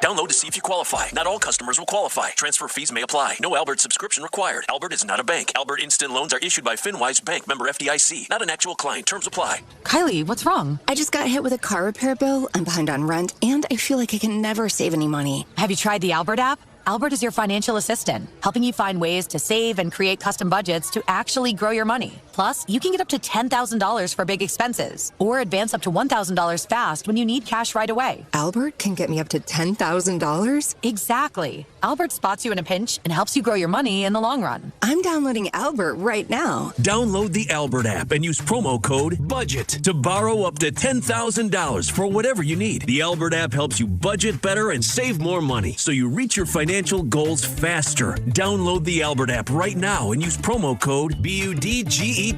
Download to see if you qualify. Not all customers will qualify. Transfer fees may apply. No Albert subscription required. Albert is not a bank. Albert Instant Loans are issued by FinWise Bank, member FDIC. Not an actual client. Terms apply. Kylie, what's wrong? I just got hit with a car repair bill. I'm behind on rent, and I feel like I can never save any money. Have you tried the Albert app? Albert is your financial assistant, helping you find ways to save and create custom budgets to actually grow your money. Plus, you can get up to $10,000 for big expenses or advance up to $1,000 fast when you need cash right away. Albert can get me up to $10,000? Exactly. Albert spots you in a pinch and helps you grow your money in the long run. I'm downloading Albert right now. Download the Albert app and use promo code BUDGET to borrow up to $10,000 for whatever you need. The Albert app helps you budget better and save more money so you reach your financial goals faster. Download the Albert app right now and use promo code BUDGET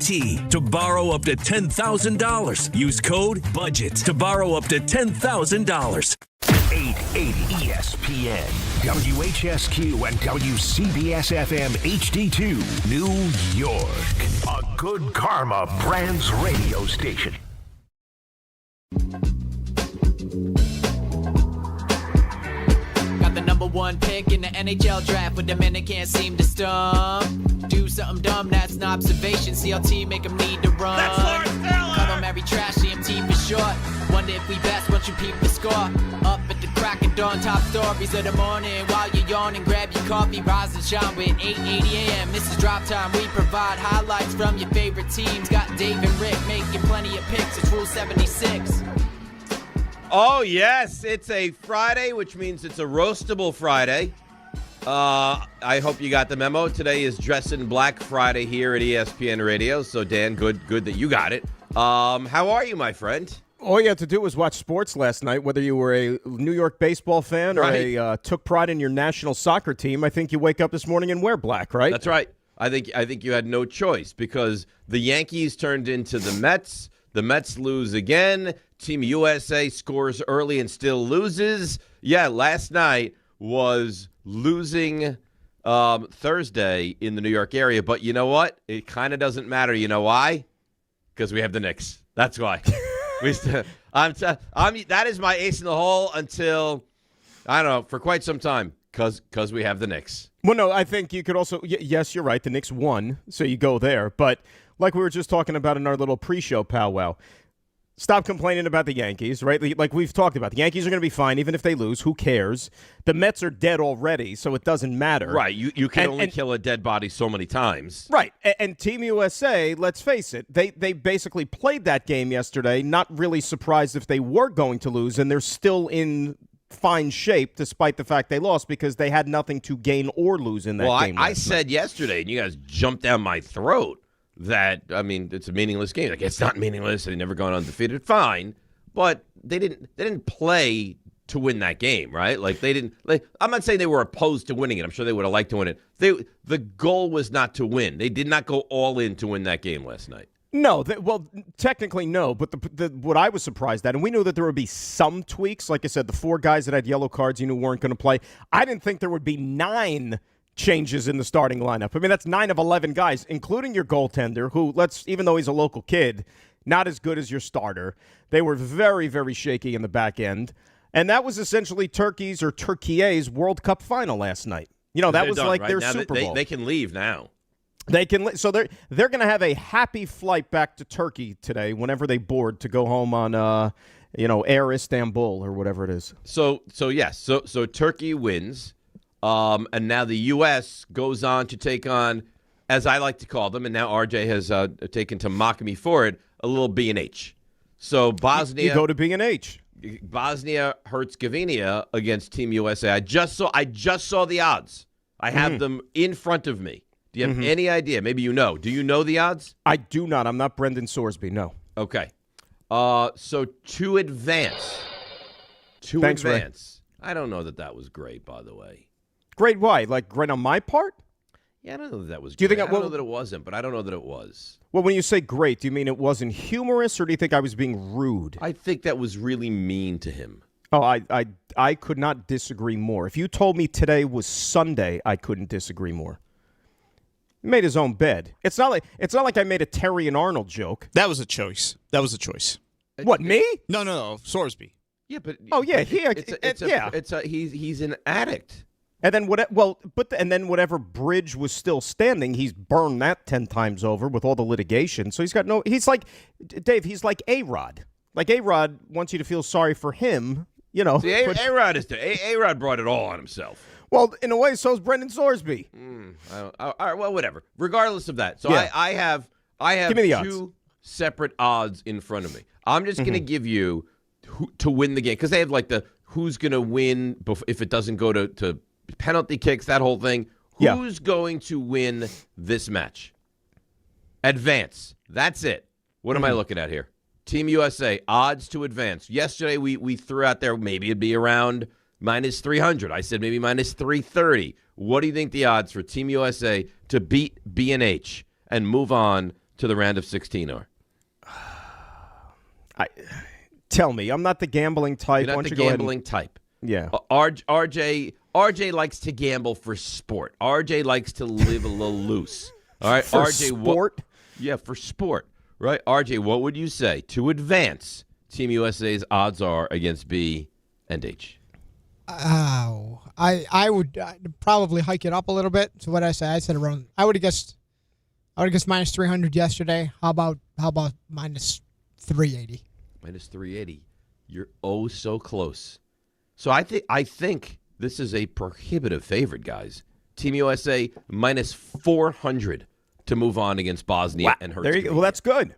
to borrow up to $10,000. Use code BUDGET to borrow up to $10,000. 880 ESPN, WHSQ, and WCBS-FM HD2, New York. A Good Karma Brands radio station. Got the number one pick in the NHL draft, but the men they can't seem to stump. Do something dumb, that's an observation. CLT make them need to run. That's Lawrence Taylor. Cut them every trash, CMT for short. Wonder if we best once you peep the score. Up at the crack of dawn, top stories of the morning. While you're yawning, grab your coffee, rise and shine with 8:80 a.m. This is Drop Time. We provide highlights from your favorite teams. Got Dave and Rick making plenty of picks. It's Rule 76. Oh, yes. It's a Friday, which means it's a roastable Friday. I hope you got the memo. Today is Dress in Black Friday here at ESPN Radio. So, Dan, good that you got it. How are you, my friend? All you had to do was watch sports last night, whether you were a New York baseball fan or took pride in your national soccer team. I think you wake up this morning and wear black, right? That's right. I think you had no choice because the Yankees turned into the Mets. The Mets lose again. Team USA scores early and still loses. Yeah, last night was losing Thursday in the New York area. But you know what? It kind of doesn't matter. You know why? Because we have the Knicks. That's why. That is my ace in the hole until, I don't know, for quite some time, because we have the Knicks. Well, no, I think you could also, yes, you're right, the Knicks won, so you go there. But like we were just talking about in our little pre-show powwow, stop complaining about the Yankees, right? Like we've talked about, the Yankees are going to be fine even if they lose. Who cares? The Mets are dead already, so it doesn't matter. Right. You can only kill a dead body so many times. Right. And Team USA, let's face it, they basically played that game yesterday, not really surprised if they were going to lose, and they're still in fine shape despite the fact they lost because they had nothing to gain or lose in that game. Well, I said yesterday, and you guys jumped down my throat, that, I mean, it's a meaningless game. Like, it's not meaningless. They've never gone undefeated. Fine. But they didn't play to win that game, right? Like, they didn't. Like, I'm not saying they were opposed to winning it. I'm sure they would have liked to win it. The goal was not to win. They did not go all in to win that game last night. No, well, technically no, but what I was surprised at, and we knew that there would be some tweaks. Like I said, the 4 guys that had yellow cards you knew weren't going to play. I didn't think there would be 9 changes in the starting lineup. I mean, that's 9 of 11 guys, including your goaltender, who, even though he's a local kid, not as good as your starter. They were very, very shaky in the back end. And that was essentially Türkiye's World Cup final last night. You know, that was done, like right? their now Super Bowl. They can leave now. They can, so they're going to have a happy flight back to Turkey today whenever they board to go home on, Air Istanbul or whatever it is. So Turkey wins, and now the U.S. goes on to take on, as I like to call them, and now RJ has taken to mock me for it, a little B&H. So Bosnia, you go to B&H. Bosnia Herzegovina against Team USA. I just saw the odds. I have them in front of me. Do you have any idea? Maybe you know. Do you know the odds? I do not. I'm not Brendan Sorsby, no. Okay. So to advance. Thanks, Ray. I don't know that was great, by the way. Great why? Like great on my part? Yeah, I don't know that was great. I don't know that it wasn't, but I don't know that it was. Well, when you say great, do you mean it wasn't humorous, or do you think I was being rude? I think that was really mean to him. Oh, I could not disagree more. If you told me today was Sunday, I couldn't disagree more. He made his own bed. It's not like I made a Terry and Arnold joke. That was a choice. What, me? No, Sorsby. Yeah, but he's an addict. And then whatever bridge was still standing, he's burned that 10 times over with all the litigation. So he's like Dave. He's like A-Rod. Like A-Rod wants you to feel sorry for him. See, A-Rod brought it all on himself. Well, in a way, so's Brendan Sorsby. All right, well, whatever. Regardless of that, so yeah. I have Give me the two odds. Separate odds in front of me. I'm just going to give you to win the game because they have like the who's going to win if it doesn't go to penalty kicks, that whole thing. Who's going to win this match? Advance. That's it. What am I looking at here? Team USA, odds to advance. Yesterday, we threw out there maybe it'd be around minus 300. I said maybe minus 330. What do you think the odds for Team USA to beat B&H and move on to the round of 16 are? Tell me. I'm not the gambling type. You're not the gambling type. Yeah. RJ likes to gamble for sport. RJ likes to live a little loose. All right, for RJ, sport? For sport. Right, RJ, what would you say to advance Team USA's odds are against B and H? Oh, I would probably hike it up a little bit. So what I said around. I would have guessed minus 300 yesterday. How about minus 380? Minus 380. You're oh so close. So I think this is a prohibitive favorite, guys. Team USA minus 400 to move on against Bosnia and Herzegovina. There you go. Well, that's good.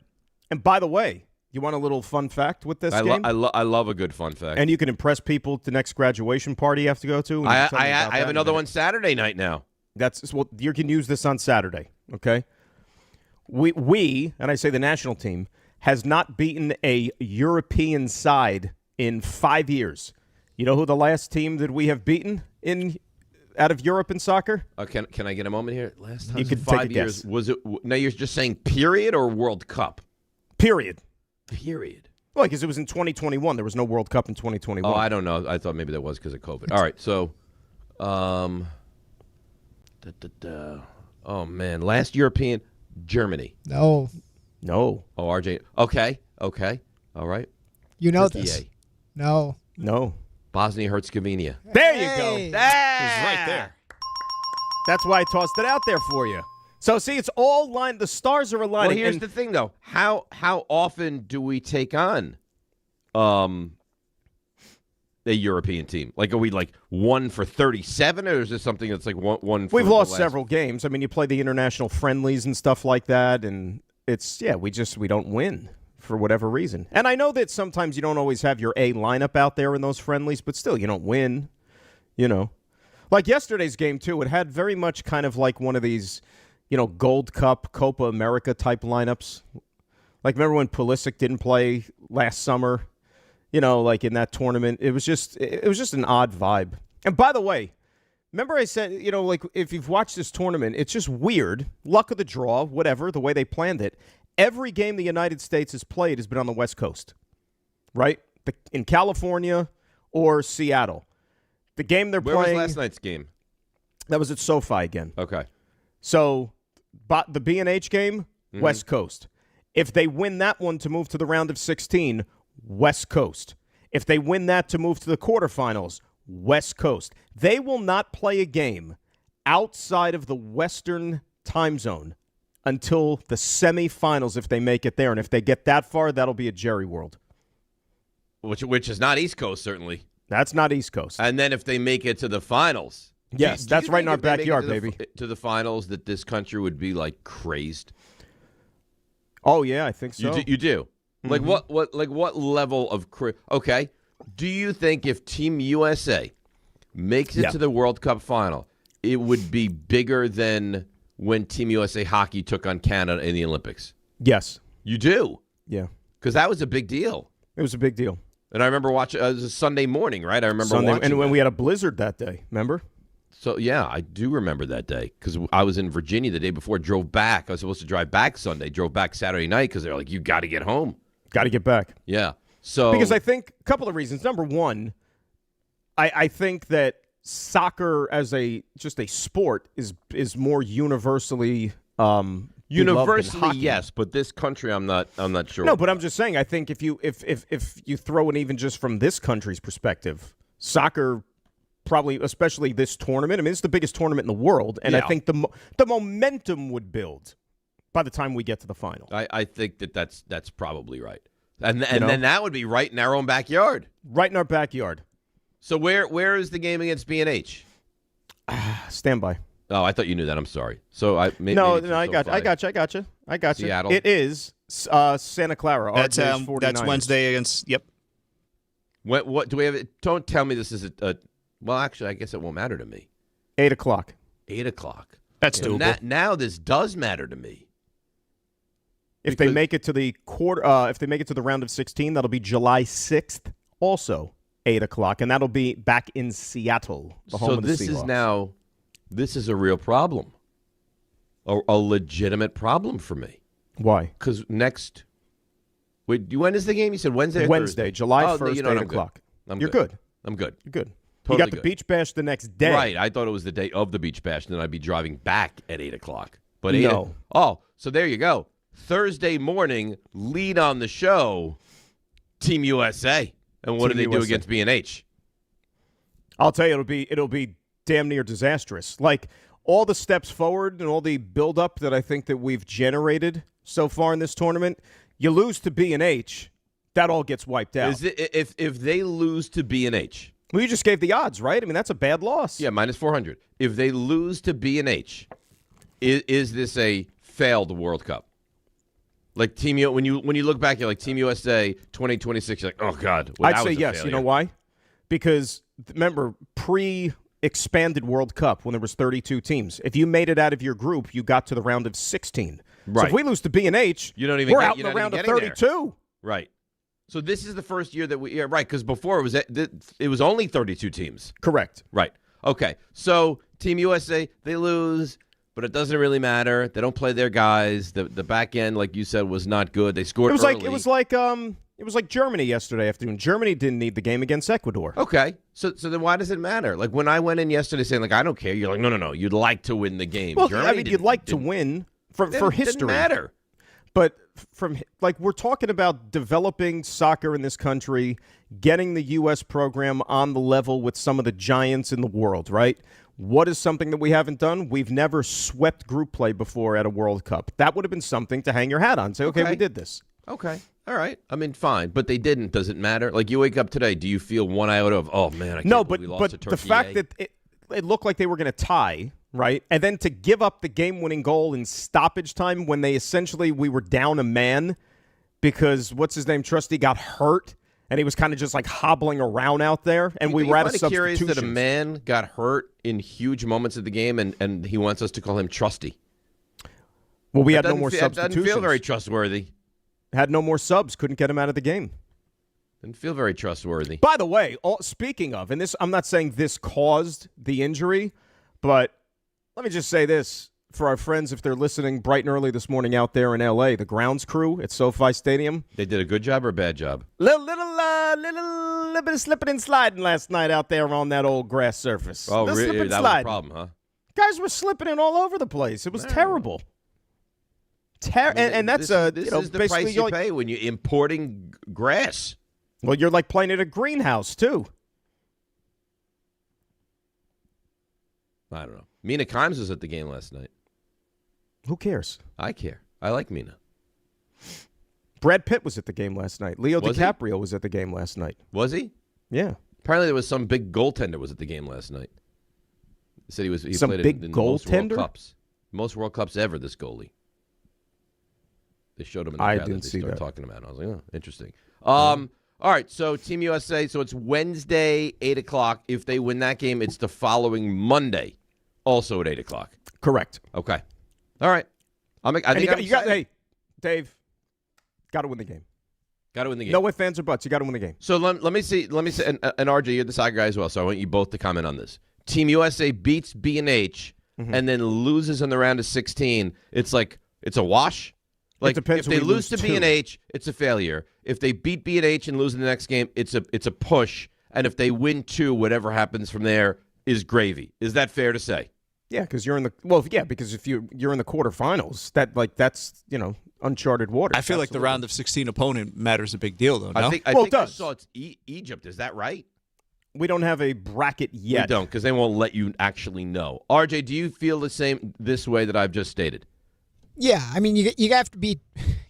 And by the way, you want a little fun fact with this game? I love a good fun fact. And you can impress people at the next graduation party you have to go to. I have another one Saturday night now. You can use this on Saturday, okay? We, and I say the national team, has not beaten a European side in 5 years. You know who the last team that we have beaten out of Europe in soccer? Can I get a moment here? Last time you in 5 years. Guess. Was it? Now you're just saying period or World Cup? Period. Well, because it was in 2021. There was no World Cup in 2021. Oh, I don't know. I thought maybe that was because of COVID. All right, so, oh man, last European, Germany. No. Oh, RJ. Okay. All right. You know Turkey. this. No. Bosnia Herzegovina. There you go. That is right there. That's why I tossed it out there for you. So, see, it's all lined. The stars are aligning. Well, here's the thing, though. How often do we take on a European team? Like, are we like 1 for 37, or is this something that's like one for We've lost several games. I mean, you play the international friendlies and stuff like that, and we don't win for whatever reason. And I know that sometimes you don't always have your A lineup out there in those friendlies, but still, you don't win, Like yesterday's game, too, it had very much kind of like one of these, Gold Cup, Copa America type lineups. Like, remember when Pulisic didn't play last summer? Like in that tournament. It was just an odd vibe. And by the way, remember I said, like if you've watched this tournament, it's just weird. Luck of the draw, whatever, the way they planned it. Every game the United States has played has been on the West Coast, right? In California or Seattle. The game they're playing. Where was last night's game? That was at SoFi again. Okay. So the B&H game, West Coast. If they win that one to move to the round of 16, West Coast. If they win that to move to the quarterfinals, West Coast. They will not play a game outside of the Western time zone until the semifinals if they make it there. And if they get that far, that'll be a Jerry World. Which is not East Coast, certainly. That's not East Coast. And then if they make it to the finals. Yes, that's right in our backyard, baby. To the finals, that this country would be like crazed. Oh yeah, I think so. You do. Like what level of okay? Do you think if Team USA makes it to the World Cup final, it would be bigger than when Team USA hockey took on Canada in the Olympics? Yes. You do? Yeah. Because that was a big deal. It was a big deal. And I remember watching. It was a Sunday morning, right? I remember watching. And when we had a blizzard that day, remember? So, yeah, I do remember that day because I was in Virginia the day before, drove back. I was supposed to drive back Sunday, drove back Saturday night because they're like, you got to get home. Got to get back. Yeah. So because I think a couple of reasons. Number one, I think that soccer as just a sport is more universally Universally, yes, but this country, I'm not sure. No, but I'm just saying. I think if you throw it even just from this country's perspective, soccer probably, especially this tournament. I mean, it's the biggest tournament in the world, and I think the momentum would build by the time we get to the final. I think that's probably right, and then that would be right in our own backyard. Right in our backyard. So where is the game against B&H? Stand by. Oh, I thought you knew that. I'm sorry. So I maybe I got you. Seattle. It is Santa Clara. That's Wednesday against. Yep. What do we have? Don't tell me this is a. Well, actually, I guess it won't matter to me. 8:00. 8:00. That's doable. Now this does matter to me. If they make it to the if they make it to the round of 16, that'll be July 6th. Also 8:00, and that'll be back in Seattle, the home of the Seahawks. This is a real problem, a legitimate problem for me. Why? Because when is the game? You said Wednesday. Wednesday, July 1st, 8:00. You're good. I'm good. You're good. Totally you got the good. beach bash the next day. Right. I thought it was the day of the beach bash, and then I'd be driving back at 8:00. But no. So there you go. Thursday morning, lead on the show, Team USA. And what do they do against B&H? I'll tell you, it'll be damn near disastrous. Like all the steps forward and all the build-up that I think that we've generated so far in this tournament, you lose to B&H, that all gets wiped out. If they lose to B&H? Well, you just gave the odds, right? I mean, that's a bad loss. Yeah, minus 400. If they lose to B&H, is this a failed World Cup? Like Team when you look back, you're like Team USA 2026. You're like, oh God, I'd say yes. Failure. You know why? Because remember, pre-expanded World Cup when there was 32 teams, if you made it out of your group, you got to the round of 16. Right. So if we lose to B&H, we're out in the round of 32. There. Right. So this is the first year that right, because before it was only 32 teams. Correct. Right. Okay. So Team USA, they lose. But it doesn't really matter. They don't play their guys. The back end, like you said, was not good. They scored early. It was like Germany yesterday afternoon. Germany didn't need the game against Ecuador. Okay. So then why does it matter? Like when I went in yesterday saying, like, I don't care. You're like, no. You'd like to win the game. Well, you'd like to win for history. It didn't matter. But we're talking about developing soccer in this country, getting the U.S. program on the level with some of the giants in the world, right? What is something that we haven't done? We've never swept group play before at a World Cup. That would have been something to hang your hat on. Say, okay, we did this. Okay. All right. I mean, fine. But they didn't. Does it matter? Like, you wake up today, do you feel one iota of, oh, man, I can't believe we lost to Türkiye? The fact that it looked like they were going to tie, right? And then to give up the game-winning goal in stoppage time when we were down a man because, Trusty got hurt. And he was kind of just like hobbling around out there, and we were at a substitution. Curious that a man got hurt in huge moments of the game, and he wants us to call him Trusty. Well, we had no more substitutions. That doesn't feel very trustworthy. Had no more subs, couldn't get him out of the game. Didn't feel very trustworthy. By the way, speaking of, and this, I'm not saying this caused the injury, but let me just say this. For our friends, if they're listening bright and early this morning out there in L.A., the grounds crew at SoFi Stadium. They did a good job or a bad job? Little bit of slipping and sliding last night out there on that old grass surface. Oh, really? That was a problem, huh? Guys were slipping in all over the place. It was terrible. And that's this is the price you pay when you're importing grass. Well, you're like playing at a greenhouse, too. I don't know. Mina Kimes was at the game last night. Who cares? I care. I like Mina. Brad Pitt was at the game last night. Leo DiCaprio was at the game last night. Was he? Yeah. Apparently there was some big goaltender was at the game last night. He said he some played big in goaltender? most World Cups. Most World Cups ever, this goalie. They showed him in the I crowd didn't that see they started that. talking about it. I was like, oh, interesting. All right, so Team USA, so it's Wednesday, 8 o'clock. If they win that game, it's the following Monday, also at 8 o'clock. Correct. Okay. All right. Hey, Dave, got to win the game. Got to win the game. No ifs, ands, or buts. You got to win the game. So let me see, and RJ, you're the side guy as well, so I want you both to comment on this. Team USA beats B&H and then loses in the round of 16. It's like, it's a wash? Like, it depends if they lose to B&H, it's a failure. If they beat B&H and lose in the next game, it's a push. And if they win 2, whatever happens from there is gravy. Is that fair to say? Yeah, because you're in the because if you're in the quarterfinals, that's uncharted water. I feel like the round of 16 opponent matters a big deal, though. No? I think it does. I saw it's Egypt. Is that right? We don't have a bracket yet. We don't, because they won't let you actually know. RJ, do you feel the same this way that I've just stated? Yeah, I mean, you have to beat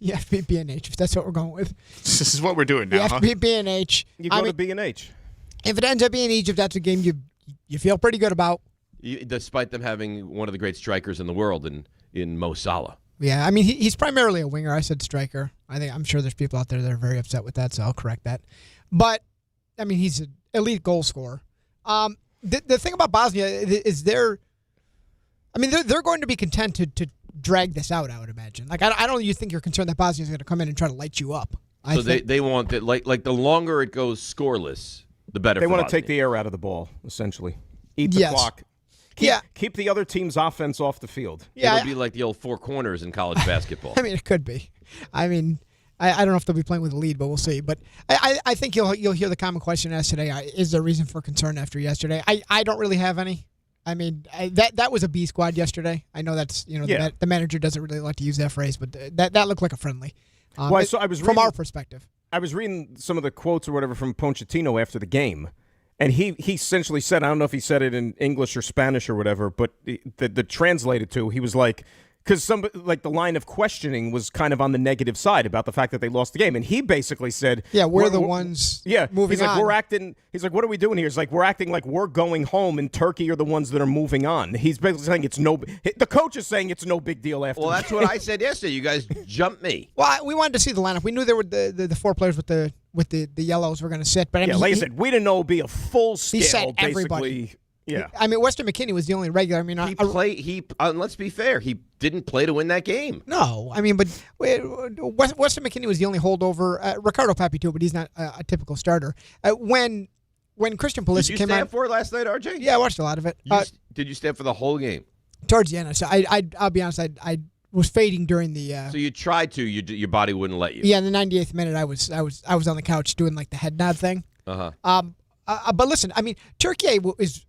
B&H if that's what we're going with. This is what we're doing now. You have to beat B&H. You go to B&H. If it ends up being Egypt, that's a game you feel pretty good about. Despite them having one of the great strikers in the world in Mo Salah. Yeah, I mean, he's primarily a winger. I said striker. I'm sure there's people out there that are very upset with that, so I'll correct that. But, I mean, he's an elite goal scorer. The thing about Bosnia is they're going to be content to drag this out, I would imagine. Like, I don't think you're concerned that Bosnia's going to come in and try to light you up. So they want that, like the longer it goes scoreless, the better. They want to take the air out of the ball, essentially. Eat the clock. Keep the other team's offense off the field. Yeah, it'll be like the old four corners in college basketball. I mean, it could be. I mean, I don't know if they'll be playing with a lead, but we'll see. But I think you'll hear the common question asked today: is there reason for concern after yesterday? I don't really have any. I mean, that was a B squad yesterday. I know that's the manager doesn't really like to use that phrase, but that looked like a friendly. From our perspective. I was reading some of the quotes or whatever from Pochettino after the game, and he essentially said, I don't know if he said it in English or Spanish or whatever, but the translated to, he was like, because the line of questioning was kind of on the negative side about the fact that they lost the game, and he basically said, we're the ones moving he's like, on. we're acting, he's like, what are we doing here? He's like, we're acting like we're going home, and Turkey are the ones that are moving on. He's basically saying the coach is saying it's no big deal after. Well, that's what I said yesterday. You guys jumped me. Well, we wanted to see the lineup. We knew there were the four players with the yellows were going to sit, but I mean, like I said, we didn't know it'd be a full scale. He said everybody. Yeah, I mean, Weston McKennie was the only regular. I mean, let's be fair. He didn't play to win that game. No, I mean, but Weston McKennie was the only holdover. Ricardo Papi too, but he's not a typical starter. When Christian Pulisic came on, did you stand for it last night, RJ? Yeah, I watched a lot of it. Did you stand for the whole game? Towards the end, so I'll be honest. I was fading during the. So you tried to, your body wouldn't let you. Yeah, in the 98th minute, I was on the couch doing like the head nod thing. But listen, I mean, Türkiye is.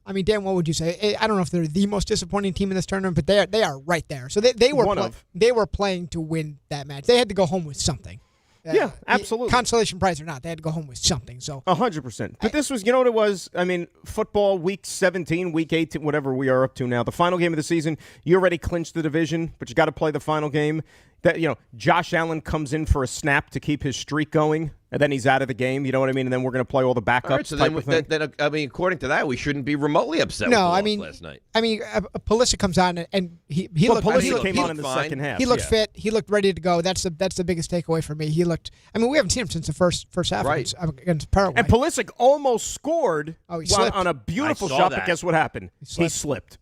I mean, Dan, what would you say? I don't know if they're the most disappointing team in this tournament, but they are right there. So they were playing to win that match. They had to go home with something. Yeah, absolutely. Consolation prize or not, they had to go home with something. So 100%. But this was, you know what it was? I mean, football, week 17, week 18, whatever we are up to now. The final game of the season, you already clinched the division, but you got to play the final game. That Josh Allen comes in for a snap to keep his streak going, and then he's out of the game. You know what I mean? And then we're going to play all the backups. All right, so then, I mean, according to that, we shouldn't be remotely upset. No, with I mean, last night. I mean, Pulisic comes on and he looked. Pulisic came on in the second half. He looked fit. He looked ready to go. That's the biggest takeaway for me. He looked. I mean, we haven't seen him since the first half against Paraguay. And Pulisic almost scored on a beautiful shot. But guess what happened? He slipped.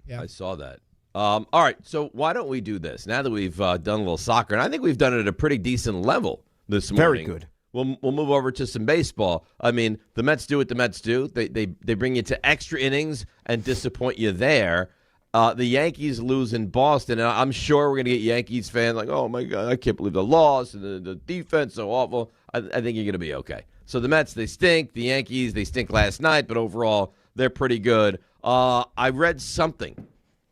Yeah, I saw that. All right, so why don't we do this? Now that we've done a little soccer, and I think we've done it at a pretty decent level this morning. Very good. We'll move over to some baseball. I mean, the Mets do what the Mets do. They bring you to extra innings and disappoint you there. The Yankees lose in Boston, and I'm sure we're going to get Yankees fans like, oh, my God, I can't believe the loss, and the defense so awful. I think you're going to be okay. So the Mets, they stink. The Yankees, they stink last night, but overall, they're pretty good. I read something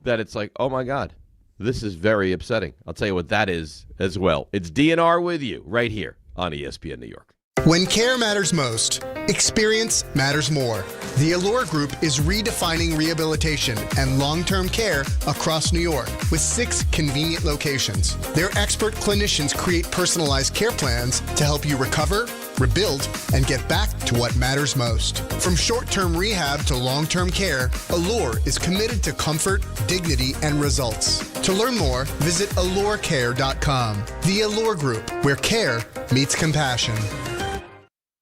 that it's like, oh, my God, this is very upsetting. I'll tell you what that is as well. It's DNR with you right here on ESPN New York. When care matters most, experience matters more. The Allure Group is redefining rehabilitation and long-term care across New York with 6 convenient locations. Their expert clinicians create personalized care plans to help you recover, rebuild, and get back to what matters most. From short-term rehab to long-term care, Allure is committed to comfort, dignity, and results. To learn more, visit allurecare.com. The Allure Group, where care meets compassion.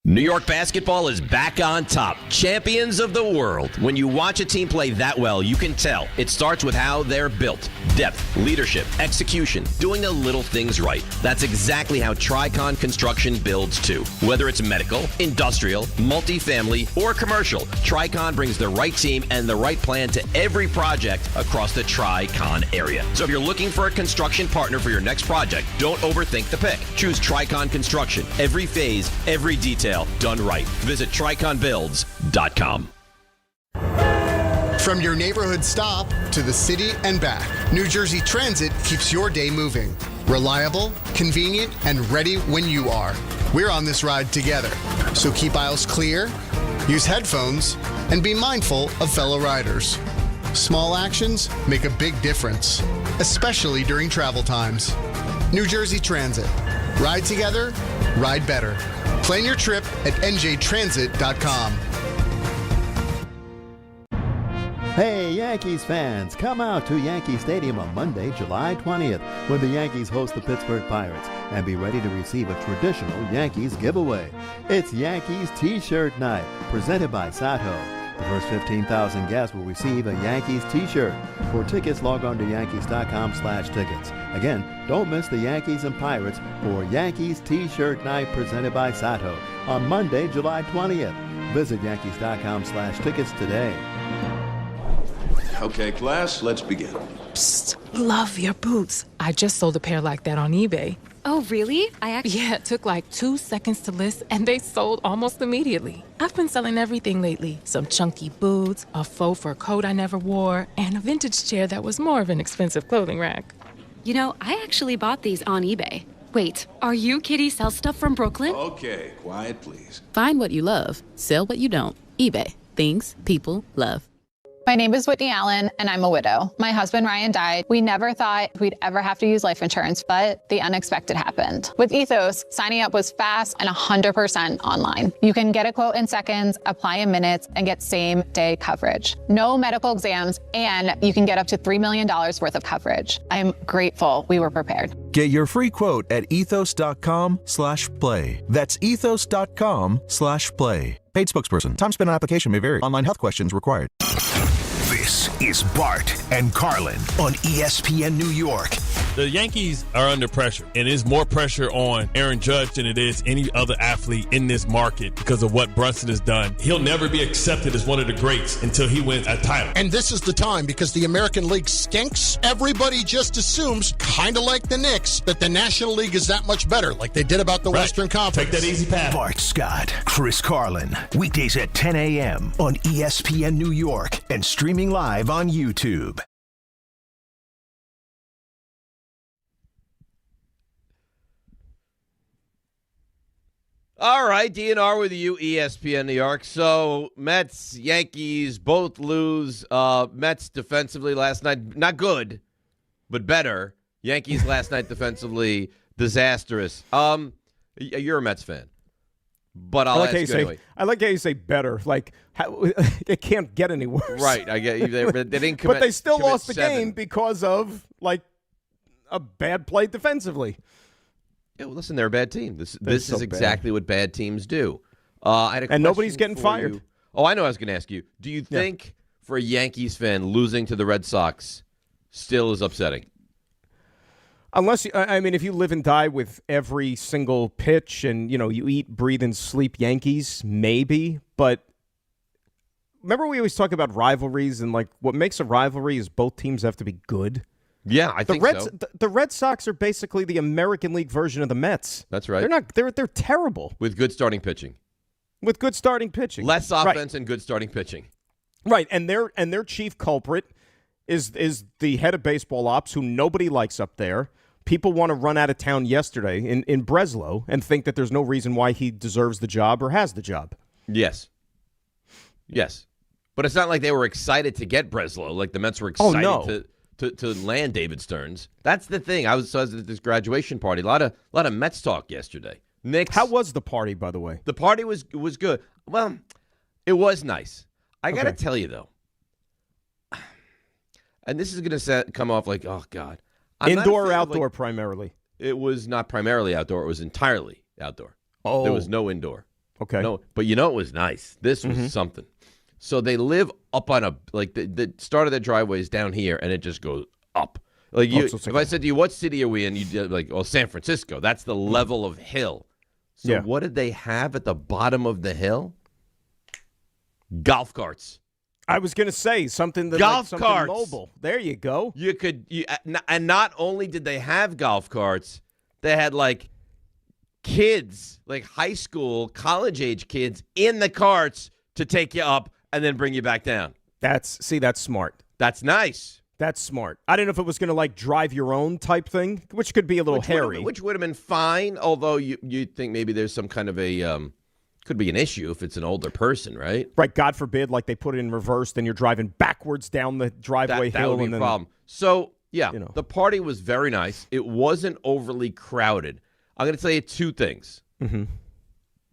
New York basketball is back on top. Champions of the world. When you watch a team play that well, you can tell. It starts with how they're built. Depth, leadership, execution, doing the little things right. That's exactly how Tricon Construction builds too. Whether it's medical, industrial, multifamily, or commercial, Tricon brings the right team and the right plan to every project across the Tricon area. So if you're looking for a construction partner for your next project, don't overthink the pick. Choose Tricon Construction. Every phase, every detail done right. Visit TriconBuilds.com. From your neighborhood stop to the city and back, New Jersey Transit keeps your day moving. Reliable, convenient, and ready when you are. We're on this ride together. So keep aisles clear, use headphones, and be mindful of fellow riders. Small actions make a big difference, especially during travel times. New Jersey Transit. Ride together, ride better. Plan your trip at njtransit.com. Hey, Yankees fans, come out to Yankee Stadium on Monday, July 20th, when the Yankees host the Pittsburgh Pirates, and be ready to receive a traditional Yankees giveaway. It's Yankees T-shirt night, presented by Sato. The first 15,000 guests will receive a Yankees T-shirt. For tickets, log on to Yankees.com/tickets. Again, don't miss the Yankees and Pirates for Yankees T-shirt night presented by Sato on Monday, July 20th. Visit Yankees.com/tickets today. Okay, class, let's begin. Psst, love your boots. I just sold a pair like that on eBay. Oh, really? Yeah, it took like 2 seconds to list, and they sold almost immediately. I've been selling everything lately. Some chunky boots, a faux fur coat I never wore, and a vintage chair that was more of an expensive clothing rack. You know, I actually bought these on eBay. Wait, are you Kitty Sell Stuff from Brooklyn? Okay, quiet, please. Find what you love, sell what you don't. eBay. Things people love. My name is Whitney Allen, and I'm a widow. My husband, Ryan, died. We never thought we'd ever have to use life insurance, but the unexpected happened. With Ethos, signing up was fast and 100% online. You can get a quote in seconds, apply in minutes, and get same-day coverage. No medical exams, and you can get up to $3 million worth of coverage. I'm grateful we were prepared. Get your free quote at ethos.com/play. That's ethos.com/play. Paid spokesperson. Time spent on application may vary. Online health questions required. This is Bart and Carlin on ESPN New York. The Yankees are under pressure, and it's more pressure on Aaron Judge than it is any other athlete in this market because of what Brunson has done. He'll never be accepted as one of the greats until he wins a title. And this is the time because the American League stinks. Everybody just assumes, kind of like the Knicks, that the National League is that much better, like they did about the Western Conference. Take that easy path. Bart Scott, Chris Carlin, weekdays at 10 a.m. on ESPN New York and streaming live on YouTube. All right, DNR with you, ESPN New York. So, Mets, Yankees both lose. Mets defensively last night, not good, but better. Yankees last night defensively, disastrous. You're a Mets fan, but I'll ask you anyway. I like how you say better. Like, it can't get any worse. Right, I get you. They didn't commit, but they still lost the 7. game because of, like, a bad play defensively. Yeah, well, listen, they're a bad team. This so is exactly what bad teams do. I had a and nobody's getting for fired. you. Oh, I know. I was going to ask you. Do you think for a Yankees fan losing to the Red Sox still is upsetting? Unless if you live and die with every single pitch, and you eat, breathe, and sleep Yankees, maybe. But remember, we always talk about rivalries, and like what makes a rivalry is both teams have to be good. Yeah, I think so. The Red Sox are basically the American League version of the Mets. That's right. They're not. They're terrible With good starting pitching. Less offense and good starting pitching. Right, and their chief culprit is the head of baseball ops, who nobody likes up there. People want to run out of town yesterday in Breslow and think that there's no reason why he deserves the job or has the job. Yes. But it's not like they were excited to get Breslow, like the Mets were excited to land David Stearns. That's the thing. I was at this graduation party. A lot of Mets talk yesterday. Knicks. How was the party, by the way? The party was good. Well, it was nice. I got to tell you, though, and this is going to come off like, oh, God. Indoor or outdoor primarily? It was not primarily outdoor. It was entirely outdoor. Oh. There was no indoor. Okay. No, but it was nice. This was something. So they live up on the start of their driveway is down here, and it just goes up. If I said to you, what city are we in? You'd like, San Francisco. That's the level of hill. So what did they have at the bottom of the hill? Golf carts. I was going to say something carts. Mobile. There you go. And not only did they have golf carts, they had kids, like high school, college age kids in the carts to take you up and then bring you back down. That's smart. That's nice. That's smart. I didn't know if it was going to like drive your own type thing, which could be a little hairy. Which would have been fine, although you think maybe there's some kind of a could be an issue if it's an older person, right? Right. God forbid, like they put it in reverse, then you're driving backwards down the driveway that hill. Would be and a then, problem. So, yeah, the party was very nice. It wasn't overly crowded. I'm going to tell you two things. Mm-hmm.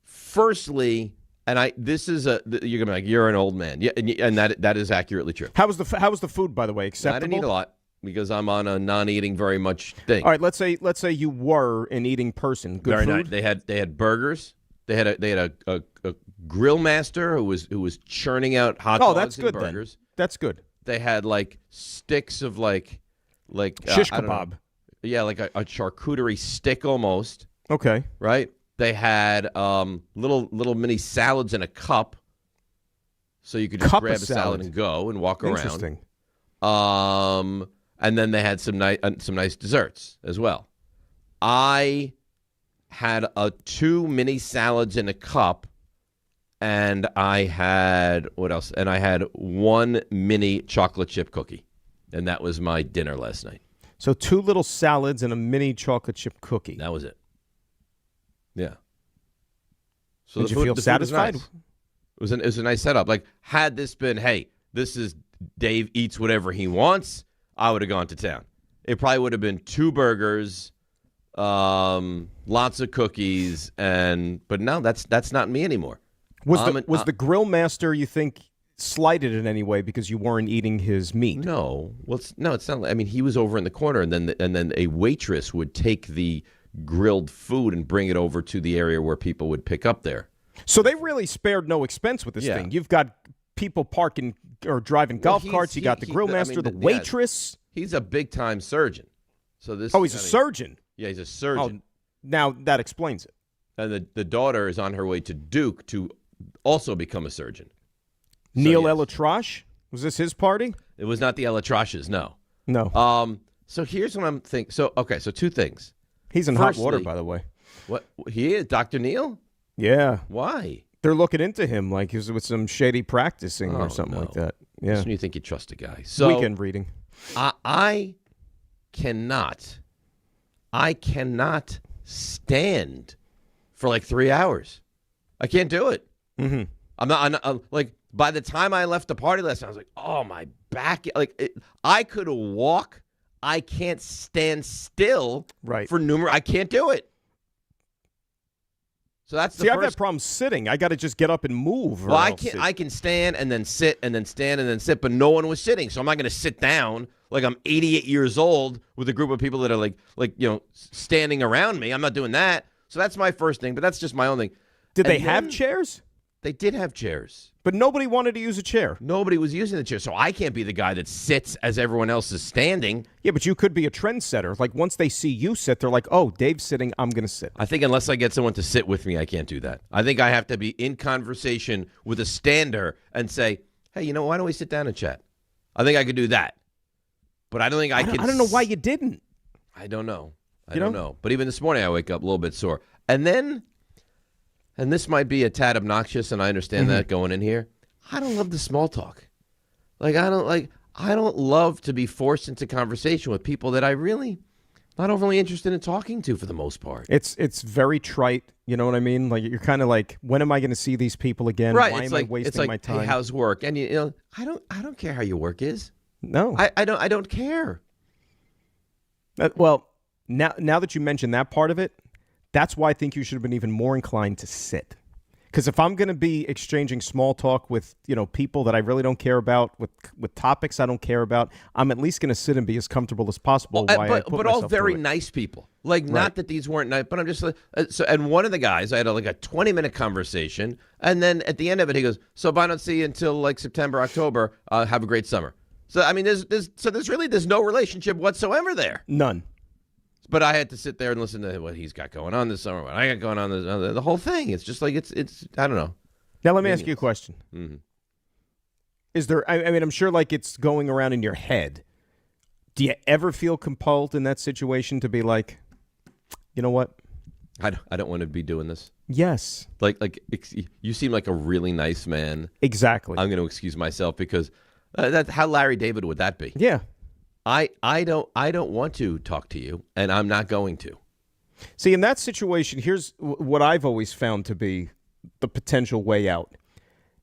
Firstly, and you're going to be like, you're an old man. Yeah, and that is accurately true. How was the food, by the way? Acceptable? I didn't eat a lot because I'm on a non-eating very much thing. All right, let's say you were an eating person. Good very food? nice. They had burgers. They had a grill master who was churning out hot dogs that's good and burgers. Then. That's good. They had like sticks of like shish kebab. Yeah, like a charcuterie stick almost. Okay. Right? They had little mini salads in a cup, so you could just grab a salad and go and walk around. Interesting. And then they had some nice desserts as well. I had 2 mini salads in a cup, and I had what else? And I had 1 mini chocolate chip cookie, and that was my dinner last night. So 2 little salads and a mini chocolate chip cookie. That was it. Yeah. So did you feel satisfied? Nice. It was a nice setup. Like, had this been, hey, this is Dave eats whatever he wants, I would have gone to town. It probably would have been 2 burgers, lots of cookies, but no, that's not me anymore. Was the grill master, you think, slighted in any way because you weren't eating his meat? No. Well, it's not. I mean, he was over in the corner, and then a waitress would take the grilled food and bring it over to the area where people would pick up there. So they really spared no expense with this thing. You've got people parking or driving golf carts. You got the grill master, the waitress. He's a big-time surgeon. So this. Oh, he's a surgeon. Yeah, he's a surgeon. Oh, now that explains it. And the daughter is on her way to Duke to also become a surgeon. Neil Elatrache? Was this his party? It was not the Elatraches, no. No. So here's what I'm thinking. So 2 things. He's in hot water, by the way. What? He is? Dr. Neil? Yeah. Why? They're looking into him like he was with some shady practicing or something like that. Yeah. That's when you think you trust a guy. So weekend reading. I cannot stand for like 3 hours. I can't do it. Mm-hmm. I'm not like, by the time I left the party last night, I was like, oh, my back. I could walk. I can't stand still for numerous. I can't do it. So that's the See, first. I've got problems sitting. I got to just get up and move. Well, I can stand and then sit and then stand and then sit, but no one was sitting, so I'm not going to sit down like I'm 88 years old with a group of people that are like standing around me. I'm not doing that. So that's my first thing, but that's just my own thing. Did they have chairs? They did have chairs. But nobody wanted to use a chair. Nobody was using the chair, so I can't be the guy that sits as everyone else is standing. Yeah, but you could be a trendsetter. Like, once they see you sit, they're like, oh, Dave's sitting, I'm going to sit. I think unless I get someone to sit with me, I can't do that. I think I have to be in conversation with a stander and say, hey, why don't we sit down and chat? I think I could do that. But I don't think I can. I don't know why you didn't. I don't know. I don't know. But even this morning, I wake up a little bit sore. And then, and this might be a tad obnoxious, and I understand that going in here, I don't love the small talk. I don't love to be forced into conversation with people that I really not overly interested in talking to for the most part. It's very trite. You know what I mean? Like, you're kind of like, when am I going to see these people again? Right. Why am I wasting my time? Hey, how's work? And I don't care how your work is. No, I don't care. Well, now that you mentioned that part of it, that's why I think you should have been even more inclined to sit. Because if I'm going to be exchanging small talk with people that I really don't care about, with topics I don't care about, I'm at least going to sit and be as comfortable as possible. But all very nice people. Not that these weren't nice, but I'm just and one of the guys, I had a 20-minute conversation, and then at the end of it, he goes, "So if I don't see you until September, October, have a great summer." So I mean, there's no relationship whatsoever there. None. But I had to sit there and listen to what he's got going on this summer, what I got going on the whole thing. It's just like it's I don't know. Now let me ask you a question. Mm-hmm. Is there? I mean, I'm sure it's going around in your head. Do you ever feel compelled in that situation to be like, you know what? I don't want to be doing this. Yes. Like you seem like a really nice man. Exactly. I'm going to excuse myself because How Larry David would that be? Yeah. I don't want to talk to you, and I'm not going to. See, in that situation, here's what I've always found to be the potential way out,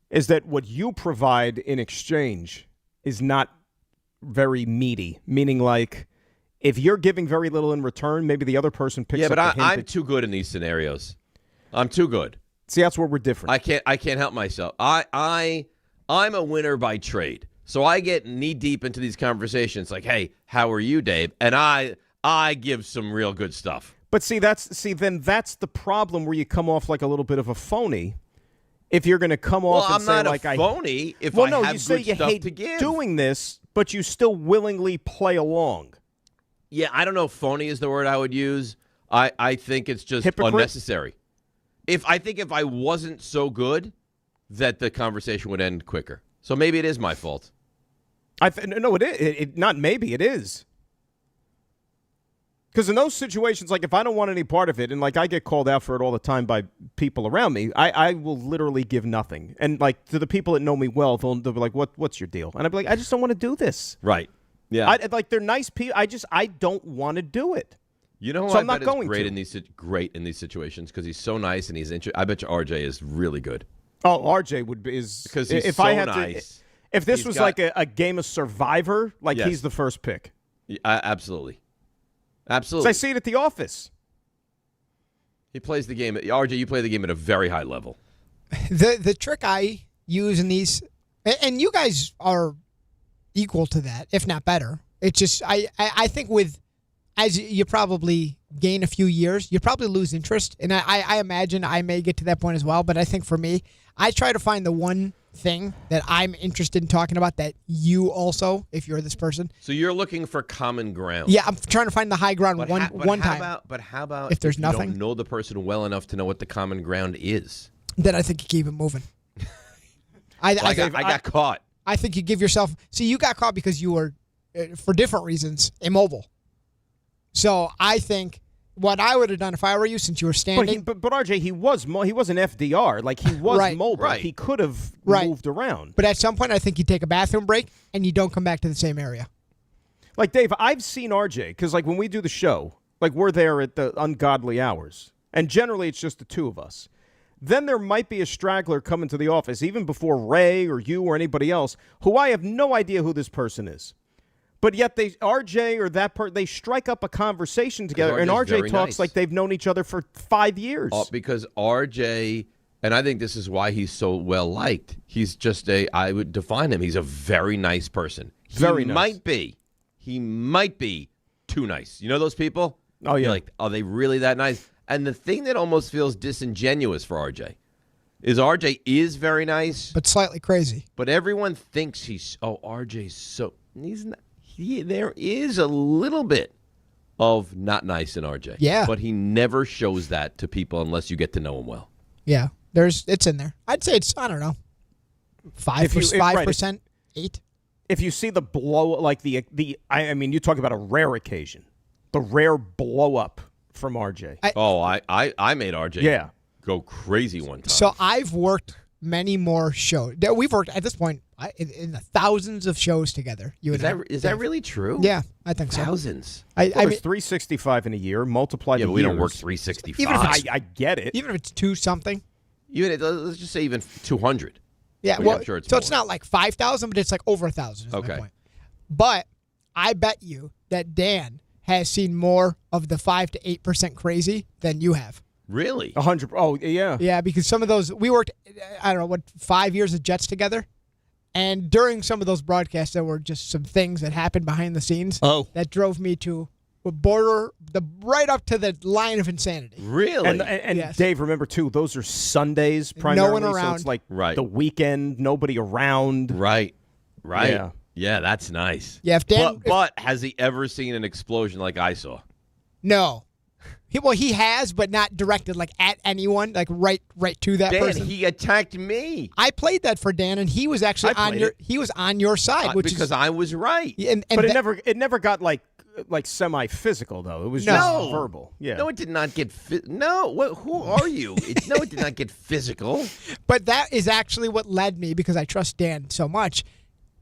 is that what you provide in exchange is not very meaty, meaning like if you're giving very little in return, maybe the other person picks up the hint. I'm too good in these scenarios. I'm too good. See, that's where we're different. I can't help myself. I'm a winner by trade. So I get knee deep into these conversations like, hey, how are you, Dave? And I give some real good stuff. But that's the problem where you come off like a little bit of a phony. If you're going to come off and I'm say not like a phony if well, I no, have you say good you stuff hate to give. doing this, but you still willingly play along. Yeah, I don't know if phony is the word I would use. I think it's just Hypocrite? unnecessary. If I wasn't so good, that the conversation would end quicker. So maybe it is my fault. No, it is. Not maybe, it is. Because in those situations, like if I don't want any part of it, and like I get called out for it all the time by people around me, I will literally give nothing. And like to the people that know me well, they'll be like, "What's your deal?" And I'll be like, "I just don't want to do this." Right. Yeah. Like they're nice people. I don't want to do it. You know, so I I'm not bet going is great to. great in these situations because he's so nice and he's I bet you RJ is really good. Oh, RJ would be because he's if so I had nice. If this was like a game of Survivor, like Yes. he's the first pick. Yeah, absolutely. Absolutely. So I see it at the office. He plays the game. RJ, you play the game at a very high level. The trick I use in these, and you guys are equal to that, if not better. It's just I think as you probably gain a few years, you probably lose interest. And I imagine I may get to that point as well. But I think for me, I try to find the one thing that I'm interested in talking about that you also, if you're this person. So you're looking for common ground. Yeah, I'm trying to find the high ground one time. How about if there's you nothing? don't know the person well enough to know what the common ground is? Then I think you keep it moving. I got caught. I think you give yourself. See, you got caught because you were, for different reasons, immobile. So I think what I would have done if I were you, since you were standing. But RJ, he was an FDR. Like he was Right. mobile. Right. He could have Right. moved around. But at some point, I think you take a bathroom break and you don't come back to the same area. Like Dave, I've seen RJ because like when we do the show, like we're there at the ungodly hours, and generally it's just the two of us. Then there might be a straggler coming to the office, even before Ray or you or anybody else, who I have no idea who this person is. But yet RJ or that person, they strike up a conversation together, and RJ's RJ very talks nice. like they've known each other for 5 years. Because RJ, and I think this is why he's so well liked. He's just I would define him. He's a very nice person. Very nice. He might be too nice. You know those people? Oh, yeah. You're like, are they really that nice? And the thing that almost feels disingenuous for RJ is very nice. But slightly crazy. But everyone thinks RJ's so, he's not. There is a little bit of not nice in RJ. Yeah. But he never shows that to people unless you get to know him well. Yeah, it's in there. I'd say it's, I don't know, 5%, 8%. If you see the blow, like I mean, you talk about a rare occasion, the rare blow up from RJ. I made RJ go crazy one time. So I've worked many more shows. We've worked at this point in the thousands of shows together. Is that really true? Yeah, I think so. Thousands. I mean, 365 in a year, multiplied. Yeah, the but we years. don't work 365. Even if I get it. Even if it's 2 something. Let's just say even 200. Yeah, I'm sure so it's not like 5,000, but it's like over 1,000. Okay. My point. But I bet you that Dan has seen more of the 5 to 8% crazy than you have. Really? 100. Oh, yeah. Yeah, because some of those, we worked, I don't know, 5 years of Jets together. And during some of those broadcasts, there were just some things that happened behind the scenes that drove me to right up to the line of insanity. Really? And Yes. Dave, remember, too, those are Sundays primarily. No one around. So it's like the weekend, nobody around. Right. Yeah. Yeah, that's nice. Yeah, if Dan, but has he ever seen an explosion like I saw? No. He has, but not directed like at anyone, like right to that person. He attacked me. I played that for Dan, and he was actually on your side, because I was right. But it never got like semi-physical though. It was just verbal. Yeah. No, it did not get. Who are you? It did not get physical. But that is actually what led me, because I trust Dan so much.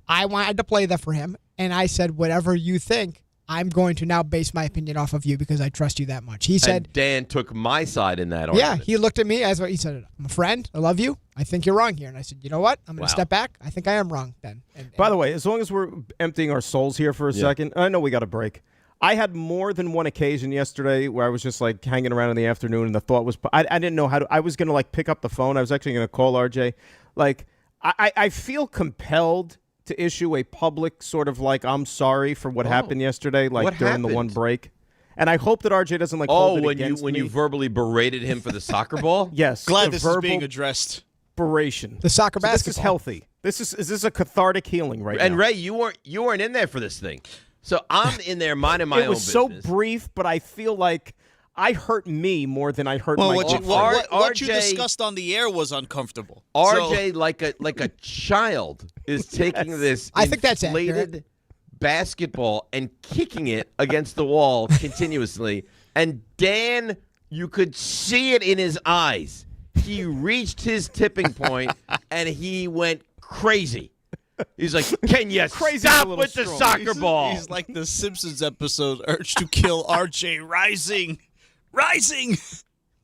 I wanted to play that for him, and I said, whatever you think, I'm going to now base my opinion off of you because I trust you that much. He said, and Dan took my side in that argument. Yeah, he looked at me as he said, I'm a friend. I love you. I think you're wrong here. And I said, you know what? I'm going to step back. I think I am wrong then. By the way, as long as we're emptying our souls here for a second, I know we got a break. I had more than one occasion yesterday where I was just like hanging around in the afternoon and the thought was, I didn't know how to, I was going to like pick up the phone. I was actually going to call RJ. Like, I feel compelled to issue a public sort of like, I'm sorry for what happened yesterday, like during the one break. And I hope that RJ doesn't like hold it against when me. you verbally berated him for the soccer ball? Yes. Glad this is being addressed. Beration. The soccer basketball. This is healthy. Is this a cathartic healing right now? And Ray, you weren't in there for this thing. So I'm in there minding my own business. It was so brief, but I feel like I hurt me more than I hurt my what you discussed on the air was uncomfortable. RJ, like a child, is taking this I think that's inflated basketball and kicking it against the wall continuously. And Dan, you could see it in his eyes. He reached his tipping point, and he went crazy. He's like, can you stop with the soccer ball? He's like the Simpsons episode, Urge to Kill RJ Rising.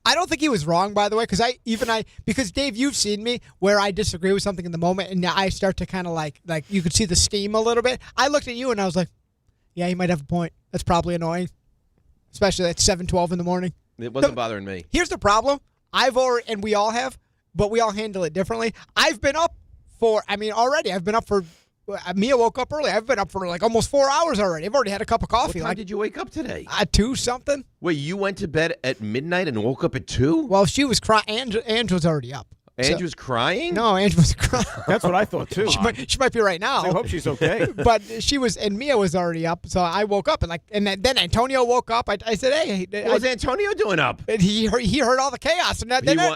I don't think he was wrong, by the way, because Dave, you've seen me where I disagree with something in the moment, and I start to kind of like you could see the steam a little bit. I looked at you and I was like, yeah, he might have a point. That's probably annoying, especially at 7:12 in the morning. It wasn't bothering me. Here's the problem. And we all have, but we all handle it differently. I've been up Mia woke up early. I've been up for like almost 4 hours already. I've already had a cup of coffee. What time did you wake up today? 2 something. Wait, you went to bed at midnight and woke up at 2? Well, she was crying. Ange was already up. Ange was crying? No, Ange was crying. That's what I thought, too. She might be right now. I hope she's okay. But she was, and Mia was already up, so I woke up, and then Antonio woke up. I said, hey. What was Antonio doing up? He heard all the chaos. And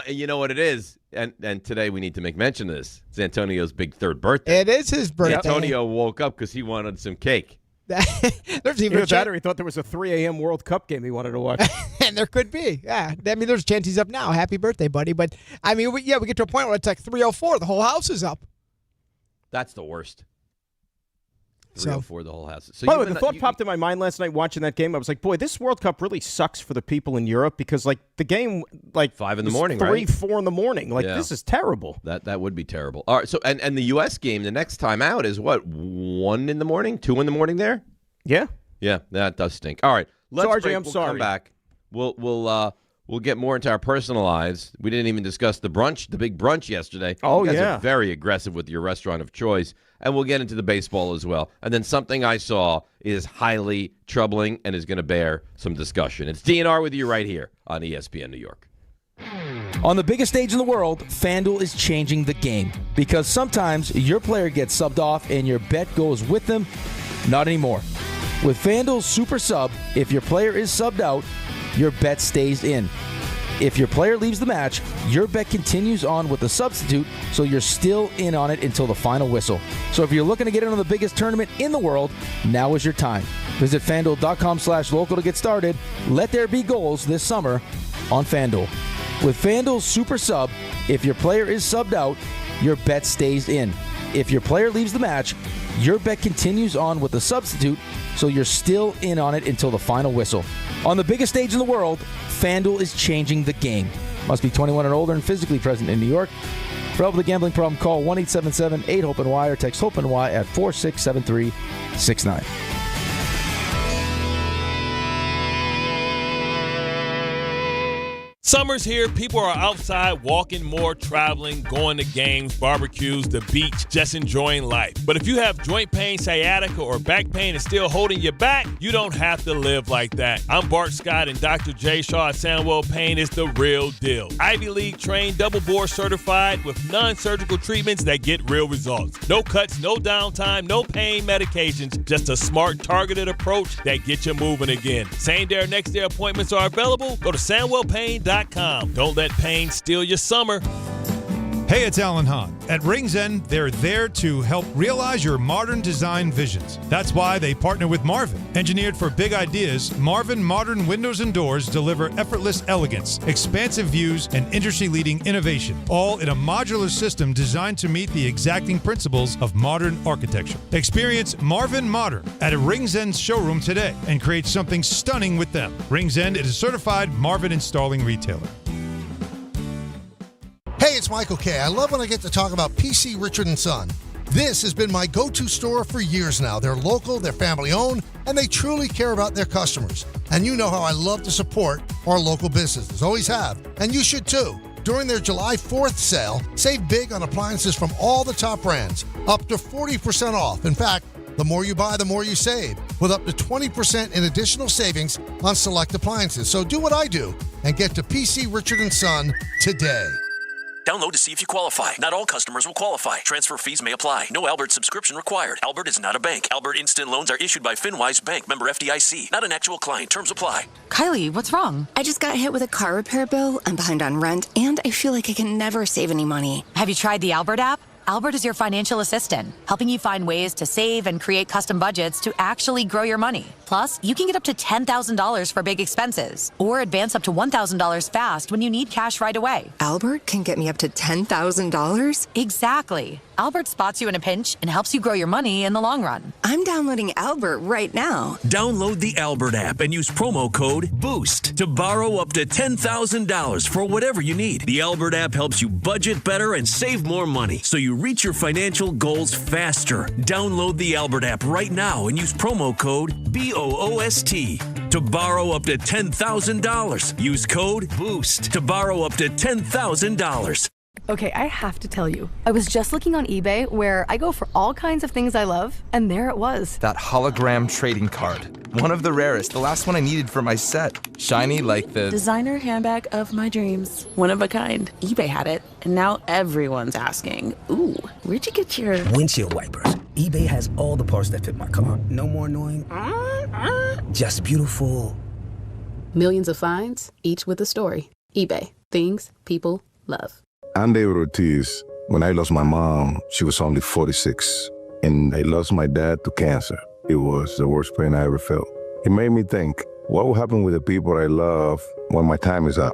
you know what it is? And today we need to make mention of this. It's Antonio's big 3rd birthday. It is his birthday. Antonio woke up because he wanted some cake. There's even a chance. He thought there was a 3 a.m. World Cup game he wanted to watch. And there could be. Yeah. I mean, there's a chance he's up now. Happy birthday, buddy. But, I mean, we get to a point where it's like 3:04. The whole house is up. That's the worst. 3:04, the whole house. So by the way, the thought popped in my mind last night watching that game. I was like, boy, this World Cup really sucks for the people in Europe because, like, the game, like, 5 in the morning, 4 in the morning. Like, this is terrible. That would be terrible. All right, so and the U.S. game, the next time out is what, 1 in the morning, 2 in the morning there? Yeah. Yeah, that does stink. All right, let's RJ, break. I'm we'll sorry. Come back. We'll get more into our personal lives. We didn't even discuss the big brunch yesterday. Oh, you guys yeah. are very aggressive with your restaurant of choice. And we'll get into the baseball as well. And then something I saw is highly troubling and is going to bear some discussion. It's DNR with you right here on ESPN New York. On the biggest stage in the world, FanDuel is changing the game. Because sometimes your player gets subbed off and your bet goes with them. Not anymore. With FanDuel's Super Sub, if your player is subbed out, your bet stays in. If your player leaves the match, your bet continues on with the substitute, so you're still in on it until the final whistle. So if you're looking to get in on the biggest tournament in the world, now is your time. Visit FanDuel.com/local to get started. Let there be goals this summer on FanDuel. With FanDuel's Super Sub, if your player is subbed out, your bet stays in. If your player leaves the match, your bet continues on with the substitute, so you're still in on it until the final whistle. On the biggest stage in the world, FanDuel is changing the game. Must be 21 and older and physically present in New York. For help with a gambling problem, call 1-877-8-HOPE-NY or text HOPE-NY at 467369. Summer's here. People are outside walking more, traveling, going to games, barbecues, the beach, just enjoying life. But if you have joint pain, sciatica, or back pain is still holding you back, you don't have to live like that. I'm Bart Scott, and Dr. J. Shaw at Sandwell Pain is the real deal. Ivy League trained, double board certified with non-surgical treatments that get real results. No cuts, no downtime, no pain medications, just a smart, targeted approach that gets you moving again. Same day or next day appointments are available. Go to SandwellPain.com. Don't let pain steal your summer. Hey, it's Alan Hahn. At Rings End, they're there to help realize your modern design visions. That's why they partner with Marvin. Engineered for big ideas, Marvin modern windows and doors deliver effortless elegance, expansive views, and industry-leading innovation, all in a modular system designed to meet the exacting principles of modern architecture. Experience Marvin Modern at a Rings End showroom today and create something stunning with them. Rings End is a certified Marvin installing retailer. Hey, it's Michael Kay. I love when I get to talk about PC Richard & Son. This has been my go-to store for years now. They're local, they're family-owned, and they truly care about their customers. And you know how I love to support our local businesses. Always have. And you should too. During their July 4th sale, save big on appliances from all the top brands, up to 40% off. In fact, the more you buy, the more you save, with up to 20% in additional savings on select appliances. So do what I do and get to PC Richard & Son today. Download to see if you qualify. Not all customers will qualify. Transfer fees may apply. No Albert subscription required. Albert is not a bank. Albert Instant Loans are issued by FinWise Bank, member FDIC. Not an actual client. Terms apply. Kylie, what's wrong? I just got hit with a car repair bill. I'm behind on rent, and I feel like I can never save any money. Have you tried the Albert app? Albert is your financial assistant, helping you find ways to save and create custom budgets to actually grow your money. Plus, you can get up to $10,000 for big expenses or advance up to $1,000 fast when you need cash right away. Albert can get me up to $10,000? Exactly. Albert spots you in a pinch and helps you grow your money in the long run. I'm downloading Albert right now. Download the Albert app and use promo code BOOST to borrow up to $10,000 for whatever you need. The Albert app helps you budget better and save more money so you reach your financial goals faster. Download the Albert app right now and use promo code BOOST to borrow up to $10,000. Use code BOOST to borrow up to $10,000. Okay, I have to tell you, I was just looking on eBay where I go for all kinds of things I love, and there it was. That hologram trading card. One of the rarest, the last one I needed for my set. Shiny like the designer handbag of my dreams. One of a kind. eBay had it, and now everyone's asking, ooh, where'd you get your windshield wipers? eBay has all the parts that fit my car. No more annoying. Just beautiful. Millions of finds, each with a story. eBay. Things people love. I'm David Ortiz. When I lost my mom, she was only 46. And I lost my dad to cancer. It was the worst pain I ever felt. It made me think, what will happen with the people I love when my time is up?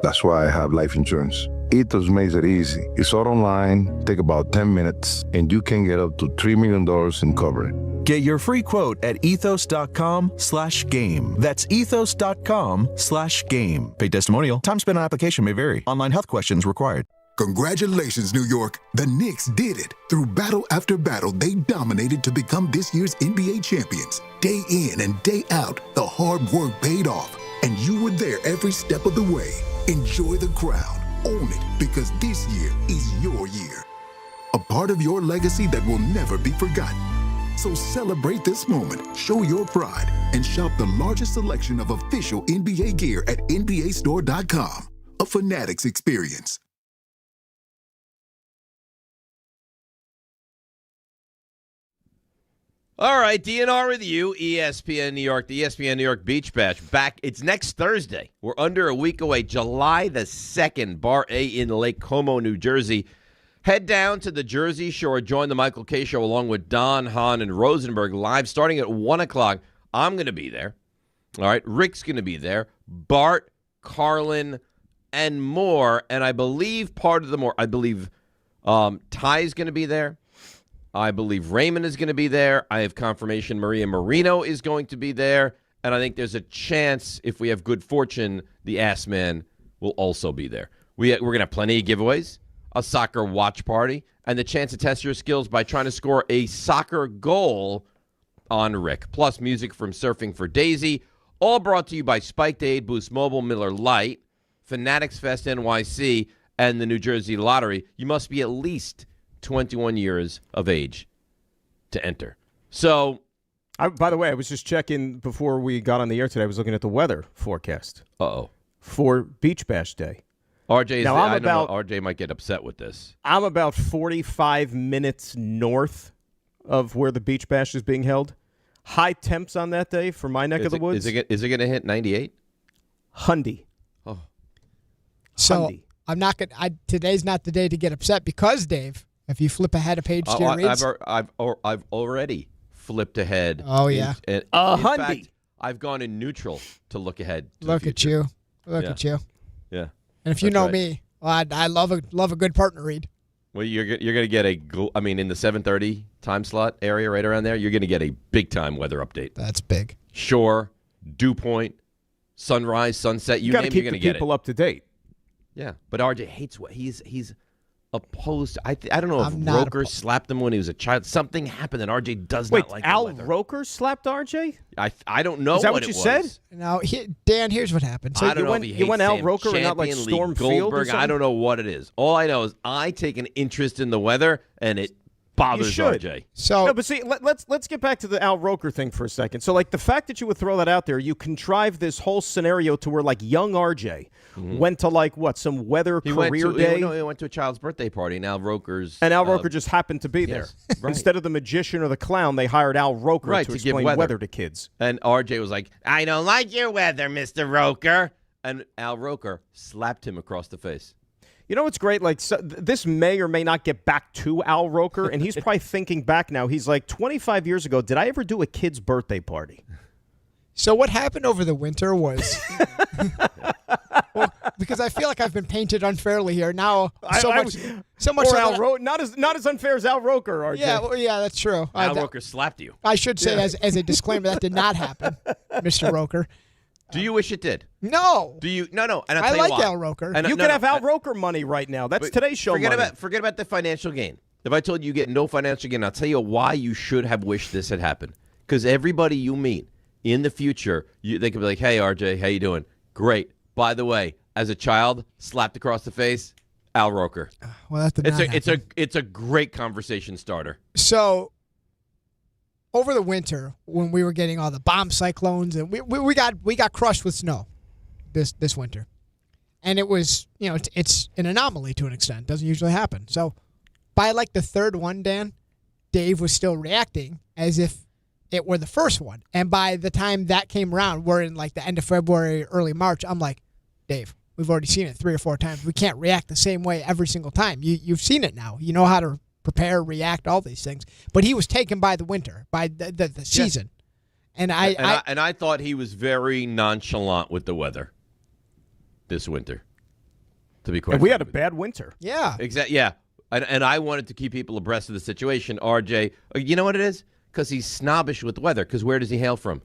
That's why I have life insurance. Ethos makes it easy. It's all online, take about 10 minutes, and you can get up to $3 million in coverage. Get your free quote at ethos.com/game. That's ethos.com/game. Paid testimonial. Time spent on application may vary. Online health questions required. Congratulations, New York. The Knicks did it. Through battle after battle, they dominated to become this year's NBA champions. Day in and day out, the hard work paid off. And you were there every step of the way. Enjoy the crown. Own it, because this year is your year. A part of your legacy that will never be forgotten. So celebrate this moment, show your pride, and shop the largest selection of official NBA gear at NBAstore.com. A Fanatics experience. All right, DNR with you, ESPN New York, the ESPN New York Beach Bash. Back, it's next Thursday. We're under a week away, July the 2nd, Bar A in Lake Como, New Jersey. Head down to the Jersey Shore, join the Michael Kay Show along with Don, Hahn, and Rosenberg live starting at 1 o'clock. I'm going to be there. All right, Rick's going to be there. Bart, Carlin, and more. And I believe Ty's going to be there. I believe Raymond is going to be there. I have confirmation Maria Marino is going to be there. And I think there's a chance, if we have good fortune, the Ass Man will also be there. We're going to have plenty of giveaways, a soccer watch party, and the chance to test your skills by trying to score a soccer goal on Rick. Plus music from Surfing for Daisy. All brought to you by Spiked Aid, Boost Mobile, Miller Lite, Fanatics Fest NYC, and the New Jersey Lottery. You must be at least 21 years of age to enter. So, by the way, I was just checking before we got on the air today. I was looking at the weather forecast. Uh-oh. For Beach Bash Day. RJ might get upset with this. I'm about 45 minutes north of where the Beach Bash is being held. High temps on that day for my neck of the woods. Is it going to hit 98? Hundy. Oh. So I'm not gonna. Today's not the day to get upset because Dave. If you flip ahead a page to your reads, I've already flipped ahead. Oh yeah, in fact, I've gone in neutral to look ahead. Look at you. Look at you. Yeah. And if you know me, well, I love a good partner read. Well, you're going to get in the 7:30 time slot area right around there, you're going to get a big-time weather update. That's big. Shore, dew point, sunrise, sunset, you name it, you're going to get it. You got to keep the people up to date. Yeah, but RJ hates what he's opposed to. I don't know if Roker slapped him when he was a child. Something happened that RJ does not like. Al Roker slapped RJ? I don't know. Is that what you it said? Was. No, Dan. Here's what happened. So I don't know if he hates Al Roker and not like Storm Field or something? I don't know what it is. All I know is I take an interest in the weather, and it bothers RJ. No, but see, let's get back to the Al Roker thing for a second. So, like, the fact that you would throw that out there, you contrive this whole scenario to where, like, young RJ went to, like, some weather career day? He went to a child's birthday party, and Al Roker's... And Al Roker just happened to be there. Right. Instead of the magician or the clown, they hired Al Roker to explain weather to kids. And RJ was like, I don't like your weather, Mr. Roker. And Al Roker slapped him across the face. You know what's great? Like, this may or may not get back to Al Roker, and he's probably thinking back now. He's like, 25 years ago, did I ever do a kid's birthday party? So what happened over the winter was... well, because I feel like I've been painted unfairly here. Now, so much. Or not as unfair as Al Roker, RJ. Yeah, that's true. Al Roker slapped you. I should say as a disclaimer, that did not happen, Mr. Roker. Do you wish it did? No. Do you? No. And I like Al Roker. And you can have Al Roker money right now. That's today's show money. Forget about the financial gain. If I told you get no financial gain, I'll tell you why you should have wished this had happened. Because everybody you meet in the future, they could be like, hey, RJ, how you doing? Great. By the way, as a child, slapped across the face, Al Roker. Well, that did not happen. It's a great conversation starter. So... over the winter, when we were getting all the bomb cyclones, and we got crushed with snow this winter, and it was it's an anomaly to an extent. It doesn't usually happen. So by like the third one, Dan, Dave was still reacting as if it were the first one. And by the time that came around, we're in like the end of February, early March. I'm like, Dave, we've already seen it 3 or 4 times. We can't react the same way every single time. You've seen it now. You know how to prepare, react, all these things. But he was taken by the winter, by the season. And I thought he was very nonchalant with the weather this winter, to be quite frank. We had a bad winter. Yeah. Exactly. Yeah. And I wanted to keep people abreast of the situation. RJ, you know what it is? Because he's snobbish with the weather. Because where does he hail from?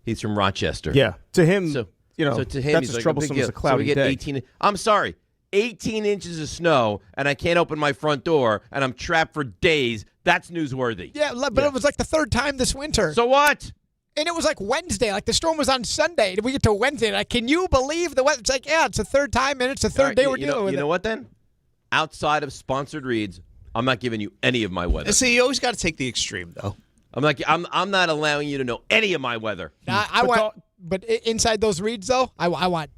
He's from Rochester. Yeah. To him, so to him, that's he's as troublesome as a cloudy we get day. 18. I'm sorry. 18 inches of snow, and I can't open my front door, and I'm trapped for days. That's newsworthy. Yeah, but it was like the third time this winter. So what? And it was like Wednesday. Like the storm was on Sunday. We get to Wednesday. Like, can you believe the weather? It's like, yeah, it's the third time, and it's the third day we're dealing with it. You know what, then? Outside of sponsored reads, I'm not giving you any of my weather. See, you always got to take the extreme, though. I'm not allowing you to know any of my weather. But inside those reads, though, I want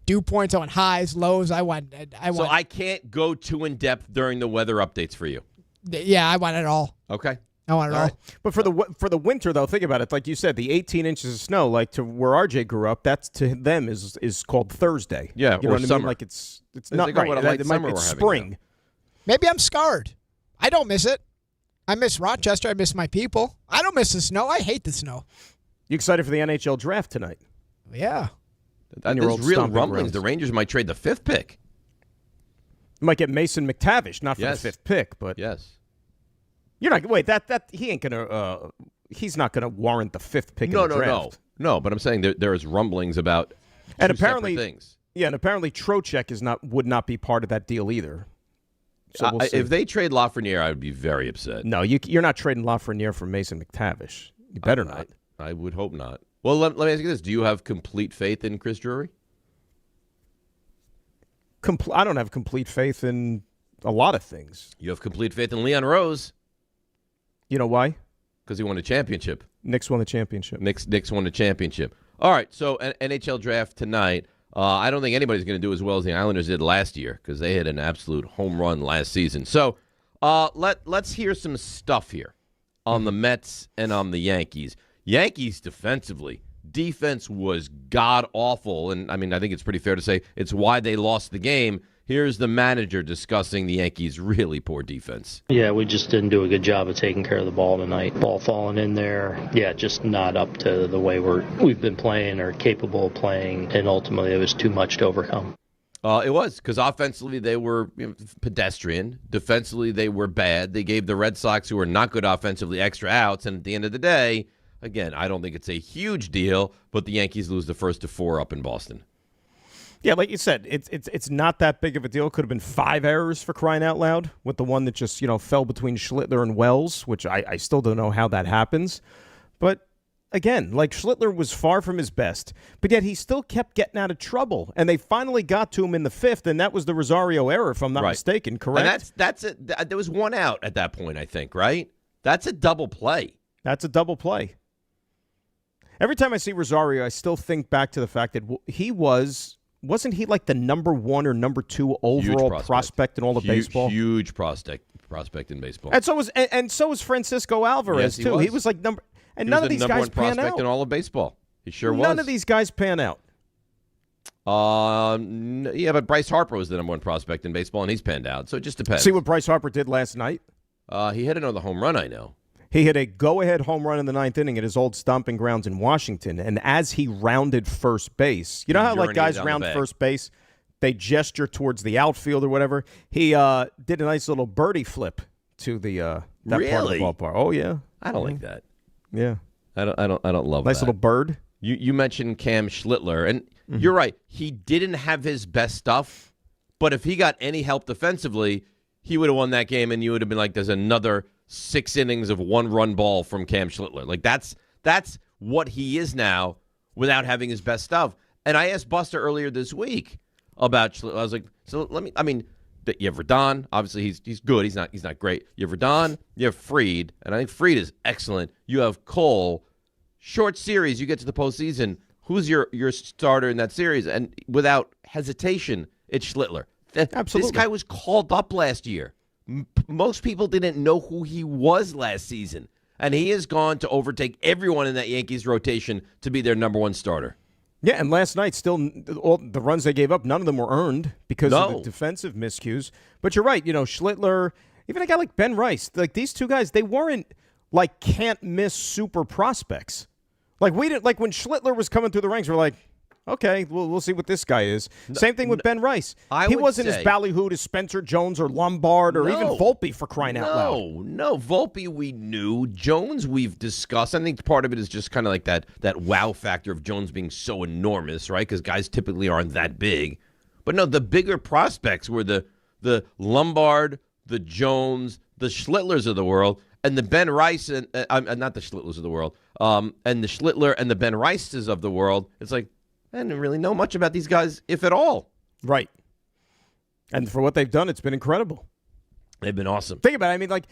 dew points. I want highs, lows. I want. So I can't go too in depth during the weather updates for you. Yeah, I want it all. Okay. I want it all. Right. But for the winter, though, think about it. Like you said, the 18 inches of snow, like to where RJ grew up, that's to them is called Thursday. Yeah, you know or what I summer. mean? Like it's not right. It might be spring. Maybe I'm scarred. I don't miss it. I miss Rochester. I miss my people. I don't miss the snow. I hate the snow. You excited for the NHL draft tonight? Yeah. There's real rumblings. The Rangers might trade the 5th pick. You might get Mason McTavish, not for the 5th pick, but yes. You're not wait. That he ain't gonna. He's not gonna warrant the 5th pick in the draft. No. But I'm saying there is rumblings about and two apparently separate things. Yeah, and apparently Trocheck would not be part of that deal either. So we'll see. If they trade Lafreniere, I would be very upset. No, you're not trading Lafreniere for Mason McTavish. You better not. I would hope not. Well, let me ask you this. Do you have complete faith in Chris Drury? I don't have complete faith in a lot of things. You have complete faith in Leon Rose. You know why? Because he won a championship. Knicks won the championship. Knicks won the championship. All right, so an NHL draft tonight. I don't think anybody's going to do as well as the Islanders did last year because they had an absolute home run last season. So let's hear some stuff here on the Mets and on the Yankees. Yankees defense was god-awful, and I mean, I think it's pretty fair to say it's why they lost the game. Here's the manager discussing the Yankees' really poor defense. Yeah, we just didn't do a good job of taking care of the ball tonight. Ball falling in there. Yeah, just not up to the way we've been playing or capable of playing, and ultimately it was too much to overcome. It was, because offensively they were pedestrian. Defensively they were bad. They gave the Red Sox, who were not good offensively, extra outs. And at the end of the day, again, I don't think it's a huge deal, but the Yankees lose the first of 4 up in Boston. Yeah, like you said, it's not that big of a deal. Could have been 5 errors for crying out loud, with the one that just fell between Schlittler and Wells, which I still don't know how that happens. But again, like, Schlittler was far from his best, but yet he still kept getting out of trouble. And they finally got to him in the 5th, and that was the Rosario error, if I'm not mistaken, correct? And there was 1 out at that point, I think, right? That's a double play. That's a double play. Every time I see Rosario, I still think back to the fact that he wasn't he like the number 1 or number 2 overall prospect in all of baseball? Huge prospect in baseball. And so was Francisco Alvarez, too. He was like number... And none of these guys pan out. Prospect in all of baseball. He sure was. None of these guys pan out. Yeah, but Bryce Harper was the number 1 prospect in baseball, and he's panned out. So it just depends. See what Bryce Harper did last night? He hit another home run, I know. He hit a go-ahead home run in the 9th inning at his old stomping grounds in Washington. And as he rounded first base, you know how like guys round first base, they gesture towards the outfield or whatever? He did a nice little birdie flip to the that part of the ballpark. Oh yeah, I don't like that. Yeah, I don't love that. Nice little bird. You mentioned Cam Schlittler, and you're right. He didn't have his best stuff, but if he got any help defensively, he would have won that game, and you would have been like, "There's another 6 innings of 1-run ball from Cam Schlittler." Like that's what he is now without having his best stuff. And I asked Buster earlier this week about Schlittler. I was like, you have Rodon. Obviously, he's good. He's not great. You have Rodon. You have Fried, and I think Fried is excellent. You have Cole. Short series. You get to the postseason. Who's your starter in that series? And without hesitation, it's Schlittler. Absolutely. This guy was called up last year. Most people didn't know who he was last season, and he has gone to overtake everyone in that Yankees rotation to be their number 1 starter. Yeah, and last night, still, all the runs they gave up, none of them were earned because of the defensive miscues. But you're right, Schlittler, even a guy like Ben Rice, like these 2 guys, they weren't like can't-miss super prospects. Like we didn't, like when Schlittler was coming through the ranks, we're like, okay, we'll see what this guy is. Same thing with Ben Rice. He wasn't as ballyhooed as Spencer Jones or Lombard or even Volpe, for crying out loud. No, Volpe we knew. Jones we've discussed. I think part of it is just kind of like that wow factor of Jones being so enormous, right? Because guys typically aren't that big. But no, the bigger prospects were the Lombard, the Jones, the Schlittlers of the world, and the Ben Rice, and not the Schlittlers of the world, and the Schlittler and the Ben Rices of the world. It's like, I didn't really know much about these guys, if at all. Right. And for what they've done, it's been incredible. They've been awesome. Think about it. I mean, like,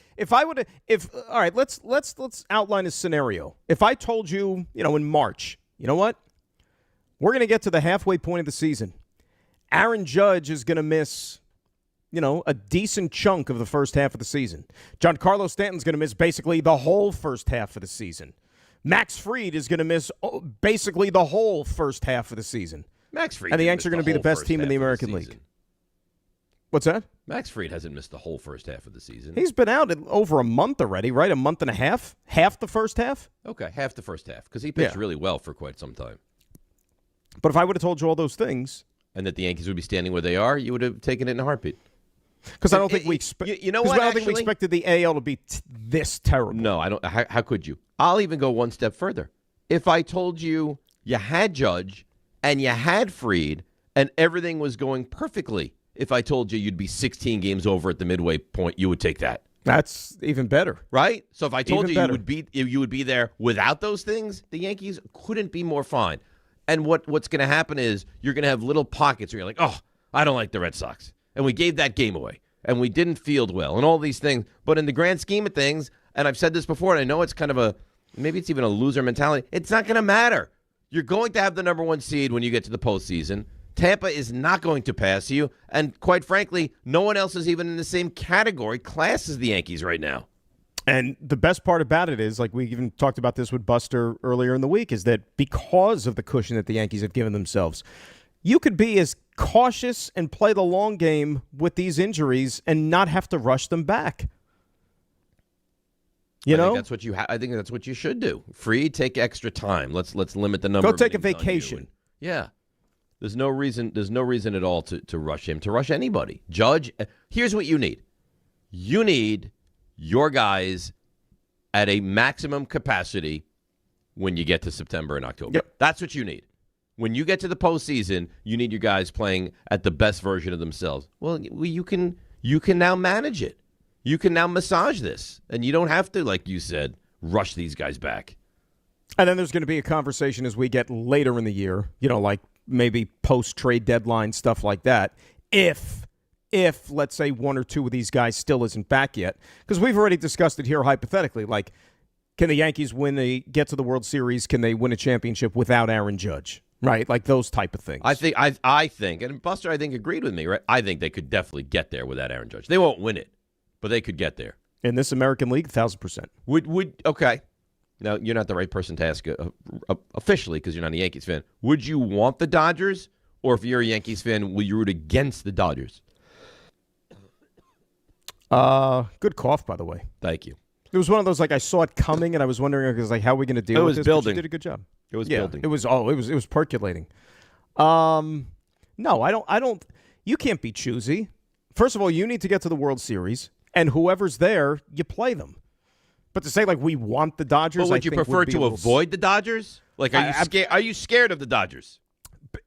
all right, let's outline a scenario. If I told you, in March, you know what? We're going to get to the halfway point of the season. Aaron Judge is going to miss, a decent chunk of the first half of the season. Giancarlo Stanton's going to miss basically the whole first half of the season. Max Fried is going to miss basically the whole first half of the season. Max Fried and the Yankees are going to be the best team in the American League. What's that? Max Fried hasn't missed the whole first half of the season. He's been out over a month already, right? A month and a half? Half the first half? Okay, half the first half, because he pitched really well for quite some time. But if I would have told you all those things... And that the Yankees would be standing where they are, you would have taken it in a heartbeat. Because I don't think we expected. You know what? I don't think we expected the AL to be this terrible. No, I don't. How could you? I'll even go one step further. If I told you had Judge and you had Fried and everything was going perfectly, if I told you you'd be 16 games over at the midway point, you would take that. That's even better, right? So if I told you you would be there without those things, the Yankees couldn't be more fine. And what's going to happen is you're going to have little pockets where you're like, oh, I don't like the Red Sox. And we gave that game away, and we didn't field well, and all these things. But in the grand scheme of things, and I've said this before, and I know it's kind of maybe it's even a loser mentality, it's not going to matter. You're going to have the number 1 seed when you get to the postseason. Tampa is not going to pass you, and quite frankly, no one else is even in the same class as the Yankees right now. And the best part about it is, like we even talked about this with Buster earlier in the week, is that because of the cushion that the Yankees have given themselves, you could be as cautious and play the long game with these injuries and not have to rush them back. I think that's what I think that's what you should do. Free, take extra time. Let's limit the number. Go of take a innings on you. vacation. Yeah. There's no reason at all to rush him, to rush anybody. Judge, here's what you need. You need your guys at a maximum capacity when you get to September and October. Yep. That's what you need. When you get to the postseason, you need your guys playing at the best version of themselves. Well, you can now manage it. You can now massage this, and you don't have to, like you said, rush these guys back. And then there's going to be a conversation as we get later in the year, like maybe post-trade deadline, stuff like that. If let's say one or two of these guys still isn't back yet, because we've already discussed it here hypothetically, like, can the Yankees, when they get to the World Series, can they win a championship without Aaron Judge? Right, like those type of things. I think, and Buster, I think, agreed with me, right? I think they could definitely get there without Aaron Judge. They won't win it, but they could get there. In this American League, 1,000%. Okay. Now, you're not the right person to ask officially because you're not a Yankees fan. Would you want the Dodgers? Or if you're a Yankees fan, will you root against the Dodgers? Good cough, by the way. Thank you. It was one of those, like, I saw it coming, and I was wondering, how are we going to deal with this? Building. But you did a good job. It was building. It was percolating. No, I don't. You can't be choosy. First of all, you need to get to the World Series, and whoever's there, you play them. But to say, like, we want the Dodgers, but would you prefer to avoid the Dodgers? Like, are you scared of the Dodgers?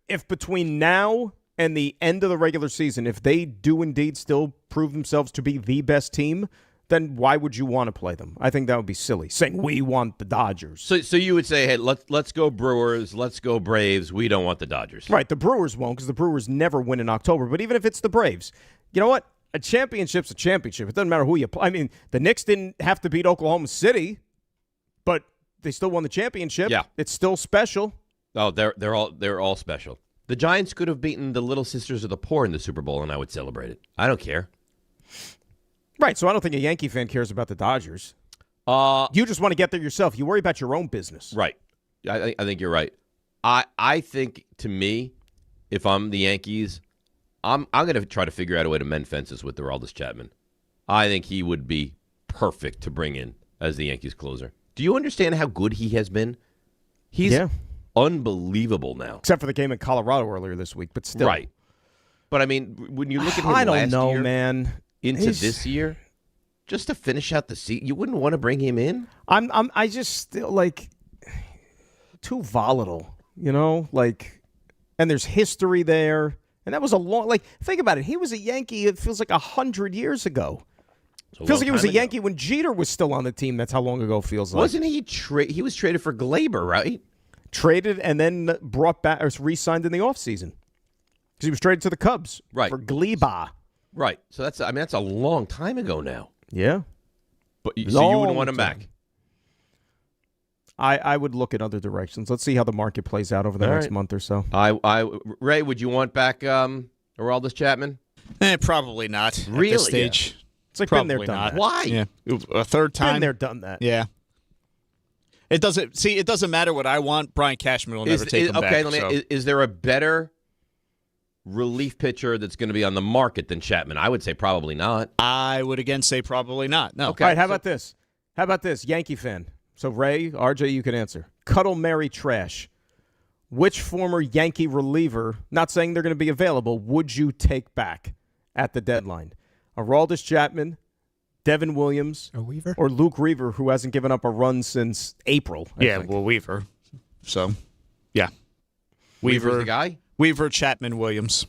If between now and the end of the regular season, if they do indeed still prove themselves to be the best team, then why would you want to play them? I think that would be silly, saying we want the Dodgers. So you would say, hey, let's go Brewers, let's go Braves. We don't want the Dodgers. Right, the Brewers won't because the Brewers never win in October. But even if it's the Braves, you know what? A championship's a championship. It doesn't matter who you play. I mean, the Knicks didn't have to beat Oklahoma City, but they still won the championship. Yeah. It's still special. Oh, they're all special. The Giants could have beaten the Little Sisters of the Poor in the Super Bowl, and I would celebrate it. I don't care. Right, so I don't think a Yankee fan cares about the Dodgers. You just want to get there yourself. You worry about your own business. Right. I think you're right. I think, to me, if I'm the Yankees, I'm going to try to figure out a way to mend fences with Aroldis Chapman. I think he would be perfect to bring in as the Yankees closer. Do you understand how good he has been? He's unbelievable now. Except for the game in Colorado earlier this week, but still. Right. But, I mean, when you look at him I don't last know, year man. Into this year, just to finish out the season, you wouldn't want to bring him in? I just still, like, too volatile, like, and there's history there. And that was a long, like, think about it. He was a Yankee, it feels like 100 years ago. Feels like he was a Yankee when Jeter was still on the team. That's how long ago it feels like. Wasn't he he was traded for Glaber, right? Traded and then brought back or re-signed in the offseason. Because he was traded to the Cubs for Gleba. Right. So that's a long time ago now. Yeah. But so you wouldn't want him back? I would look at other directions. Let's see how the market plays out over the next month or so. Ray, would you want back Aroldis Chapman? Probably not. Really? At this stage. It's like probably been there, done not. that. Why? Yeah. A third time. Been there, done that. Yeah. It doesn't matter what I want. Brian Cashman will never take him back. Okay, is there a better relief pitcher that's going to be on the market than Chapman? I would say probably not. I would again say probably not. No. Okay. All right, how about this? How about this? Yankee fan. So, Ray, RJ, you can answer. Cuddle Mary Trash. Which former Yankee reliever, not saying they're going to be available, would you take back at the deadline? Aroldis Chapman, Devin Williams, or Luke Weaver, who hasn't given up a run since April. I think. Well, Weaver. So, yeah. Weaver's the guy? Weaver, Chapman, Williams.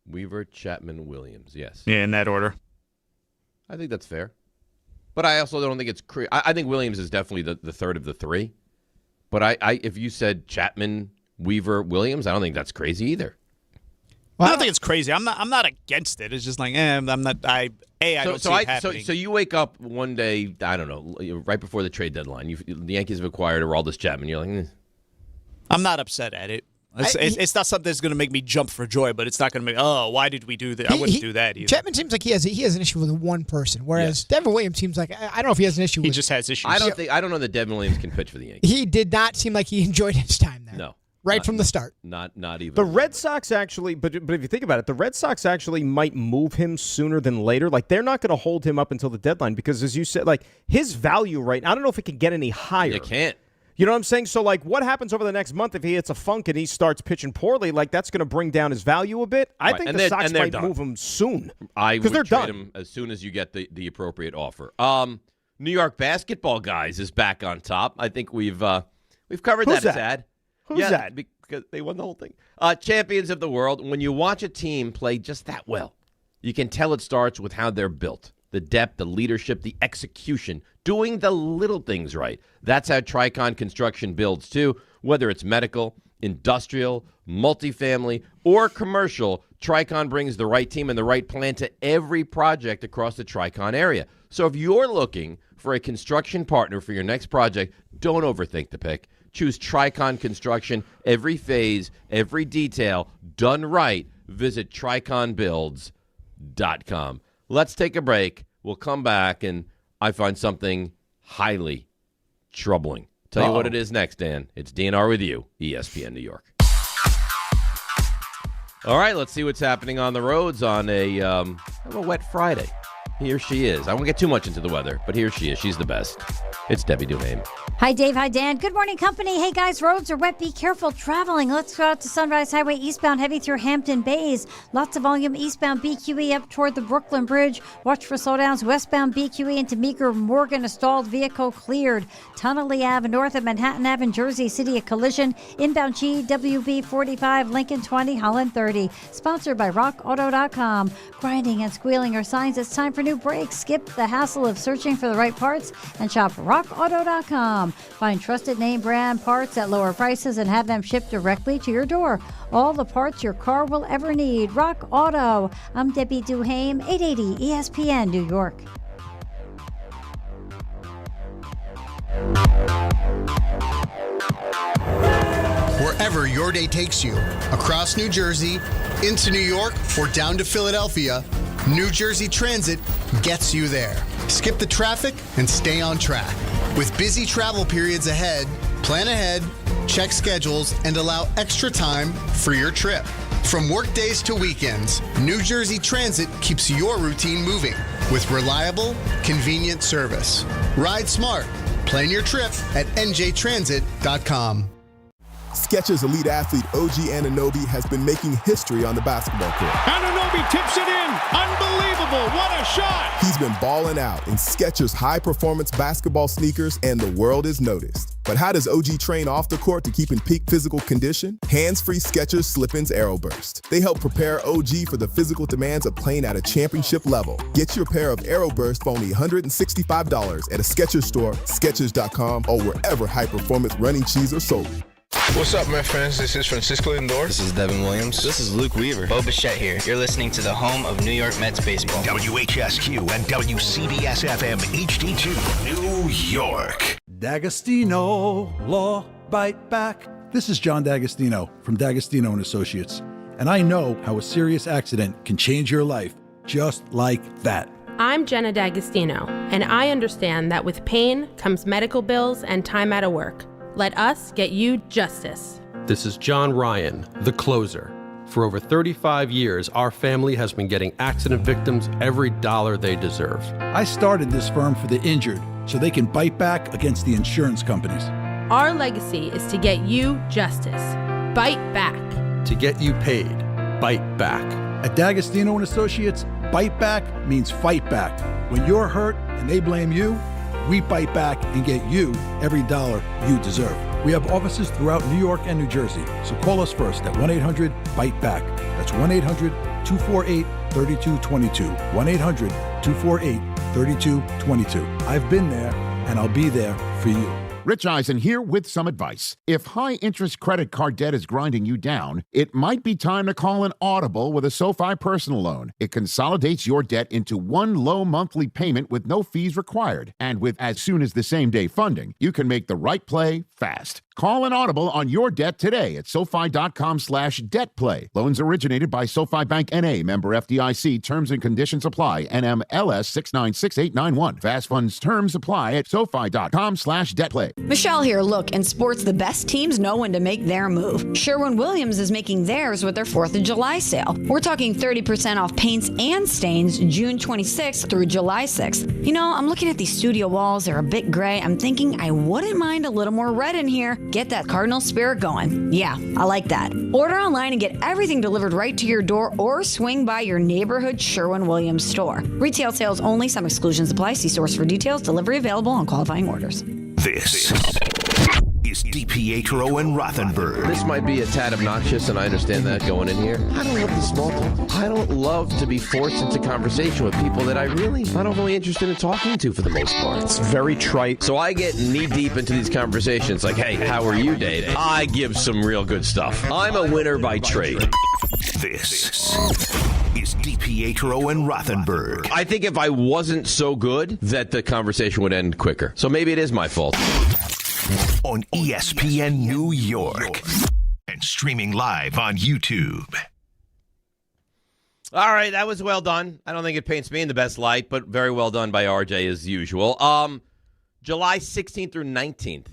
Weaver, Chapman, Williams, yes. Yeah, in that order. I think that's fair. But I also don't think it's I think Williams is definitely the third of the three. But if you said Chapman, Weaver, Williams, I don't think that's crazy either. Well, I don't think it's crazy. I'm not against it. It's just like, I'm not. I don't see it happening. So you wake up one day, I don't know, right before the trade deadline. The Yankees have acquired Aroldis Chapman. You're like, I'm not upset at it. It's not something that's going to make me jump for joy, but it's not going to make, why did we do that? I wouldn't do that either. Chapman seems like he has an issue with one person, whereas Devin Williams seems like, I don't know if he has an issue with. He just has issues. I don't know that Devin Williams can pitch for the Yankees. He did not seem like he enjoyed his time there. No. from the start. Not even. The Red Sox actually, but if you think about it, the Red Sox actually might move him sooner than later. Like, they're not going to hold him up until the deadline because, as you said, like, his value right now, I don't know if it can get any higher. You can't. You know what I'm saying? So, like, what happens over the next month if he hits a funk and he starts pitching poorly? Like, that's going to bring down his value a bit. I think the Sox might move him soon. I would they're trade done. him as soon as you get the appropriate offer. New York basketball guys is back on top. I think we've covered Who's that. that? Sad. Who's that? Because they won the whole thing. Champions of the world. When you watch a team play just that well, you can tell it starts with how they're built. The depth, the leadership, the execution, doing the little things right. That's how Tricon Construction builds, too. Whether it's medical, industrial, multifamily, or commercial, Tricon brings the right team and the right plan to every project across the Tricon area. So if you're looking for a construction partner for your next project, don't overthink the pick. Choose Tricon Construction. Every phase, every detail, done right. Visit triconbuilds.com. Let's take a break. We'll come back, and I find something highly troubling. Tell you what it is next, Dan. It's DNR with you, ESPN New York. All right, let's see what's happening on the roads on a wet Friday. Here she is. I won't get too much into the weather, but here she is. She's the best. It's Debbie Duhame. Hi, Dave. Hi, Dan. Good morning, company. Hey, guys, roads are wet. Be careful traveling. Let's go out to Sunrise Highway eastbound, heavy through Hampton Bays. Lots of volume eastbound BQE up toward the Brooklyn Bridge. Watch for slowdowns westbound BQE into Meeker Morgan. A stalled vehicle cleared. Tunnelly Ave north of Manhattan Ave in Jersey City. A collision. Inbound GWB 45, Lincoln 20, Holland 30. Sponsored by RockAuto.com. Grinding and squealing are signs it's time for new brakes. Skip the hassle of searching for the right parts and shop RockAuto.com. Find trusted name brand parts at lower prices and have them shipped directly to your door. All the parts your car will ever need. Rock Auto. I'm Debbie Duhame, 880 ESPN New York. Wherever your day takes you, across New Jersey, into New York, or down to Philadelphia, New Jersey Transit gets you there. Skip the traffic and stay on track. With busy travel periods ahead, plan ahead, check schedules, and allow extra time for your trip. From workdays to weekends, New Jersey Transit keeps your routine moving with reliable, convenient service. Ride smart. Plan your trip at njtransit.com. Skechers elite athlete OG Anunoby has been making history on the basketball court. Anunoby tips it in. Unbelievable. What a shot. He's been balling out in Skechers high-performance basketball sneakers, and the world is noticed. But how does OG train off the court to keep in peak physical condition? Hands-free Skechers Slip-ins AeroBurst. They help prepare OG for the physical demands of playing at a championship level. Get your pair of AeroBurst for only $165 at a Skechers store, Skechers.com, or wherever high-performance running shoes are sold. What's up, my friends? This is Francisco Lindor. This is Devin Williams. This is Luke Weaver. Bo Bichette here. You're listening to the home of New York Mets baseball. WHSQ and WCBS-FM HD2, New York. D'Agostino, Law, Bite Back. This is John D'Agostino from D'Agostino & Associates. And I know how a serious accident can change your life just like that. I'm Jenna D'Agostino, and I understand that with pain comes medical bills and time out of work. Let us get you justice. This is John Ryan, the closer. For over 35 years, our family has been getting accident victims every dollar they deserve. I started this firm for the injured so they can bite back against the insurance companies. Our legacy is to get you justice. Bite back. To get you paid. Bite back. At D'Agostino & Associates, bite back means fight back. When you're hurt and they blame you, we bite back and get you every dollar you deserve. We have offices throughout New York and New Jersey, so call us first at 1-800-BITE-BACK. That's 1-800-248-3222. 1-800-248-3222. I've been there, and I'll be there for you. Rich Eisen here with some advice. If high-interest credit card debt is grinding you down, it might be time to call an audible with a SoFi personal loan. It consolidates your debt into one low monthly payment with no fees required. And with as soon as the same day funding, you can make the right play fast. Call an audible on your debt today at SoFi.com/debt play. Loans originated by SoFi Bank N.A. Member FDIC. Terms and conditions apply. NMLS 696891. Fast funds terms apply at SoFi.com/debt play. Michelle here. Look, in sports, the best teams know when to make their move. Sherwin-Williams is making theirs with their 4th of July sale. We're talking 30% off paints and stains June 26th through July 6th. You know, I'm looking at these studio walls. They're a bit gray. I'm thinking I wouldn't mind a little more red in here. Get that Cardinal spirit going. Yeah, I like that. Order online and get everything delivered right to your door or swing by your neighborhood Sherwin-Williams store. Retail sales only. Some exclusions apply. See source for details. Delivery available on qualifying orders. This is DiPietro and Rothenberg. This might be a tad obnoxious, and I understand that going in here. I don't love the small talk. I don't love to be forced into conversation with people that I'm not really interested in talking to for the most part. It's very trite. So I get knee-deep into these conversations like, hey, how are you, Dave? I give some real good stuff. I'm a winner by trade. This is DiPietro and Rothenberg. I think if I wasn't so good, that the conversation would end quicker. So maybe it is my fault. On ESPN New York and streaming live on YouTube. All right, that was well done. I don't think it paints me in the best light, but very well done by RJ as usual. July 16th through 19th.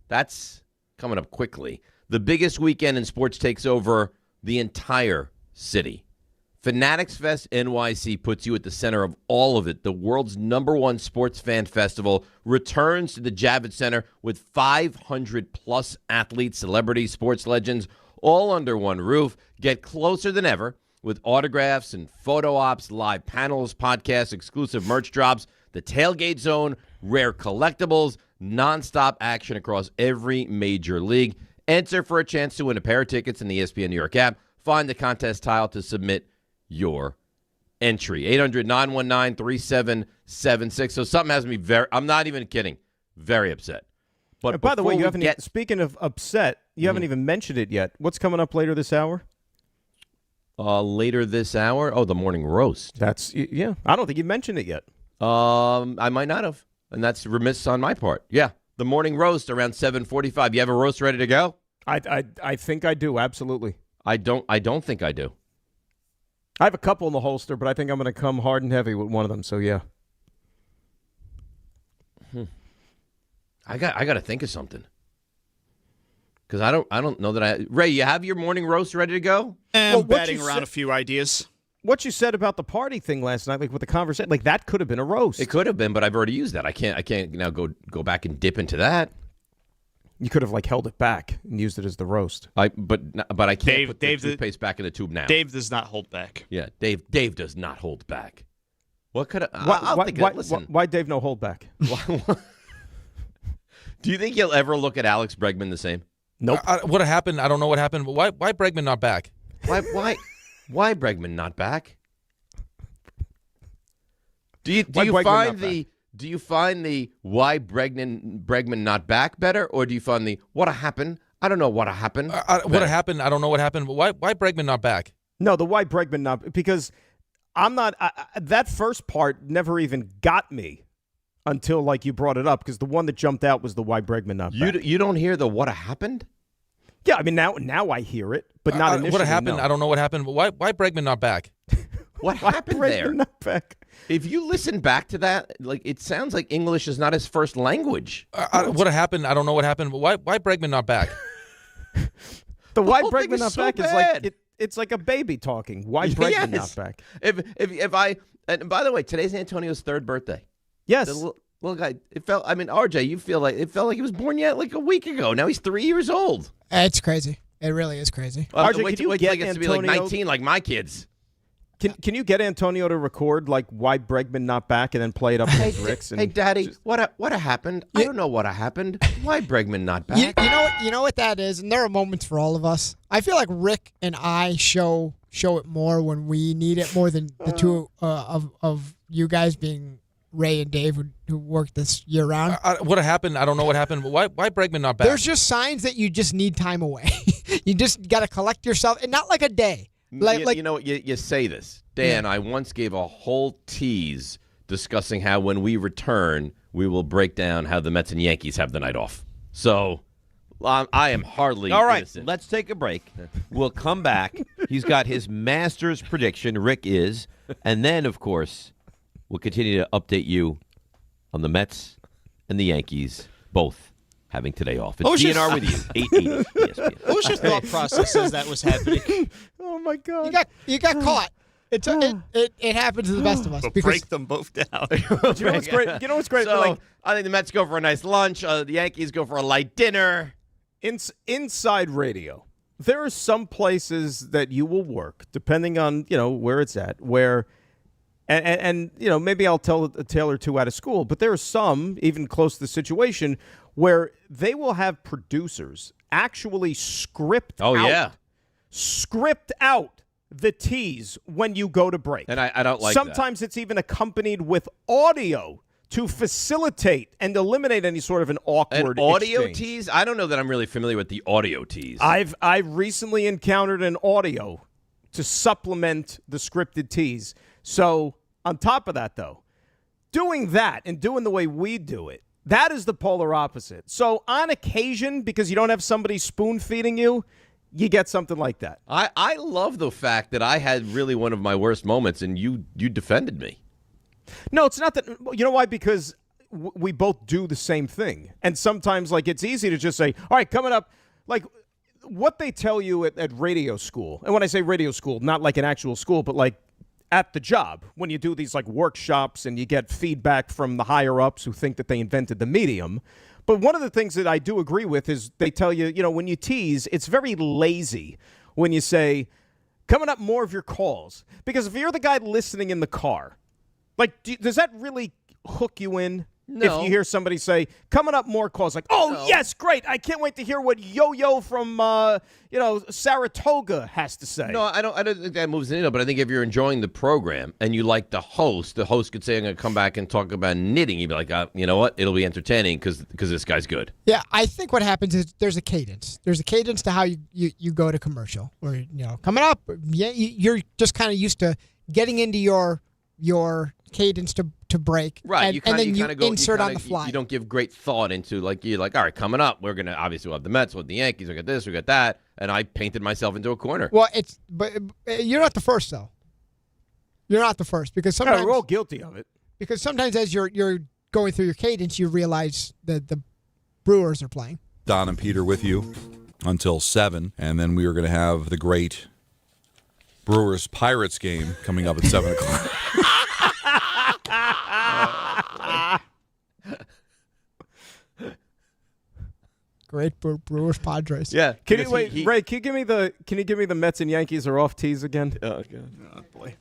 That's coming up quickly. The biggest weekend in sports takes over the entire city. Fanatics Fest NYC puts you at the center of all of it. The world's #1 sports fan festival returns to the Javits Center with 500-plus athletes, celebrities, sports legends, all under one roof. Get closer than ever with autographs and photo ops, live panels, podcasts, exclusive merch drops, the tailgate zone, rare collectibles, nonstop action across every major league. Enter for a chance to win a pair of tickets in the ESPN New York app. Find the contest tile to submit your entry. 800-919-3776. So something has me I'm not even kidding, very upset. But by the way, you haven't speaking of upset, you haven't even mentioned it yet. What's coming up later this hour? Later this hour? Oh, the morning roast. Yeah. I don't think you mentioned it yet. I might not have, and that's remiss on my part. Yeah, the morning roast around 7:45. You have a roast ready to go? I think I do, absolutely. I don't think I do. I have a couple in the holster, but I think I'm going to come hard and heavy with one of them. So yeah. I got to think of something because I don't know that Ray, you have your morning roast ready to go? I'm batting around a few ideas. What you said about the party thing last night, like with the conversation, like that could have been a roast. It could have been, but I've already used that. I can't now go back and dip into that. You could have held it back and used it as the roast. But I can't put the toothpaste back in the tube now. Dave does not hold back. Yeah, Dave does not hold back. What could I? Listen. Why Dave no hold back? Do you think you'll ever look at Alex Bregman the same? Nope. What happened? I don't know what happened. But why Bregman not back? Why Bregman not back? Do you find the why Bregman not back better, or do you find the what happened? I don't know what happened. What happened? I don't know what happened. But why Bregman not back? No, the why Bregman not, because I'm not. That first part never even got me until you brought it up, because the one that jumped out was the why Bregman not back. You don't hear the what happened? Yeah, I mean now I hear it, but not initially. What happened? No. I don't know what happened. But why Bregman not back? What happened there? Not back? If you listen back to that, it sounds like English is not his first language. What happened? I don't know what happened. But why Bregman not back? The why Bregman not back is it's like a baby talking. Why Bregman not back? And by the way, today's Antonio's 3rd birthday. Yes. The little guy. RJ, you feel like it felt like he was born yet a week ago. Now he's 3 years old. It's crazy. It really is crazy. RJ, wait till he gets to be 19 like my kids. Can you get Antonio to record why Bregman not back and then play it up with Ricks? Hey, Daddy, what happened? I don't know what happened. Why Bregman not back? You know what that is, and there are moments for all of us. I feel like Rick and I show it more when we need it more than the two of you guys being Ray and Dave who worked this year round. What happened? I don't know what happened. But why Bregman not back? There's just signs that you just need time away. You just got to collect yourself, and not like a day. You say this. Dan, I once gave a whole tease discussing how when we return, we will break down how the Mets and Yankees have the night off. So I am hardly All right, innocent. let's take a break. We'll come back. He's got his Masters prediction. Rick is. And then, of course, we'll continue to update you on the Mets and the Yankees, both having today off. It's DNR with you, 880 ESPN. What was your thought process as that was happening? Oh, my God. You got caught. It happens to the best of us. But break them both down. Do you know what's great? You know what's great? So, I think the Mets go for a nice lunch. The Yankees go for a light dinner. Inside radio, there are some places that you will work, depending on where it's at, where, and maybe I'll tell a tale or two out of school, but there are some, even close to the situation, where they will have producers actually script out the tease when you go to break. And I don't like Sometimes it's even accompanied with audio to facilitate and eliminate any sort of an awkward audio exchange. tease? I don't know that I'm really familiar with the audio tease. I've recently encountered an audio to supplement the scripted tease. So on top of that, though, doing that and doing the way we do it, that is the polar opposite. So on occasion, because you don't have somebody spoon-feeding you, you get something like that. I love the fact that I had really one of my worst moments, and you defended me. No, it's not that. You know why? Because we both do the same thing. And sometimes, it's easy to just say, all right, coming up, what they tell you at radio school. And when I say radio school, not like an actual school, but at the job, when you do these workshops and you get feedback from the higher-ups who think that they invented the medium. But one of the things that I do agree with is they tell you, when you tease, it's very lazy when you say, coming up, more of your calls. Because if you're the guy listening in the car, does that really hook you in? No. If you hear somebody say, coming up, more calls, No. Yes, great. I can't wait to hear what Yo-Yo from, Saratoga has to say. No, I don't think that moves the needle, but I think if you're enjoying the program and you like the host could say, I'm going to come back and talk about knitting. You'd be like, you know what? It'll be entertaining because this guy's good. Yeah, I think what happens is there's a cadence. There's a cadence to how you go to commercial. Or, coming up, you're just kind of used to getting into your cadence to break. Right. And then you insert on the fly. You don't give great thought into, all right, coming up, we're going to obviously we'll have the Mets, we'll have the Yankees, we got this, we got that. And I painted myself into a corner. Well, but you're not the first, though. You're not the first because sometimes we're all guilty of it. Because sometimes as you're going through your cadence, you realize that the Brewers are playing. Don and Peter with you until 7, and then we are going to have the great Brewers-Pirates game coming up at 7 o'clock. Great Brewers Padres. Yeah. Can you Ray? Can you give me the Mets and Yankees are off tease again? Oh God. Oh boy.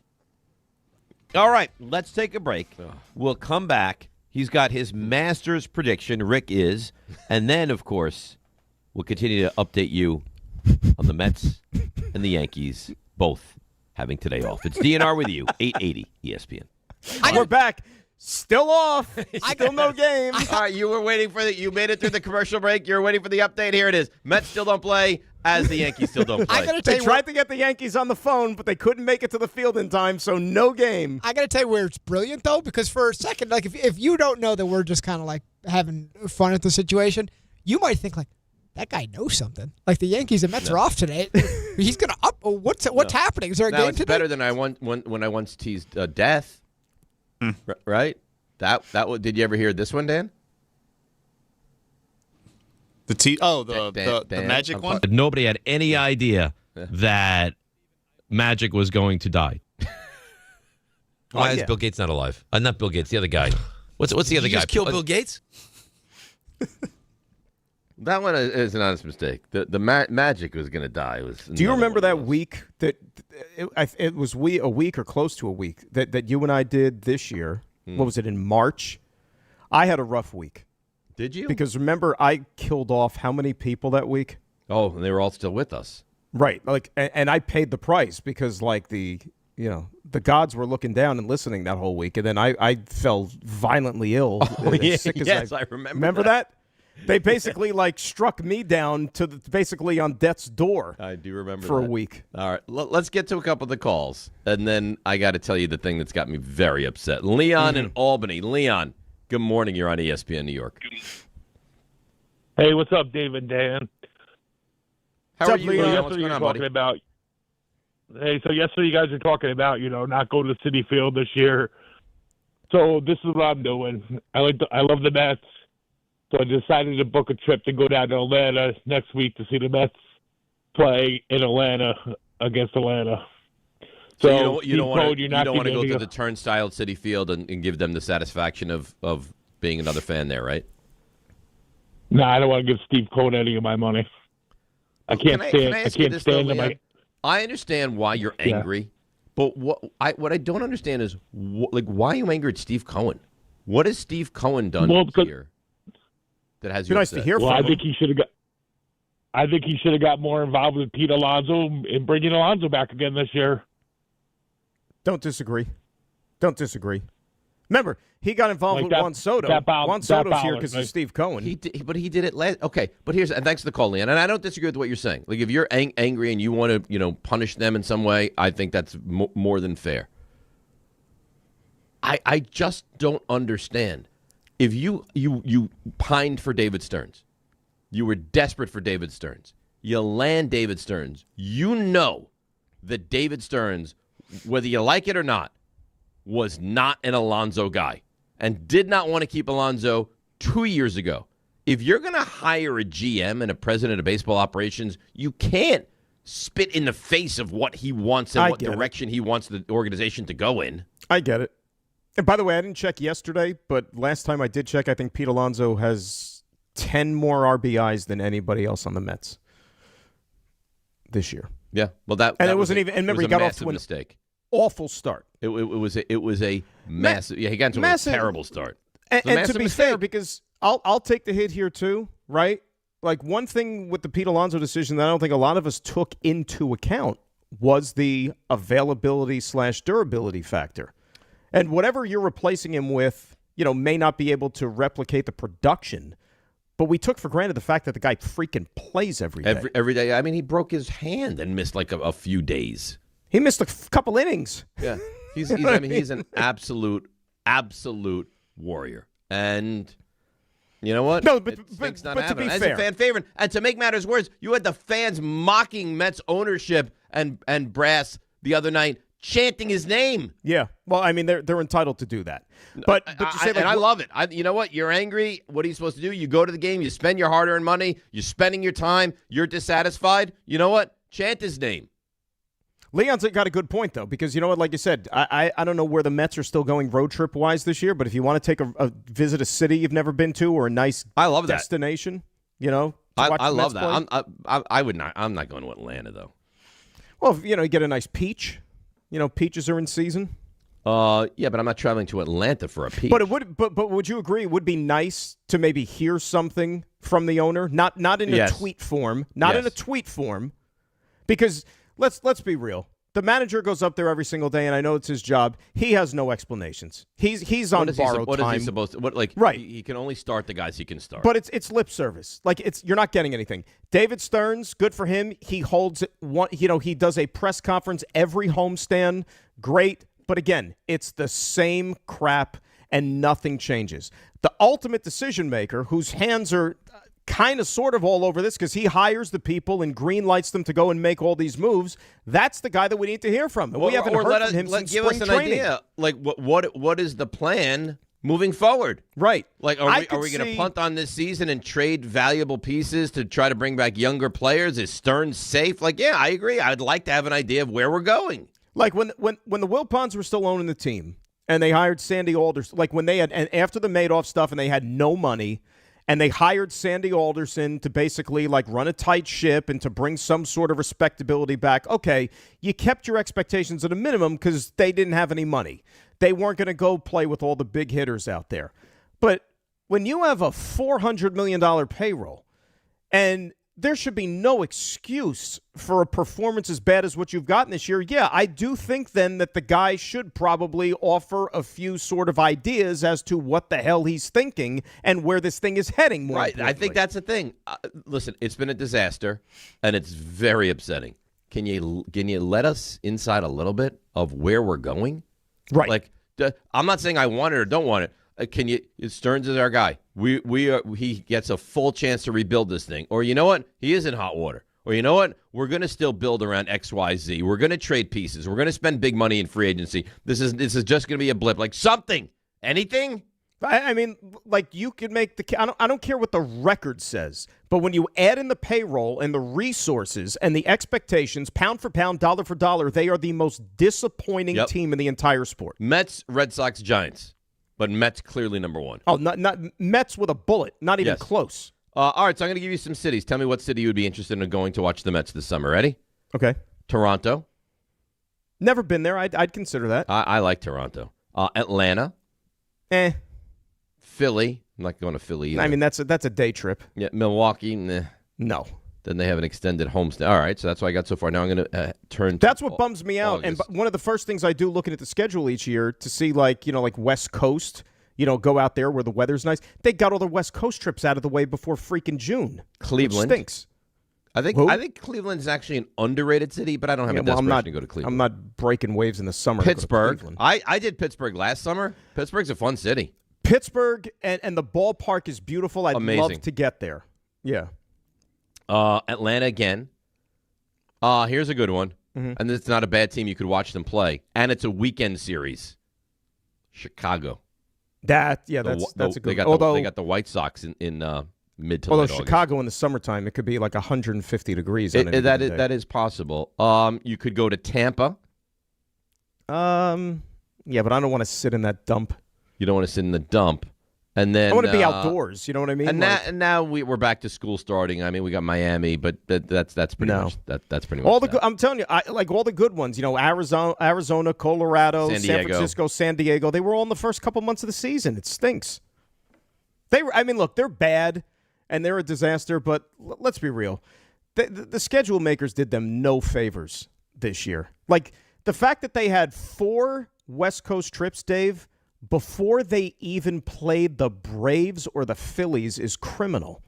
All right, let's take a break. We'll come back. He's got his Masters prediction. Rick is, and then of course we'll continue to update you on the Mets and the Yankees, both having today off. It's DNR with you, 880 ESPN. We're back. Still off. Still no game. All right, you were waiting for you made it through the commercial break. You were waiting for the update. Here it is. Mets still don't play, as the Yankees still don't play. They tried to get the Yankees on the phone, but they couldn't make it to the field in time, so no game. I got to tell you where it's brilliant, though, because for a second, if you don't know that we're just kind of having fun at the situation, you might think that guy knows something. The Yankees and Mets are off today. He's going to up. What's happening? Is there a game it's today? better than when I once teased death. Right? That did you ever hear this one, Dan? The Magic one? Nobody had any idea that Magic was going to die. Why is Bill Gates not alive? Not Bill Gates, the other guy. What's the other guy? Just kill Bill Gates? That one is an honest mistake. The Magic was going to die. Do you remember that week that it was a week or close to a week that you and I did this year? What was it, in March? I had a rough week. Did you? Because remember, I killed off how many people that week? Oh, and they were all still with us. Right. And I paid the price because the gods were looking down and listening that whole week. And then I fell violently ill. I remember. Remember that? They basically struck me down to basically on death's door. I do remember for that. a week. All right, let's get to a couple of the calls, and then I got to tell you the thing that's got me very upset. Leon in Albany. Leon, good morning. You're on ESPN New York. Hey, what's up, David, Dan? How are you, Leon? What's going on, buddy? So yesterday you guys were talking about, not going to Citi Field this year. So this is what I'm doing. I love the Mets. So I decided to book a trip to go down to Atlanta next week to see the Mets play in Atlanta against Atlanta. So you don't want to go to the turnstile at Citi Field and give them the satisfaction of being another fan there, right? No, I don't want to give Steve Cohen any of my money. I can't stand him. I understand why you're angry, but what I don't understand is why are you angry at Steve Cohen? What has Steve Cohen done here that has you upset? Nice to hear from him. I think he should have got more involved with Pete Alonso and bringing Alonso back again this year. Don't disagree. Remember, he got involved with Juan Soto. Juan Soto's here because of Steve Cohen. But he did it last. Okay, but and thanks for the call, Leon. And I don't disagree with what you're saying. Like if you're angry and you want to, punish them in some way, I think that's more than fair. I just don't understand. If you pined for David Stearns, you were desperate for David Stearns. You land David Stearns. You know that David Stearns, whether you like it or not, was not an Alonso guy and did not want to keep Alonso 2 years ago. If you're going to hire a GM and a president of baseball operations, you can't spit in the face of what he wants and what direction he wants the organization to go in. I get it. And by the way, I didn't check yesterday, but last time I did check, I think Pete Alonso has 10 more RBIs than anybody else on the Mets this year. Yeah, well, it wasn't even. And remember, he got off to a mistake. Awful start. It was a massive. He got into a terrible start. And to be fair, because I'll take the hit here too, right? Like one thing with the Pete Alonso decision that I don't think a lot of us took into account was the availability/durability factor, and whatever you're replacing him with, may not be able to replicate the production. But we took for granted the fact that the guy freaking plays every day. Every day. I mean, he broke his hand and missed like a few days. He missed a couple innings. Yeah, he's an absolute warrior. And you know what? No, but to be As fair, a fan favorite, and to make matters worse, you had the fans mocking Mets ownership and brass the other night, chanting his name. Yeah, well, I mean, they're entitled to do that. But you say, I love it. You know what? You're angry. What are you supposed to do? You go to the game. You spend your hard-earned money. You're spending your time. You're dissatisfied. You know what? Chant his name. Leon's got a good point, though, because you know what? Like you said, I don't know where the Mets are still going road trip-wise this year, but if you want to take a visit a city you've never been to or a nice destination, I love that. I would not. I'm not going to Atlanta, though. Well, you get a nice peach. Peaches are in season. Yeah, but I'm not traveling to Atlanta for a peach. But would you agree it would be nice to maybe hear something from the owner, not in a tweet form, in a tweet form, because let's be real. The manager goes up there every single day, and I know it's his job. He has no explanations. He's on borrowed time. What is he supposed to? Right. He can only start the guys he can start. But it's lip service. You're not getting anything. David Stearns, good for him. He holds one. He does a press conference every homestand. Great. But again, it's the same crap, and nothing changes. The ultimate decision maker, whose hands are kind of sort of all over this because he hires the people and green lights them to go and make all these moves. That's the guy that we need to hear from. We haven't heard from him since give spring us an training. idea. Like what is the plan moving forward? Right. Like are we going to punt on this season and trade valuable pieces to try to bring back younger players? Is Stearns safe? Yeah, I agree. I'd like to have an idea of where we're going. Like when the Wilpons were still owning the team and they hired Sandy Alderson, like when they had, and after the Madoff stuff and they had no money, and they hired Sandy Alderson to basically run a tight ship and to bring some sort of respectability back. Okay, you kept your expectations at a minimum because they didn't have any money. They weren't going to go play with all the big hitters out there. But when you have a $400 million payroll, and there should be no excuse for a performance as bad as what you've gotten this year. Yeah, I do think then that the guy should probably offer a few sort of ideas as to what the hell he's thinking and where this thing is heading more. Right, I think that's the thing. Listen, it's been a disaster, and it's very upsetting. Can you let us inside a little bit of where we're going? Right. I'm not saying I want it or don't want it. Stearns is our guy. He gets a full chance to rebuild this thing. Or you know what? He is in hot water. Or you know what? We're going to still build around XYZ. We're going to trade pieces. We're going to spend big money in free agency. This is just going to be a blip. Like something. Anything? I mean, like you could make the. I don't care what the record says, but when you add in the payroll and the resources and the expectations, pound for pound, dollar for dollar, they are the most disappointing team in the entire sport. Mets, Red Sox, Giants, but Mets clearly number one. Oh, not Mets with a bullet, not even close. All right, so I'm going to give you some cities. Tell me what city you would be interested in going to watch the Mets this summer. Ready? Okay. Toronto. Never been there. I'd consider that. I like Toronto. Atlanta. Philly. I'm not going to Philly either. I mean, that's a day trip. Yeah, Milwaukee. Nah. No. Then they have an extended homestand. All right, so that's what I got so far. Now I'm going to turn. That's what bums me out. August. And one of the first things I do looking at the schedule each year to see, like West Coast, go out there where the weather's nice. They got all the West Coast trips out of the way before freaking June. Cleveland. Which stinks. I think Cleveland is actually an underrated city, but I don't have a desperation to go to Cleveland. I'm not breaking waves in the summer. Pittsburgh. I did Pittsburgh last summer. Pittsburgh's a fun city. Pittsburgh and the ballpark is beautiful. I'd love to get there. Yeah. Atlanta again. Here's a good one. Mm-hmm. And it's not a bad team. You could watch them play. And it's a weekend series. Chicago. That's a good one. They got the White Sox in mid to although late August. Chicago in the summertime, it could be like 150 degrees. That is possible. You could go to Tampa. Yeah, but I don't want to sit in that dump. You don't want to sit in the dump. And then I want to be outdoors. You know what I mean? And now we're back to school starting. I mean, we got Miami, but that's pretty much that's pretty much I'm telling you, all the good ones. Arizona, Colorado, San Francisco, San Diego. They were all in the first couple months of the season. It stinks. Look, they're bad and they're a disaster. But let's be real. The schedule makers did them no favors this year. Like the fact that they had 4 West Coast trips, Dave, before they even played the Braves or the Phillies is criminal.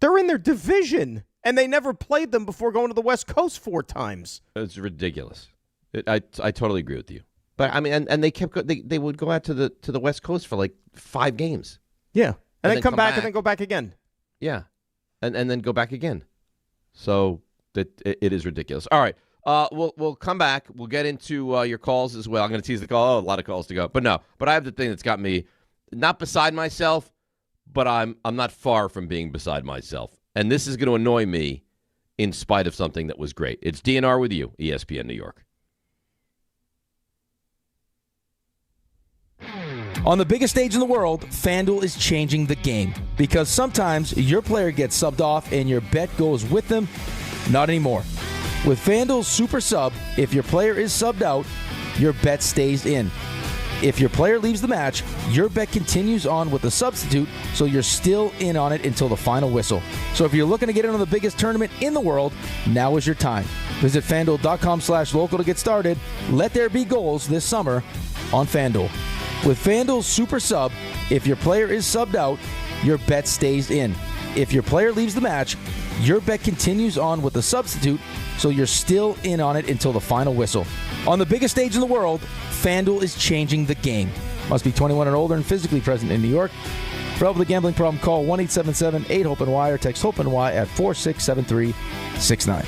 They're in their division, and they never played them before going to the West Coast 4 times. It's ridiculous. I totally agree with you. But I mean, and they kept they would go out to the West Coast for like 5 games. Yeah, and then come back and then go back again. Yeah, and then go back again. So it is ridiculous. All right. We'll come back. We'll get into your calls as well. I'm going to tease the call. Oh, a lot of calls to go. But I have the thing that's got me not beside myself, but I'm not far from being beside myself. And this is going to annoy me in spite of something that was great. It's DNR with you, ESPN New York. On the biggest stage in the world, FanDuel is changing the game. Because sometimes your player gets subbed off and your bet goes with them. Not anymore. With FanDuel's Super Sub, if your player is subbed out, your bet stays in. If your player leaves the match, your bet continues on with the substitute, so you're still in on it until the final whistle. So if you're looking to get in on the biggest tournament in the world, now is your time. Visit FanDuel.com/local to get started. Let there be goals this summer on FanDuel. With FanDuel's Super Sub, if your player is subbed out, your bet stays in. If your player leaves the match, your bet continues on with the substitute, so you're still in on it until the final whistle. On the biggest stage in the world, FanDuel is changing the game. Must be 21 and older and physically present in New York. For help with a gambling problem, call 1-877-8-HOPE-NY or text HOPE-NY at 467369.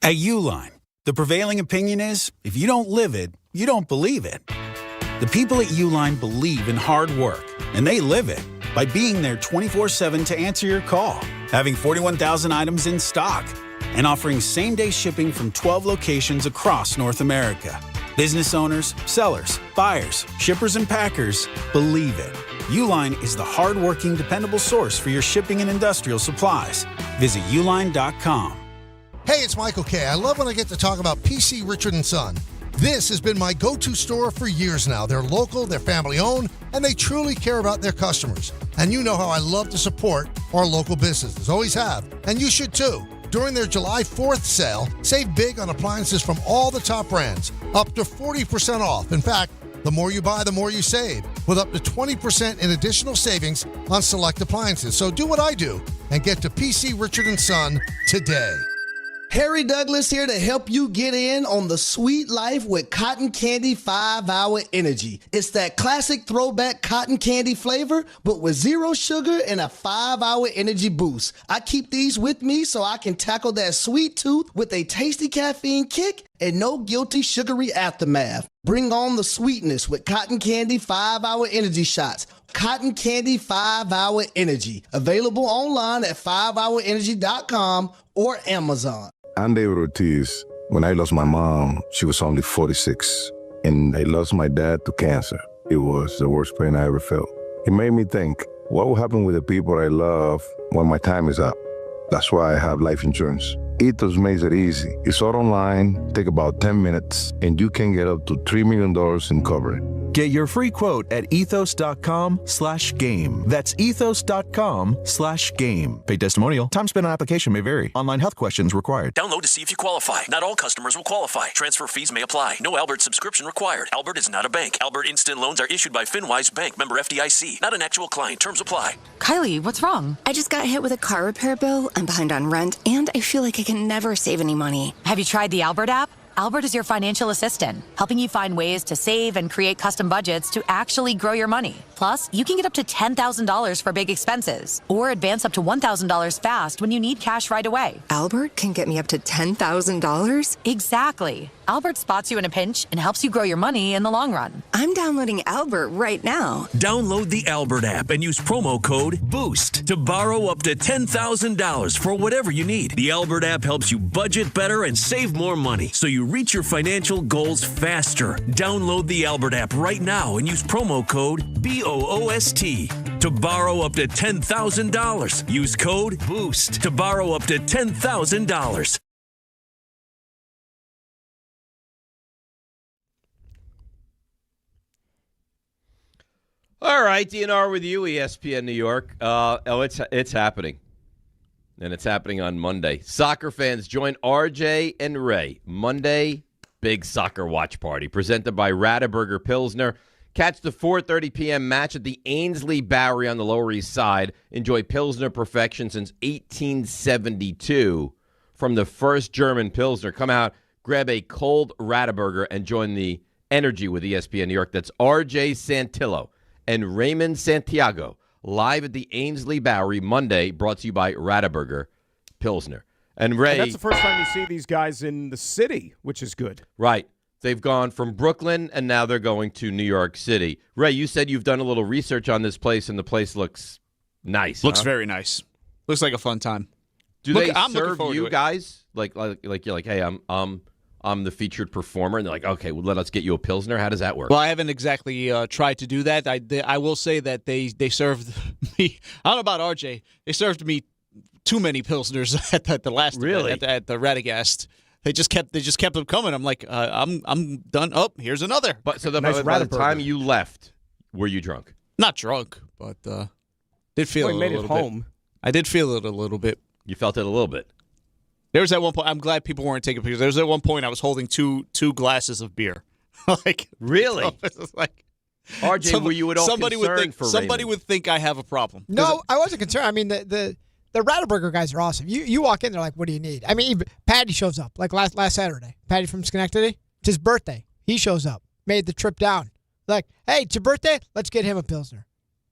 At Uline, the prevailing opinion is, if you don't live it, you don't believe it. The people at Uline believe in hard work, and they live it by being there 24/7 to answer your call, having 41,000 items in stock, and offering same-day shipping from 12 locations across North America. Business owners, sellers, buyers, shippers, and packers believe it. Uline is the hard-working, dependable source for your shipping and industrial supplies. Visit uline.com. Hey, it's Michael Kay. I love when I get to talk about PC Richard & Son. This has been my go-to store for years now. They're local, they're family-owned, and they truly care about their customers. And you know how I love to support our local businesses. Always have. And you should too. During their July 4th sale, save big on appliances from all the top brands, up to 40% off. In fact, the more you buy, the more you save, with up to 20% in additional savings on select appliances. So do what I do and get to PC Richard & Son today. Harry Douglas here to help you get in on the sweet life with Cotton Candy 5-Hour Energy. It's that classic throwback cotton candy flavor, but with 0 sugar and a 5-hour energy boost. I keep these with me so I can tackle that sweet tooth with a tasty caffeine kick and no guilty sugary aftermath. Bring on the sweetness with Cotton Candy 5-Hour Energy shots. Cotton Candy 5-Hour Energy. Available online at 5hourenergy.com or Amazon. I'm David Ortiz. When I lost my mom, she was only 46, and I lost my dad to cancer. It was the worst pain I ever felt. It made me think, what will happen with the people I love when my time is up? That's why I have life insurance. Ethos makes it easy. It's all online, take about 10 minutes, and you can get up to $3 million in coverage. Get your free quote at ethos.com/game. That's ethos.com/game. Paid testimonial. Time spent on application may vary. Online health questions required. Download to see if you qualify. Not all customers will qualify. Transfer fees may apply. No Albert subscription required. Albert is not a bank. Albert Instant Loans are issued by FinWise Bank, member FDIC. Not an actual client. Terms apply. Kylie, what's wrong? I just got hit with a car repair bill. I'm behind on rent, and I feel like I can never save any money. Have you tried the Albert app? Albert is your financial assistant, helping you find ways to save and create custom budgets to actually grow your money. Plus, you can get up to $10,000 for big expenses or advance up to $1,000 fast when you need cash right away. Albert can get me up to $10,000? Exactly. Albert spots you in a pinch and helps you grow your money in the long run. I'm downloading Albert right now. Download the Albert app and use promo code BOOST to borrow up to $10,000 for whatever you need. The Albert app helps you budget better and save more money so you reach your financial goals faster. Download the Albert app right now and use promo code BOOST to borrow up to $10,000. Use code BOOST to borrow up to $10,000. All right, DNR with you, ESPN New York. It's happening. And it's happening on Monday. Soccer fans, join RJ and Ray. Monday, big soccer watch party presented by Rothenberg Pilsner. Catch the 4:30 p.m. match at the Ainsley Bowery on the Lower East Side. Enjoy Pilsner perfection since 1872 from the first German Pilsner. Come out, grab a cold Rothenberger, and join the energy with ESPN New York. That's RJ Santillo and Raymond Santiago live at the Ainsley Bowery Monday, brought to you by Rothenberg Pilsner. And Ray, that's the first time you see these guys in the city, which is good. Right. They've gone from Brooklyn, and now they're going to New York City. Ray, you said you've done a little research on this place, and the place looks nice. Looks very nice. Looks like a fun time. I'm serve you guys like you're like, hey, I'm the featured performer, and they're like, okay, well, let us get you a Pilsner. How does that work? Well, I haven't exactly tried to do that. I will say that they served me. I don't know about RJ. They served me too many Pilsners at the last event, at the Radagast. They just kept them coming. I'm like, I'm done. Oh, here's another. But so by the time you left, were you drunk? Not drunk, but did feel it a little bit. I did feel it a little bit. You felt it a little bit. There was at one point. I'm glad people weren't taking pictures. There was at one point I was holding two glasses of beer. Like really? Like RJ, were you at all somebody concerned would think for somebody Raymond? would think I have a problem. No, I wasn't concerned. I mean, the Rothenberger guys are awesome. You walk in, they're like, "What do you need?" I mean, Patty shows up like last Saturday. Patty from Schenectady. It's his birthday. He shows up. Made the trip down. Like, hey, it's your birthday. Let's get him a Pilsner.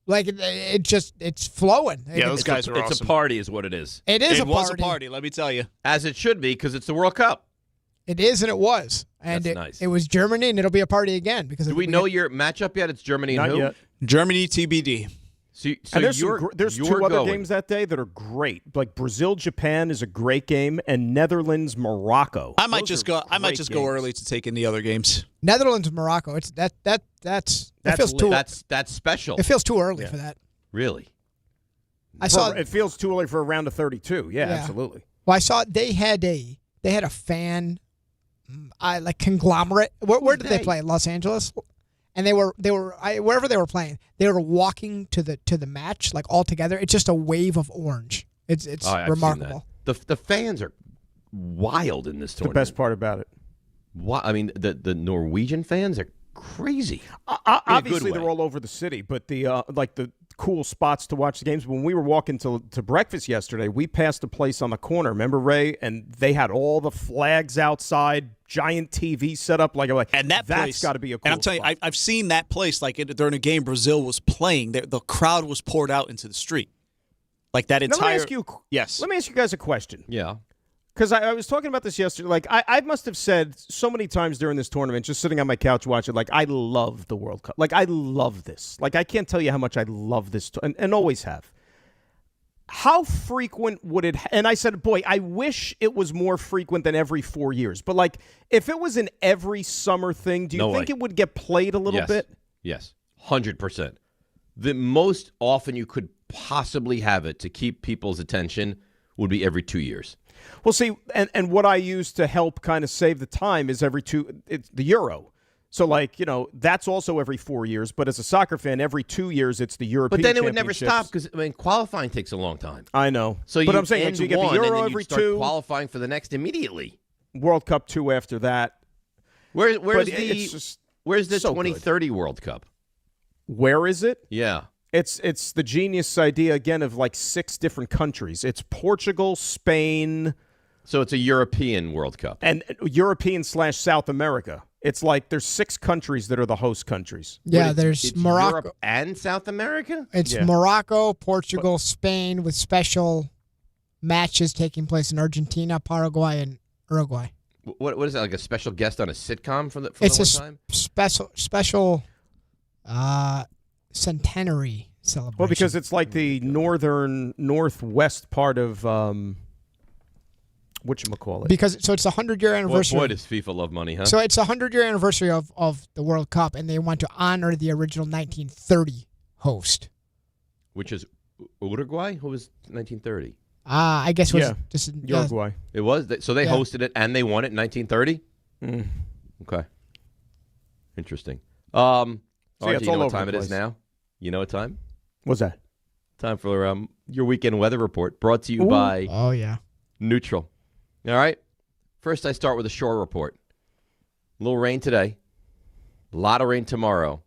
Like it's flowing. Yeah, those guys are awesome. It's a party, is what it is. It is. It was a party. Let me tell you, as it should be, because it's the World Cup. It is, and it was, and That's nice. It was Germany, and it'll be a party again. Because do we know your matchup yet? It's Germany and Not who? yet. Germany TBD. So and there's you're two other going. games that day that are great. Like Brazil-Japan is a great game, and Netherlands-Morocco. I might just go early to take in the other games. Netherlands-Morocco. It's that feels too. That's special. It feels too early for that. Really? It feels too early for a round of 32. Yeah, absolutely. Well, I saw they had a fan, like conglomerate. Where did they play? Los Angeles, and they were wherever they were playing. They were walking to the match like all together. It's just a wave of orange. It's remarkable. The fans are wild in this tournament. The best part about it. I mean, the Norwegian fans are crazy. Obviously, they're all over the city, but the cool spots to watch the games. When we were walking to breakfast yesterday, we passed a place on the corner. Remember, Ray? And they had all the flags outside, giant TV set up. And that's got to be a cool And I'm telling spot. you, I've seen that place during a game Brazil was playing. The crowd was poured out into the street. Like that entire. Now, let me ask you, yes. Let me ask you guys a question. Yeah. Because I was talking about this yesterday. Like, I must have said so many times during this tournament, just sitting on my couch watching, like, I love the World Cup. Like, I love this. Like, I can't tell you how much I love this, and always have. How frequent would it – and I said, boy, I wish it was more frequent than every 4 years. But, like, if it was an every summer thing, do you think it would get played a little bit? Yes, 100%. The most often you could possibly have it to keep people's attention would be every 2 years. Well, see, and what I use to help kind of save the time is it's the Euro. So, like, that's also every 4 years. But as a soccer fan, every 2 years it's the European But then it would never Championships. stop because, qualifying takes a long time. I know. So but you I'm saying, end so you get one, the Euro and then every you start 2. qualifying for the next immediately. World Cup 2 after that. Where's the so 2030 World Cup? Where is it? Yeah. It's the genius idea, again, of like 6 different countries. It's Portugal, Spain. So it's a European World Cup. And European/South America. It's like there's 6 countries that are the host countries. Yeah, there's Morocco. Europe and South America? It's Morocco, Portugal, Spain, with special matches taking place in Argentina, Paraguay, and Uruguay. What is that, like a special guest on a sitcom from It's the a one time? special centenary celebration. Well, because it's like the northwest part of whatchamacallit. Because it's a 100-year anniversary. Boy, does FIFA love money, huh? So it's a 100-year anniversary of the World Cup, and they want to honor the original 1930 host. Which is Uruguay? Who was 1930? I guess it was just Uruguay. It was. So they hosted it and they won it in 1930? Okay. Interesting. RJ, it's you all know what over time the it is place. now? You know what time? What's that? Time for your weekend weather report, brought to you by Neutral. All right. First, I start with a shore report. A little rain today. A lot of rain tomorrow.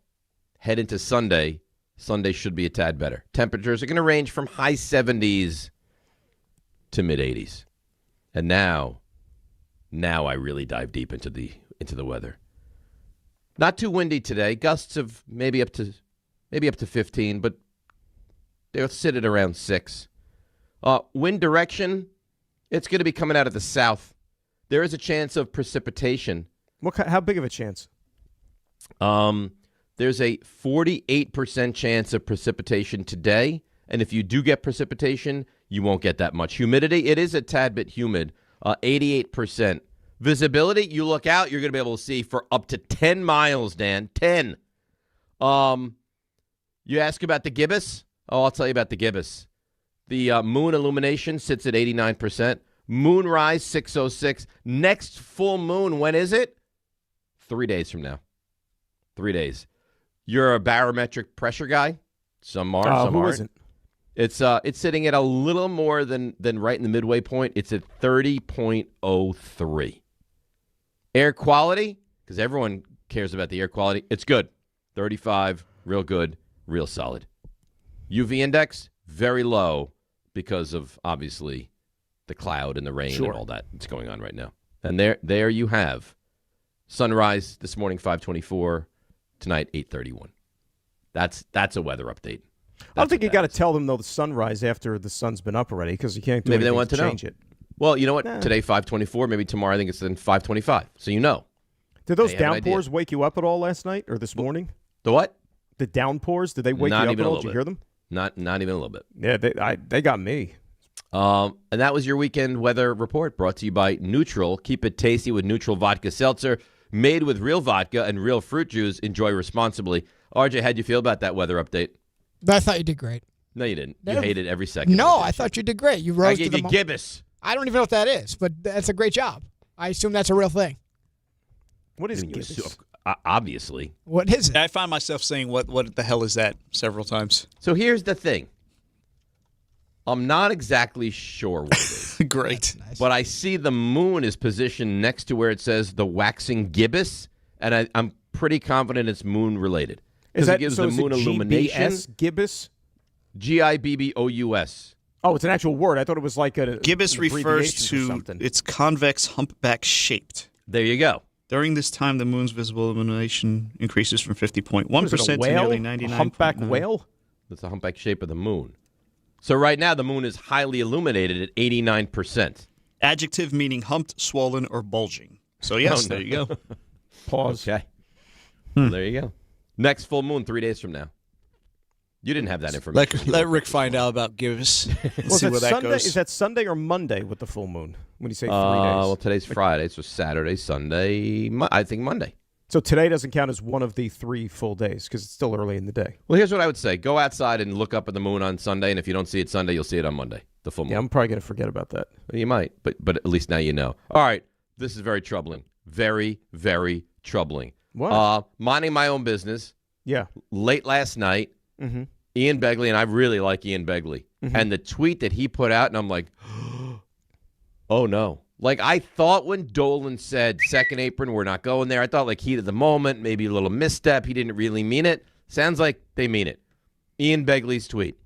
Head into Sunday. Sunday should be a tad better. Temperatures are going to range from high 70s to mid 80s. And now I really dive deep into the weather. Not too windy today. Gusts of maybe up to 15, but they'll sit at around 6. Wind direction, it's going to be coming out of the south. There is a chance of precipitation. How big of a chance? There's a 48% chance of precipitation today, and if you do get precipitation, you won't get that much. Humidity, it is a tad bit humid, 88%. Visibility, you look out, you're going to be able to see for up to 10 miles, Dan. 10. You ask about the gibbous? Oh, I'll tell you about the gibbous. The moon illumination sits at 89%. Moonrise, 6:06. Next full moon, when is it? 3 days from now. 3 days. You're a barometric pressure guy? Some are, some who aren't. isn't? It's sitting at a little more than right in the midway point. It's at 30.03. Air quality, because everyone cares about the air quality, it's good. 35, real good, real solid. UV index, very low because of, obviously, the cloud and the rain and all that that's going on right now. And there you have sunrise this morning, 5:24, tonight, 8:31. That's a weather update. I don't think you got to tell them, though, the sunrise after the sun's been up already, because you can't do Maybe they anything want to change know. it. Well, you know what? Today, 5:24. Maybe tomorrow, I think it's then 5:25. So you know. Did those They have an downpours idea. wake you up at all last night or this morning? The what? The downpours, did they wake Not you up even at a all? little Did you bit. hear them? Not even a little bit. Yeah, they got me. And that was your weekend weather report, brought to you by Neutral. Keep it tasty with Neutral Vodka Seltzer, made with real vodka and real fruit juice. Enjoy responsibly. RJ, how'd you feel about that weather update? I thought you did great. No, you didn't. You hated every second. No, I thought you did great. You rose I gave to the you mo- gibbous. I don't even know what that is, but that's a great job. I assume that's a real thing. What is Giving you a gibbous? obviously. What is it? I find myself saying, what the hell is that several times. So here's the thing. I'm not exactly sure what it is. Great. Nice. But I see the moon is positioned next to where it says the waxing gibbous, and I'm pretty confident it's moon related. Is Because it that gives so the is moon it illumination. GBS, gibbous? Gibbous. Oh, it's an actual word. I thought it was like a Gibbous refers to something. its convex humpback shaped. There you go. During this time, the moon's visible illumination increases from 50.1% to nearly 99.9%. Humpback whale? That's the humpback shape of the moon. So right now, the moon is highly illuminated at 89%. Adjective meaning humped, swollen, or bulging. So yes, there you go. Pause. Okay. Well, there you go. Next full moon, 3 days from now. You didn't have that information. Let Rick find out about Gibbous and see where that Sunday? goes. Is that Sunday or Monday with the full moon? When you say 3 days? Well, today's Friday, so Saturday, Sunday, I think Monday. So today doesn't count as one of the 3 full days because it's still early in the day. Well, here's what I would say. Go outside and look up at the moon on Sunday, and if you don't see it Sunday, you'll see it on Monday, the full moon. Yeah, I'm probably going to forget about that. You might, but at least now you know. All right, this is very troubling. Very, very troubling. What? Minding my own business. Yeah. Late last night, Ian Begley, and I really like Ian Begley, and the tweet that he put out, and I'm like, oh, no. Like, I thought when Dolan said second apron, we're not going there, I thought, like, heat of the moment, maybe a little misstep. He didn't really mean it. Sounds like they mean it. Ian Begley's tweet.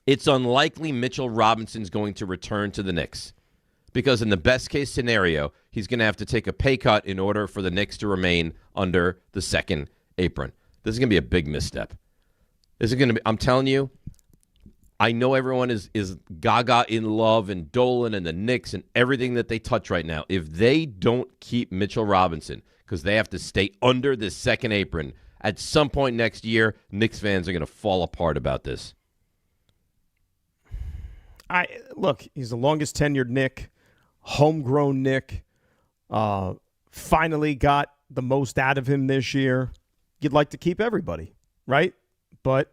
It's unlikely Mitchell Robinson's going to return to the Knicks because in the best-case scenario, he's going to have to take a pay cut in order for the Knicks to remain under the second apron. This is going to be a big misstep. This is going to be, I'm telling you, I know everyone is gaga in love and Dolan and the Knicks and everything that they touch right now. If they don't keep Mitchell Robinson because they have to stay under this second apron, at some point next year, Knicks fans are going to fall apart about this. Look, he's the longest tenured Knick, homegrown Knick. Finally got the most out of him this year. You'd like to keep everybody, right? But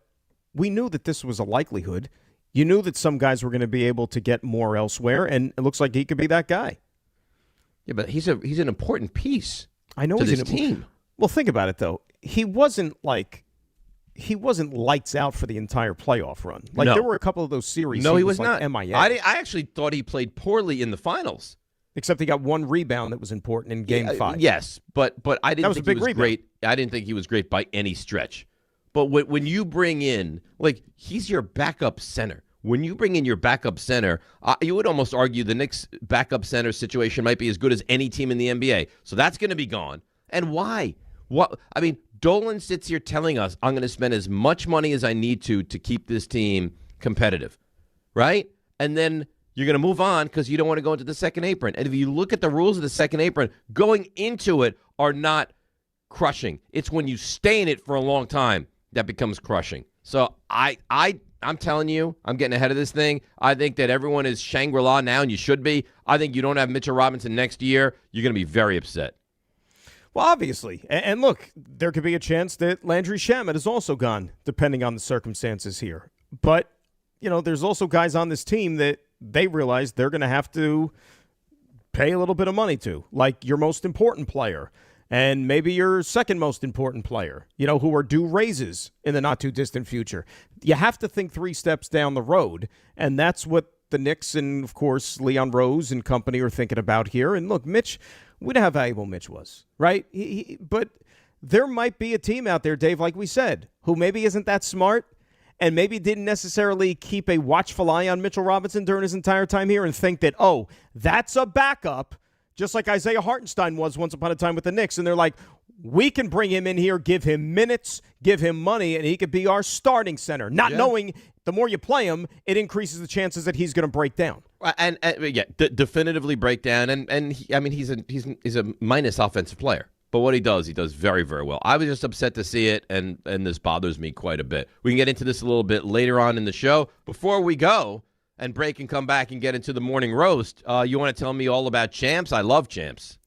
we knew that this was a likelihood. You knew that some guys were going to be able to get more elsewhere, and it looks like he could be that guy. Yeah, but he's an important piece. I know to he's this team. Well, think about it though. He wasn't lights out for the entire playoff run. Like No. there were a couple of those series. No, he was like not. MIA. I actually thought he played poorly in the finals. Except he got one rebound that was important in Game 5. Yes, but I didn't That was think a big he was rebound. great. I didn't think he was great by any stretch. But when you bring in, like, he's your backup center. When you bring in your backup center, you would almost argue the Knicks' backup center situation might be as good as any team in the NBA. So that's going to be gone. And why? What? I mean, Dolan sits here telling us, I'm going to spend as much money as I need to keep this team competitive, right? And then you're going to move on because you don't want to go into the second apron. And if you look at the rules of the second apron, going into it are not crushing. It's when you stay in it for a long time that becomes crushing. So I'm telling you, I'm getting ahead of this thing. I think that everyone is Shangri-La now, and you should be. I think you don't have Mitchell Robinson next year, you're going to be very upset. Well, obviously. And look, there could be a chance that Landry Shamet is also gone, depending on the circumstances here. But, there's also guys on this team that they realize they're going to have to pay a little bit of money to, like your most important player and maybe your second most important player, who are due raises in the not-too-distant future. You have to think 3 steps down the road, and that's what the Knicks and, of course, Leon Rose and company are thinking about here. And look, Mitch, we know how valuable Mitch was, right? But there might be a team out there, Dave, like we said, who maybe isn't that smart and maybe didn't necessarily keep a watchful eye on Mitchell Robinson during his entire time here and think that, oh, that's a backup, just like Isaiah Hartenstein was once upon a time with the Knicks. And they're like, we can bring him in here, give him minutes, give him money, and he could be our starting center. Not knowing the more you play him, it increases the chances that he's going to break down. And definitively break down. And he's a minus offensive player. But what he does very, very well. I was just upset to see it, and this bothers me quite a bit. We can get into this a little bit later on in the show. Before we go and break and come back and get into the morning roast, you want to tell me all about Champs? I love Champs.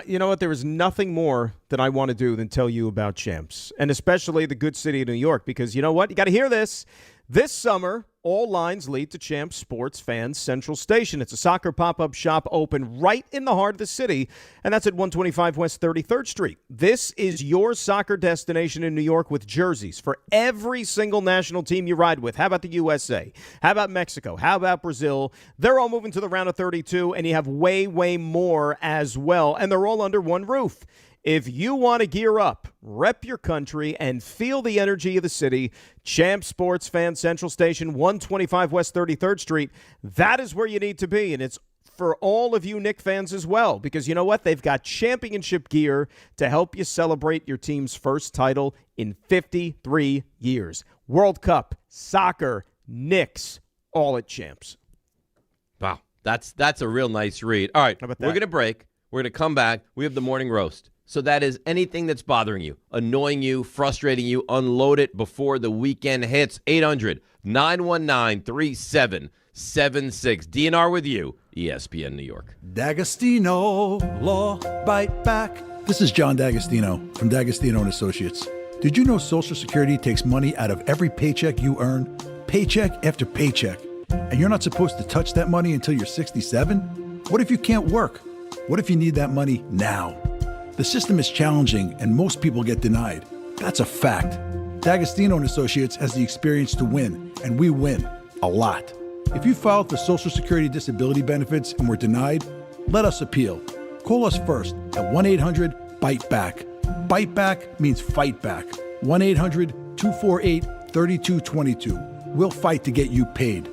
You know what? There is nothing more that I want to do than tell you about Champs, and especially the good city of New York, because you know what? You got to hear this. This summer, all lines lead to Champs Sports Fans Central Station. It's a soccer pop-up shop open right in the heart of the city, and that's at 125 West 33rd Street. This is your soccer destination in New York with jerseys for every single national team you ride with. How about the USA? How about Mexico? How about Brazil? They're all moving to the round of 32, and you have way, way more as well, and they're all under one roof. If you want to gear up, rep your country, and feel the energy of the city, Champ Sports Fan Central Station, 125 West 33rd Street, that is where you need to be. And it's for all of you Knick fans as well, because you know what? They've got championship gear to help you celebrate your team's first title in 53 years. World Cup, soccer, Knicks, all at Champs. Wow, that's a real nice read. All right, we're going to break. We're going to come back. We have the morning roast. So that is anything that's bothering you, annoying you, frustrating you, unload it before the weekend hits. 800-919-3776. DNR with you, ESPN New York. D'Agostino, law, bite back. This is John D'Agostino from D'Agostino & Associates. Did you know Social Security takes money out of every paycheck you earn, paycheck after paycheck, and you're not supposed to touch that money until you're 67? What if you can't work? What if you need that money now? The system is challenging and most people get denied. That's a fact. D'Agostino & Associates has the experience to win, and we win a lot. If you filed for Social Security disability benefits and were denied, let us appeal. Call us first at 1-800-BITE-BACK. Bite back means fight back. 1-800-248-3222. We'll fight to get you paid.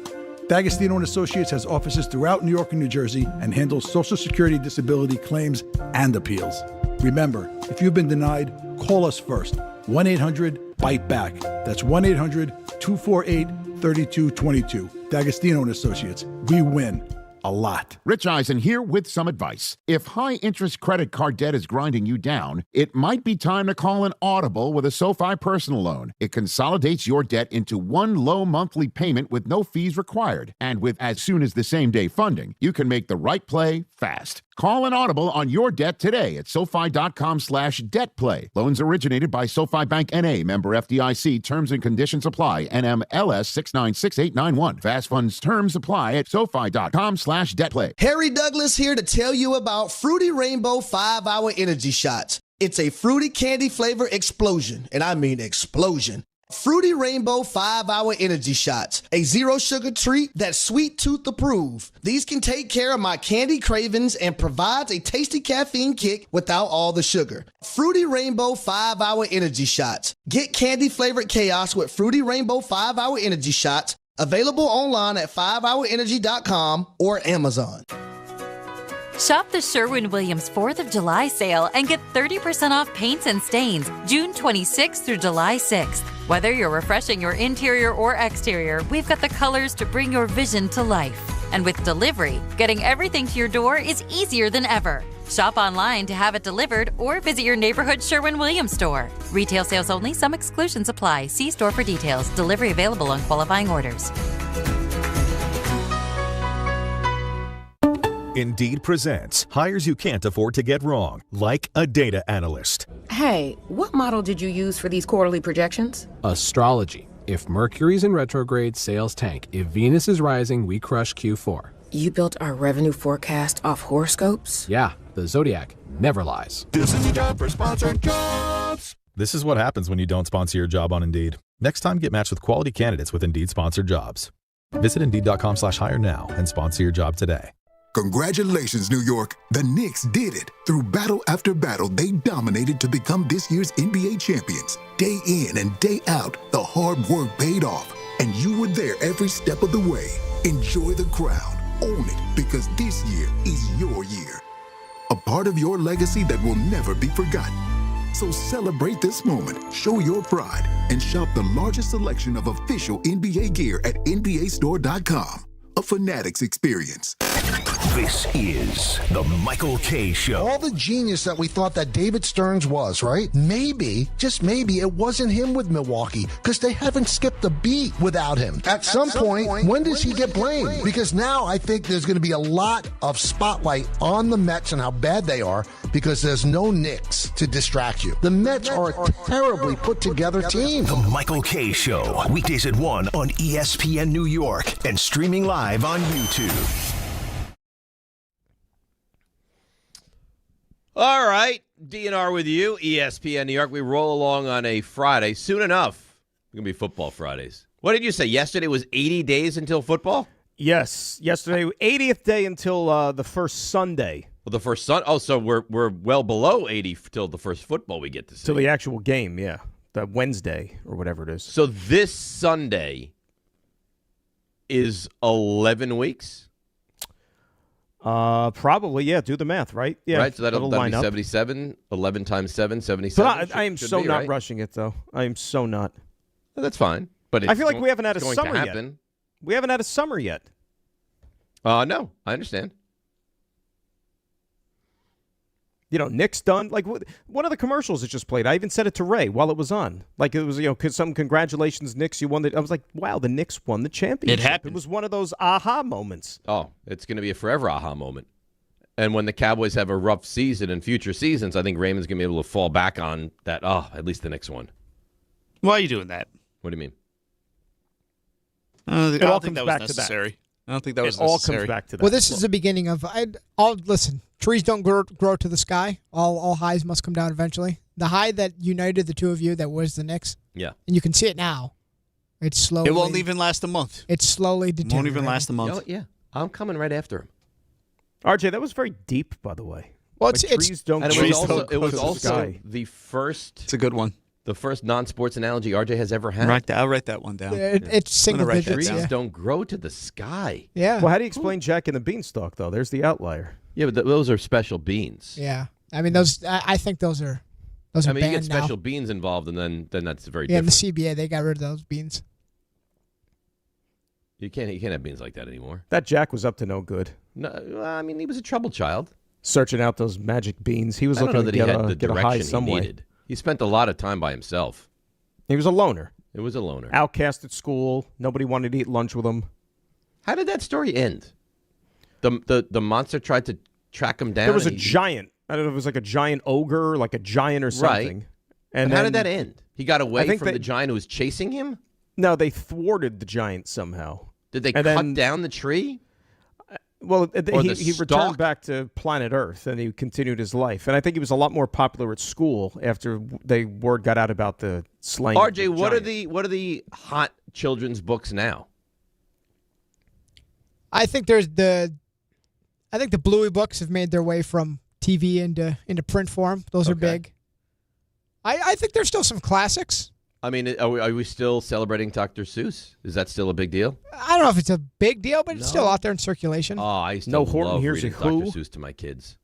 D'Agostino & Associates has offices throughout New York and New Jersey and handles Social Security disability claims and appeals. Remember, if you've been denied, call us first. 1-800-BITE-BACK. That's 1-800-248-3222. D'Agostino & Associates. We win a lot. Rich Eisen here with some advice. If high-interest credit card debt is grinding you down, it might be time to call an audible with a SoFi personal loan. It consolidates your debt into one low monthly payment with no fees required. And with as soon as the same-day funding, you can make the right play fast. Call an audible on your debt today at SoFi.com/debtplay. Loans originated by SoFi Bank N.A., member FDIC. Terms and conditions apply. NMLS 696891. Fast funds terms apply at SoFi.com/debtplay. Harry Douglas here to tell you about Fruity Rainbow 5-Hour Energy Shots. It's a fruity candy flavor explosion, and I mean explosion. Fruity Rainbow 5-Hour Energy Shots, a zero-sugar treat that's sweet tooth approved. These can take care of my candy cravings and provides a tasty caffeine kick without all the sugar. Fruity Rainbow 5-Hour Energy Shots. Get candy-flavored chaos with Fruity Rainbow 5-Hour Energy Shots, available online at 5hourenergy.com or Amazon. Shop the Sherwin-Williams 4th of July sale and get 30% off paints and stains June 26th through July 6th. Whether you're refreshing your interior or exterior, we've got the colors to bring your vision to life. And with delivery, getting everything to your door is easier than ever. Shop online to have it delivered or visit your neighborhood Sherwin-Williams store. Retail sales only. Some exclusions apply. See store for details. Delivery available on qualifying orders. Indeed presents hires you can't afford to get wrong, like a data analyst. Hey, what model did you use for these quarterly projections? Astrology. If Mercury's in retrograde, sales tank. If Venus is rising, we crush Q4. You built our revenue forecast off horoscopes? Yeah, the Zodiac never lies. This is your job for sponsored jobs. This is what happens when you don't sponsor your job on Indeed. Next time, get matched with quality candidates with Indeed sponsored jobs. Visit Indeed.com/hire now and sponsor your job today. Congratulations, New York. The Knicks did it. Through battle after battle, they dominated to become this year's NBA champions. Day in and day out, the hard work paid off, and you were there every step of the way. Enjoy the crown. Own it, because this year is your year. A part of your legacy that will never be forgotten. So celebrate this moment, show your pride, and shop the largest selection of official NBA gear at NBAstore.com. A Fanatics experience. This is the Michael K. Show. All the genius that we thought that David Stearns was, right? Maybe, just maybe, it wasn't him with Milwaukee, because they haven't skipped a beat without him. At some point, when does he get blamed? Because now I think there's going to be a lot of spotlight on the Mets and how bad they are, because there's no Knicks to distract you. The Mets are a terribly put together team. The Michael K. Show. Weekdays at 1 on ESPN New York and streaming live on YouTube. All right, DNR with you, ESPN New York. We roll along on a Friday. Soon enough, it's going to be football Fridays. What did you say? Yesterday was 80 days until football? Yes, yesterday, 80th day until the first Sunday. Well, Well, the first Sun. Oh, so we're well below 80 till the first football we get to see. Till the actual game, yeah. The Wednesday or whatever it is. So this Sunday is 11 weeks? Probably, yeah. Do the math, right? Yeah. Right, so that'll line be up. 77. 11 times 7, 77. But I am so not rushing it, though. I am so not. Well, that's fine. But I feel like we haven't had a going summer to yet. happen. We haven't had a summer yet. No, I understand. You know, Knicks done. Like, one of the commercials that just played, I even said it to Ray while it was on. Like, it was, some congratulations, Knicks, you won the. I was like, wow, the Knicks won the championship. It happened. It was one of those aha moments. Oh, it's going to be a forever aha moment. And when the Cowboys have a rough season in future seasons, I think Raymond's going to be able to fall back on that. Oh, at least the Knicks won. Why are you doing that? What do you mean? I don't think that was necessary. I don't think that was necessary. It all comes back to that. Well, this is the beginning of. I'll listen. Trees don't grow to the sky. All highs must come down eventually. The high that united the two of you, that was the Knicks. Yeah. And you can see it now. It's slowly. It won't even last a month. It's slowly deteriorating. Won't even last a month. Yeah. I'm coming right after him. RJ, that was very deep, by the way. Well, trees don't. And it was also sky. the first. It's a good one. The first non-sports analogy RJ has ever had. I'll write that one down. It's single digits. Trees don't grow to the sky. Yeah. Well, how do you explain Jack and the Beanstalk, though? There's the outlier. Yeah, but those are special beans. Yeah. I mean, those. I think those are. Those are I mean, you get banned now. special beans involved, and then that's very Yeah, in different. the CBA, they got rid of those beans. You can't have beans like that anymore. That Jack was up to no good. No, I mean, he was a troubled child. Searching out those magic beans. He was I don't looking know that to he had the get a high direction some he way. needed. He spent a lot of time by himself. He was a loner. It was a loner. Outcast at school. Nobody wanted to eat lunch with him. How did that story end? The monster tried to track him down. There was a giant. I don't know if it was like a giant ogre, like a giant or something. Right. And how did that end? He got away from they, the giant who was chasing him? No, they thwarted the giant somehow. Did they cut down the tree? Well, he stalk? returned back to planet Earth, and he continued his life. And I think he was a lot more popular at school after word got out about the slaying. RJ, of the what are the hot children's books now? I think the Bluey books have made their way from TV into print form. Those are big. I think there's still some classics. I mean, are we still celebrating Dr. Seuss? Is that still a big deal? I don't know if it's a big deal, but it's still out there in circulation. Oh, I used to No Horton, love Here's reading a Who. Dr. Seuss to my kids.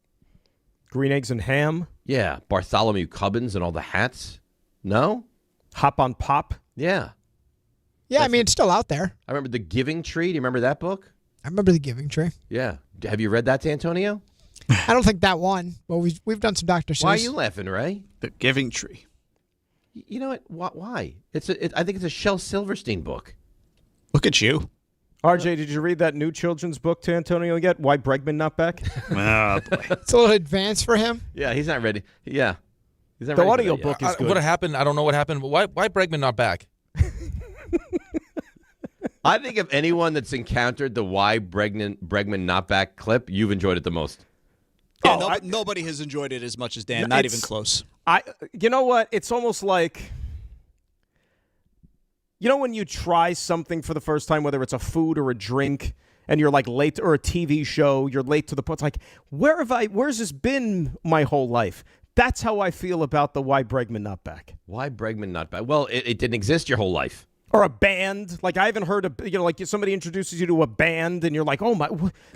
Green Eggs and Ham. Yeah, Bartholomew Cubbins and all the hats. No? Hop on Pop. Yeah. Yeah, I mean, it's still out there. I remember The Giving Tree. Do you remember that book? I remember The Giving Tree. Yeah. Have you read that, Antonio? I don't think that one, but we've done some Dr. Seuss. Why are you laughing, Ray? The Giving Tree. You know what? Why? I think it's a Shel Silverstein book. Look at you. RJ, did you read that new children's book to Antonio yet? Why Bregman Not Back? Oh, boy. It's a little advanced for him. Yeah, he's not ready. Yeah. He's not The ready for audio that book yet. is good. What happened? I don't know what happened, but why Bregman not back? I think of anyone that's encountered the Why Bregman Not Back clip, you've enjoyed it the most. Yeah, nobody has enjoyed it as much as Dan. Not even close. You know what? It's almost like, when you try something for the first time, whether it's a food or a drink, and you're like late, or a TV show, you're late to the point. It's like, where's this been my whole life? That's how I feel about the Why Bregman Not Back. Why Bregman Not Back? Well, it didn't exist your whole life. Or a band. Like, I haven't heard of, like somebody introduces you to a band and you're like, oh my,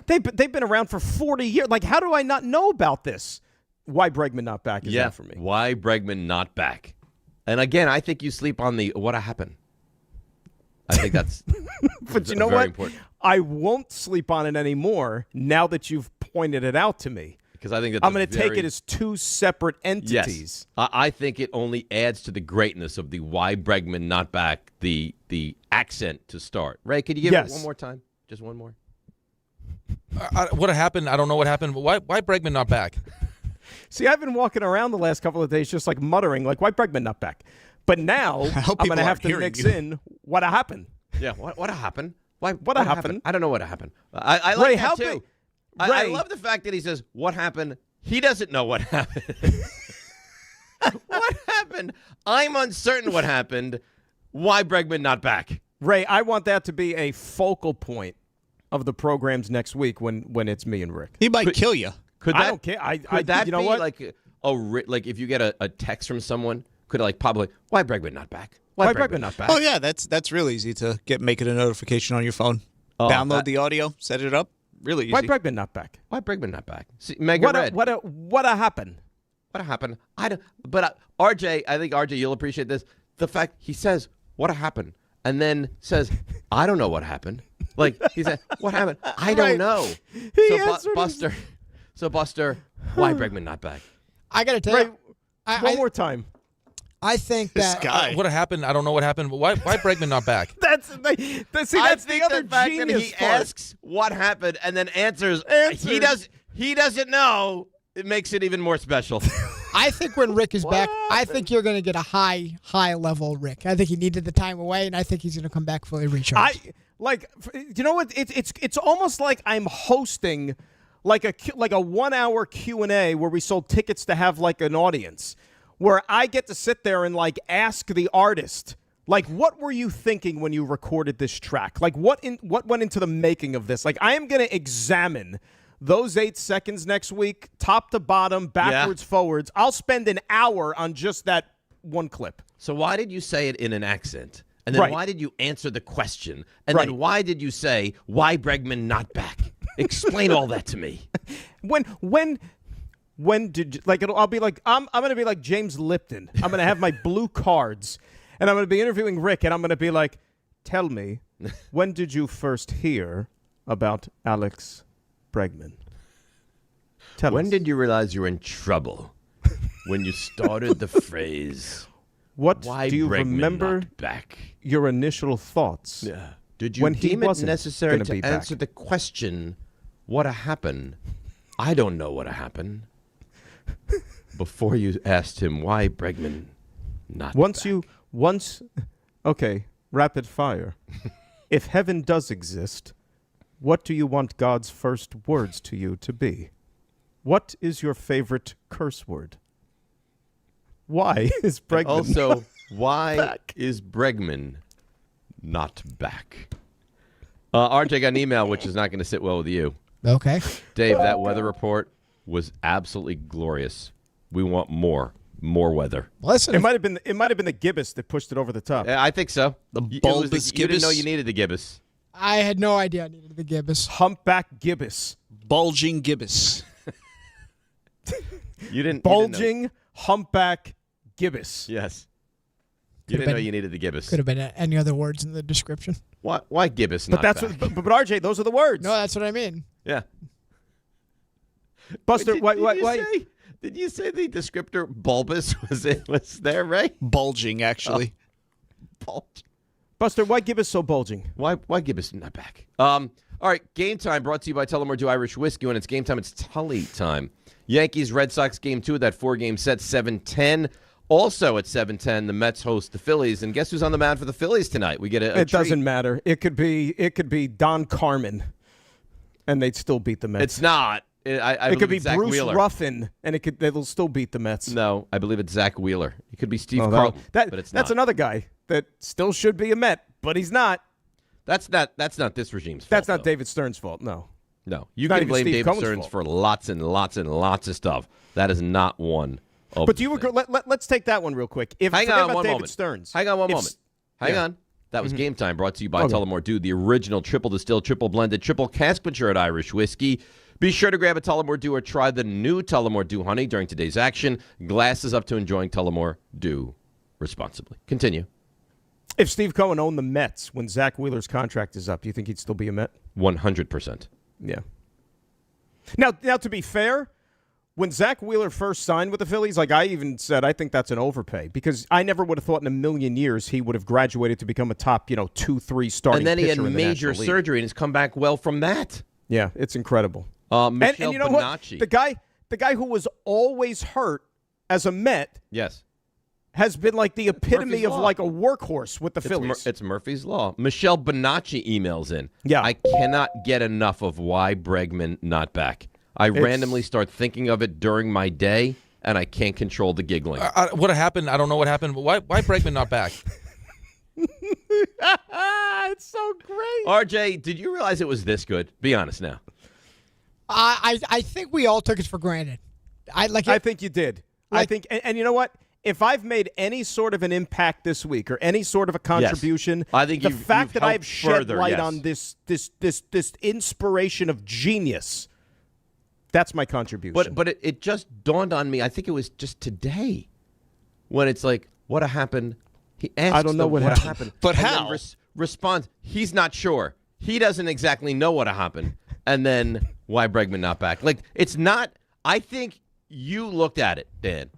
they've been around for 40 years. Like, how do I not know about this? Why Bregman Not Back is that for me. Why Bregman Not Back? And again, I think you sleep on the what happened. I think that's but you know very what? important. I won't sleep on it anymore now that you've pointed it out to me. Because I think that's I'm going to take it as two separate entities. Yes. I think it only adds to the greatness of the Why Bregman Not Back, the accent to start. Ray, could you give it one more time? Just one more. What happened? I don't know what happened, but why Bregman not back? See, I've been walking around the last couple of days just like muttering, like, why Bregman not back? But now I'm going to have to mix in what happened. Yeah, what happened? What happened? I don't know what happened. I like Ray, that too. I love the fact that he says, what happened? He doesn't know what happened. What happened? I'm uncertain what happened. Why Bregman not back? Ray, I want that to be a focal point of the programs next week when it's me and Rick. He might kill you. I don't care. Could that you know be what? like if you get a text from someone, could it like pop like, why Bregman not back? Why Bregman not back? Oh yeah, that's real easy to make it a notification on your phone. Download the audio, set it up. Really easy. Why Bregman not back? Why Bregman not back? See, Mega Red. What happened? What happened? I don't. But RJ, I think RJ, you'll appreciate this. The fact he says, "What happened?" and then says, "I don't know what happened." Like he said, "What happened? I don't know." Buster, why Bregman not back? I got to tell you, one more time. I think that what happened? I don't know what happened. But why Bregman not back? That's the other fact genius that he part. asks what happened and then answers. He doesn't know. It makes it even more special. I think when Rick is back, I think you're going to get a high level Rick. I think he needed the time away, and I think he's going to come back fully recharged. You know what? It's almost like I'm hosting like a 1 hour Q&A where we sold tickets to have like an audience, where I get to sit there and like ask the artist, like, what were you thinking when you recorded this track? Like, what went into the making of this? Like, I am going to examine those 8 seconds next week, top to bottom, backwards, forwards. I'll spend an hour on just that one clip. So why did you say it in an accent? And then why did you answer the question? And then why did you say, why Bregman not back? Explain all that to me. When did you, like I'll be like I'm going to be like James Lipton. I'm going to have my blue cards and I'm going to be interviewing Rick and I'm going to be like, tell me, when did you first hear about Alex Bregman? When did you realize you were in trouble? When you started the phrase, why do you Bregman remember not back? Your initial thoughts? Yeah. Did you when deem he it necessary to answer the question, what happened? I don't know what happened. Before you asked him why Bregman not back. Okay, rapid fire. If heaven does exist, what do you want God's first words to you to be? What is your favorite curse word? Why is Bregman also, why is Bregman not back? RJ got an email, which is not going to sit well with you. Okay. Dave, that weather report was absolutely glorious. We want more weather. Listen, it might have been the gibbous that pushed it over the top. I think so. The bulbous You didn't gibbous. know you needed the gibbous. I had no idea I needed the gibbous. Humpback gibbous. Bulging gibbous. You didn't bulging humpback gibbous. Yes. You didn't know you needed the gibbous. Could have been any other words in the description. Why gibbous not But back? but RJ, those are the words. No, that's what I mean. Yeah. Buster, Wait, did you say the descriptor bulbous was there, Ray? Bulging, actually. Bulge. Buster, why gibbous so bulging? Why gibbous not back? All right, Game Time brought to you by Tullamore Dew Irish Whiskey. When it's game time, it's Tully time. Yankees, Red Sox Game 2 of that 4-game set, 7:10. Also at 7:10, the Mets host the Phillies, and guess who's on the mound for the Phillies tonight? We get a It doesn't matter. It could be Don Carmen, and they'd still beat the Mets. It's not. It could be Zach Bruce Wheeler. Ruffin, and they'll still beat the Mets. No, I believe it's Zach Wheeler. It could be Steve Carlton, but it's not. That's another guy that still should be a Met, but he's not. That's not this regime's fault. That's not David Stern's fault. No. You Not can even blame Steve David Cohen's Stearns fault. for lots and lots and lots of stuff. That is not one. But do you agree? Let's take that one real quick. Hang on one David moment. Stearns. Hang on one moment. Hang on. That was Game Time, brought to you by Tullamore Dew, the original triple distilled, triple blended, triple cask matured Irish whiskey. Be sure to grab a Tullamore Dew or try the new Tullamore Dew Honey during today's action. Glasses up to enjoying Tullamore Dew responsibly. Continue. If Steve Cohen owned the Mets when Zach Wheeler's contract is up, do you think he'd still be a Met? 100%. Yeah. Now, to be fair, when Zach Wheeler first signed with the Phillies, like I even said, I think that's an overpay because I never would have thought in a million years he would have graduated to become a top, 2-3 starting And then he had pitcher in the major National League. surgery and has come back well from that. Yeah, it's incredible. Michel and you know Bonacci. what? The guy who was always hurt as a Met, yes, has been like the epitome Murphy's of Law. like a workhorse with the Phillies. It's Murphy's Law. Michel Bonacci emails in. Yeah. I cannot get enough of why Bregman not back. I randomly start thinking of it during my day, and I can't control the giggling. What happened? I don't know what happened, but why Bregman not back? It's so great. RJ, did you realize it was this good? Be honest now. I think we all took it for granted. I think you did. I think, and you know what? If I've made any sort of an impact this week or any sort of a contribution, yes. I think the fact that I've shed light yes. on this inspiration of genius, that's my contribution. But it just dawned on me. I think it was just today when it's like, what happened? He asked, I don't know what happened. But and how? Then responds, he's not sure. He doesn't exactly know what happened. And then why Bregman not back? Like, it's not. I think you looked at it, Dan,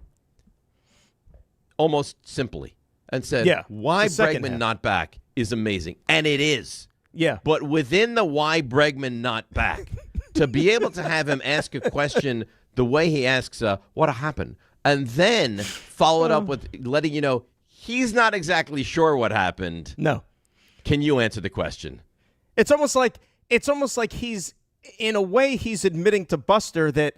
almost simply and said, why Bregman not back is amazing. And it is. Yeah. But within the why Bregman not back, to be able to have him ask a question the way he asks, what happened? And then follow it up with letting you know he's not exactly sure what happened. No. Can you answer the question? It's almost like he's, in a way, he's admitting to Buster that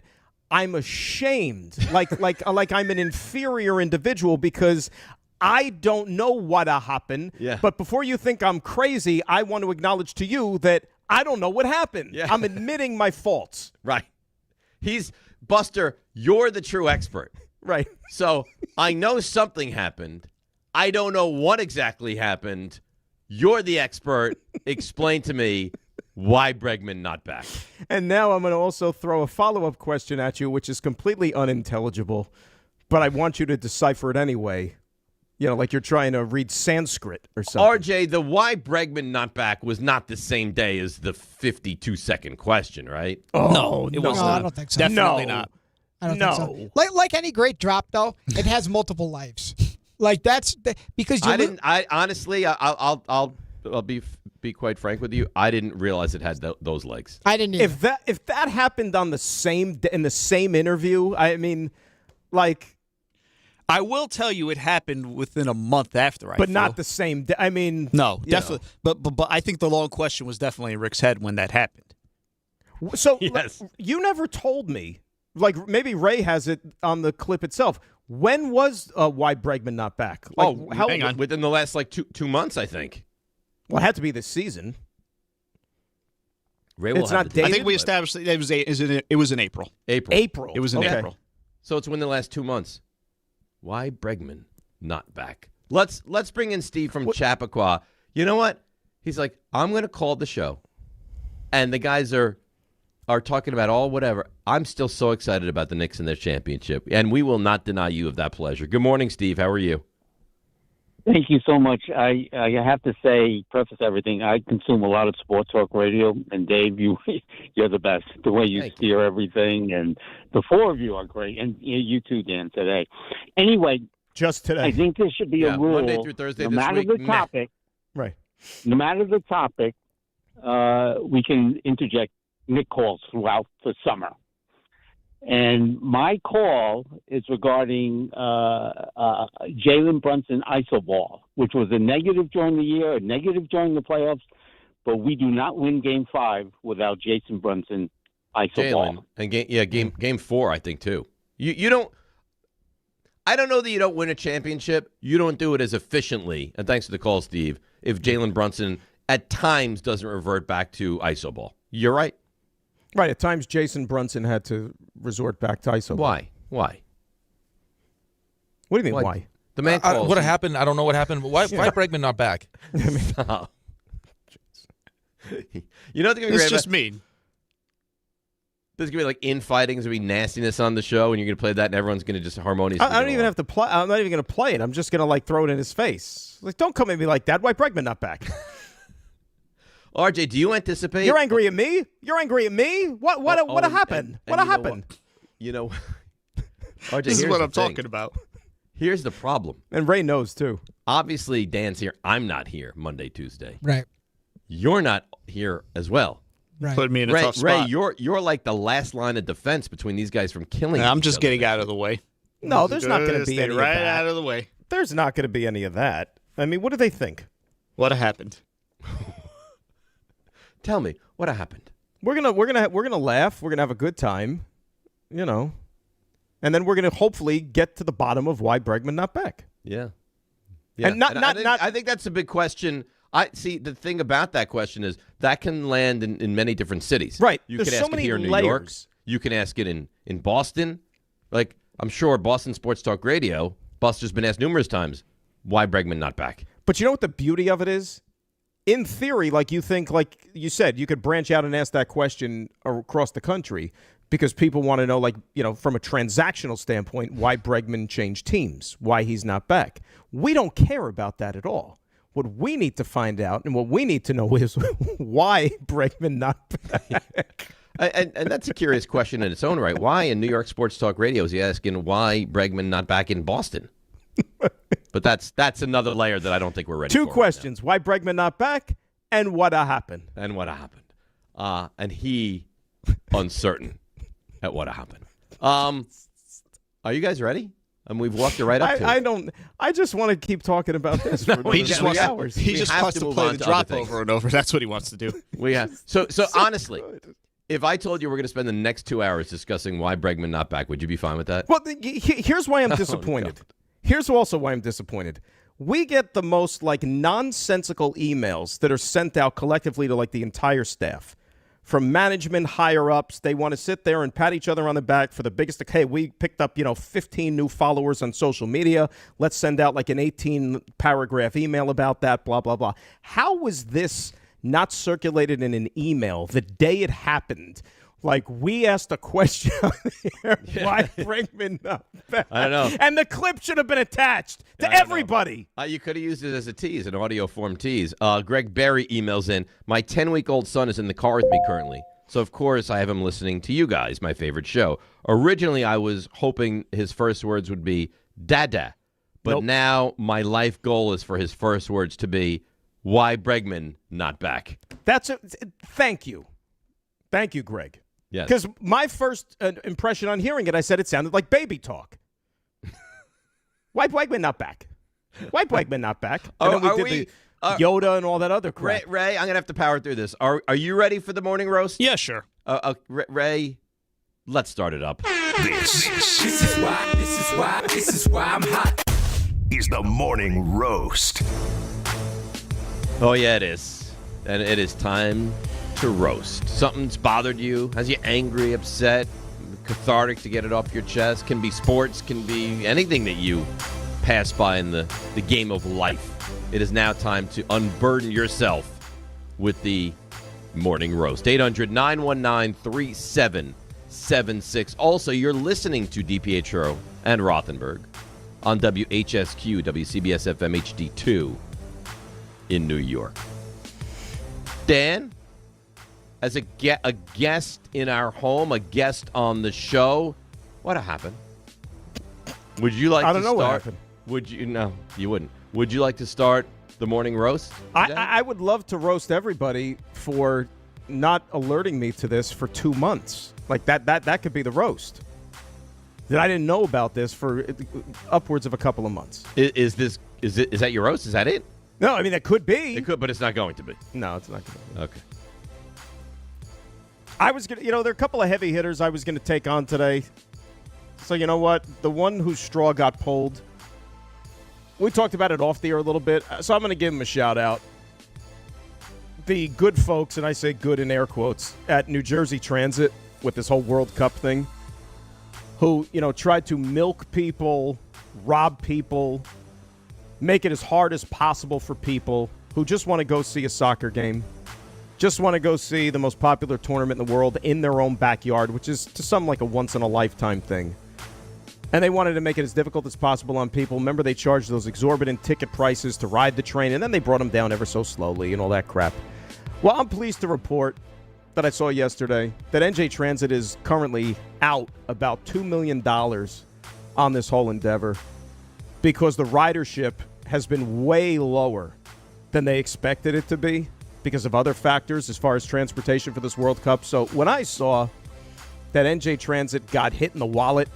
I'm ashamed, like I'm an inferior individual because I don't know what happened. Yeah. But before you think I'm crazy, I want to acknowledge to you that I don't know what happened. Yeah. I'm admitting my faults. Right. Buster, you're the true expert. Right. So I know something happened. I don't know what exactly happened. You're the expert. Explain to me why Bregman not back. And now I'm going to also throw a follow-up question at you, which is completely unintelligible, but I want you to decipher it anyway. You know, like you're trying to read Sanskrit or something. RJ, the why Bregman not back was not the same day as the 52-second question, right? Oh, no, it was not. I don't think so. Definitely not. I don't think so. Like any great drop, though, it has multiple lives. Like because you I honestly, I'll be quite frank with you. I didn't realize it had those legs. I didn't either. If that happened on the same in the same interview, I mean, like, I will tell you, it happened within a month after. But not the same day. I mean, no, definitely. But I think the long question was definitely in Rick's head when that happened. So yes. You never told me. Like maybe Ray has it on the clip itself. When was why Bregman not back? Like, hang on. Within the last like two months, I think. Well, it had to be this season. Ray will it's have not the dated. I think we established that it was in April. April. It was in April. So it's within the last 2 months. Why Bregman not back? Let's bring in Steve from Chappaqua. You know what? He's like, I'm going to call the show, and the guys are talking about whatever. I'm still so excited about the Knicks and their championship, and we will not deny you of that pleasure. Good morning, Steve. How are you? Thank you so much. I have to say, preface everything, I consume a lot of sports talk radio, and Dave, you're the best. The way you steer everything, and the four of you are great, and you too, Dan, today. Anyway, just today. I think there should be a rule. Monday through Thursday no this matter week, the topic, right? No matter the topic, we can interject Knicks calls throughout the summer. And my call is regarding Jalen Brunson iso ball, which was a negative during the year, a negative during the playoffs, but we do not win Game 5 without Jason Brunson iso ball. And game 4, I think too. You don't. I don't know that you don't win a championship. You don't do it as efficiently. And thanks for the call, Steve. If Jalen Brunson at times doesn't revert back to iso ball, you're right. Right, at times Jason Brunson had to resort back to iso. Why? What do you mean, why? The man calls. What happened? I don't know what happened. But why Bregman not back? You know, it's just mean. There's going to be like infighting. There's going to be nastiness on the show, and you're going to play that, and everyone's going to just harmoniously. I don't even have to play. I'm not even going to play it. I'm just going to like throw it in his face. Like, don't come at me like that. Why Bregman not back? RJ, do you anticipate? You're angry at me? You're angry at me? What happened? What happened? You know, RJ, this is what I'm talking about. Here's the problem. And Ray knows, too. Obviously, Dan's here. I'm not here Monday, Tuesday. Right. You're not here as well. Right. Put me in a tough spot. Ray, you're like the last line of defense between these guys from killing I'm just getting out of the way. No, there's not going to be any of that. Out of the way. There's not going to be any of that. I mean, what do they think? What happened? Tell me what happened. We're gonna laugh. We're gonna have a good time, you know, and then we're gonna hopefully get to the bottom of why Bregman not back. Yeah. And not. I think that's a big question. I see. The thing about that question is that can land in many different cities. Right. You There's can so ask it many here in New layers. York. You can ask it in Boston. Like, I'm sure Boston Sports Talk Radio, Buster's been asked numerous times, why Bregman not back? But you know what the beauty of it is? In theory, like you think, like you said, you could branch out and ask that question across the country because people want to know, like, you know, from a transactional standpoint, why Bregman changed teams, why he's not back. We don't care about that at all. What we need to find out and what we need to know is why Bregman not back. And that's a curious question in its own right. Why in New York Sports Talk Radio is he asking why Bregman not back in Boston? But that's another layer that I don't think we're ready for. Two questions. Why Bregman not back and what happened? And he uncertain at what happened. Are you guys ready? And we've walked it right up to it. I just want to keep talking about this for he just wants hours. He just wants to play the drop over and over. That's what he wants to do. We have. So honestly, if I told you we're going to spend the next 2 hours discussing why Bregman not back, would you be fine with that? Well, here's why I'm disappointed. Here's also why I'm disappointed. We get the most like nonsensical emails that are sent out collectively to like the entire staff. From management higher ups, they want to sit there and pat each other on the back for the biggest. Hey, we picked up 15 new followers on social media. Let's send out like an 18-paragraph email about that. Blah blah blah. How was this not circulated in an email the day it happened? Like, we asked a question on here, why Bregman not back? I don't know. And the clip should have been attached to everybody. You could have used it as a tease, an audio form tease. Greg Berry emails in, my 10-week-old son is in the car with me currently. So, of course, I have him listening to you guys, my favorite show. Originally, I was hoping his first words would be, Dada. But now my life goal is for his first words to be, why Bregman not back? Thank you. Thank you, Greg. Yes. Because my first impression on hearing it, I said it sounded like baby talk. Why Bregman not back? Why Bregman not back? And then we did the Yoda and all that other crap. Ray, I'm going to have to power through this. Are you ready for the morning roast? Yeah, sure. Ray, let's start it up. This is why I'm hot. Is the morning roast. Oh, yeah, it is. And it is time to roast. Something's bothered you, has you angry, upset, cathartic to get it off your chest. Can be sports, can be anything that you pass by in the game of life. It is now time to unburden yourself with the morning roast. 800-919-3776. Also, you're listening to DiPietro and Rothenberg on WHSQ, WCBS FM HD2 in New York. Dan, as a guest in our home, a guest on the show, what happened? Would you like to start? I don't know what happened. Would you? No, you wouldn't. Would you like to start the morning roast? I would love to roast everybody for not alerting me to this for 2 months. Like that could be the roast. That I didn't know about this for upwards of a couple of months. Is that your roast? Is that it? No, I mean, it could be. It could, but it's not going to be. No, it's not going to be. Okay. I was going to, there are a couple of heavy hitters I was going to take on today. So, you know what? The one whose straw got pulled, we talked about it off the air a little bit, so I'm going to give him a shout out. The good folks, and I say good in air quotes, at New Jersey Transit with this whole World Cup thing, who, tried to milk people, rob people, make it as hard as possible for people who just want to go see a soccer game, just want to go see the most popular tournament in the world in their own backyard, which is to some like a once-in-a-lifetime thing. And they wanted to make it as difficult as possible on people. Remember, they charged those exorbitant ticket prices to ride the train, and then they brought them down ever so slowly and all that crap. Well, I'm pleased to report that I saw yesterday that NJ Transit is currently out about $2 million on this whole endeavor because the ridership has been way lower than they expected it to be because of other factors as far as transportation for this World Cup. So when I saw that NJ Transit got hit in the wallet,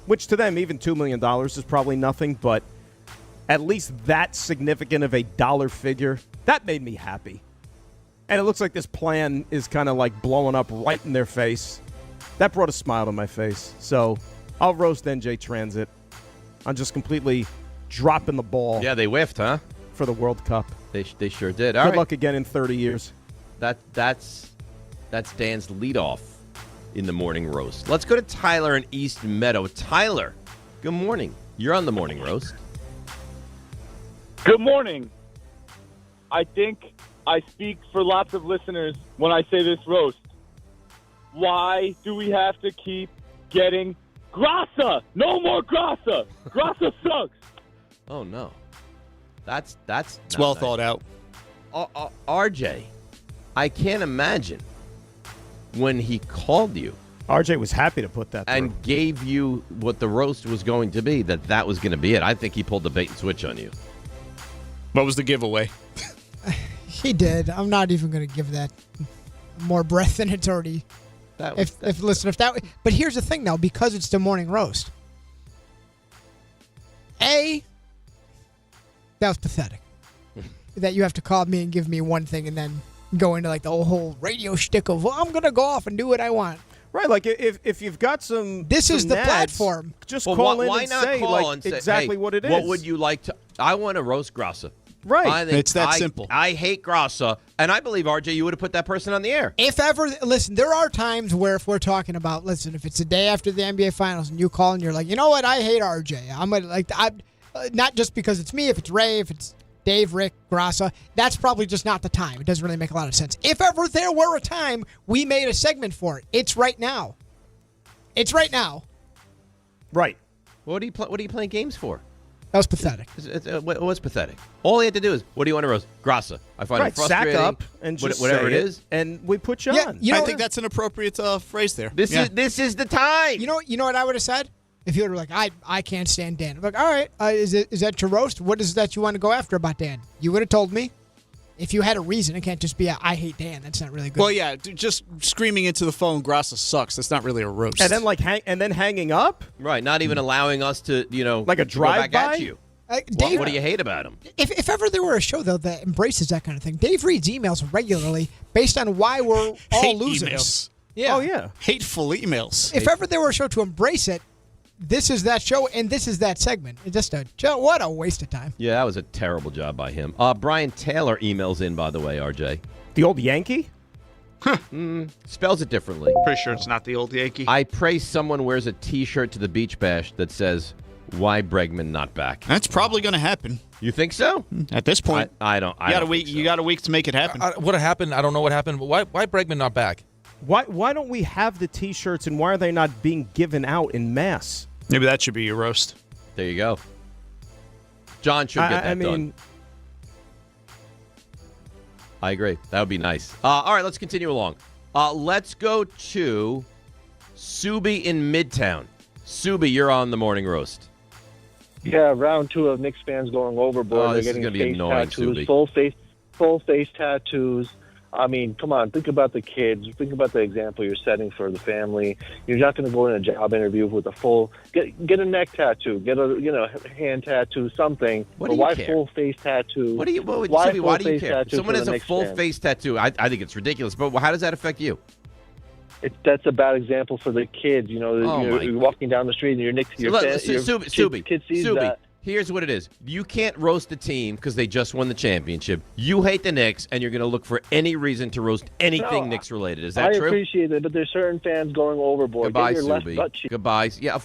which to them even $2 million is probably nothing, but at least that significant of a dollar figure, that made me happy. And it looks like this plan is kind of like blowing up right in their face. That brought a smile to my face. So I'll roast NJ Transit. I'm just completely dropping the ball. Yeah, they whiffed, huh? for the World Cup. They sure did. Good luck again in 30 years. That's Dan's leadoff in the morning roast. Let's go to Tyler in East Meadow. Tyler, good morning. You're on the morning roast. Good morning. I think I speak for lots of listeners when I say this roast. Why do we have to keep getting Grassa? No more Grassa. Grassa sucks. Oh no, that's it's well nice. thought out. RJ, I can't imagine when he called you. RJ was happy to put that through. And gave you what the roast was going to be, that was going to be it. I think he pulled the bait and switch on you. What was the giveaway? He did. I'm not even going to give that more breath than it's already. But here's the thing, though, because it's the morning roast. That was pathetic. That you have to call me and give me one thing and then go into like the whole radio shtick of, well, I'm going to go off and do what I want. Right, like if you've got some. This is the nads, platform. Just call in and say exactly what it is. What would you like to? I want to roast Grassa. Right, it's that simple. I hate Grassa, and I believe RJ, you would have put that person on the air. If ever, listen, there are times where if we're talking about, if it's the day after the NBA Finals and you call and you're like, you know what, I hate RJ. I'm not just because it's me. If it's Ray, if it's Dave, Rick, Grassa, that's probably just not the time. It doesn't really make a lot of sense. If ever there were a time we made a segment for it, it's right now. It's right now. Right. What are you playing games for? That was pathetic. What was pathetic? All he had to do is, what do you want to roast? Grassa. I find it frustrating. Sack up and just whatever it is, and we put you on. I think that's an appropriate phrase there. This is the time. You know what I would have said? If you were like, I can't stand Dan. I'm like, all right, is that your roast? What is that you want to go after about Dan? You would have told me. If you had a reason, it can't just be I hate Dan. That's not really good. Well, yeah, just screaming into the phone, Grassa sucks. That's not really a roast. And then hanging up. Right, not even allowing us to, like a drive back at you. Dave, what do you hate about him? If ever there were a show, though, that embraces that kind of thing, Dave reads emails regularly based on why we're all losers. Emails. Yeah. Oh, yeah. Hateful emails. If ever there were a show to embrace it, this is that show, and this is that segment. It's just what a waste of time. Yeah, that was a terrible job by him. Brian Taylor emails in, by the way, RJ. The old Yankee? Spells it differently. Pretty sure it's not the old Yankee. I pray someone wears a T-shirt to the beach bash that says, "Why Bregman not back?" That's probably going to happen. You think so? At this point, I don't. You got a week to make it happen. What happened? I don't know what happened. But why Bregman not back? Why don't we have the T-shirts, and why are they not being given out in mass? Maybe that should be your roast. There you go. John should get that done. I agree. That would be nice. All right, let's continue along. Let's go to Subi in Midtown. Subi, you're on the morning roast. Yeah, round two of Knicks fans going overboard. This They're getting is going to be annoying, tattoos, Subi. full face tattoos. I mean, come on, think about the kids. Think about the example you're setting for the family. You're not going to go in a job interview with a full get a neck tattoo, get a hand tattoo, something. What do you why care? Full face tattoo? Why do you care? If someone has a full face tattoo, I think it's ridiculous. But how does that affect you? That's a bad example for the kids. You're walking down the street and your kid sees that. Here's what it is. You can't roast the team because they just won the championship. You hate the Knicks, and you're going to look for any reason to roast anything Knicks related. Is that true? I appreciate it, but there's certain fans going overboard. Goodbye, Get your left Subi. butt cheek. Goodbye. Yeah.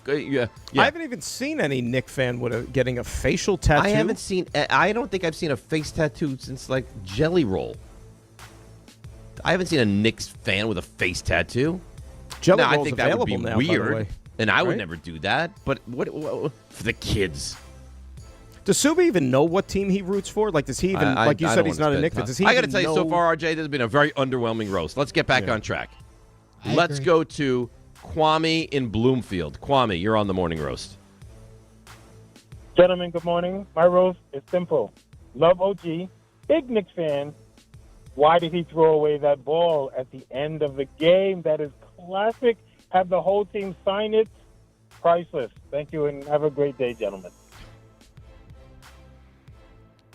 I haven't even seen any Knick fan getting a facial tattoo. I don't think I've seen a face tattoo since like Jelly Roll. I haven't seen a Knicks fan with a face tattoo. Jelly I Roll's think that would be available now, weird, by the way. and I would Right? never do that. But what for the kids? Does Subi even know what team he roots for? Like, does he even, like you said, he's not a Knicks fan. Does he I got to even tell you, so far, RJ, this has been a very underwhelming roast. Let's get back on track. Let's go to Kwame in Bloomfield. Kwame, you're on the morning roast. Gentlemen, good morning. My roast is simple. Love OG, big Knicks fan. Why did he throw away that ball at the end of the game? That is classic. Have the whole team sign it. Priceless. Thank you, and have a great day, gentlemen.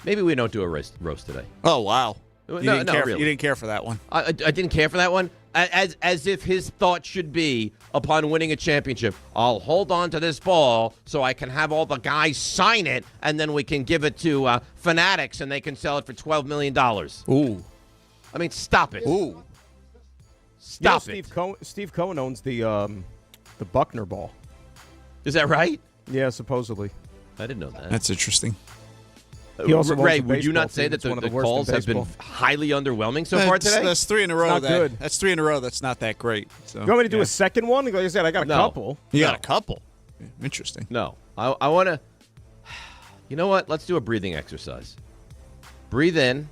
Maybe we don't do a roast today. Oh, wow. No, You didn't really. You didn't care for that one. I didn't care for that one. As if his thought should be upon winning a championship, I'll hold on to this ball so I can have all the guys sign it, and then we can give it to Fanatics, and they can sell it for $12 million. Ooh. I mean, stop it. Ooh. Stop it. Steve Cohen owns the Buckner ball. Is that right? Yeah, supposedly. I didn't know that. That's interesting. He also owns Ray, the would you baseball not say team. that It's one of the the worst in calls have been baseball. highly underwhelming so far today? That's 3 in a row. Not good. That's 3 in a row. That's not that great. So, You want me to do a second one? Like I said, I got a couple. You got a couple. Interesting. No. I want to. You know what? Let's do a breathing exercise. Breathe in.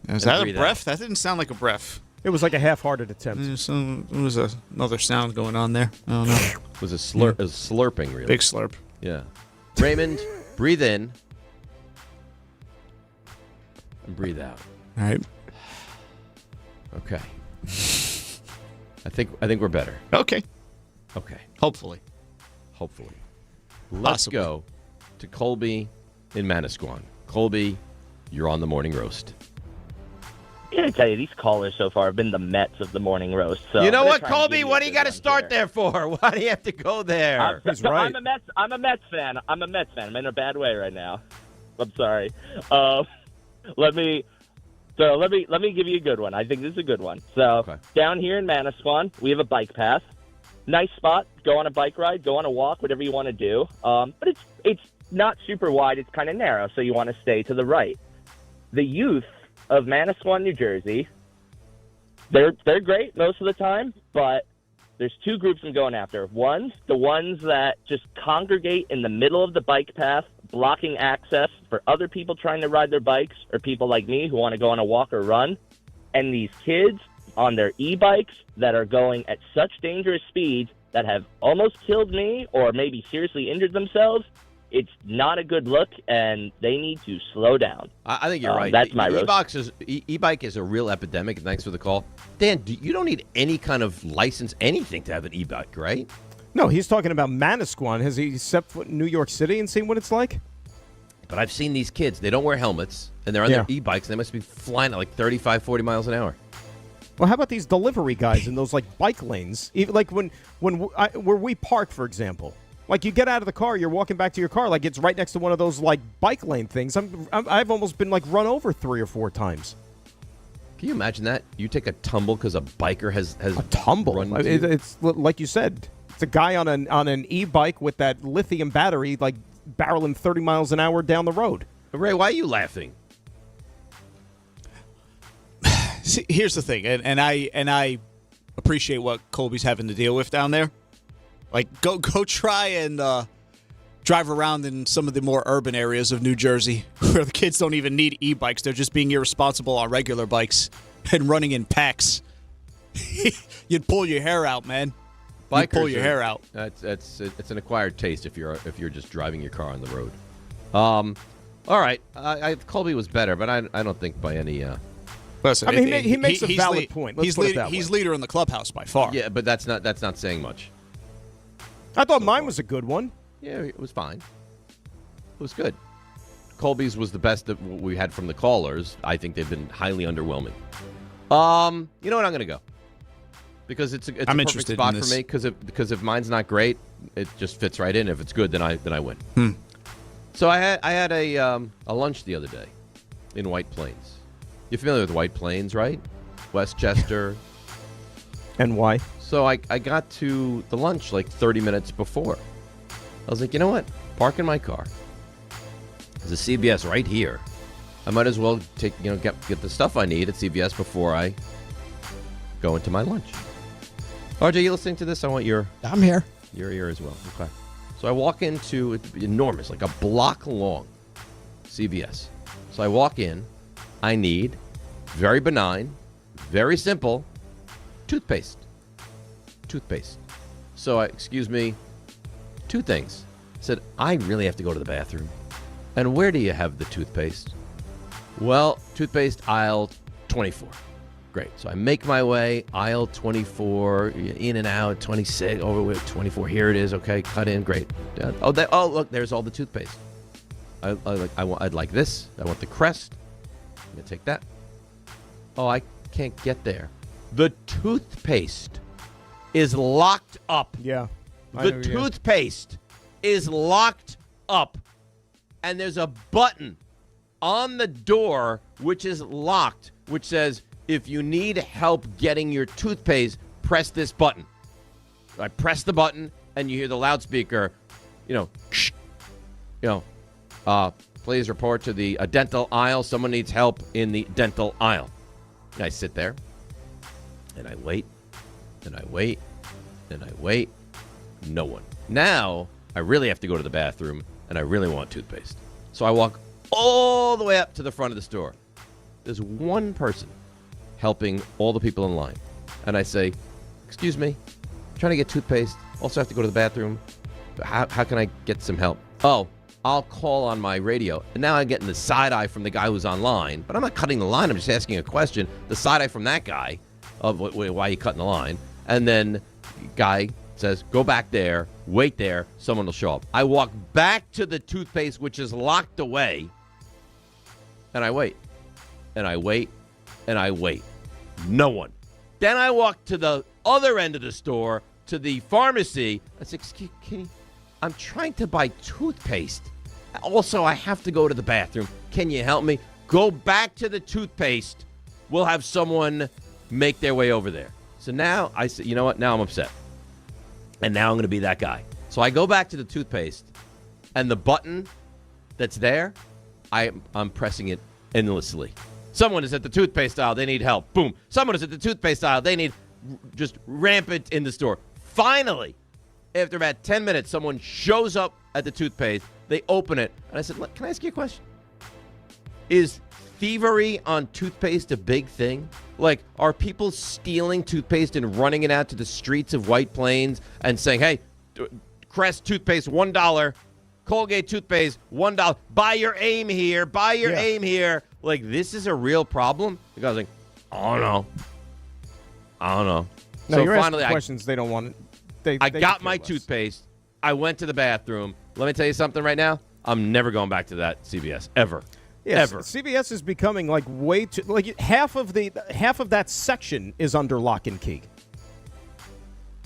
Is that a breath? That didn't sound like a breath. It was like a half-hearted attempt. There was another sound going on there. I don't know. It was a slurping, really. Big slurp. Yeah. Raymond, breathe in. And breathe out. All right. Okay. I think we're better. Okay. Okay. Hopefully. Let's go to Colby in Manasquan. Colby, you're on the morning roast. I gotta tell you, these callers so far have been the Mets of the morning roast. So you know I'm gonna what, try and Colby? give you What a do you good got to one start here. there for? Why do you have to go there? He's right. I'm a Mets fan. I'm in a bad way right now. I'm sorry. Let me give you a good one. I think this is a good one. So down here in Manasquan, we have a bike path. Nice spot. Go on a bike ride. Go on a walk. Whatever you want to do. But it's not super wide. It's kind of narrow, so you want to stay to the right. The youth of Manasquan, New Jersey, they're great most of the time, but there's two groups I'm going after. One, the ones that just congregate in the middle of the bike path, blocking access for other people trying to ride their bikes, or people like me who want to go on a walk or run. And these kids on their e-bikes that are going at such dangerous speeds that have almost killed me or maybe seriously injured themselves. It's not a good look, and they need to slow down. I think you're right. That's my roast. E-bike is a real epidemic. Thanks for the call. Dan, you don't need any kind of license, anything to have an e-bike, right? No, he's talking about Manasquan. Has he stepped foot in New York City and seen what it's like? But I've seen these kids. They don't wear helmets, and they're on their e-bikes. And they must be flying at like 35, 40 miles an hour. Well, how about these delivery guys in those like bike lanes? Even, like where we park, for example. Like you get out of the car, you're walking back to your car, like it's right next to one of those like bike lane things. I've almost been like run over 3 or 4 times. Can you imagine that? You take a tumble because a biker has a tumble. Run It's like you said. It's a guy on an e-bike with that lithium battery, like barreling 30 miles an hour down the road. Ray, why are you laughing? See, here's the thing, and I appreciate what Colby's having to deal with down there. Like, go try and drive around in some of the more urban areas of New Jersey where the kids don't even need e-bikes. They're just being irresponsible on regular bikes and running in packs. You'd pull your hair out, man. You'd pull your hair out. It's an acquired taste if you're just driving your car on the road. All right, Colby was better, but I don't think by any. Listen, I mean, he makes a valid point. Let's put it that way. He's leader in the clubhouse by far. Yeah, but that's not saying much. I thought mine was a good one. Yeah, it was fine. It was good. Colby's was the best that we had from the callers. I think they've been highly underwhelming. You know what? I'm going to go because it's a perfect spot for me. Because if mine's not great, it just fits right in. If it's good, then I win. So I had a lunch the other day in White Plains. You're familiar with White Plains, right? Westchester. And why? So I got to the lunch like 30 minutes before. I was like, you know what? Park in my car. There's a CVS right here. I might as well get the stuff I need at CVS before I go into my lunch. RJ, you listening to this? I want I'm here. Your ear as well. Okay. So I walk into it's enormous, like a block long CVS. So I walk in. I need very benign, very simple toothpaste. So excuse me, 2 things. I said, I really have to go to the bathroom. And where do you have the toothpaste? Well, toothpaste aisle 24. Great. So I make my way, aisle 24, in and out, 26, over with 24. Here it is. Okay, cut in. Great. Oh, look, there's all the toothpaste. I'd like this. I want the Crest. I'm going to take that. Oh, I can't get there. The toothpaste is locked up. Yeah. The toothpaste is locked up. And there's a button on the door which is locked, which says, if you need help getting your toothpaste, press this button. I press the button, and you hear the loudspeaker, please report to the dental aisle. Someone needs help in the dental aisle. And I sit there, and I wait, and I wait, and I wait. No one. Now, I really have to go to the bathroom, and I really want toothpaste. So I walk all the way up to the front of the store. There's one person helping all the people in line. And I say, excuse me, I'm trying to get toothpaste. Also have to go to the bathroom. How can I get some help? Oh, I'll call on my radio. And now I'm getting the side eye from the guy who's online. But I'm not cutting the line. I'm just asking a question. The side eye from that guy of why are you cutting the line? And then the guy says, go back there, wait there, someone will show up. I walk back to the toothpaste, which is locked away, and I wait. And I wait. And I wait. No one. Then I walk to the other end of the store, to the pharmacy. I say, excuse me, I'm trying to buy toothpaste. Also, I have to go to the bathroom. Can you help me? Go back to the toothpaste. We'll have someone make their way over there. So now I say, you know what? Now I'm upset. And now I'm going to be that guy. So I go back to the toothpaste, and the button that's there, I'm pressing it endlessly. Someone is at the toothpaste aisle. They need help. Boom. Someone is at the toothpaste aisle. They need just rampant in the store. Finally, after about 10 minutes, someone shows up at the toothpaste. They open it. And I said, can I ask you a question? Is thievery on toothpaste a big thing? Like, are people stealing toothpaste and running it out to the streets of White Plains and saying, hey, Crest toothpaste, $1. Colgate toothpaste, $1. Buy your aim here. Buy your aim here. Like, this is a real problem? The guy's like, I don't know. No, so you're finally, asking questions they don't want. I got my toothpaste. I went to the bathroom. Let me tell you something right now. I'm never going back to that CVS ever. Yes, ever. CVS is becoming like way too half of that section is under lock and key.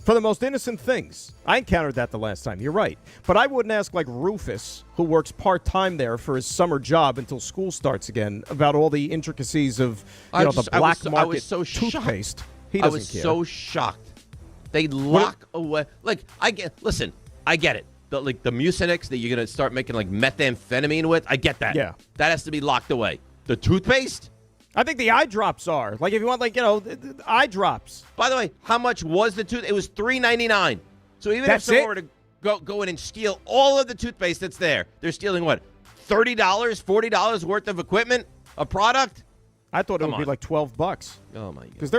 For the most innocent things. I encountered that the last time. You're right. But I wouldn't ask like Rufus, who works part-time there for his summer job until school starts again, about all the intricacies of the black market toothpaste. Shocked. He doesn't I was care. so shocked. They lock away. Like, I get it. The Mucinex that you're going to start making like methamphetamine with, I get that. Yeah. That has to be locked away. The toothpaste? I think the eye drops are. Like, if you want, eye drops. By the way, how much was the tooth? It was $3.99. So even if someone were to go in and steal all of the toothpaste that's there, they're stealing what? $30, $40 worth of equipment? A product? I thought it would be like $12. Oh my God. Because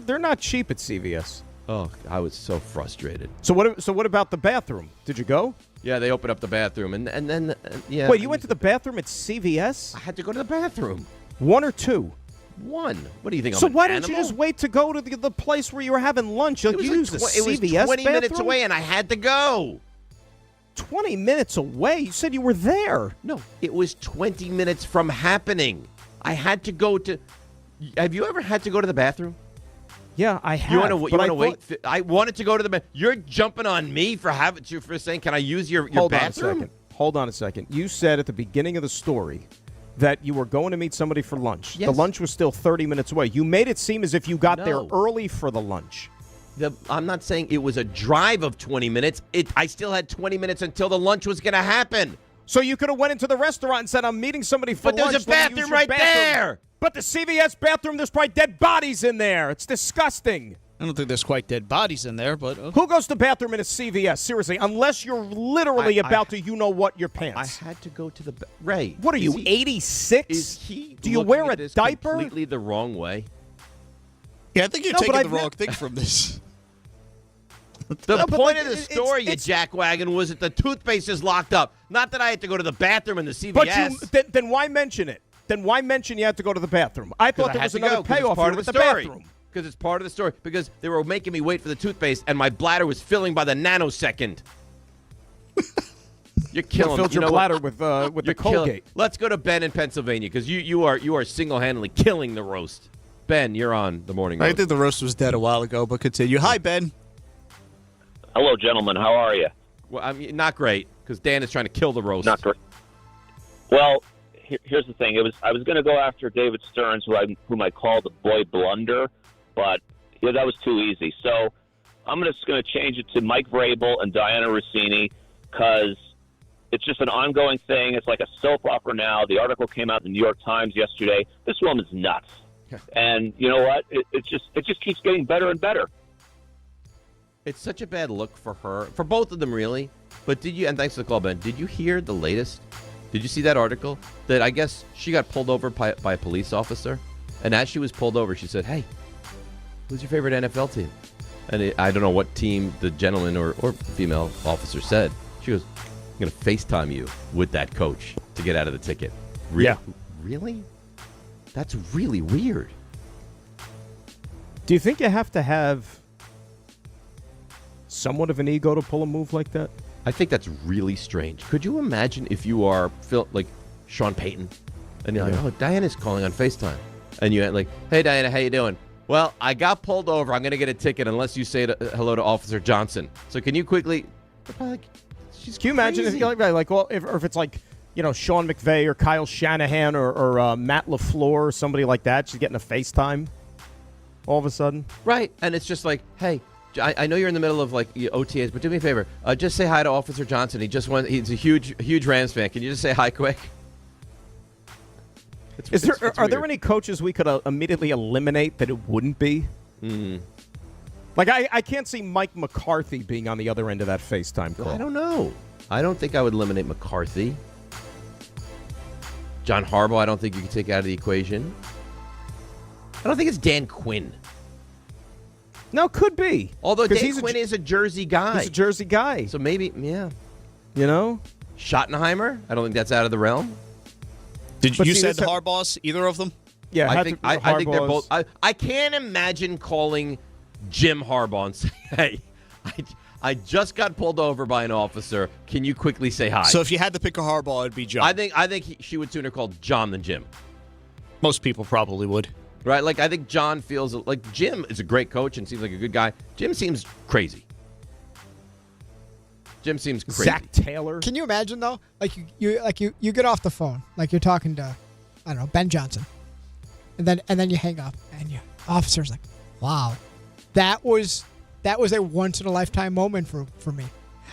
they're not cheap at CVS. Oh, I was so frustrated. So what about the bathroom? Did you go? Yeah, they opened up the bathroom and then yeah. Wait, you went to the bathroom at CVS? I had to go to the bathroom. One or two? One. What do you think? So I'm why an didn't you animal? just wait to go to the place where you were having lunch? It was use the it was CVS 20 bathroom? minutes away, and I had to go. 20 minutes away? You said you were there. No, it was 20 minutes from happening. I had to go to. Have you ever had to go to the bathroom? Yeah, I have. You want to wait? I wanted to go to the bathroom. You're jumping on me for saying, can I use your bathroom? Hold on a second. You said at the beginning of the story that you were going to meet somebody for lunch. Yes. The lunch was still 30 minutes away. You made it seem as if you got there early for the lunch. I'm not saying it was a drive of 20 minutes. I still had 20 minutes until the lunch was going to happen. So you could have went into the restaurant and said, I'm meeting somebody for lunch. But there's a bathroom right there. But the CVS bathroom, there's probably dead bodies in there. It's disgusting. I don't think there's quite dead bodies in there, but... Who goes to the bathroom in a CVS? Seriously, unless you're literally about to you-know-what your pants. I had to go to the... Ray. What are you, 86? Is he Do you wear a this diaper? Completely the wrong way? Yeah, I think you're taking the wrong thing from this. The point of the story, you jackwagon, was that the toothpaste is locked up. Not that I had to go to the bathroom in the CVS. But then why mention it? Then why mention you had to go to the bathroom? I thought there was another payoff part here of with the the story. bathroom. Because it's part of the story. Because they were making me wait for the toothpaste, and my bladder was filling by the nanosecond. You're killing filled me. your bladder with the Colgate. Let's go to Ben in Pennsylvania, because you are single-handedly killing the roast. Ben, you're on the morning. I roast. think the roast was dead a while ago, but continue. Hi, Ben. Hello, gentlemen. How are you? Well, I mean, not great because Dan is trying to kill the roast. Not great. Well, here's the thing. I was going to go after David Stearns, whom I call the boy blunder, but that was too easy. So I'm just going to change it to Mike Vrabel and Diana Rossini because it's just an ongoing thing. It's like a soap opera now. The article came out in the New York Times yesterday. This woman's nuts. And you know what? It just keeps getting better and better. It's such a bad look for her, for both of them, really. But did you? And thanks for the call, Ben. Did you hear the latest? Did you see that article that I guess she got pulled over by a police officer, and as she was pulled over, she said, "Hey, who's your favorite NFL team?" And I don't know what team the gentleman or female officer said. She goes, "I'm going to FaceTime you with that coach to get out of the ticket." Yeah. Really? That's really weird. Do you think you have to have somewhat of an ego to pull a move like that? I think that's really strange. Could you imagine if you are like Sean Payton, and you're like, "Oh, Diana's calling on FaceTime," and you're like, "Hey, Diana, how you doing?" "Well, I got pulled over. I'm going to get a ticket unless you say hello to Officer Johnson. So can you quickly?" Like, she's Can you imagine if you're like, well, if it's like, Sean McVay or Kyle Shanahan or Matt LaFleur or somebody like that, she's getting a FaceTime all of a sudden. Right, and it's just like, "Hey, I know you're in the middle of like OTAs, but do me a favor. Just say hi to Officer Johnson. He's a huge Rams fan. Can you just say hi quick?" Are there any coaches we could immediately eliminate that it wouldn't be? Like, I can't see Mike McCarthy being on the other end of that FaceTime call. I don't know. I don't think I would eliminate McCarthy. John Harbaugh, I don't think you could take out of the equation. I don't think it's Dan Quinn. No, could be. Although Dan Quinn is a Jersey guy. He's a Jersey guy. So maybe, yeah. Schottenheimer? I don't think that's out of the realm. Did you said the Harbaughs, either of them? Yeah, I think they're both. I can't imagine calling Jim Harbaugh and say, "Hey, I just got pulled over by an officer. Can you quickly say hi?" So if you had to pick a Harbaugh, it'd be John. I think she would sooner call John than Jim. Most people probably would. Right? Like, I think John feels like Jim is a great coach and seems like a good guy. Jim seems crazy. Jim seems crazy. Zach Taylor. Can you imagine though? Like you get off the phone, like you're talking to, I don't know, Ben Johnson, and then you hang up, and your officer's like, "Wow, that was a once in a lifetime moment for me."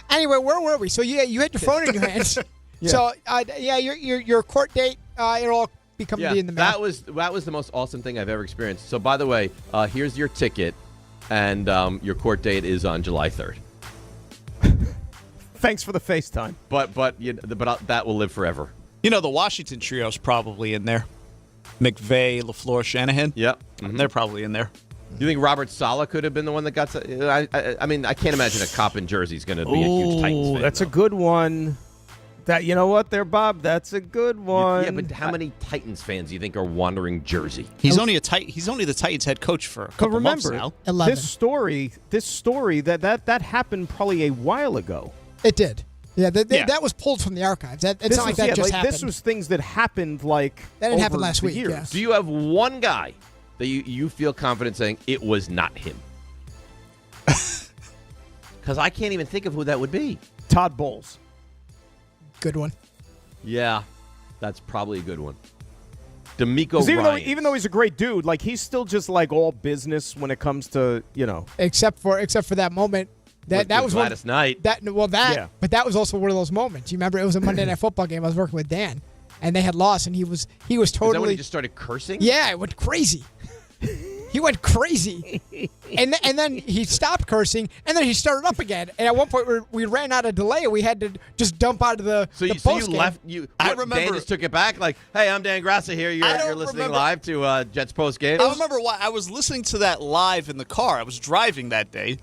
Anyway, where were we? So you had your phone in your hands. Yeah. So your court date, it'll all be coming to you in the mail. That was the most awesome thing I've ever experienced. So by the way, here's your ticket, and your court date is on July 3rd. Thanks for the FaceTime. But that will live forever. The Washington trio's probably in there. McVay, LaFleur, Shanahan. Yep. They're probably in there. Do you think Robert Saleh could have been the one that got? I mean, I can't imagine a cop in Jersey is going to be a huge Titans fan. That's a good one. That you know what, there, Bob. That's a good one. Yeah, but how many Titans fans do you think are wandering Jersey? He's only the Titans head coach for a couple months now. 11. This story that happened probably a while ago. It did. Yeah, that was pulled from the archives. It's not like that just happened. This was things that happened that didn't happen last week. Years. Yeah. Do you have one guy that you feel confident saying it was not him? Because I can't even think of who that would be. Todd Bowles. Good one. Yeah, that's probably a good one. D'Amico Ryans. Even though he's a great dude, like he's still just like all business when it comes to Except for that moment. That was Gladys Knight. But that was also one of those moments. You remember, it was a Monday Night Football game. I was working with Dan, and they had lost, and he was totally. Is that when he just started cursing? Yeah, it went crazy. He went crazy, and then he stopped cursing, and then he started up again. And at one point, we ran out of delay, and we had to just dump out of the post game. Left. I remember. Dan just took it back. Like, "Hey, I'm Dan Grassa here. You're listening live to Jets post game." I remember why I was listening to that live in the car. I was driving that day,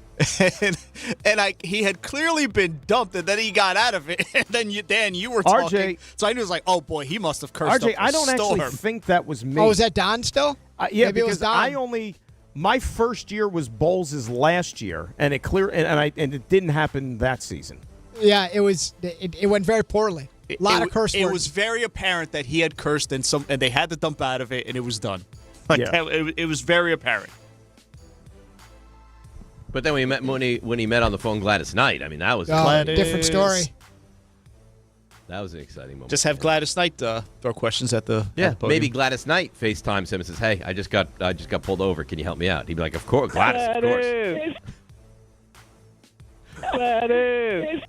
and he had clearly been dumped, and then he got out of it. And then Dan, you were talking. RJ, so I knew it was like, oh boy, he must have cursed. RJ, up I don't storm. actually think that was me. Oh, was that Don still? Yeah, Maybe because my first year was Bowles' last year, and it didn't happen that season. Yeah, it was. It went very poorly. A lot of curse words. It was very apparent that he had cursed, and they had to dump out of it, and it was done. It was very apparent. But then when he met on the phone Gladys Knight, I mean, that was different story. That was an exciting moment. Just have Gladys Knight throw questions at the podium. Maybe Gladys Knight FaceTimes him and says, "Hey, I just got pulled over. Can you help me out?" He'd be like, "Of course, Gladys, of course." Gladys.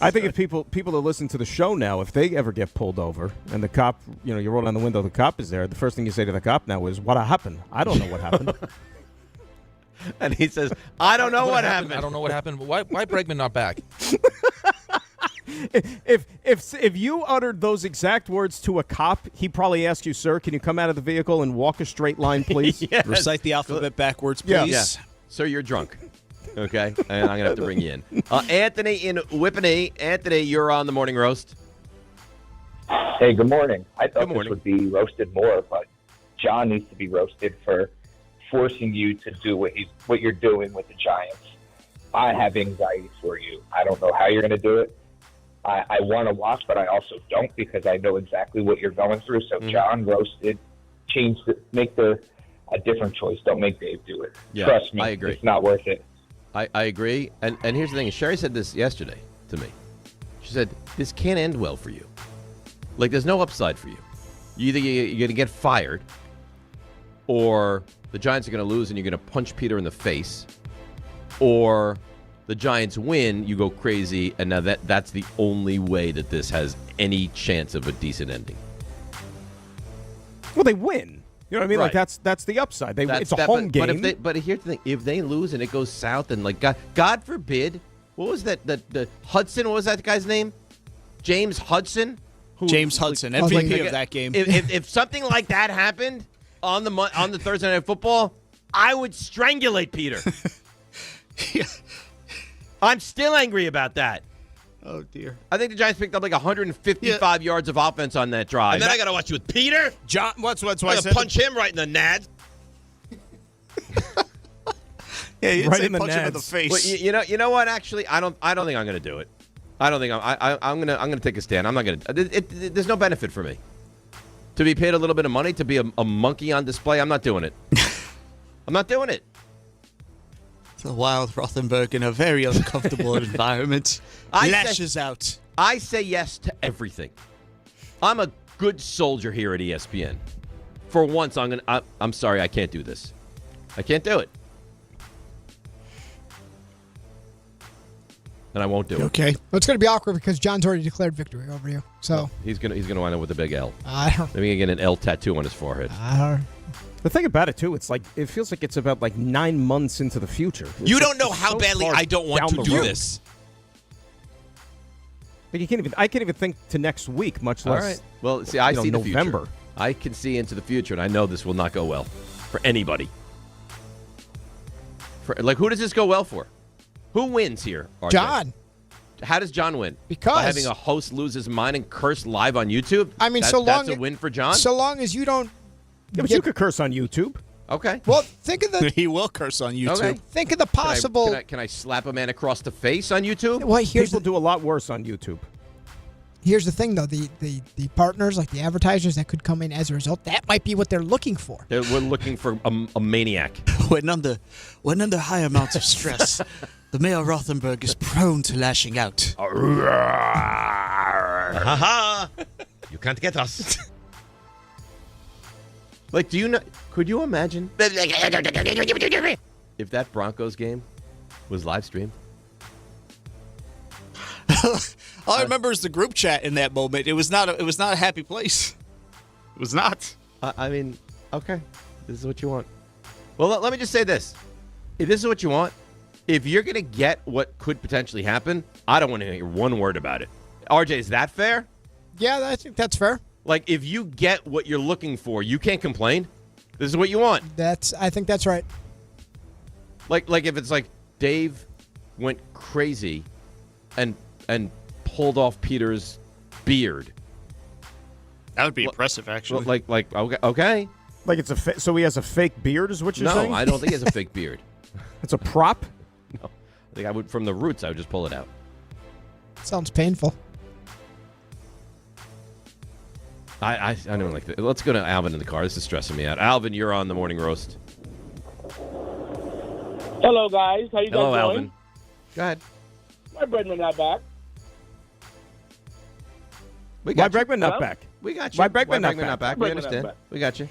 I think if people that listen to the show now, if they ever get pulled over and the cop, you roll down the window, the cop is there, the first thing you say to the cop now is, "What happened? I don't know what happened." And he says, "I don't know what happened. I don't know what happened. Why Bregman not back?" If you uttered those exact words to a cop, he'd probably ask you, "Sir, can you come out of the vehicle and walk a straight line, please?" Yes. Recite the alphabet backwards, please. Yeah. Sir, you're drunk. Okay, and I'm gonna have to bring you in. Anthony in Whippany. Anthony, you're on the morning roast. Hey, good morning. I thought this would be roasted more, but John needs to be roasted for forcing you to do what you're doing with the Giants. I have anxiety for you. I don't know how you're going to do it. I want to watch, but I also don't because I know exactly what you're going through. So, John, roasted, make a different choice. Don't make Dave do it. Yeah, Trust me, I agree. It's not worth it. I agree. And here's the thing. Sherry said this yesterday to me. She said, this can't end well for you. Like, there's no upside for you. You're going to get fired, or the Giants are going to lose and you're going to punch Peter in the face, or the Giants win, you go crazy, and now that's the only way that this has any chance of a decent ending. Well, they win. You know what I mean? Right. Like that's the upside. It's a home game. But here's the thing: if they lose and it goes south, and like God forbid, what was that? The Hudson? What was that guy's name? James Hudson. James Hudson, MVP of that game. If something like that happened on the Thursday Night Football, I would strangulate Peter. I'm still angry about that. Oh, dear. I think the Giants picked up like 155 yards of offense on that drive. And then I got to watch you with Peter? John, what's I I said? punch him right in the nads. Yeah, you right say in the punch him in the nads. face. Well, you know what? Actually, I don't think I'm going to do it. I don't think I'm going to take a stand. I'm not going to. There's no benefit for me to be paid a little bit of money to be a monkey on display. I'm not doing it. I'm not doing it. It's a wild Rothenberg in a very uncomfortable environment. Lashes out. I say yes to everything. I'm a good soldier here at ESPN. For once, I'm sorry, I can't do this. I can't do it. And I won't do it. Okay. Well, it's going to be awkward because John's already declared victory over you. So he's gonna wind up with a big L. I don't. Maybe get an L tattoo on his forehead. The thing about it too, it feels like it's about like 9 months into the future. You don't know how badly I don't want to do this. But I can't even think to next week, much less. All right. Well, see, I see the November. future. I can see into the future, and I know this will not go well for anybody. Who does this go well for? Who wins here? RJ? John. How does John win? Because by having a host lose his mind and curse live on YouTube. I mean, that's a win for John. So long as you don't. Yeah, but you could curse on YouTube. Okay. Well, think of the. He will curse on YouTube. Okay. Think of the possible. Can I slap a man across the face on YouTube? Well, people do a lot worse on YouTube. Here's the thing, though: the partners, like the advertisers that could come in as a result, that might be what they're looking for. We're looking for a maniac. When under high amounts of stress, the Mayor Rothenberg is prone to lashing out. Ha You can't get us. Like, could you imagine if that Broncos game was live streamed? All I remember is the group chat in that moment. It was not a happy place. It was not. I mean, okay, this is what you want. Well, let me just say this: if this is what you want, if you're gonna get what could potentially happen, I don't want to hear one word about it. RJ, is that fair? Yeah, I think that's fair. Like, if you get what you're looking for, you can't complain. This is what you want. I think that's right. Like if it's like Dave went crazy and pulled off Peter's beard. That would be impressive, actually. Like okay. Like it's so he has a fake beard, is what you're saying? No, I don't think he has a fake beard. It's a prop? No. I think from the roots, I would just pull it out. Sounds painful. I don't like that. Let's go to Alvin in the car. This is stressing me out. Alvin, you're on the morning roast. Hello, guys. How you guys Hello, doing? Alvin. Go ahead. My Bregman not back. We Why got you. Bregman not Hello? back? We got you. Why Bregman not back? back? Why We Bregman not understand. back? We got you.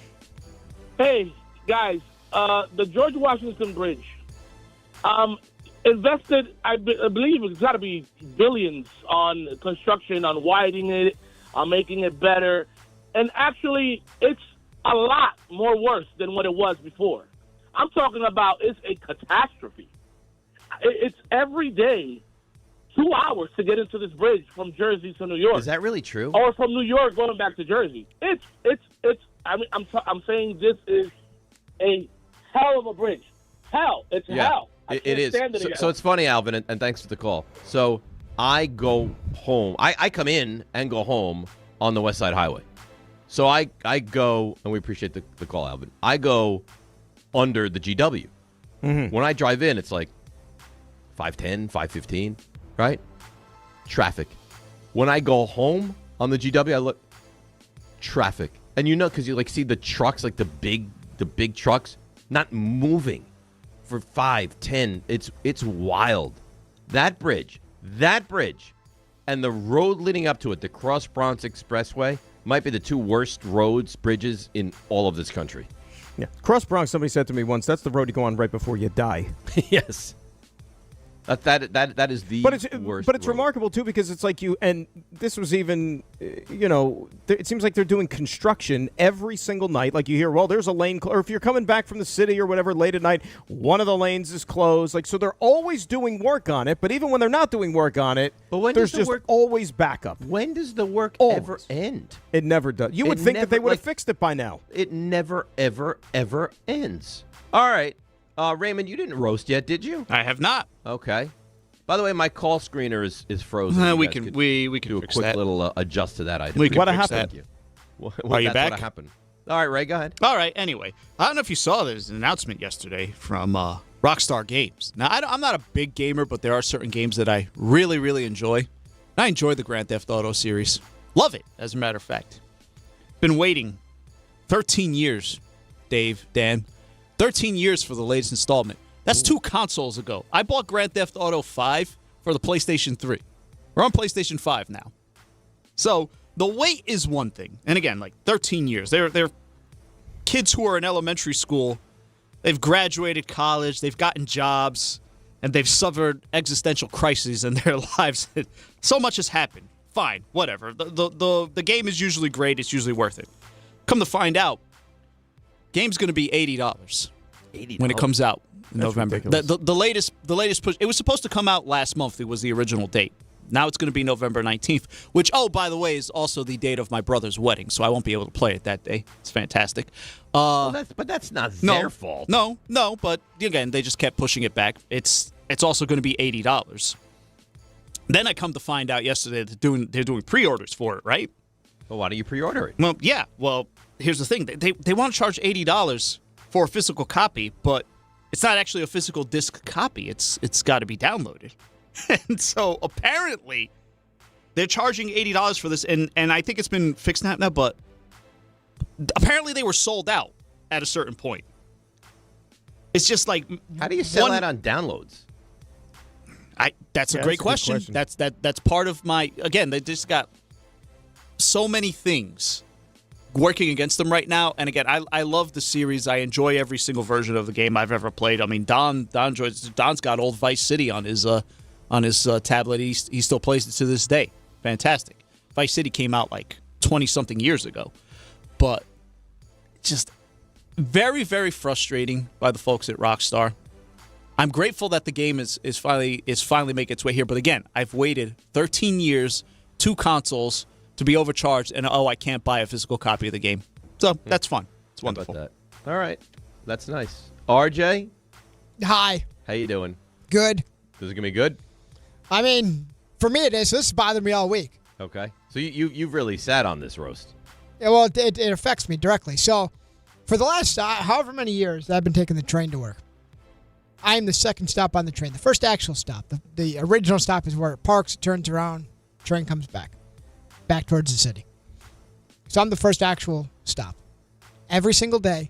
Hey, guys. The George Washington Bridge. Invested, I believe it's got to be billions on construction, on widening it, on making it better. And actually, it's a lot more worse than what it was before. I'm talking about it's a catastrophe. It's every day 2 hours to get into this bridge from Jersey to New York. Is that really true? Or from New York going back to Jersey. It's. I mean, I'm saying this is a hell of a bridge. Hell, it's hell. It is. So it's funny, Alvin, and thanks for the call. So I go home. I come in and go home on the West Side Highway. So I go, and we appreciate the call, Alvin. I go under the GW. Mm-hmm. When I drive in, it's like 5:10, 5:15, right? Traffic. When I go home on the GW, I look, traffic. And because you like see the trucks, like the big trucks, not moving for 5, 10. It's wild. That bridge, and the road leading up to it, the Cross Bronx Expressway, might be the two worst bridges in all of this country. Yeah. Cross Bronx, somebody said to me once, that's the road you go on right before you die. Yes. That is the worst. But it's remarkable, too, because it's like and this was even, it seems like they're doing construction every single night. Like you hear, well, there's a lane, or if you're coming back from the city or whatever late at night, one of the lanes is closed. Like, so they're always doing work on it, but even when they're not doing work on it, there's just always backup. When does the work ever end? It never does. You would think that they would have fixed it by now. It never, ever, ever ends. All right. Raymond, you didn't roast yet, did you? I have not. Okay. By the way, my call screener is frozen. We can do a fix quick that. little adjust to that item. We can what fix happened? that. You. Are you back? What happened? All right, Ray, go ahead. All right. Anyway, I don't know if you saw there's an announcement yesterday from Rockstar Games. Now, I'm not a big gamer, but there are certain games that I really, really enjoy. I enjoy the Grand Theft Auto series. Love it, as a matter of fact. Been waiting 13 years, Dave, Dan. 13 years for the latest installment. That's 2 consoles ago. I bought Grand Theft Auto 5 for the PlayStation 3. We're on PlayStation 5 now. So the wait is one thing. And again, like 13 years. They're kids who are in elementary school. They've graduated college. They've gotten jobs. And they've suffered existential crises in their lives. So much has happened. Fine. Whatever. The game is usually great. It's usually worth it. Come to find out, game's going to be $80 when it comes out in November. The latest push. It was supposed to come out last month. It was the original date. Now it's going to be November 19th, which, oh, by the way, is also the date of my brother's wedding, so I won't be able to play it that day. It's fantastic. But that's not their fault. No, but again, they just kept pushing it back. It's also going to be $80. Then I come to find out yesterday that they're doing pre-orders for it, right? Well, why don't you pre-order it? Well, yeah. Well, here's the thing. They want to charge $80 for a physical copy, but it's not actually a physical disc copy. It's got to be downloaded. And so apparently they're charging $80 for this, and I think it's been fixed now, but apparently they were sold out at a certain point. It's just like, how do you sell that on downloads? That's a great question. That's part of my, again, they just got so many things working against them right now. And again, I love the series. I enjoy every single version of the game I've ever played. I mean, Don's got old Vice City on his tablet. He still plays it to this day. Fantastic. Vice City came out like 20-something years ago. But just very, very frustrating by the folks at Rockstar. I'm grateful that the game is finally making its way here. But again, I've waited 13 years, 2 consoles, to be overcharged, and I can't buy a physical copy of the game. So that's fun. It's wonderful. How about that? All right. That's nice. RJ? Hi. How you doing? Good. Is it going to be good? I mean, for me it is. This has bothered me all week. Okay. So you've really sat on this roast. Yeah, well, it affects me directly. So for the last however many years I've been taking the train to work, I am the second stop on the train. The first actual stop. The original stop is where it parks, turns around, train comes back towards the city. So I'm the first actual stop. Every single day,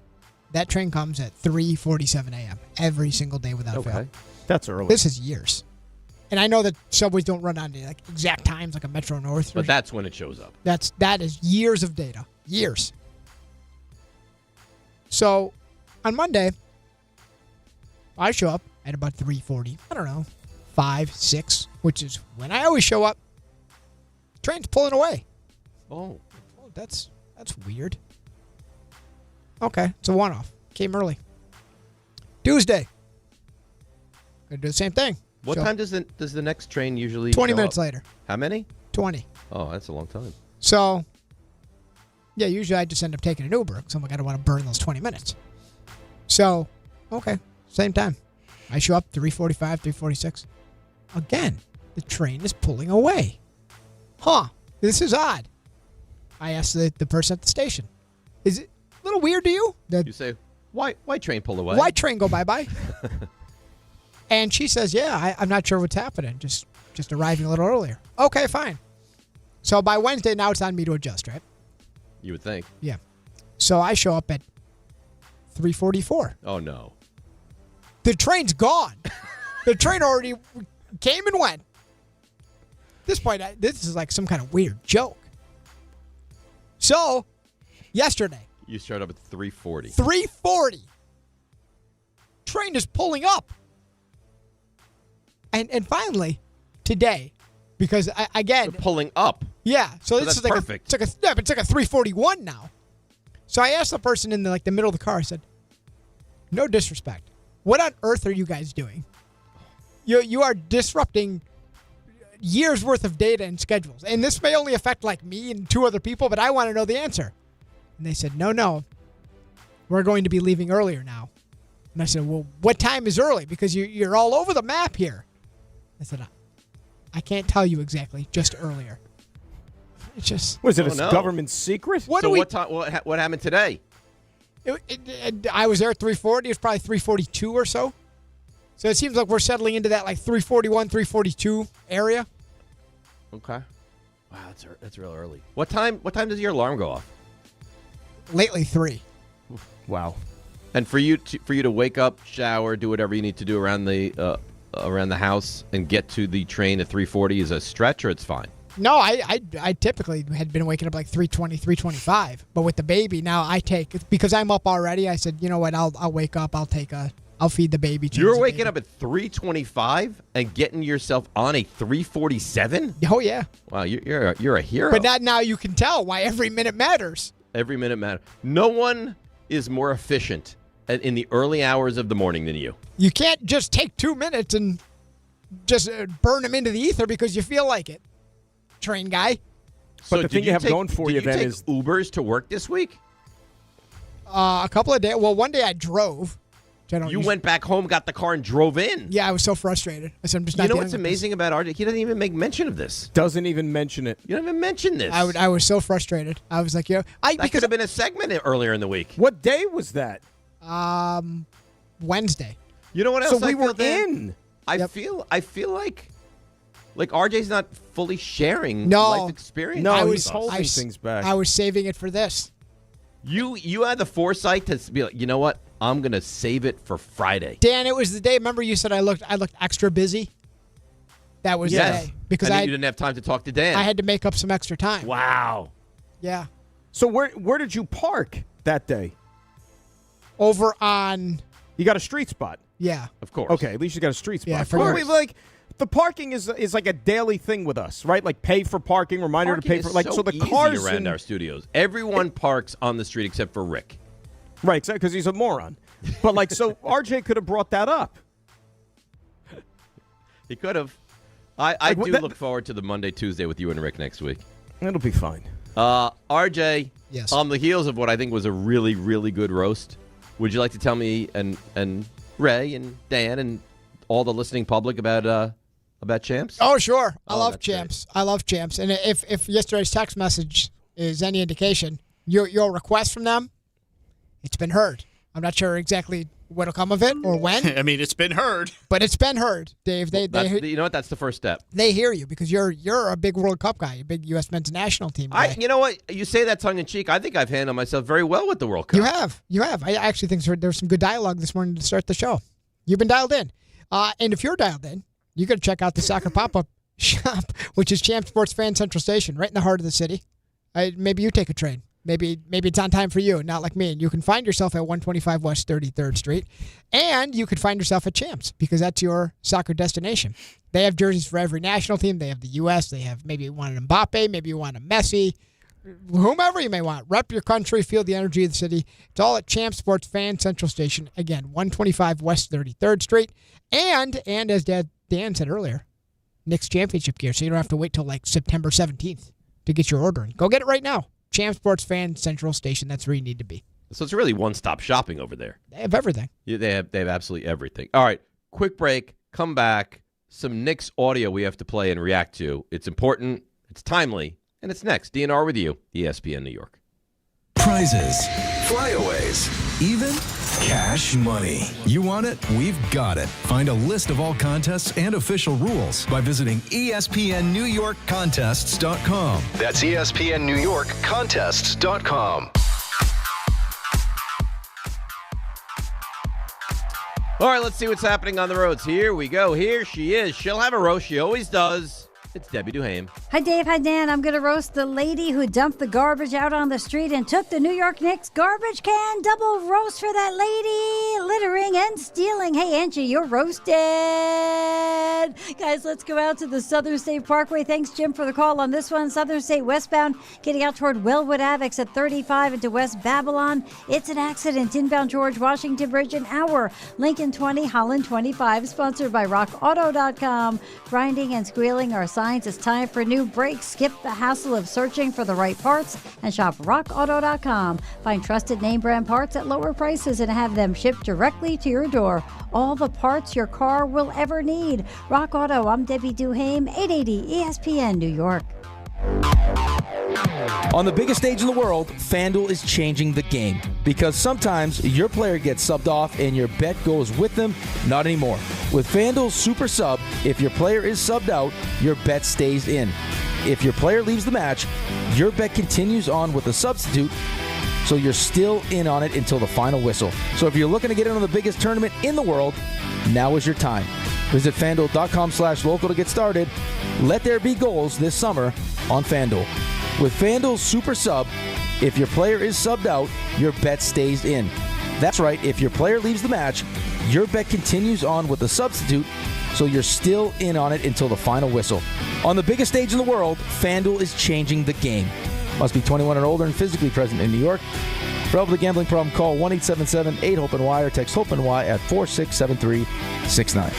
that train comes at 3:47 a.m. Every single day without fail. That's early. This is years. And I know that subways don't run on like exact times like a Metro North. But that's when it shows up. That is years of data. Years. So on Monday, I show up at about 3:40. I don't know, 5, 6, which is when I always show up. Train's pulling away. Oh, that's weird. Okay, it's a one-off. Came early. Tuesday. Gonna do the same thing. What Show time does the next train usually 20 show minutes up? later. How many? 20. Oh, that's a long time. So, yeah, usually I just end up taking an Uber because I'm like, I don't want to burn those 20 minutes. So, okay, same time. I show up 3:45, 3:46. Again, the train is pulling away. Huh, this is odd. I asked the person at the station, is it a little weird to you? You say, why train pull away? Why train go bye-bye? And she says, yeah, I'm not sure what's happening. Just arriving a little earlier. Okay, fine. So by Wednesday, now it's on me to adjust, right? You would think. Yeah. So I show up at 3:44. Oh, no. The train's gone. The train already came and went. At this point, this is like some kind of weird joke. So, yesterday. You showed up at 3:40. 3:40. Train is pulling up. And finally, today, because again, they're pulling up. Yeah, so this that's is like perfect. It's like a 3:41 now. So I asked the person in the middle of the car. I said, "No disrespect, what on earth are you guys doing? You are disrupting years worth of data and schedules, and this may only affect like me and 2 other people, but I want to know the answer." And they said, "No, we're going to be leaving earlier now." And I said, "Well, what time is early? Because you're all over the map here." I said, "I can't tell you exactly, just earlier." It's just... Was it a government secret? What happened today? I was there at 3:40. It was probably 3:42 or so. So it seems like we're settling into that like 3:41, 3:42 area. Okay. Wow, that's real early. What time does your alarm go off? Lately, 3. Wow. And for you to wake up, shower, do whatever you need to do around the house and get to the train at 3:40 is a stretch, or it's fine? No, I typically had been waking up like 3:20, 3:25. But with the baby, now I take, because I'm up already, I said, you know what, I'll wake up, I'll feed the baby. You're waking up at 3:25 and getting yourself on a 3:47? Oh, yeah. Wow, you're a hero. But now you can tell why every minute matters. Every minute matters. No one is more efficient in the early hours of the morning than you. You can't just take 2 minutes and just burn them into the ether because you feel like it, train guy. But the thing you have going for you then is Ubers to work this week? A couple of days. Well, one day I drove. You went back home, got the car, and drove in. Yeah, I was so frustrated. I said, I'm just not. You know what's amazing about RJ? He doesn't even make mention of this. Doesn't even mention it. You don't even mention this. I was so frustrated. I was like, that could have been a segment earlier in the week. What day was that? Wednesday. You know what else? So we were in. I feel like RJ's not fully sharing No. life experience. No, he's holding things back. I was saving it for this. You had the foresight to be like, you know what? I'm gonna save it for Friday. Dan, it was the day. Remember, you said I looked extra busy. That was the day because you didn't have time to talk to Dan. I had to make up some extra time. Wow. Yeah. So where did you park that day? Over on. You got a street spot. Yeah. Of course. Okay, at least you got a street spot. Yeah, of course. The parking is like a daily thing with us, right? Like pay for parking, reminder to pay for so the cars around our studios. Everyone parks on the street except for Rick. Right, exactly, because he's a moron. But so RJ could have brought that up. He could have. I do look forward to the Monday, Tuesday with you and Rick next week. It'll be fine. RJ, yes. On the heels of what I think was a really, really good roast, would you like to tell me and Ray and Dan and all the listening public about Champs? Oh, sure. I love Champs. Great. I love Champs. And if yesterday's text message is any indication, your request from them, it's been heard. I'm not sure exactly what'll come of it or when. I mean, it's been heard. But it's been heard, Dave. You know what? That's the first step. They hear you because you're a big World Cup guy, a big U.S. men's national team guy. You know what? You say that tongue in cheek. I think I've handled myself very well with the World Cup. You have. I actually think there's some good dialogue this morning to start the show. You've been dialed in. And if you're dialed in, you got to check out the soccer pop-up shop, which is Champ Sports Fan Central Station, right in the heart of the city. Maybe you take a train. Maybe it's on time for you, not like me. And you can find yourself at 125 West 33rd Street. And you could find yourself at Champs because that's your soccer destination. They have jerseys for every national team. They have the U.S. They have maybe you want an Mbappe, maybe you want a Messi, whomever you may want. Rep your country, feel the energy of the city. It's all at Champs Sports Fan Central Station. Again, 125 West 33rd Street. And as Dan said earlier, Knicks championship gear, so you don't have to wait till like September 17th to get your order in. Go get it right now. Champ Sports Fan Central Station. That's where you need to be. So it's really one-stop shopping over there. They have everything. Yeah, they have absolutely everything. All right, quick break. Come back. Some Knicks audio we have to play and react to. It's important. It's timely. And it's next. DNR with you, ESPN New York. Prizes, flyaways, even cash money. You want it? We've got it. Find a list of all contests and official rules by visiting ESPNNewYorkContests.com. That's ESPNNewYorkContests.com. All right, let's see what's happening on the roads. Here we go. Here she is. She'll have a roast. She always does. It's Debbie Duhame. Hi, Dave. Hi, Dan. I'm going to roast the lady who dumped the garbage out on the street and took the New York Knicks garbage can. Double roast for that lady. Littering and stealing. Hey, Angie, you're roasted. Guys, let's go out to the Southern State Parkway. Thanks, Jim, for the call on this one. Southern State westbound, getting out toward Wellwood Ave, exit 35 into West Babylon. It's an accident. Inbound George Washington Bridge, an hour. Lincoln 20, Holland 25. Sponsored by RockAuto.com. Grinding and squealing are signs it's time for new brakes. Skip the hassle of searching for the right parts and shop rockauto.com. Find trusted name brand parts at lower prices and have them shipped directly to your door. All the parts your car will ever need. Rock Auto. I'm Debbie Duhame, 880 ESPN New York. On the biggest stage in the world, FanDuel is changing the game because sometimes your player gets subbed off and your bet goes with them. Not anymore. With FanDuel's Super Sub, if your player is subbed out, your bet stays in. If your player leaves the match, your bet continues on with a substitute, so you're still in on it until the final whistle. So if you're looking to get in on the biggest tournament in the world, now is your time. Visit FanDuel.com/local to get started. Let there be goals this summer on FanDuel. With FanDuel's Super Sub, if your player is subbed out, your bet stays in. That's right, if your player leaves the match, your bet continues on with a substitute, so you're still in on it until the final whistle. On the biggest stage in the world, FanDuel is changing the game. Must be 21 and older and physically present in New York. For help with a gambling problem, call 1-877-8-HOPE-NY or text HOPE-NY at 467-369.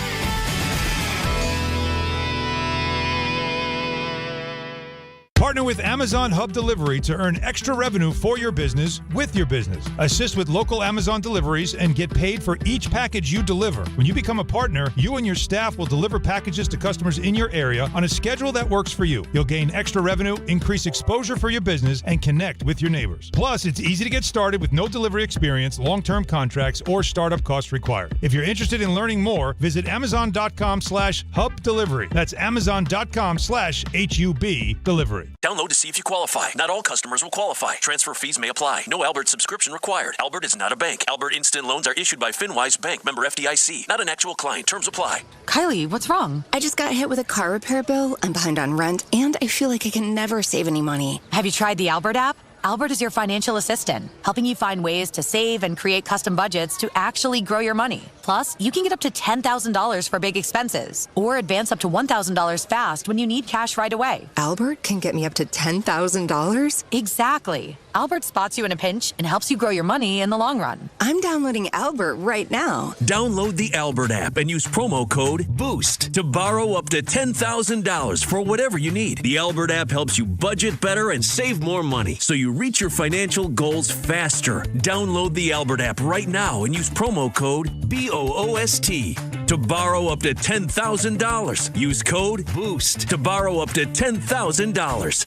Partner with Amazon Hub Delivery to earn extra revenue for your business with your business. Assist with local Amazon deliveries and get paid for each package you deliver. When you become a partner, you and your staff will deliver packages to customers in your area on a schedule that works for you. You'll gain extra revenue, increase exposure for your business, and connect with your neighbors. Plus, it's easy to get started with no delivery experience, long-term contracts, or startup costs required. If you're interested in learning more, visit Amazon.com/Hub Delivery. That's Amazon.com/HUB Delivery. Download to see if you qualify. Not all customers will qualify. Transfer fees may apply. No Albert subscription required. Albert is not a bank. Albert Instant Loans are issued by FinWise Bank, member FDIC. Not an actual client. Terms apply. Kylie, what's wrong? I just got hit with a car repair bill. I'm behind on rent, and I feel like I can never save any money. Have you tried the Albert app? Albert is your financial assistant, helping you find ways to save and create custom budgets to actually grow your money. Plus, you can get up to $10,000 for big expenses or advance up to $1,000 fast when you need cash right away. Albert can get me up to $10,000? Exactly. Albert spots you in a pinch and helps you grow your money in the long run. I'm downloading Albert right now. Download the Albert app and use promo code BOOST to borrow up to $10,000 for whatever you need. The Albert app helps you budget better and save more money so you reach your financial goals faster. Download the Albert app right now and use promo code BOOST to borrow up to $10,000. Use code BOOST to borrow up to $10,000.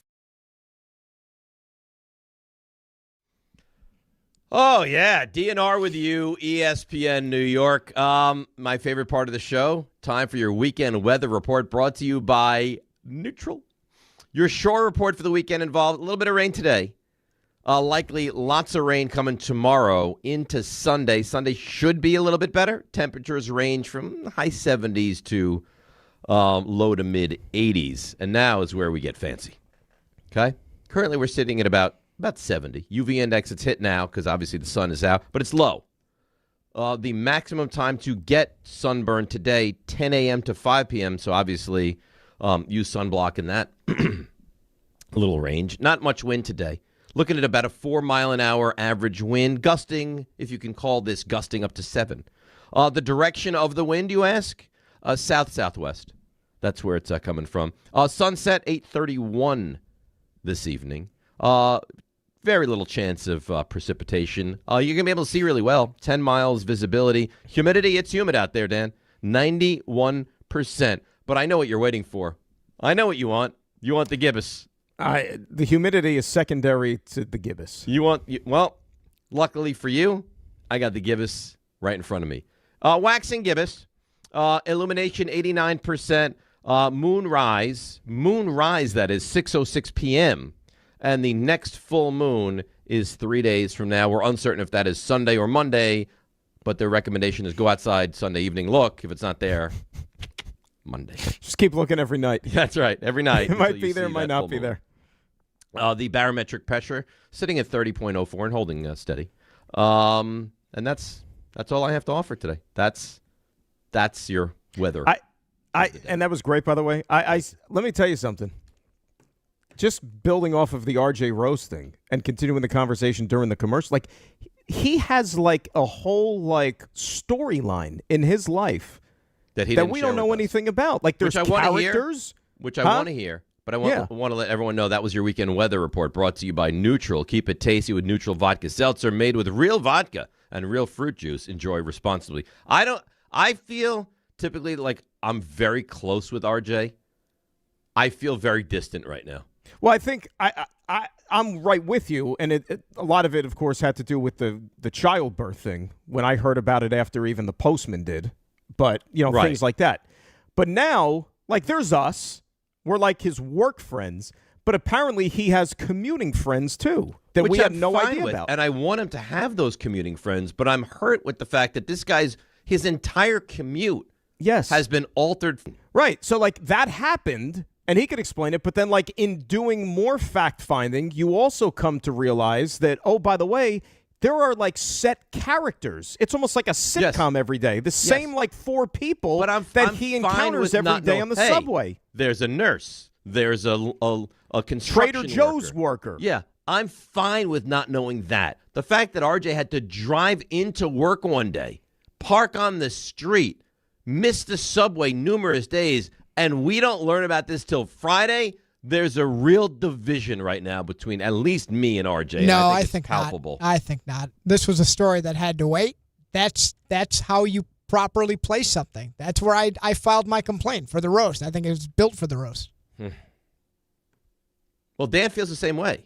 Oh, yeah. DNR with you, ESPN New York. My favorite part of the show, time for your weekend weather report brought to you by Neutral. Your shore report for the weekend involved a little bit of rain today. Likely lots of rain coming tomorrow into Sunday. Sunday should be a little bit better. Temperatures range from high 70s to low to mid 80s. And now is where we get fancy. Okay? Currently we're sitting at about 70. UV index, it's hit now because obviously the sun is out, but it's low. The maximum time to get sunburn today, 10 a.m. to 5 p.m., so obviously use sunblock in that little range. Not much wind today. Looking at about a 4-mile-an-hour average wind, gusting, if you can call this gusting, up to 7. The direction of the wind, you ask? South-southwest. That's where it's coming from. Sunset, 8:31 this evening. Very little chance of precipitation. You're going to be able to see really well. 10 miles visibility. Humidity, it's humid out there, Dan. 91%. But I know what you're waiting for. I know what you want. You want the gibbous. The humidity is secondary to the gibbous. Well, luckily for you, I got the gibbous right in front of me. Waxing gibbous. Illumination, 89%. Moonrise, that is 6:06 p.m., and the next full moon is 3 days from now. We're uncertain if that is Sunday or Monday, but their recommendation is go outside Sunday evening. Look, if it's not there, Monday. Just keep looking every night. That's right, every night. It might be there, might not be there. The barometric pressure sitting at 30.04 and holding steady. And that's all I have to offer today. That's your weather. And that was great, by the way. Let me tell you something. Just building off of the RJ Rose thing and continuing the conversation during the commercial, like he has like a whole like storyline in his life that we don't know anything about. Like there's characters, which I want to hear. But I want to let everyone know that was your weekend weather report brought to you by Neutral. Keep it tasty with Neutral Vodka Seltzer made with real vodka and real fruit juice. Enjoy responsibly. I feel typically like I'm very close with RJ. I feel very distant right now. Well, I think I'm right with you, and a lot of it, of course, had to do with the childbirth thing when I heard about it after even the postman did. But, Right. Things like that. But now, like, there's us. We're like his work friends, but apparently he has commuting friends, too, that Which we have I'm no fine idea with, about. And I want him to have those commuting friends, but I'm hurt with the fact that his entire commute has been altered. Right. So, like, that happened, and he could explain it, but then, like, in doing more fact-finding, you also come to realize that, oh, by the way, there are, like, set characters. It's almost like a sitcom every day. The same, like, 4 people that he encounters every day on the subway. There's a nurse. There's a construction Trader Joe's worker. Yeah, I'm fine with not knowing that. The fact that RJ had to drive into work one day, park on the street, miss the subway numerous days, and we don't learn about this till Friday, there's a real division right now between at least me and RJ. No, I I think think it's palpable. not. I think not. This was a story that had to wait. That's how you properly place something. That's where I filed my complaint for the roast. I think it was built for the roast. Well, Dan feels the same way.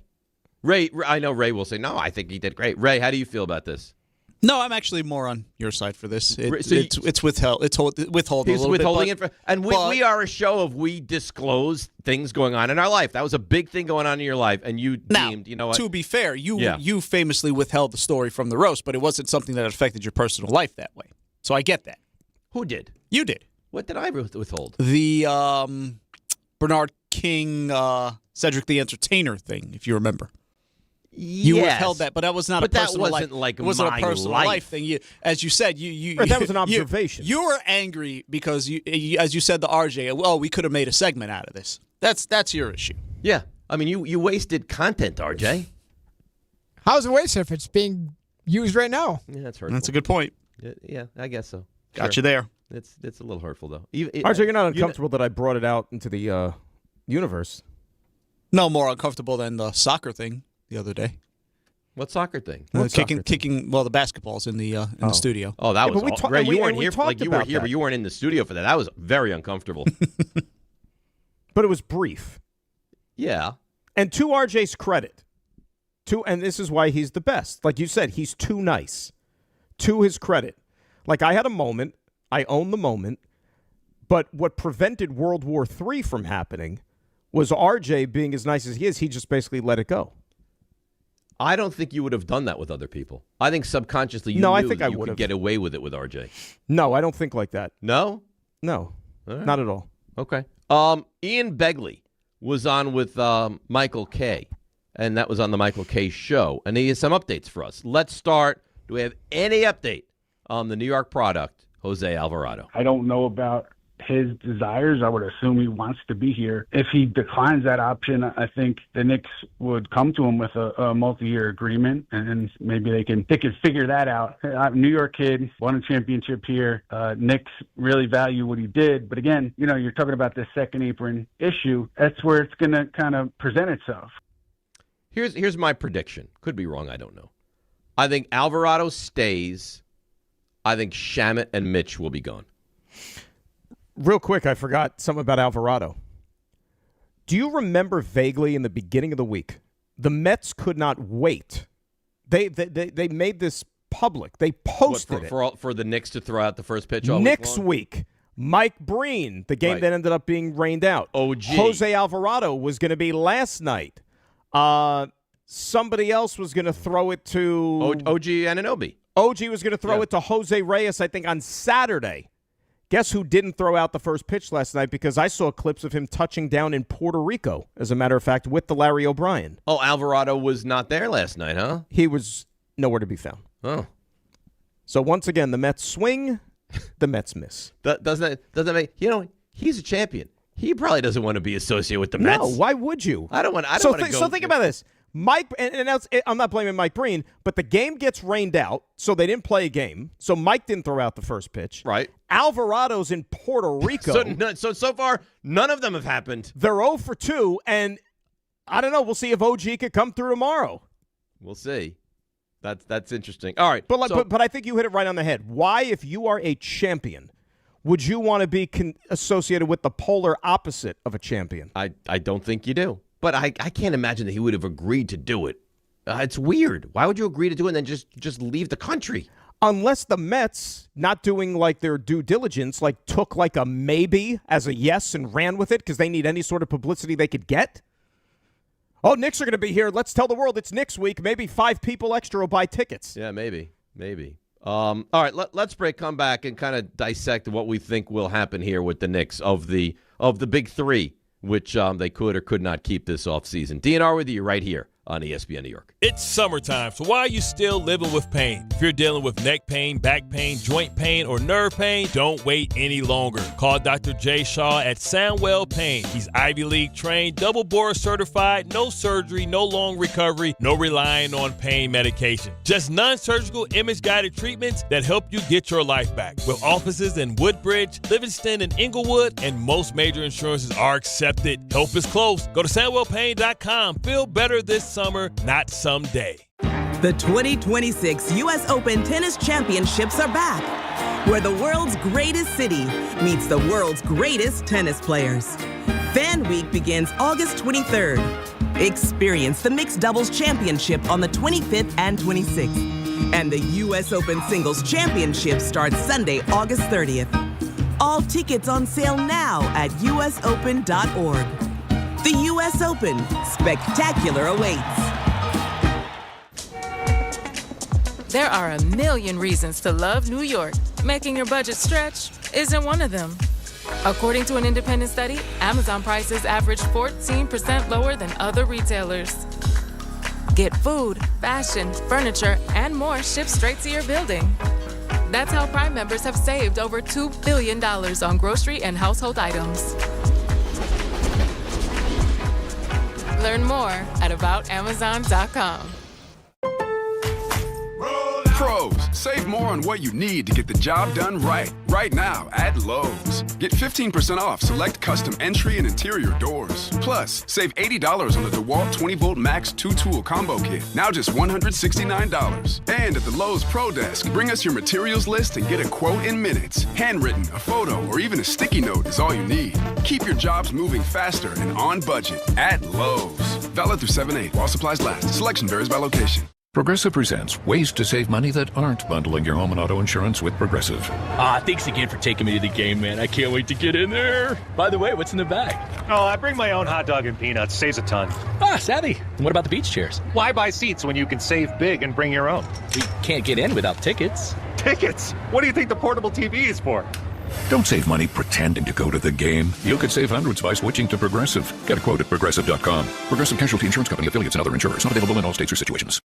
Ray, I know Ray will say, no, I think he did great. Ray, how do you feel about this? No, I'm actually more on your side for this. So It's withheld. It's withholding He's a little withholding bit. And we are a show of we disclose things going on in our life. That was a big thing going on in your life, and you deemed, you know what? To be fair, you famously withheld the story from the roast, but it wasn't something that affected your personal life that way. So I get that. Who did? You did. What did I withhold? The Bernard King, Cedric the Entertainer thing, if you remember. You withheld that, but that was not a personal life. Like it wasn't a personal life thing. As you said, that was an observation. You were angry because as you said to RJ, well, we could have made a segment out of this. That's your issue. Yeah, I mean, you wasted content, RJ. How's it wasted if it's being used right now? Yeah, that's hurtful. That's a good point. Yeah, I guess so. Got you there. It's a little hurtful though. RJ, you're not uncomfortable that I brought it out into the universe? No, more uncomfortable than the soccer thing the other day. What soccer thing? Kicking. Well, the basketballs in the studio. Oh, that was Ray. You weren't here. Like you were here, but you weren't in the studio for that. That was very uncomfortable. But it was brief. Yeah. And to RJ's credit, And this is why he's the best. Like you said, he's too nice. To his credit. Like, I had a moment. I own the moment. But what prevented World War III from happening was RJ being as nice as he is. He just basically let it go. I don't think you would have done that with other people. I think subconsciously you I knew think that I you would could have. get away with it with RJ. No, I don't think like that. No? No. All right. Not at all. Okay. Ian Begley was on with Michael Kay, and that was on the Michael Kay show, and he has some updates for us. Let's start. Do we have any update on the New York product, Jose Alvarado? I don't know about his desires. I would assume he wants to be here. If he declines that option, I think the Knicks would come to him with a multi-year agreement, and maybe they can figure that out. New York kid, won a championship here. Knicks really value what he did, but again, you're talking about this second apron issue. That's where it's going to kind of present itself. Here's my prediction. Could be wrong. I don't know. I think Alvarado stays. I think Shamet and Mitch will be gone. Real quick, I forgot something about Alvarado. Do you remember vaguely in the beginning of the week, the Mets could not wait. They made this public. They posted it. For the Knicks to throw out the first pitch all Next week week, Mike Breen, the game Right. that ended up being rained out. OG. Jose Alvarado was going to be last night. Somebody else was going to throw it to OG Anunoby. OG was going to throw it to Jose Reyes, I think, on Saturday. Guess who didn't throw out the first pitch last night? Because I saw clips of him touching down in Puerto Rico, as a matter of fact, with the Larry O'Brien. Oh, Alvarado was not there last night, huh? He was nowhere to be found. Oh. So once again, the Mets swing, the Mets miss. Doesn't that make, he's a champion. He probably doesn't want to be associated with the Mets. No, why would you? I don't want to go. So think about this. Mike, and I'm not blaming Mike Breen, but the game gets rained out, so they didn't play a game. So Mike didn't throw out the first pitch. Right. Alvarado's in Puerto Rico. So far, none of them have happened. They're 0 for 2, and I don't know. We'll see if OG could come through tomorrow. We'll see. That's interesting. All right. But I think you hit it right on the head. Why, if you are a champion, would you want to be associated with the polar opposite of a champion? I don't think you do. But I can't imagine that he would have agreed to do it. It's weird. Why would you agree to do it and then just leave the country? Unless the Mets, not doing like their due diligence, took like a maybe as a yes and ran with it because they need any sort of publicity they could get. Oh, Knicks are going to be here. Let's tell the world it's Knicks week. Maybe 5 people extra will buy tickets. Yeah, maybe. All right, let's come back and kind of dissect what we think will happen here with the Knicks of the big three, which they could or could not keep this offseason. DNR with you right here on ESPN New York. It's summertime, so why are you still living with pain? If you're dealing with neck pain, back pain, joint pain, or nerve pain, don't wait any longer. Call Dr. Jay Shaw at Soundwell Pain. He's Ivy League trained, double board certified, no surgery, no long recovery, no relying on pain medication. Just non-surgical image-guided treatments that help you get your life back. With offices in Woodbridge, Livingston, and Inglewood, and most major insurances are accepted. Help is close. Go to SoundwellPain.com. Feel better this summer, not someday. The 2026 U.S. Open Tennis Championships are back, where the world's greatest city meets the world's greatest tennis players. Fan Week begins August 23rd. Experience the Mixed Doubles Championship on the 25th and 26th. And the U.S. Open Singles Championship starts Sunday, August 30th. All tickets on sale now at usopen.org. The U.S. Open. Spectacular awaits. There are a million reasons to love New York. Making your budget stretch isn't one of them. According to an independent study, Amazon prices average 14% lower than other retailers. Get food, fashion, furniture, and more shipped straight to your building. That's how Prime members have saved over $2 billion on grocery and household items. Learn more at aboutamazon.com. Roll Pros, save more on what you need to get the job done right. Right now at Lowe's. Get 15% off select custom entry and interior doors. Plus, save $80 on the DeWalt 20-volt Max 2-tool combo kit. Now just $169. And at the Lowe's Pro Desk, bring us your materials list and get a quote in minutes. Handwritten, a photo, or even a sticky note is all you need. Keep your jobs moving faster and on budget at Lowe's. Valid through 7/8 while supplies last. Selection varies by location. Progressive presents ways to save money that aren't bundling your home and auto insurance with Progressive. Thanks again for taking me to the game, man. I can't wait to get in there. By the way, what's in the bag? Oh, I bring my own hot dog and peanuts. Saves a ton. Savvy. And what about the beach chairs? Why buy seats when you can save big and bring your own? We can't get in without tickets. Tickets? What do you think the portable TV is for? Don't save money pretending to go to the game. You could save hundreds by switching to Progressive. Get a quote at Progressive.com. Progressive Casualty Insurance Company, affiliates, and other insurers. Not available in all states or situations.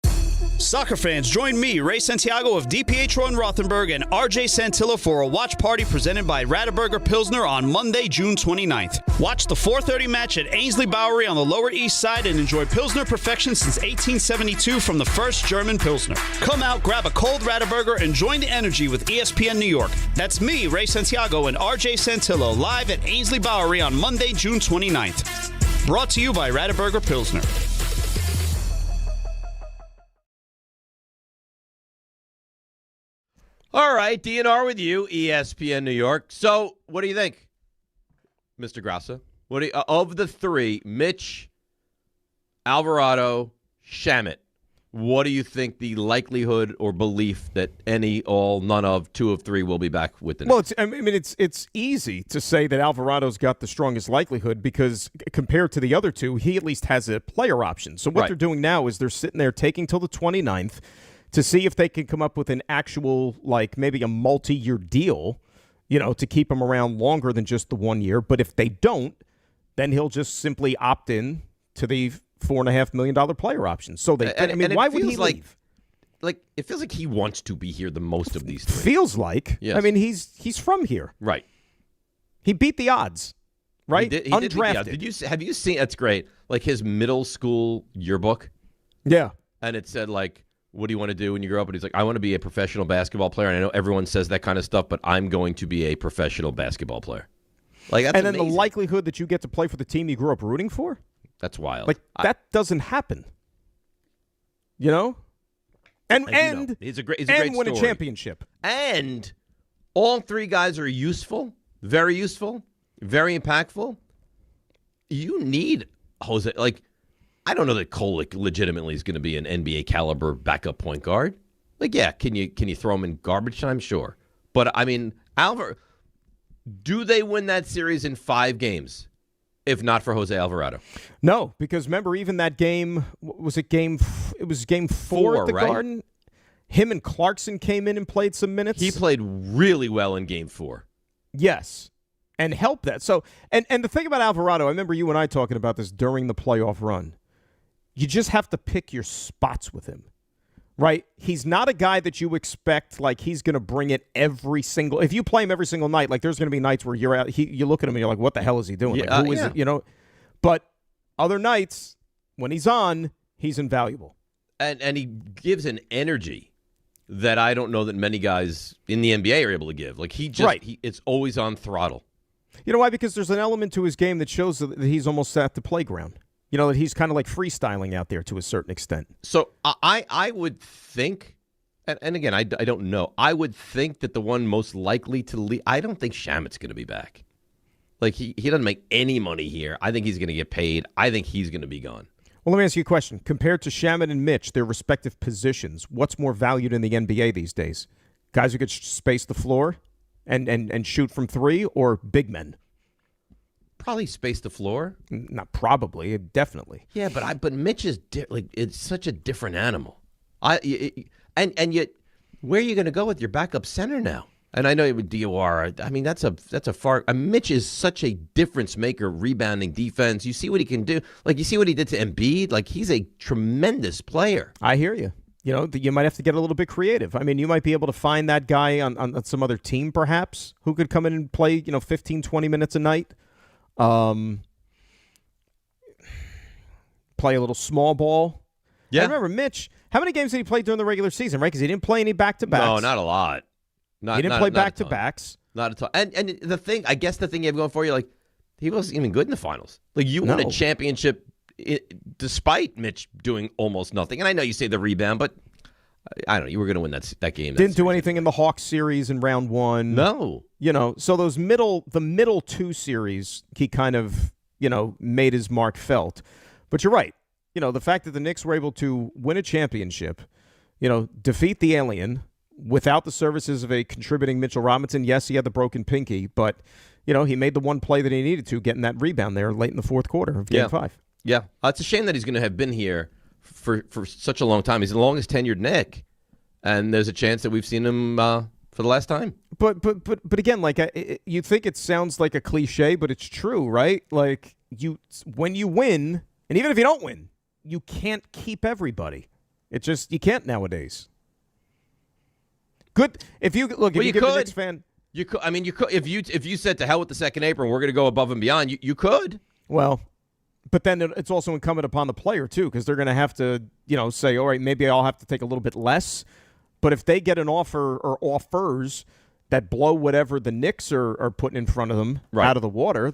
Soccer fans, join me, Ray Santiago of DiPietro Rothenberg, and RJ Santillo for a watch party presented by Rothenberger Pilsner on Monday, June 29th. Watch the 4:30 match at Ainsley Bowery on the Lower East Side and enjoy Pilsner perfection since 1872 from the first German Pilsner. Come out, grab a cold Rothenberger, and join the energy with ESPN New York. That's me, Ray Santiago, and RJ Santillo, live at Ainsley Bowery on Monday, June 29th. Brought to you by Rothenberger Pilsner. All right, DNR with you, ESPN New York. So, what do you think, Mr. Grassa? What do you, of the three, Mitch, Alvarado, Shamet, what do you think the likelihood or belief that any, all, none of, two of three will be back with the Knicks? Well, it's easy to say that Alvarado's got the strongest likelihood because compared to the other two, he at least has a player option. So what they're doing now is they're sitting there taking till the 29th to see if they can come up with an actual, like maybe a multi-year deal, to keep him around longer than just the 1 year. But if they don't, then he'll just simply opt in to the $4.5 million player option. So why would he leave? Like it feels like he wants to be here the most of these three. Feels like. Yes. He's from here. Right. He beat the odds. Right? He Undrafted. Did have you seen? That's great. Like his middle school yearbook. Yeah. And it said like, what do you want to do when you grow up? And he's like, I want to be a professional basketball player. And I know everyone says that kind of stuff, but I'm going to be a professional basketball player. Like that's and then amazing. The likelihood that you get to play for the team you grew up rooting for? That's wild. Like that doesn't happen. And he's a great win story. A championship. And all three guys are useful, very impactful. You need Jose. Like I don't know that Cole legitimately is going to be an NBA caliber backup point guard. Like yeah, can you throw him in garbage time? Sure, but Alvarado. Do they win that series in 5 games? If not for Jose Alvarado. No, because remember, even that game, was it game 4 at the right? Garden? Him and Clarkson came in and played some minutes. He played really well in game 4. Yes, and helped that. So, and the thing about Alvarado, I remember you and I talking about this during the playoff run. You just have to pick your spots with him, right? He's not a guy that you expect, like he's going to bring it every single – if you play him every single night, like there's going to be nights where you're out, you look at him and you're like, what the hell is he doing? Like, who is it, But other nights, when he's on, he's invaluable. And he gives an energy that I don't know that many guys in the NBA are able to give. Like it's always on throttle. You know why? Because there's an element to his game that shows that he's almost at the playground. That he's kind of like freestyling out there to a certain extent. So I would think, and again, I don't know, I would think that the one most likely to leave, I don't think Shamet's going to be back. Like, he doesn't make any money here. I think he's going to get paid. I think he's going to be gone. Well, let me ask you a question. Compared to Shamet and Mitch, their respective positions, what's more valued in the NBA these days? Guys who could space the floor and shoot from 3 or big men? Probably space the floor. Not probably, definitely. Yeah, but Mitch is it's such a different animal. And yet, where are you going to go with your backup center now? And I know with DOR, that's a far. Mitch is such a difference maker, rebounding, defense. You see what he can do. Like you see what he did to Embiid. Like he's a tremendous player. I hear you. You might have to get a little bit creative. You might be able to find that guy on some other team, perhaps, who could come in and play 15, 20 minutes a night. Play a little small ball. Yeah. I remember Mitch. How many games did he play during the regular season, right? Because he didn't play any back-to-backs. No, not a lot. He didn't play back-to-backs. Not at all. And the thing, I guess the thing you have going for you, like, he wasn't even good in the finals. Like, you won a championship despite Mitch doing almost nothing. And I know you say the rebound, but I don't know. You were going to win that game. Didn't do anything in the Hawks series in round 1. No. So the middle 2 series, he kind of, made his mark felt. But you're right. The fact that the Knicks were able to win a championship, defeat the alien without the services of a contributing Mitchell Robinson. Yes, he had the broken pinky, but, he made the one play that he needed to, getting that rebound there late in the fourth quarter of Game 5. Yeah. It's a shame that he's going to have been here for such a long time. He's the longest tenured Knick, and there's a chance that we've seen him for the last time. But again, like, you think it sounds like a cliche, but it's true, right? Like, when you win, and even if you don't win, you can't keep everybody. You can't nowadays. Good. If you give a Knicks fan, you could. I mean, you could. If you said to hell with the second apron, we're going to go above and beyond. You could. Well, but then it's also incumbent upon the player too, because they're going to have to, say, all right, maybe I'll have to take a little bit less. But if they get an offer or offers that blow whatever the Knicks are putting in front of them out of the water,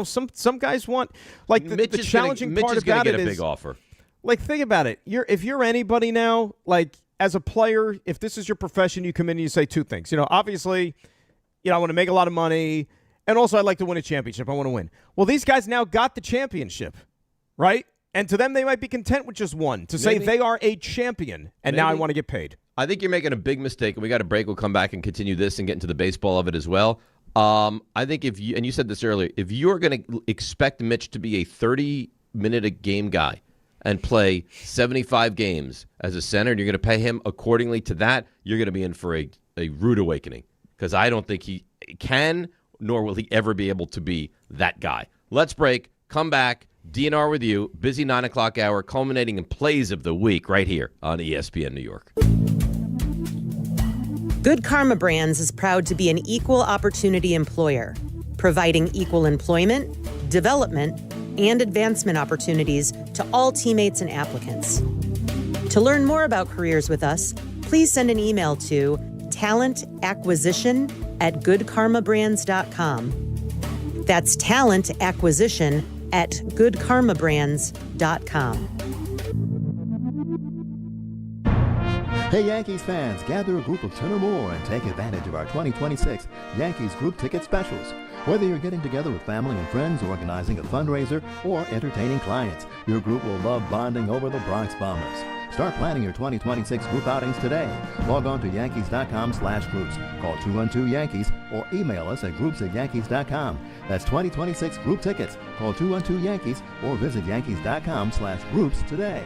some guys want, like, the challenging part about it is, Mitch is going to get a big offer. Like, think about it. If you're anybody now, like, as a player, if this is your profession, you come in and you say two things. Obviously, I want to make a lot of money, and also I'd like to win a championship. I want to win. Well, these guys now got the championship, right? And to them, they might be content with just one, to say they are a champion, and now I want to get paid. I think you're making a big mistake, and we got a break. We'll come back and continue this and get into the baseball of it as well. I think and you said this earlier, if you're going to expect Mitch to be a 30-minute-a-game guy and play 75 games as a center, and you're going to pay him accordingly to that, you're going to be in for a rude awakening, because I don't think he can, nor will he ever be able to be that guy. Let's break, come back, DNR with you, busy 9 o'clock hour, culminating in plays of the week right here on ESPN New York. Good Karma Brands is proud to be an equal opportunity employer, providing equal employment, development, and advancement opportunities to all teammates and applicants. To learn more about careers with us, please send an email to talentacquisition@goodkarmabrands.com. That's talentacquisition@goodkarmabrands.com. Hey Yankees fans, gather a group of 10 or more and take advantage of our 2026 Yankees group ticket specials. Whether you're getting together with family and friends, organizing a fundraiser, or entertaining clients, your group will love bonding over the Bronx Bombers. Start planning your 2026 group outings today. Log on to Yankees.com/groups. Call 212-YANKEES or email us at groups@Yankees.com. That's 2026 group tickets. Call 212-YANKEES or visit Yankees.com/groups today.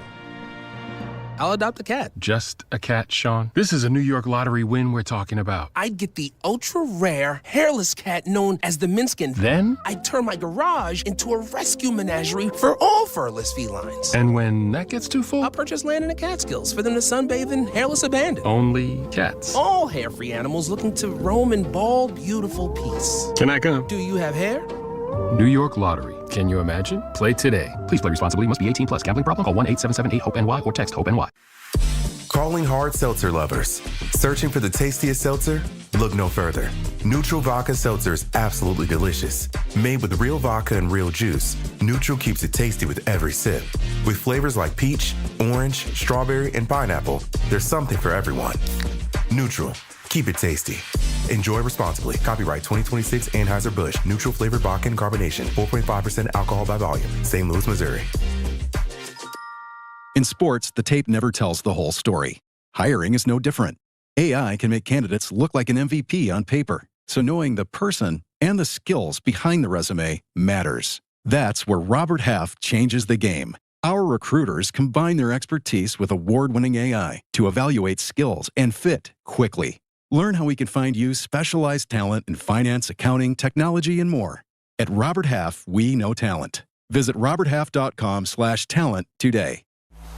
I'll adopt a cat. Just a cat, Sean? This is a New York lottery win we're talking about. I'd get the ultra-rare, hairless cat known as the Minskin. Then? I'd turn my garage into a rescue menagerie for all furless felines. And when that gets too full? I'll purchase land in the Catskills for them to sunbathe in hairless abandon. Only cats? All hair-free animals looking to roam in bald, beautiful peace. Can I come? Do you have hair? New York Lottery. Can you imagine? Play today. Please play responsibly. Must be 18 plus. Gambling problem? Call 1-877-8-HOPE-NY or text HOPE-NY. Calling hard seltzer lovers. Searching for the tastiest seltzer? Look no further. Neutral Vodka Seltzer is absolutely delicious. Made with real vodka and real juice, Neutral keeps it tasty with every sip. With flavors like peach, orange, strawberry, and pineapple, there's something for everyone. Neutral. Keep it tasty. Enjoy responsibly. Copyright 2026 Anheuser-Busch. Neutral flavored vodka and carbonation. 4.5% alcohol by volume. St. Louis, Missouri. In sports, the tape never tells the whole story. Hiring is no different. AI can make candidates look like an MVP on paper. So knowing the person and the skills behind the resume matters. That's where Robert Half changes the game. Our recruiters combine their expertise with award-winning AI to evaluate skills and fit quickly. Learn how we can find you specialized talent in finance, accounting, technology, and more. At Robert Half, we know talent. Visit roberthalf.com/talent today.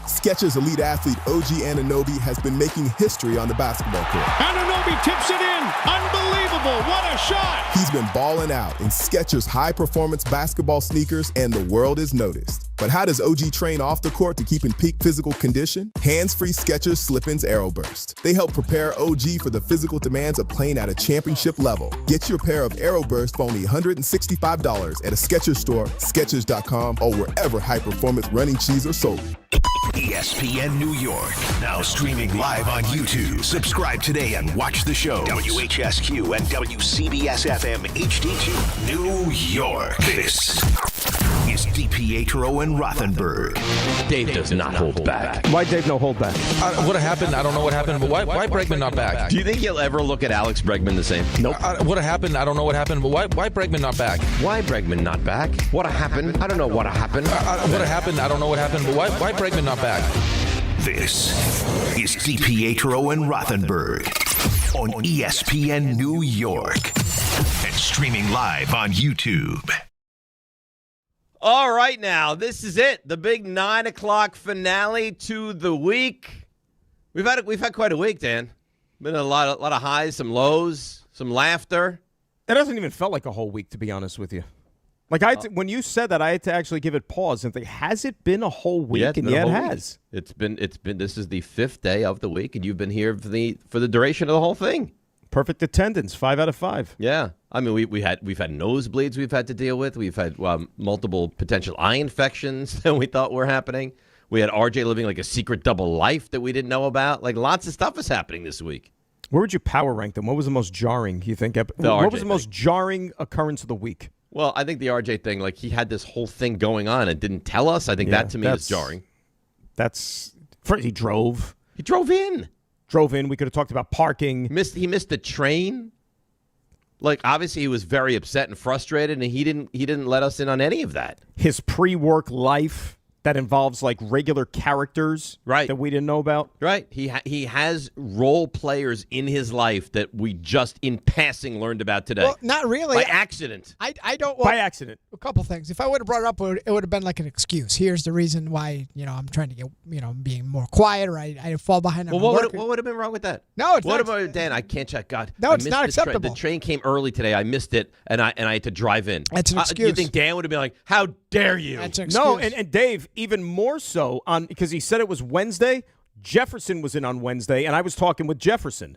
Skechers elite athlete OG Anunoby has been making history on the basketball court. Anunoby tips it in. Unbelievable. What a shot. He's been balling out in Skechers high-performance basketball sneakers, and the world has noticed. But how does OG train off the court to keep in peak physical condition? Hands-free Skechers Slip-ins Aeroburst. They help prepare OG for the physical demands of playing at a championship level. Get your pair of Aeroburst for only $165 at a Skechers store, Skechers.com, or wherever high-performance running shoes are sold. ESPN New York, now streaming live on YouTube. Subscribe today and watch the show. WHSQ and WCBS-FM HD2, New York. This is DiPietro and Rothenberg. Dave does not hold back. Why Dave no hold back? What happened? I don't know what happened, but why Bregman not back? Do you think he'll ever look at Alex Bregman the same? Nope. What happened? I don't know what happened, but why Bregman not back? Why Bregman not back? What happened? I don't know what happened. What happened? I don't know what happened, but why Bregman not back? This is DiPietro and Rothenberg on ESPN New York and streaming live on YouTube. All right, now, this is it. The big 9 o'clock finale to the week. We've had quite a week, Dan. Been a lot of highs, some lows, some laughter. It hasn't even felt like a whole week, to be honest with you. Like when you said that, I had to actually give it pause and think, has it been a whole week? Yeah, and yeah, it has. It's been. This is the 5th day of the week, and you've been here for the duration of the whole thing. Perfect attendance, 5 out of 5. Yeah, I mean we've had nosebleeds we've had to deal with. We've had multiple potential eye infections that we thought were happening. We had RJ living like a secret double life that we didn't know about. Like lots of stuff is happening this week. Where would you power rank them? What was the most jarring? You think? What was the most jarring occurrence of the week? Well, I think the RJ thing, like he had this whole thing going on and didn't tell us. I think that to me is jarring. He drove. He drove in. We could have talked about parking. He missed the train. Like obviously he was very upset and frustrated, and he didn't let us in on any of that. His pre-work life that involves like regular characters, right, that we didn't know about. Right. He has role players in his life that we just in passing learned about today. Well, not really. By accident. I don't. By accident. A couple things. If I would have brought it up, it would have been like an excuse. Here's the reason why I'm trying to get being more quiet, or I fall behind. Well, what would have been wrong with that? No, it's what not. What about Dan? I can't check. God, no, it's not acceptable. The train came early today. I missed it, and I had to drive in. That's an excuse. You think Dan would have been like, "How dare you?" That's an excuse. No, and Dave, even more so because he said it was Wednesday. Jefferson was in on Wednesday, and I was talking with Jefferson.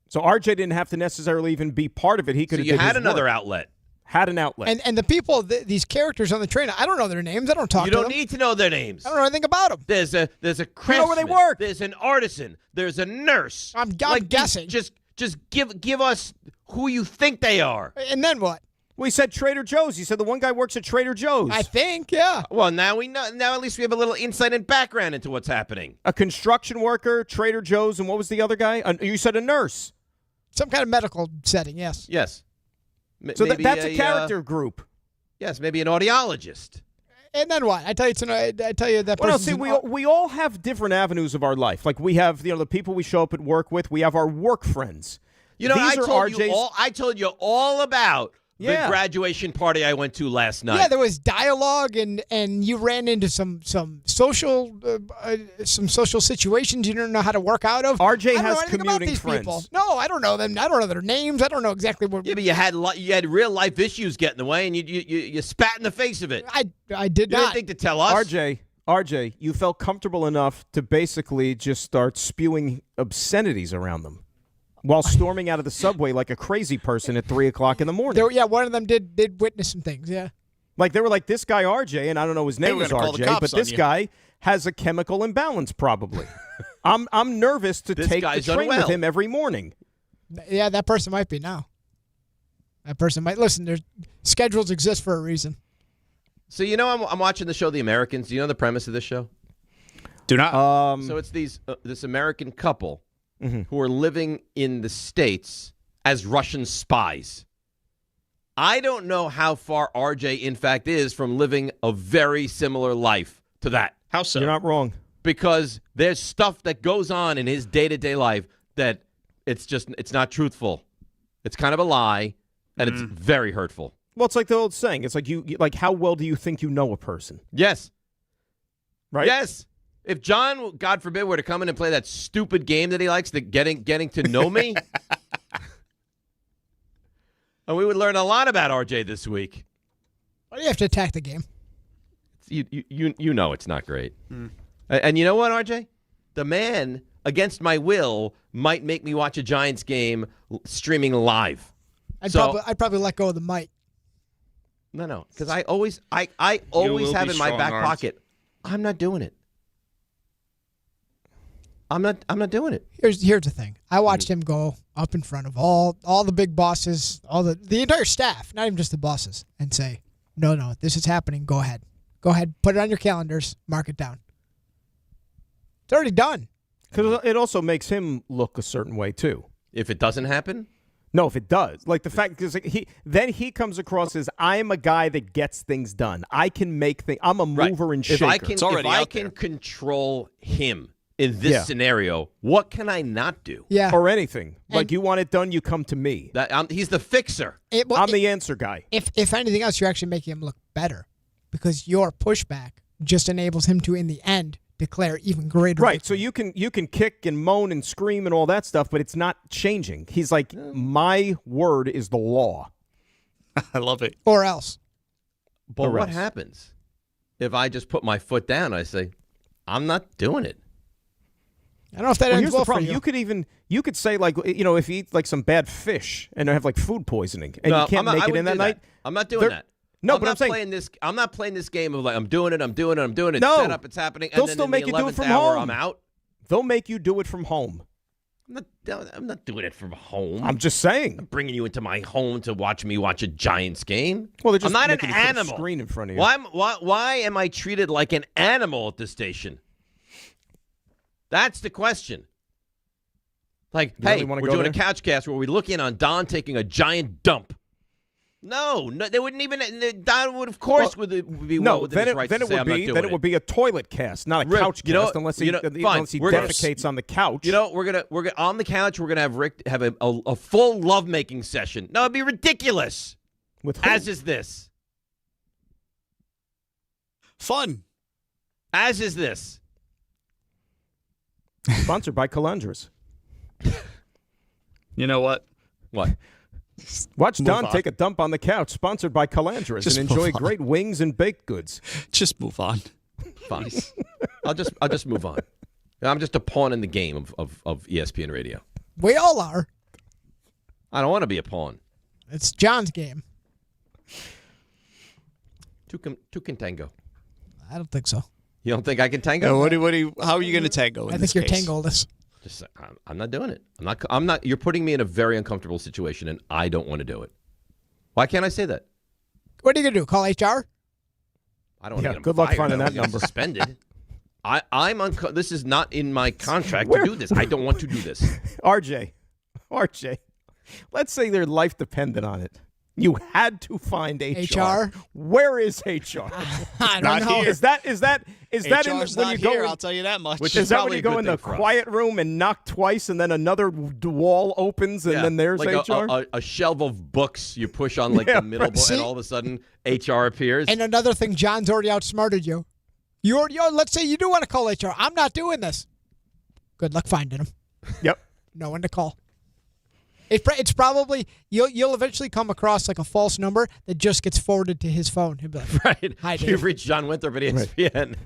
So RJ didn't have to necessarily even be part of it. He could have. You had another outlet. Had an outlet. And the people, these characters on the train, I don't know their names. I don't talk to them. You don't need to know their names. I don't know anything about them. There's a craftsman. You know where they work. There's an artisan. There's a nurse. I'm guessing. Just give us who you think they are. And then what? We said Trader Joe's. You said the one guy works at Trader Joe's. I think, yeah. Well, now we know. Now at least we have a little insight and background into what's happening. A construction worker, Trader Joe's, and what was the other guy? You said a nurse. Some kind of medical setting, yes. Yes. So that's a character group. Yes, maybe an audiologist. And then what? I tell you that. Well, no, see, we all have different avenues of our life. Like we have, the people we show up at work with. We have our work friends. I told you all about the graduation party I went to last night. Yeah, there was dialogue, and you ran into some social situations you didn't know how to work out of. RJ has commuting friends. People. No, I don't know them. I don't know their names. I don't know exactly what. Yeah, but you had real life issues get in the way, and you spat in the face of it. I did not. You didn't think to tell us. RJ, you felt comfortable enough to basically just start spewing obscenities around them while storming out of the subway like a crazy person at 3 o'clock in the morning. One of them did witness some things, yeah. Like, they were like, this guy RJ, and I don't know his name was RJ, but this guy has a chemical imbalance probably. I'm nervous to take the train with him every morning. Yeah, that person might be now. That person might. Listen, there's schedules exist for a reason. So, I'm watching the show The Americans. Do you know the premise of this show? Do not. So it's this American couple who are living in the States as Russian spies. I don't know how far RJ, in fact, is from living a very similar life to that. How so? You're not wrong. Because there's stuff that goes on in his day-to-day life that it's not truthful. It's kind of a lie, and it's very hurtful. Well, it's like the old saying. It's like how well do you think you know a person? Yes. Right? Yes. If John, God forbid, were to come in and play that stupid game that he likes, getting to know me, and we would learn a lot about RJ this week. Why do you have to attack the game? You know it's not great. And you know what, RJ? The man, against my will, might make me watch a Giants game streaming live. I'd probably let go of the mic. No, because I always have in my back pocket. I'm not doing it. I'm not doing it. Here's the thing. I watched him go up in front of all the big bosses, all the entire staff, not even just the bosses, and say, no, this is happening. Go ahead, put it on your calendars, mark it down. It's already done. Because it also makes him look a certain way too. If it doesn't happen. No, if it does. Like the fact, because he comes across as, I'm a guy that gets things done. I can make things. I'm a mover and shaker. If I can control him in this scenario, what can I not do? Yeah. Or anything. Like you want it done, you come to me. He's the fixer. I'm the answer guy. If anything else, you're actually making him look better because your pushback just enables him to, in the end, declare even greater. Right, so you can kick and moan and scream and all that stuff, but it's not changing. He's like, my word is the law. I love it. Or else. But what happens if I just put my foot down and I say, I'm not doing it? I don't know if that ends here's well the problem. for you. You could say, like, if you eat like some bad fish and have like food poisoning and you can't make it in that night. I'm not doing that. No, but I'm saying I'm not playing this game of like I'm doing it. No, set up, it's happening. They'll and then still in make the you do it 11th from hour, home. I'm out. They'll make you do it from home. I'm not doing it from home. I'm just saying. I'm bringing you into my home to watch me watch a Giants game. Well, they're just I'm not an making you put a animal. screen in front of you. Why am I treated like an animal at this station? That's the question. Like, hey, we're doing a couch cast where we look in on Don taking a giant dump. No, they wouldn't even. Don would, of course, be well within his right to say I'm not doing it. Then it would be a toilet cast, not a couch cast, unless he defecates on the couch. You know, we're gonna on the couch. We're gonna have Rick have a full lovemaking session. No, it'd be ridiculous. With who? As is this. Fun. As is this. Sponsored by Calandras. You know what? What? Watch Don take a dump on the couch, sponsored by Calandras, and enjoy great wings and baked goods. Just move on. Fine. I'll just move on. I'm just a pawn in the game of ESPN Radio. We all are. I don't want to be a pawn. It's John's game. Two can tango. I don't think so. You don't think I can tango? No, how are you going to tango? I think you're tangleless. I'm not doing it. I'm not. You're putting me in a very uncomfortable situation, and I don't want to do it. Why can't I say that? What are you going to do? Call HR? I don't want to get him good luck fired. finding that number. Suspended. This is not in my contract to do this. I don't want to do this. RJ, let's say their life depended on it. You had to find HR. Where is HR? I don't know. Here. Is that HR's when not you go? here, I'll tell you that much. Is that when you go in the quiet room and knock twice, and then another wall opens, and then there's like HR? A shelf of books you push on like the middle, and all of a sudden HR appears. And another thing, John's already outsmarted you. Let's say you do want to call HR. I'm not doing this. Good luck finding him. Yep. No one to call. It's probably you'll eventually come across like a false number that just gets forwarded to his phone. He'll be like, right. Hi, Dave. You've reached John Winthrop at ESPN. Right.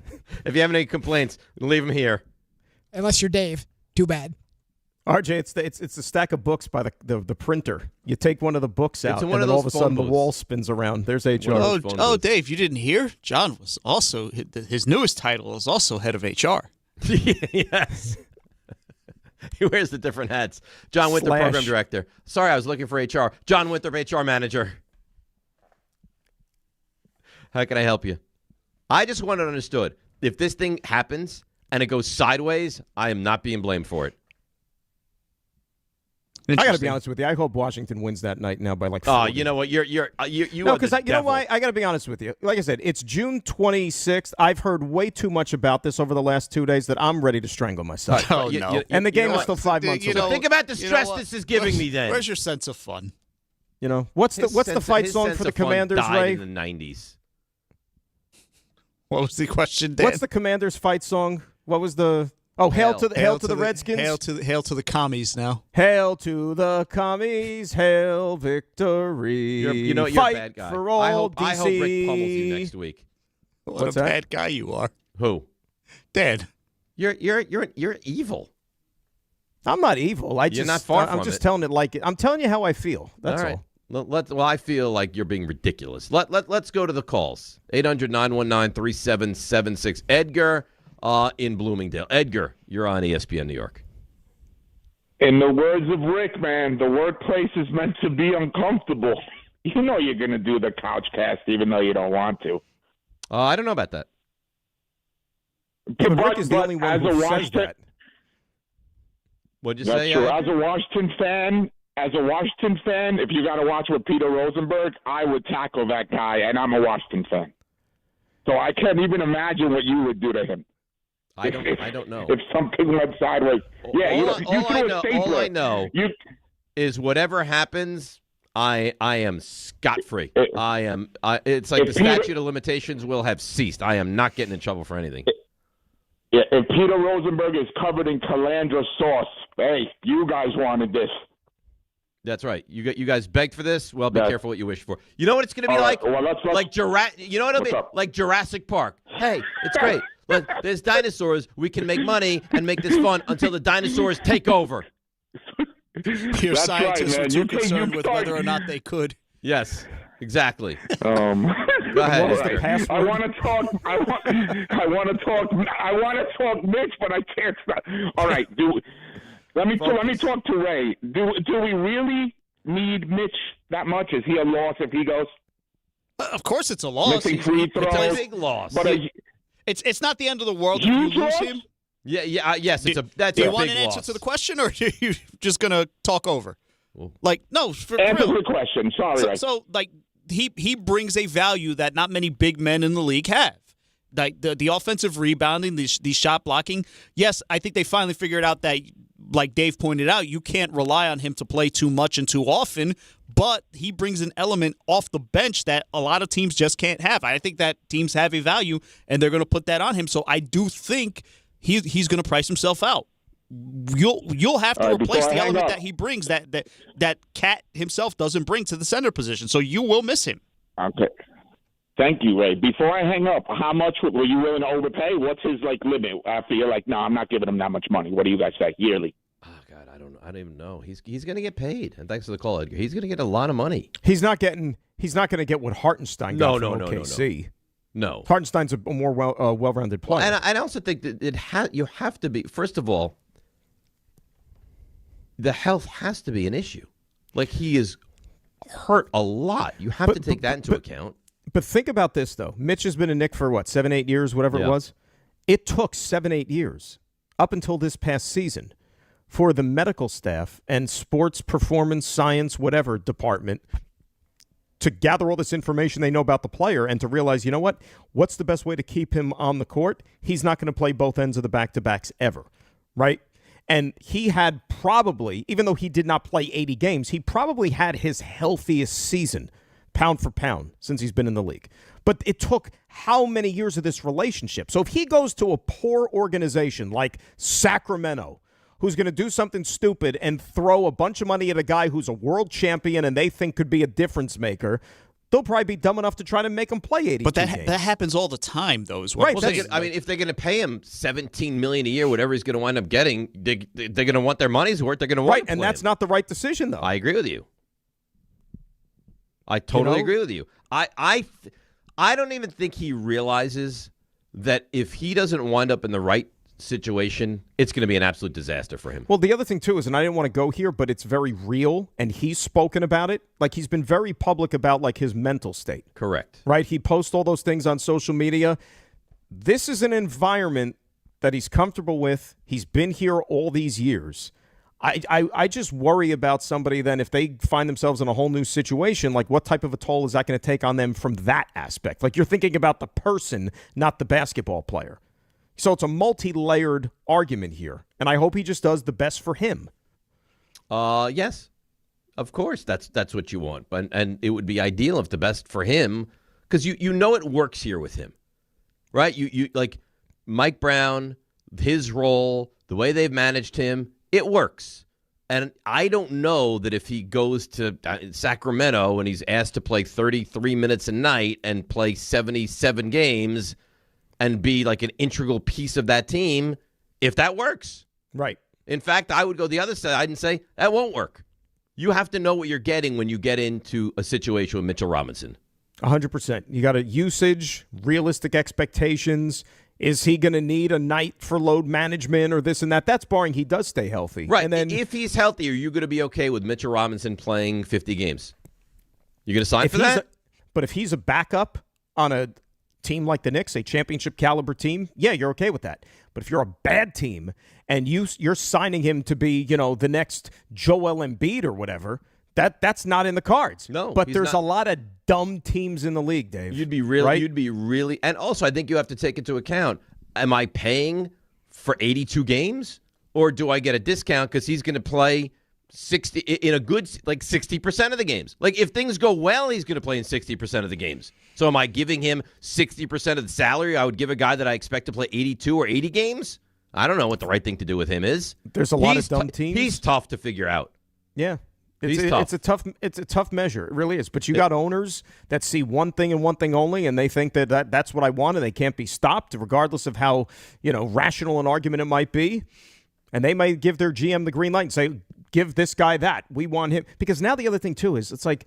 If you have any complaints, leave them here. Unless you're Dave. Too bad. RJ, it's a stack of books by the printer. You take one of the books out, and then all of a sudden the wall spins around. There's HR. Oh, Dave, you didn't hear? John was also his newest title is also head of HR. Yes. He wears the different hats. John Winthrop, program director. Sorry, I was looking for HR. John Winthrop, HR manager. How can I help you? I just want it understood. If this thing happens and it goes sideways, I am not being blamed for it. I got to be honest with you. I hope Washington wins that night now by like 40. Oh, you know what? You no, because you know why? I got to be honest with you. Like I said, it's June 26th. I've heard way too much about this over the last 2 days that I'm ready to strangle myself. Oh, no. And the game is still 5 months away. Think about the stress this is giving me then. Where's your sense of fun? You know, what's the fight song for the Commanders, Ray? In the 90s. What was the question, Dan? What's the Commanders fight song? What was the... Oh, hail to the Redskins. Hail to the commies now. Hail to the commies, hail victory. You're a fight bad guy. For all I hope Rick pummels you next week. What's a that? bad guy you are. Who? Dad. You're evil. I'm not evil. You're not far from I'm just it. telling it like it. I'm telling you how I feel. That's all. Well, I feel like you're being ridiculous. Let's go to the calls. 800-919-3776. Edgar in Bloomingdale. Edgar, you're on ESPN New York. In the words of Rick, man, the workplace is meant to be uncomfortable. You know you're going to do the couch cast even though you don't want to. I don't know about that. Yeah, but Rick is the only one who says that. What'd you That's say? true. As a Washington fan, if you got to watch with Peter Rosenberg, I would tackle that guy, and I'm a Washington fan. So I can't even imagine what you would do to him. I don't know. If something went sideways. Yeah, all I know is whatever happens, I am scot-free. It's like the statute of limitations will have ceased. I am not getting in trouble for anything. Yeah, if Peter Rosenberg is covered in calandra sauce, hey, you guys wanted this. That's right. You guys begged for this. Well, be careful what you wish for. You know what it's going to be like? Well, You know what it'll be like Jurassic Park. Hey, it's great. Look, there's dinosaurs. We can make money and make this fun until the dinosaurs take over. Your scientists were too concerned with whether or not they could. Yes, exactly. Go ahead. I want to talk. I want to talk Mitch, but I can't stop. All right, let me talk to Ray. Do we really need Mitch that much? Is he a loss if he goes? Of course, it's a loss. Missing free throws. It's a big loss. But it's not the end of the world if you lose him. Yes. That's a big loss. Do you want an answer to the question, or are you just going to talk over? No. Answer the question. Sorry. So he brings a value that not many big men in the league have. Like the offensive rebounding, the shot blocking. Yes, I think they finally figured out that, like Dave pointed out, you can't rely on him to play too much and too often, but he brings an element off the bench that a lot of teams just can't have. I think that teams have a value, and they're going to put that on him. So I do think he's going to price himself out. You'll have to replace the element that he brings that Cat himself doesn't bring to the center position. So you will miss him. Okay. Thank you, Ray. Before I hang up, how much were you willing to overpay? What's his limit after you're like, no, I'm not giving him that much money? What do you guys say yearly? Oh God, I don't even know. He's going to get paid. And thanks for the call, Edgar. He's going to get a lot of money. He's not going to get what Hartenstein got from OKC. No. Hartenstein's a more well-rounded player. Well, and I also think that you have to be, first of all, the health has to be an issue. Like, he is hurt a lot. You have to take that into account. But think about this, though. Mitch has been a Knick for, 7-8 years, whatever it was? It took 7-8 years, up until this past season, for the medical staff and sports performance science, whatever department, to gather all this information they know about the player and to realize, you know what? What's the best way to keep him on the court? He's not going to play both ends of the back-to-backs ever, right? And he had probably, even though he did not play 80 games, he probably had his healthiest season pound for pound since he's been in the league. But it took how many years of this relationship? So if he goes to a poor organization like Sacramento, who's going to do something stupid and throw a bunch of money at a guy who's a world champion and they think could be a difference maker, they'll probably be dumb enough to try to make him play 80 But games. that happens all the time, though, is what right, I'm saying. If they're going to pay him $17 million a year, whatever he's going to wind up getting, they're going to want their money's worth. They're going to want to and play that's him. not the right decision, though. I agree with you. I totally agree with you. I don't even think he realizes that if he doesn't wind up in the right situation, it's going to be an absolute disaster for him. Well, the other thing, too, is, and I didn't want to go here, but it's very real, and he's spoken about it. Like, he's been very public about, his mental state. Correct. Right? He posts all those things on social media. This is an environment that he's comfortable with. He's been here all these years. I just worry about somebody then if they find themselves in a whole new situation, what type of a toll is that going to take on them from that aspect? You're thinking about the person, not the basketball player. So it's a multi-layered argument here, and I hope he just does the best for him. Yes, of course, that's what you want, and it would be ideal if the best for him, because you know it works here with him, right? You like Mike Brown, his role, the way they've managed him, it works. And I don't know that if he goes to Sacramento and he's asked to play 33 minutes a night and play 77 games and be like an integral piece of that team, if that works. Right. In fact, I would go the other side and say that won't work. You have to know what you're getting when you get into a situation with Mitchell Robinson. 100%. You got a usage, realistic expectations. Is he going to need a night for load management or this and that? That's barring he does stay healthy. Right. And then if he's healthy, are you going to be okay with Mitchell Robinson playing 50 games? You going to sign for that? But if he's a backup on a team like the Knicks, a championship caliber team, yeah, you're okay with that. But if you're a bad team and you're signing him to be, the next Joel Embiid or whatever, that's not in the cards. No, but there's a lot of dumb teams in the league, Dave. You'd be really, and also I think you have to take into account: am I paying for 82 games, or do I get a discount because he's going to play 60 in a good 60% of the games? Like if things go well, he's going to play in 60% of the games. So am I giving him 60% of the salary I would give a guy that I expect to play 82 or 80 games? I don't know what the right thing to do with him is. There's a lot of dumb teams. He's tough to figure out. Yeah. It's a tough measure. It really is. But you got owners that see one thing and one thing only, and they think that's what I want, and they can't be stopped, regardless of how rational an argument it might be. And they might give their GM the green light and say, "Give this guy that. We want him." Because now the other thing too is it's like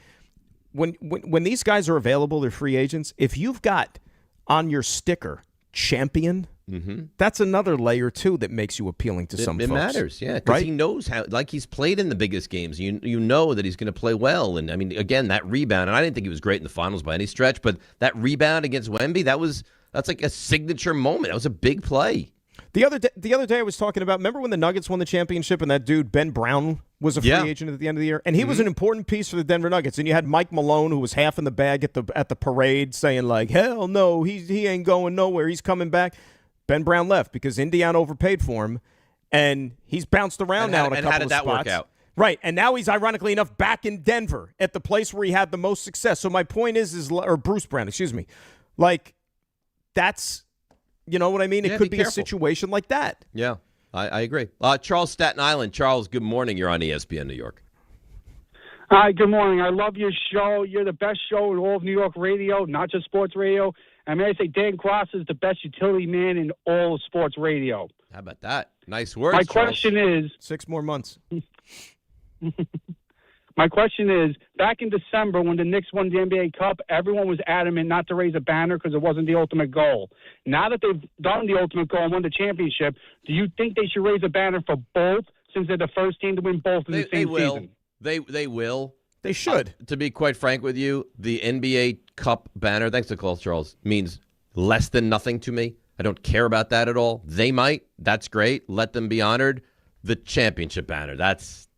when these guys are available, they're free agents. If you've got on your sticker champion. Mm-hmm. That's another layer, too, that makes you appealing to some folks. It matters, yeah, because he knows how, he's played in the biggest games. You know that he's going to play well. And, I mean, again, that rebound, and I didn't think he was great in the finals by any stretch, but that rebound against Wemby, that's like a signature moment. That was a big play. The other day I was talking about, remember when the Nuggets won the championship and that dude, Ben Brown, was a free agent at the end of the year? And he was an important piece for the Denver Nuggets. And you had Mike Malone, who was half in the bag at the parade, saying, hell no, he ain't going nowhere. He's coming back. Ben Brown left because Indiana overpaid for him, and he's bounced around now in a couple of spots. And how did that work out? Right, and now he's ironically enough back in Denver at the place where he had the most success. So my point is or Bruce Brown, excuse me, that's, you know what I mean? It could be a situation like that. Yeah, I agree. Charles, Staten Island. Charles, good morning. You're on ESPN New York. Hi, good morning. I love your show. You're the best show in all of New York radio, not just sports radio. And may I say, Dan Cross is the best utility man in all of sports radio. How about that? Nice words. My Charles. question is 6 more months. My question is, back in December when the Knicks won the NBA Cup, everyone was adamant not to raise a banner because it wasn't the ultimate goal. Now that they've done the ultimate goal and won the championship, do you think they should raise a banner for both since they're the first team to win both in the same season? They will. They should. To be quite frank with you, the NBA Cup banner, thanks to call, Charles, means less than nothing to me. I don't care about that at all. They might. That's great. Let them be honored. The championship banner, that's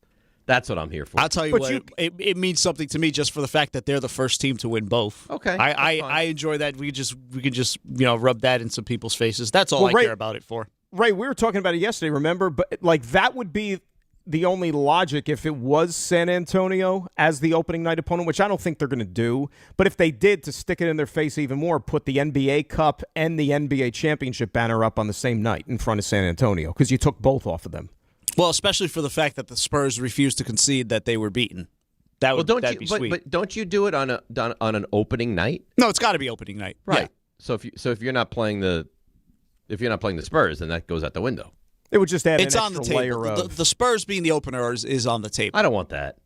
what I'm here for. I'll tell you what, it means something to me just for the fact that they're the first team to win both. Okay. I enjoy that. We can just rub that in some people's faces. That's all I care about it for. Right, we were talking about it yesterday, remember? But that would be the only logic if it was San Antonio as the opening night opponent, which I don't think they're going to do. But if they did, to stick it in their face even more, put the NBA Cup and the NBA Championship banner up on the same night in front of San Antonio, because you took both off of them. Well, especially for the fact that the Spurs refused to concede that they were beaten. That'd be sweet. But don't you do it on an opening night? No, it's got to be opening night. Right. Yeah. So if you're not playing the Spurs, then that goes out the window. It would just add it's an on extra the layer table. of... The Spurs being the opener is on the table. I don't want that.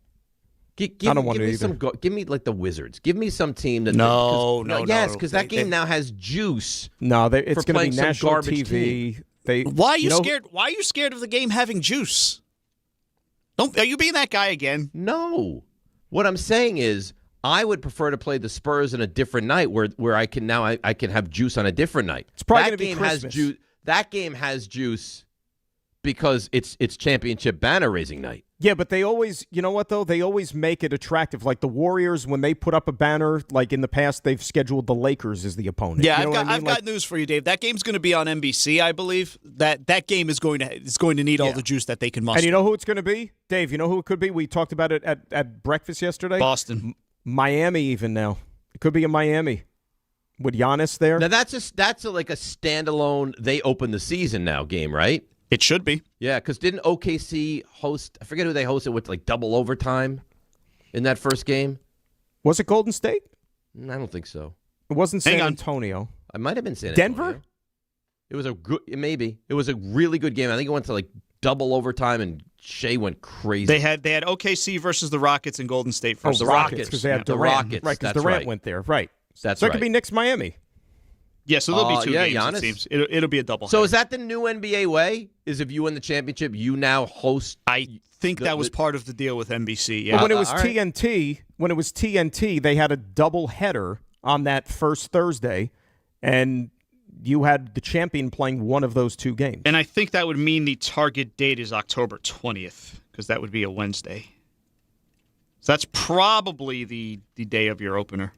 I don't want it either. Give me like the Wizards. Give me some team that. No. Yes, because that game now has juice. No, it's going to be national TV. Why are you scared? Why are you scared of the game having juice? Are you being that guy again? No. What I'm saying is, I would prefer to play the Spurs on a different night, where I can have juice on a different night. It's probably going to be Christmas. That game has juice because it's championship banner raising night. Yeah, but they always, you know what, though? They always make it attractive. Like the Warriors, when they put up a banner, like in the past, they've scheduled the Lakers as the opponent. Yeah, I've got news for you, Dave. That game's going to be on NBC, I believe. That game is going to need all the juice that they can muster. And you know who it's going to be? Dave, you know who it could be? We talked about it at breakfast yesterday. Boston. Miami even now. It could be in Miami. With Giannis there. Now, that's like a standalone, they open the season now game, right? It should be. Yeah, because didn't OKC host? I forget who they hosted with, like double overtime in that first game. Was it Golden State? I don't think so. It wasn't San Antonio. It might have been San Antonio. Denver? It was a good, maybe. It was a really good game. I think it went to like double overtime, and Shea went crazy. They had OKC versus the Rockets and Golden State versus the Rockets. Because they had the Durant. Rockets. Right, because That's Durant right. went there. Right. That's so right. it could be Knicks Miami. Yeah, so there'll be two games, Giannis. it seems. It'll be a double. So is that the new NBA way? Is if you win the championship, you now host? I think that was part of the deal with NBC. Yeah. But when it was TNT, they had a double header on that first Thursday, and you had the champion playing one of those two games. And I think that would mean the target date is October 20th, because that would be a Wednesday. So that's probably the day of your opener.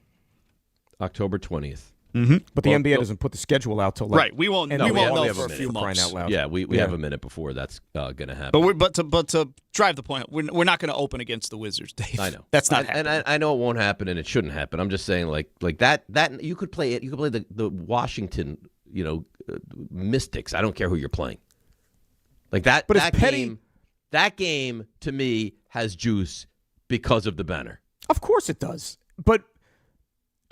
October 20th. Mm-hmm. But the NBA doesn't put the schedule out till right. We won't know for a few crying months. out loud. Yeah, we have a minute before that's going to happen. But to drive the point, we're not going to open against the Wizards, Dave. I know that's not happening. And I know it won't happen, and it shouldn't happen. I'm just saying, like that you could play it. You could play the Washington, Mystics. I don't care who you're playing. Like that. But that it's petty. game. That game to me has juice because of the banner. Of course it does. But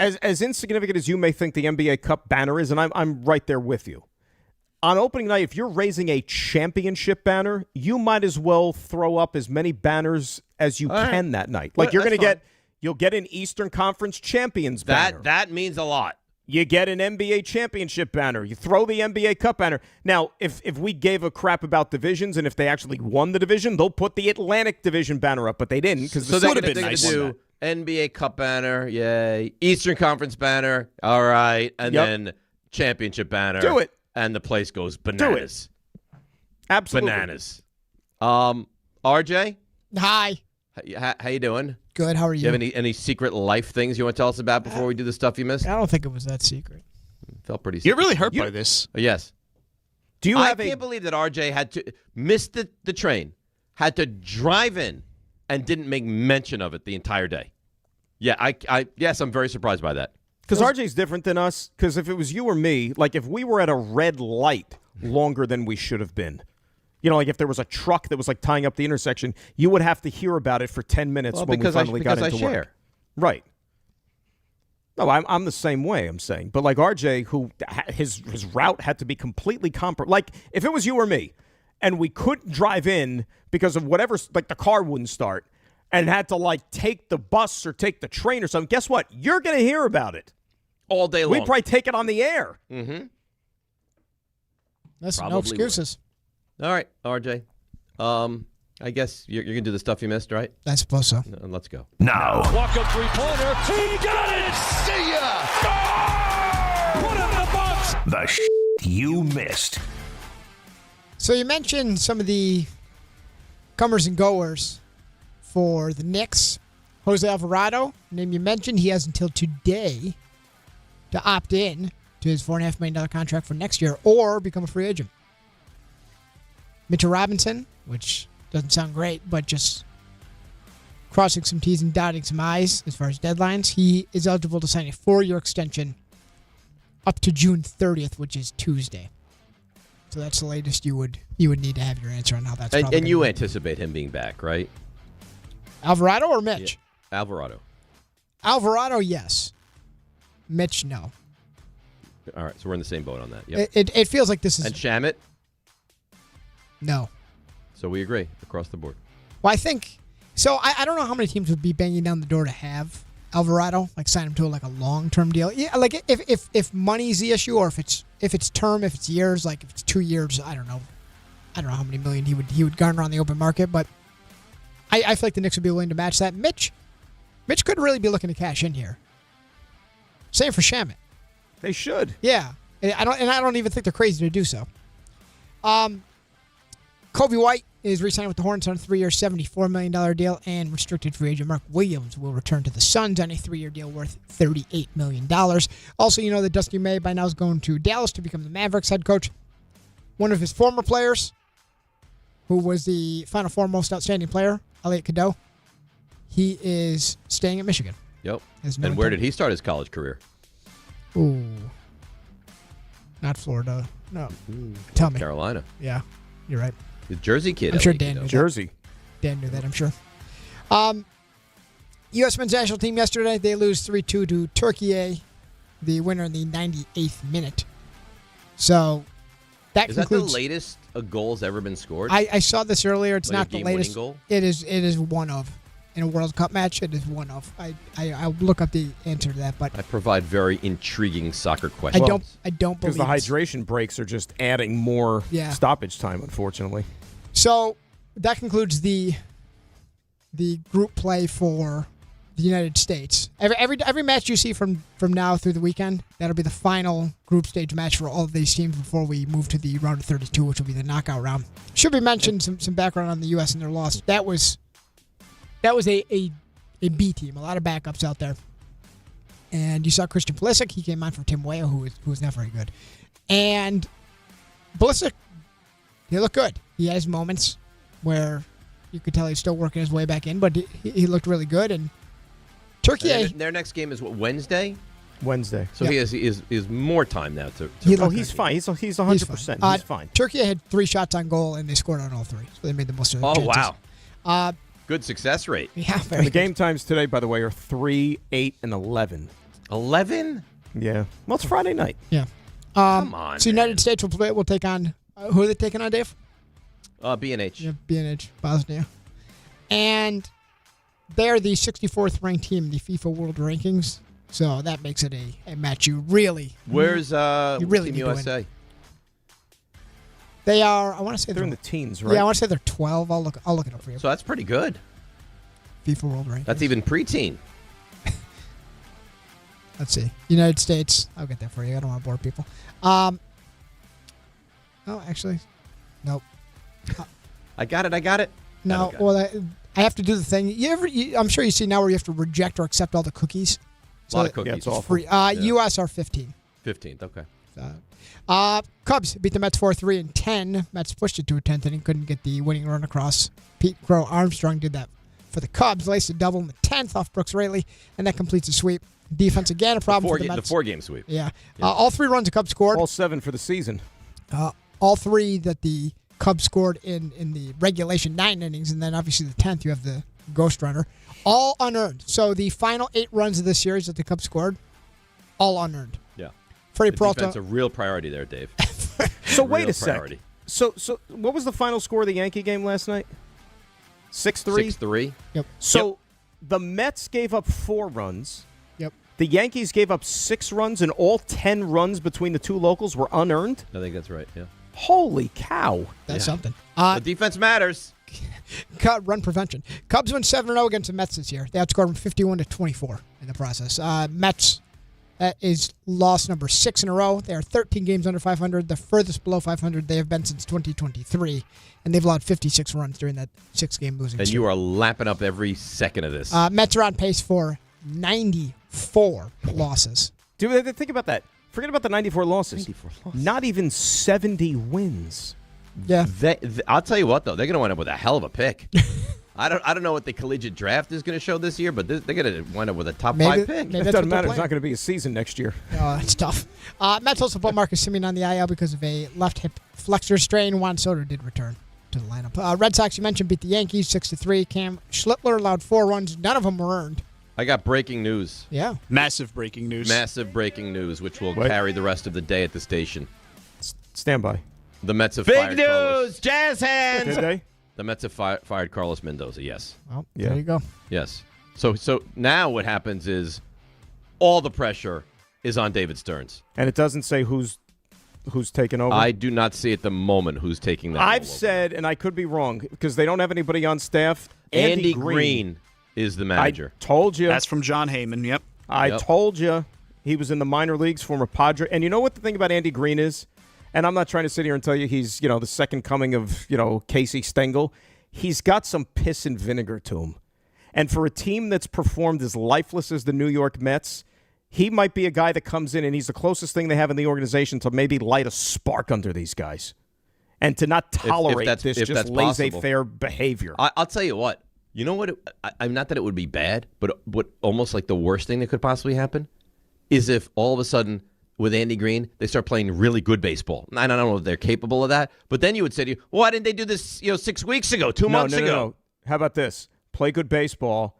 as insignificant as you may think the NBA Cup banner is, and I'm right there with you. On opening night, if you're raising a championship banner, you might as well throw up as many banners as you can that night. Like you'll get an Eastern Conference Champions banner. That means a lot. You get an NBA championship banner. You throw the NBA Cup banner. Now, if we gave a crap about divisions and if they actually won the division, they'll put the Atlantic Division banner up, but they didn't because so would have been been nice. Do NBA Cup banner, yay. Eastern Conference banner, all right, and then championship banner. Do it. And the place goes bananas. Do it. Absolutely. Bananas. RJ? Hi. How you doing? Good. How are you? Do you have any secret life things you want to tell us about before we do the stuff you missed? I don't think it was that secret. Felt pretty secret. You're really hurt by this. Yes. Do you I can't believe that RJ had to miss the train, had to drive in, and didn't make mention of it the entire day. Yeah, yes, I'm very surprised by that. Because RJ's different than us. Because if it was you or me, like if we were at a red light longer than we should have been, like if there was a truck that was like tying up the intersection, you would have to hear about it for 10 minutes when we finally got into work. Right. No, I'm the same way, I'm saying. But like RJ, who his route had to be completely like if it was you or me, and we couldn't drive in because of whatever, like the car wouldn't start, and had to like take the bus or take the train or something, guess what? You're going to hear about it. All day long. We'd probably take it on the air. Mm-hmm. That's no excuses. All right, RJ. I guess you're going to do the stuff you missed, right? I suppose so. Let's go. Now. Walk-up three-pointer. He got it! See ya! Put it in the box! The you missed. So you mentioned some of the comers and goers for the Knicks. Jose Alvarado, name you mentioned, he has until today to opt in to his $4.5 million contract for next year or become a free agent. Mitchell Robinson, which doesn't sound great, but just crossing some T's and dotting some I's as far as deadlines, he is eligible to sign a 4-year extension up to June 30th, which is Tuesday. So that's the latest you would need to have your answer on how that's going. And you anticipate him being back, right? Alvarado or Mitch? Yeah. Alvarado. Alvarado, yes. Mitch, no. All right, so we're in the same boat on that. Yep. It feels like this is... And Shamet? No. So we agree across the board. Well, I think... So I don't know how many teams would be banging down the door to have Alvarado, like sign him to a long-term deal. Yeah, like if money's the issue, or if it's term, if it's years, like if it's 2 years, I don't know how many million he would garner on the open market, but I feel like the Knicks would be willing to match that. Mitch could really be looking to cash in here. Same for Shamet. They should. Yeah, I don't even think they're crazy to do so. Kobe White is re-signing with the Hornets on a 3-year, $74 million deal, and restricted free agent Mark Williams will return to the Suns on a 3-year deal worth $38 million. Also, you know that Dusty May by now is going to Dallas to become the Mavericks head coach. One of his former players, who was the Final Four most outstanding player, Elliot Cadeau, he is staying at Michigan. Yep. And where did he start his college career? Ooh. Not Florida. No. Tell me. Carolina. Yeah. You're right. The Jersey kid. I'm sure Dan knew Jersey. Dan knew that, I'm sure. U.S. men's national team yesterday, they lose 3-2 to Türkiye, the winner in the 98th minute. So that Is concludes. that the latest a goal's ever been scored? I saw this earlier. It's Like a not the game-winning latest. goal? It is one of. In a World Cup match, it is one of. I'll look up the answer to that, but I provide very intriguing soccer questions. I don't Because believe the it's- hydration breaks are just adding more Yeah. stoppage time, unfortunately. So that concludes the group play for the United States. Every match you see from now through the weekend, that'll be the final group stage match for all of these teams before we move to the round of 32, which will be the knockout round. Should be mentioned some background on the U.S. and their loss. That was a B team, a lot of backups out there. And you saw Christian Pulisic. He came on for Tim Weah, who was not very good. And Pulisic, he looked good. He has moments where you could tell he's still working his way back in, but he looked really good. And Türkiye, Their next game is what, Wednesday? Wednesday. So he has more time now to he's fine. He's 100%. He's fine. Türkiye had 3 shots on goal, and they scored on all 3. So they made the most of their chances. Wow. Good success rate. Yeah, And the game times today, by the way, are 3, 8, and 11. 11? Yeah. Well, it's Friday night. Yeah. Come on, So United States will take on who are they taking on, Dave? B&H. Yeah, B&H, Bosnia. And they're the 64th ranked team in the FIFA World Rankings. So that makes it a match you really Where's you really Team need to win. USA? They are. I want to say They're in the teens, right? Yeah, I want to say they're 12. I'll look it up for you. So that's pretty good. FIFA World Rankings. That's even preteen. Let's see. United States. I'll get that for you. I don't want to bore people. Oh, actually, nope. I got it. No, well, I have to do the thing. I'm sure you see now where you have to reject or accept all the cookies. A lot of cookies. Yeah, it's awful. Free. U.S. are 15. 15th, okay. Cubs beat the Mets 4-3 in 10. Mets pushed it to a 10th inning, couldn't get the winning run across. Pete Crow Armstrong did that for the Cubs, laced a double in the 10th off Brooks Raley, and that completes the sweep. Defense again a problem for the Mets. The 4-game sweep. Yeah. All 3 runs the Cubs scored. All 7 for the season. All 3 that the Cubs scored in the regulation 9 innings, and then obviously the 10th you have the ghost runner. All unearned. So the final 8 runs of this series that the Cubs scored, all unearned. Yeah. Freddie Peralta. Defense a real priority there, Dave. So wait Real a sec. priority. So what was the final score of the Yankee game last night? 6-3? 6-3. Yep. So the Mets gave up 4 runs. Yep. The Yankees gave up 6 runs, and all 10 runs between the 2 locals were unearned? I think that's right, yeah. Holy cow. That's something. The defense matters. Run prevention. Cubs win 7-0 against the Mets this year. They outscored them 51-24 in the process. Mets is loss number 6 in a row. They are 13 games under 500, the furthest below 500 they have been since 2023, and they've allowed 56 runs during that 6-game losing streak. And you are lapping up every second of this. Mets are on pace for 94 losses. Dude, think about that. Forget about the 94 losses. Not even 70 wins. Yeah. I'll tell you what, though. They're going to wind up with a hell of a pick. I don't know what the collegiate draft is going to show this year, but they're going to wind up with a top 5 pick. It doesn't matter. It's not going to be a season next year. Oh, that's tough. Mets also put Marcus Semien on the IL because of a left hip flexor strain. Juan Soto did return to the lineup. Red Sox, you mentioned, beat the Yankees 6-3. Cam Schlittler allowed 4 runs. None of them were earned. I got breaking news. Yeah. Massive breaking news. Massive breaking news, which will carry the rest of the day at the station. Stand by. The Mets have Big fired news! Carlos. Jazz hands! Did they? The Mets have fired Carlos Mendoza, yes. Well, there you go. Yes. So now what happens is all the pressure is on David Stearns. And it doesn't say who's taking over? I do not see at the moment who's taking that I've role over. said, and I could be wrong, because they don't have anybody on staff, Andy Green is the manager. I told you. That's from John Heyman, yep. I told you he was in the minor leagues, former Padre. And you know what the thing about Andy Green is? And I'm not trying to sit here and tell you he's, the second coming of, Casey Stengel. He's got some piss and vinegar to him. And for a team that's performed as lifeless as the New York Mets, he might be a guy that comes in and he's the closest thing they have in the organization to maybe light a spark under these guys. And to not tolerate this just laissez-faire behavior. I'll tell you what. You know what? I'm not that it would be bad, but what almost like the worst thing that could possibly happen is if all of a sudden with Andy Green, they start playing really good baseball. I don't know if they're capable of that, but then you would say to you, well, why didn't they do this 6 weeks ago, 2 months ago? No. How about this? Play good baseball,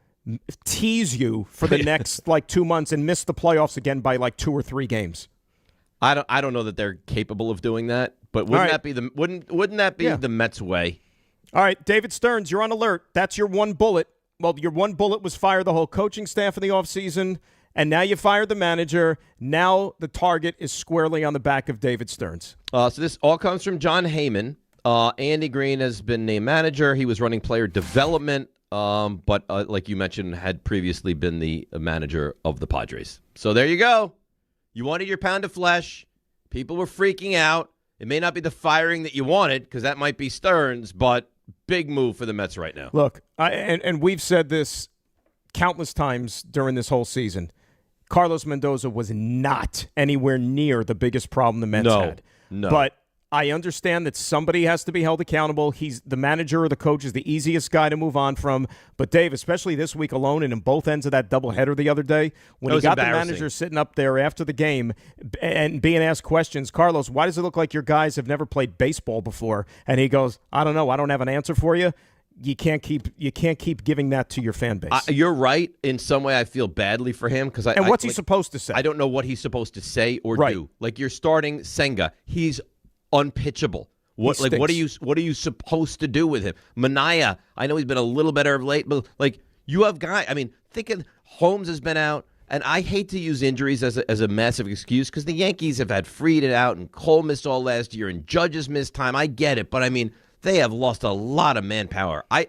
tease you for the next 2 months, and miss the playoffs again by 2 or 3 games. I don't know that they're capable of doing that, but wouldn't that be the Mets way? All right, David Stearns, you're on alert. That's your one bullet. Well, your one bullet was fire the whole coaching staff in the offseason. And now you fired the manager. Now the target is squarely on the back of David Stearns. So this all comes from John Heyman. Andy Green has been named manager. He was running player development, but like you mentioned, had previously been the manager of the Padres. So there you go. You wanted your pound of flesh. People were freaking out. It may not be the firing that you wanted, because that might be Stearns, but big move for the Mets right now. Look, and we've said this countless times during this whole season. Carlos Mendoza was not anywhere near the biggest problem the Mets had. No. But I understand that somebody has to be held accountable. He's the manager or the coach is the easiest guy to move on from. But, Dave, especially this week alone and in both ends of that doubleheader the other day, when he got the manager sitting up there after the game and being asked questions, Carlos, why does it look like your guys have never played baseball before? And he goes, I don't know. I don't have an answer for you. You can't keep giving that to your fan base. You're right. In some way, I feel badly for him because what's he supposed to say? I don't know what he's supposed to say or do. Like you're starting Senga, he's unpitchable. What are you supposed to do with him? Minaya, I know he's been a little better of late, but you have guys. I mean, thinking Holmes has been out, and I hate to use injuries as a massive excuse because the Yankees have had Fried out and Cole missed all last year and Judges missed time. I get it, but I mean. They have lost a lot of manpower. I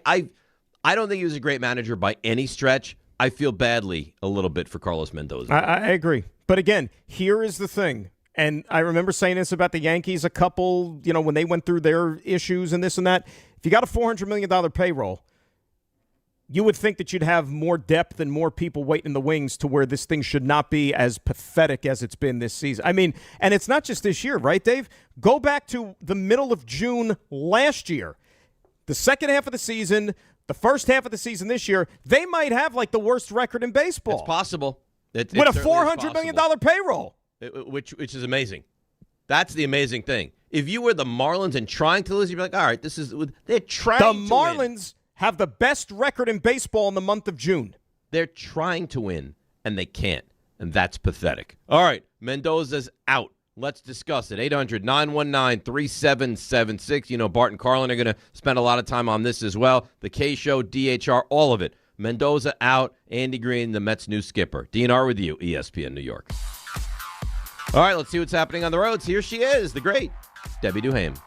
don't think he was a great manager by any stretch. I feel badly a little bit for Carlos Mendoza. I agree. But again, here is the thing. And I remember saying this about the Yankees a couple, when they went through their issues and this and that. If you got a $400 million payroll, you would think that you'd have more depth and more people waiting in the wings to where this thing should not be as pathetic as it's been this season. I mean, and it's not just this year, right, Dave? Go back to the middle of June last year. The second half of the season, the first half of the season this year, they might have the worst record in baseball. It's possible. With a $400 million payroll. Which is amazing. That's the amazing thing. If you were the Marlins and trying to lose, you'd be like, all right, they're trying to win. The Marlins have the best record in baseball in the month of June. They're trying to win, and they can't, and that's pathetic. All right, Mendoza's out. Let's discuss it. 800-919-3776. Bart and Carlin are going to spend a lot of time on this as well. The K-Show, DHR, all of it. Mendoza out, Andy Green, the Mets' new skipper. DNR with you, ESPN New York. All right, let's see what's happening on the roads. Here she is, the great Debbie Duhame.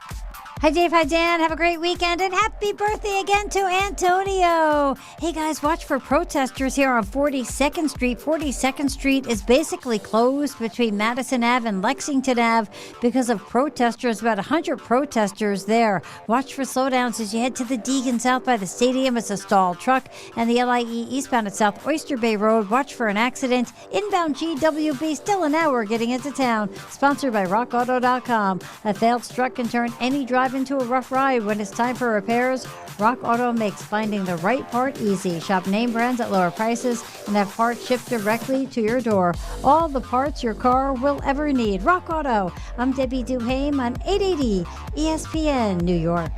Hi, Dave. Hi, Dan. Have a great weekend, and happy birthday again to Antonio. Hey, guys, watch for protesters here on 42nd Street. 42nd Street is basically closed between Madison Ave and Lexington Ave because of protesters, about 100 protesters there. Watch for slowdowns as you head to the Deegan South by the stadium. It's a stalled truck, and the LIE eastbound at South Oyster Bay Road. Watch for an accident. Inbound GWB, still an hour getting into town. Sponsored by RockAuto.com. A failed truck can turn any drive into a rough ride. When it's time for repairs, Rock Auto makes finding the right part easy. Shop name brands at lower prices and have parts shipped directly to your door. All the parts your car will ever need. Rock Auto. I'm Debbie Duhame on 880 ESPN New York.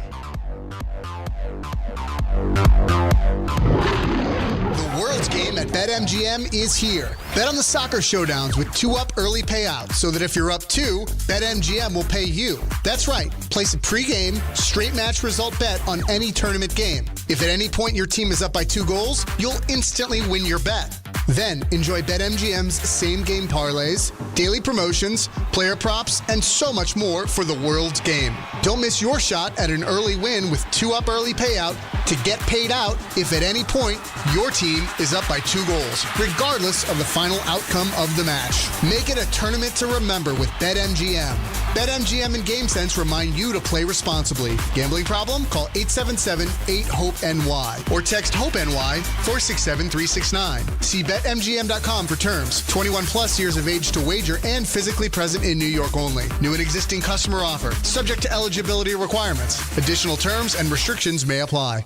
The World's Game at BetMGM is here. Bet on the soccer showdowns with 2-up early payouts so that if you're up 2, BetMGM will pay you. That's right. Place a pregame, straight match result bet on any tournament game. If at any point your team is up by 2 goals, you'll instantly win your bet. Then enjoy BetMGM's same-game parlays, daily promotions, player props, and so much more for the World's Game. Don't miss your shot at an early win with 2-up early payout to get paid out if at any point your team is up by 2 goals, regardless of the final outcome of the match. Make it a tournament to remember with BetMGM. BetMGM and GameSense remind you to play responsibly. Gambling problem? Call 877-8-HOPE-NY or text HOPE-NY 467-369. See BetMGM.com for terms. 21 plus years of age to wager and physically present in New York only. New and existing customer offer. Subject to eligibility requirements. Additional terms and restrictions may apply.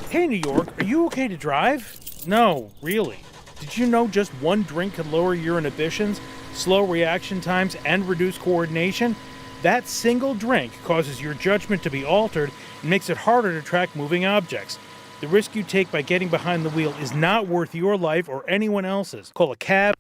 Hey, New York, are you okay to drive? No, really. Did you know just one drink can lower your inhibitions slow reaction times, and reduced coordination? That single drink causes your judgment to be altered and makes it harder to track moving objects. The risk you take by getting behind the wheel is not worth your life or anyone else's. Call a cab.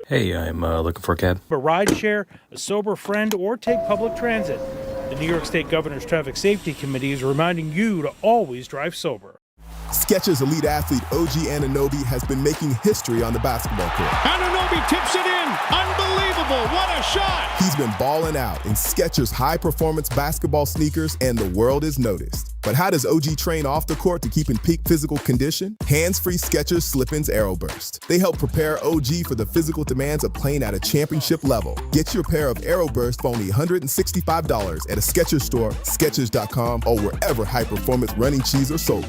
Hey, I'm looking for a cab. A ride share, a sober friend, or take public transit. The New York State Governor's Traffic Safety Committee is reminding you to always drive sober. Skechers elite athlete OG Anunoby has been making history on the basketball court. Anunoby tips it in. Unbelievable. What a shot. He's been balling out in Skechers high-performance basketball sneakers, and the world is noticed. But how does OG train off the court to keep in peak physical condition? Hands-free Skechers Slip-ins Aeroburst. They help prepare OG for the physical demands of playing at a championship level. Get your pair of Aeroburst for only $165 at a Skechers store, Skechers.com, or wherever high-performance running shoes are sold.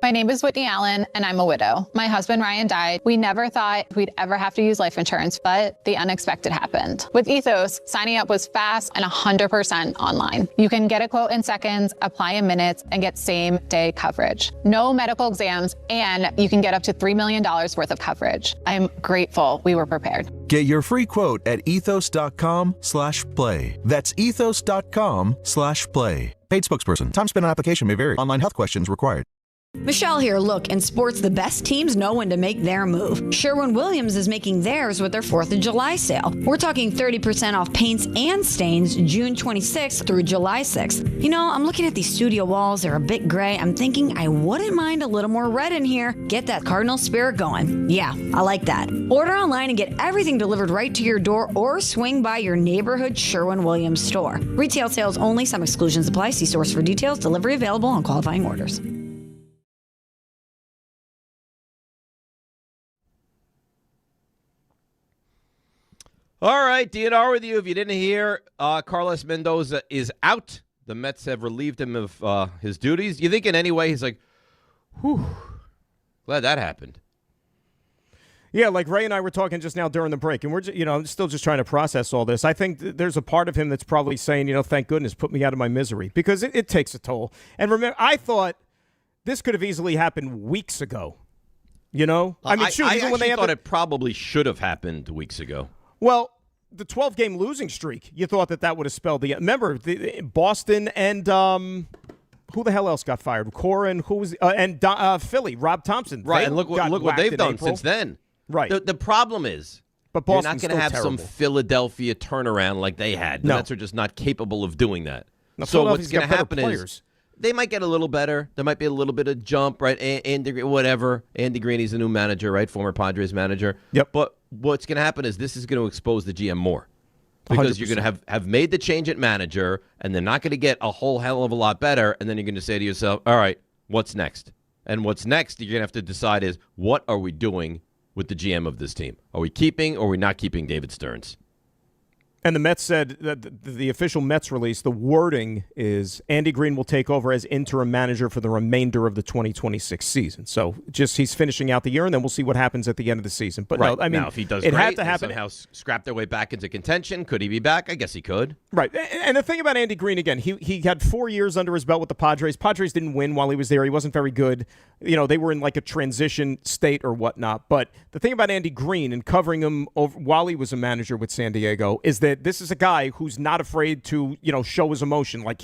My name is Whitney Allen, and I'm a widow. My husband, Ryan, died. We never thought we'd ever have to use life insurance, but the unexpected happened. With Ethos, signing up was fast and 100% online. You can get a quote in seconds, apply in minutes, and get same-day coverage. No medical exams, and you can get up to $3 million worth of coverage. I'm grateful we were prepared. Get your free quote at ethos.com/play. That's ethos.com/play. Paid spokesperson. Time spent on application may vary. Online health questions required. Michelle here. Look, in sports, the best teams know when to make their move. Sherwin-Williams is making theirs with their 4th of July sale. We're talking 30% off paints and stains June 26th through July 6th. You know, I'm looking at these studio walls. They're a bit gray. I'm thinking I wouldn't mind a little more red in here. Get that Cardinal spirit going. Yeah, I like that. Order online and get everything delivered right to your door or swing by your neighborhood Sherwin-Williams store. Retail sales only. Some exclusions apply. See stores for details. Delivery available on qualifying orders. All right, DNR with you. If you didn't hear, Carlos Mendoza is out. The Mets have relieved him of his duties. You think in any way he's like, whew, glad that happened. Yeah, like Ray and I were talking just now during the break, and we're just, I'm still just trying to process all this. I think there's a part of him that's probably saying, thank goodness, put me out of my misery, because it takes a toll. And remember, I thought this could have easily happened weeks ago. I mean, I when they thought it probably should have happened weeks ago. Well, the 12-game losing streak, you thought that would have spelled the – remember, Boston and who the hell else got fired? Corin, who was and Philly, Rob Thompson. Right, and look what they've done since then. Right. The problem is but you're not going to have some Philadelphia turnaround like they had. The No. Mets are just not capable of doing that. Now, So Philadelphia's what's going to got happen better is players. they might get a little better. There might be a little bit of jump, right? Andy, whatever. Andy Green, he's a new manager, right? Former Padres manager. Yep. But what's going to happen is this is going to expose the GM more. Because 100%. you're going to have made the change at manager, and they're not going to get a whole hell of a lot better, and then you're going to say to yourself, all right, what's next? And what's next you're going to have to decide is, what are we doing with the GM of this team? Are we keeping or are we not keeping David Stearns? And the Mets said that the official Mets release, the wording is Andy Green will take over as interim manager for the remainder of the 2026 season. So just he's finishing out the year, and then we'll see what happens at the end of the season. But right. no, I mean, now, if he does it great had to happen. and somehow scrap their way back into contention, could he be back? I guess he could. Right. And the thing about Andy Green, again, he had 4 years under his belt with the Padres. Padres didn't win while he was there. He wasn't very good. They were in like a transition state or whatnot. But the thing about Andy Green and covering him while he was a manager with San Diego is that this is a guy who's not afraid to, show his emotion. Like,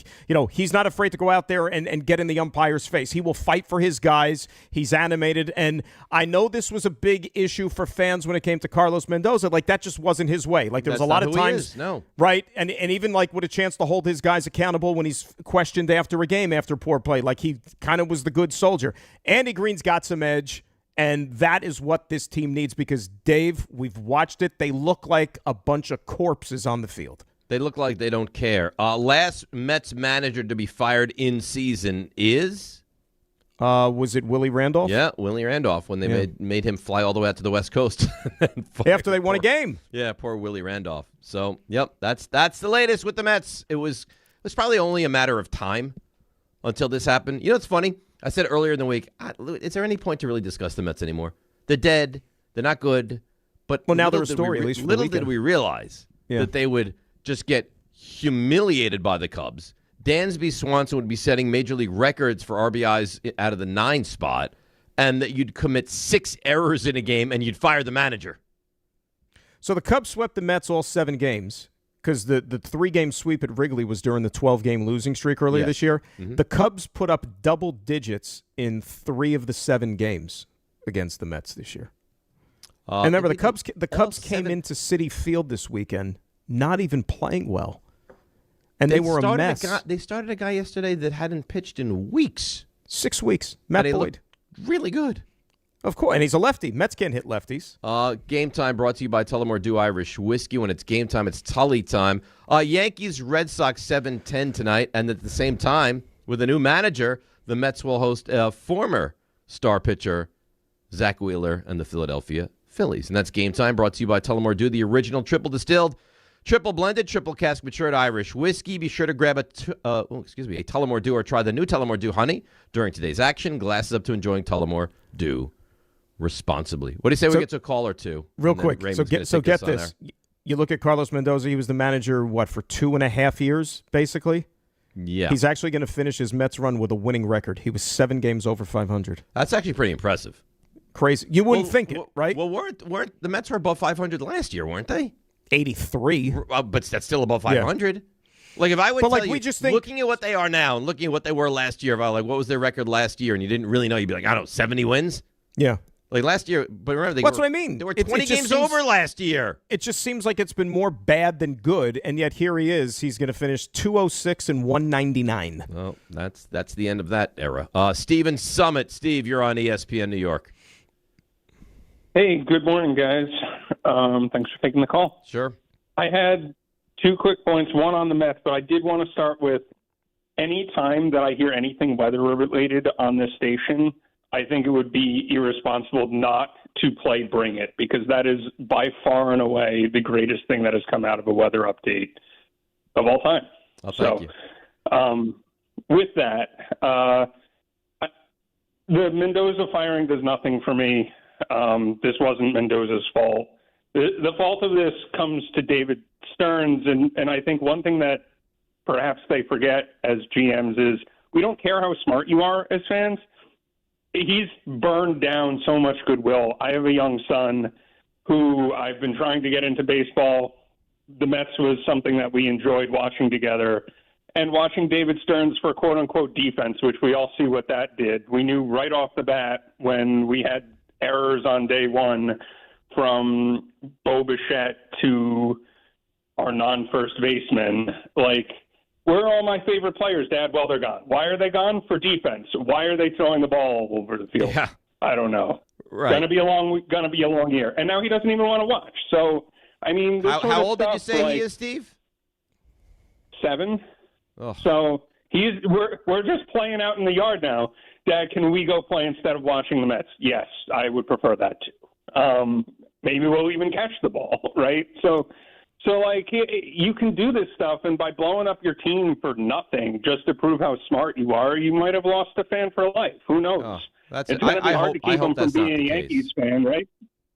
he's not afraid to go out there and get in the umpire's face. He will fight for his guys. He's animated. And I know this was a big issue for fans when it came to Carlos Mendoza. Like, that just wasn't his way. Like, there was a lot of times. No. Right? And even, like, with a chance to hold his guys accountable when he's questioned after a game after poor play. Like, he kind of was the good soldier. Andy Green's got some edge. And that is what this team needs because, Dave, we've watched it. They look like a bunch of corpses on the field. They look like they don't care. Last Mets manager to be fired in season is? Was it Willie Randolph? Yeah, Willie Randolph when they made him fly all the way out to the West Coast. After they won a game. Yeah, poor Willie Randolph. So, yep, that's the latest with the Mets. It was probably only a matter of time until this happened. It's funny. I said earlier in the week, is there any point to really discuss the Mets anymore? They're dead. They're not good. But now they're a story, at least for the little weekend. did we realize that they would just get humiliated by the Cubs. Dansby Swanson would be setting major league records for RBIs out of the 9 spot, and that you'd commit 6 errors in a game and you'd fire the manager. So the Cubs swept the Mets all 7 games because the 3-game sweep at Wrigley was during the 12-game losing streak earlier this year. Mm-hmm. The Cubs put up double digits in 3 of the 7 games against the Mets this year. And remember, the Cubs came into Citi Field this weekend not even playing well. And they were a mess. They started a guy yesterday that hadn't pitched in weeks. 6 weeks. Matt Boyd. Really good. Of course, and he's a lefty. Mets can't hit lefties. Game time brought to you by Tullamore Dew Irish Whiskey. When it's game time, it's Tully time. Yankees, Red Sox 7-10 tonight, and at the same time, with a new manager, the Mets will host former star pitcher Zach Wheeler and the Philadelphia Phillies. And that's game time brought to you by Tullamore Dew, the original triple distilled, triple blended, triple cask matured Irish whiskey. Be sure to grab a Tullamore Dew or try the new Tullamore Dew Honey during today's action. Glasses up to enjoying Tullamore Dew responsibly. What do you say we get to a call or two? Real quick. So get this. You look at Carlos Mendoza. He was the manager, for 2.5 years, basically? Yeah. He's actually going to finish his Mets run with a winning record. He was 7 games over 500. That's actually pretty impressive. Crazy. You wouldn't think it, right? Well, weren't the Mets were above 500 last year, weren't they? 83. But that's still above 500. Yeah. Like, if I would tell you, we just think, looking at what they are now and looking at what they were last year, what was their record last year, and you didn't really know, you'd be like, I don't know, 70 wins? Yeah. Like last year, but remember, that's what I mean. They were 20 games over last year. It just seems like it's been more bad than good, and yet here he is. He's going to finish 206 and 199. Well, that's the end of that era. Steven Summit. Steve, you're on ESPN New York. Hey, good morning, guys. Thanks for taking the call. Sure. I had 2 quick points, one on the Mets, but I did want to start with any time that I hear anything weather-related on this station, I think it would be irresponsible not to play Bring It, because that is by far and away the greatest thing that has come out of a weather update of all time. Thank you. With that, the Mendoza firing does nothing for me. This wasn't Mendoza's fault. The fault of this comes to David Stearns, and I think one thing that perhaps they forget as GMs is we don't care how smart you are as fans. He's burned down so much goodwill. I have a young son who I've been trying to get into baseball. The Mets was something that we enjoyed watching together. And watching David Stearns for quote-unquote defense, which we all see what that did. We knew right off the bat when we had errors on day one from Bo Bichette to our non-first baseman, where are all my favorite players, Dad? Well, they're gone. Why are they gone? For defense. Why are they throwing the ball all over the field? Yeah. I don't know. Right. Gonna be a long year. And now he doesn't even want to watch. So, I mean, how old did you say he is, Steve? 7. Oh. So we're just playing out in the yard now. Dad, can we go play instead of watching the Mets? Yes, I would prefer that too. Maybe we'll even catch the ball, right? So you can do this stuff, and by blowing up your team for nothing just to prove how smart you are, you might have lost a fan for life. Who knows? Oh, it's going to be hard to keep him from being a Yankees fan, right?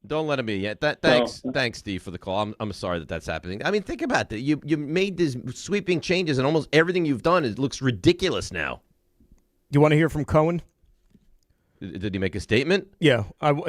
Don't let him be yet. Thanks, Steve, for the call. I'm sorry that's happening. I mean, think about that. You made these sweeping changes, and almost everything you've done looks ridiculous now. You want to hear from Cohen? Did he make a statement? Yeah.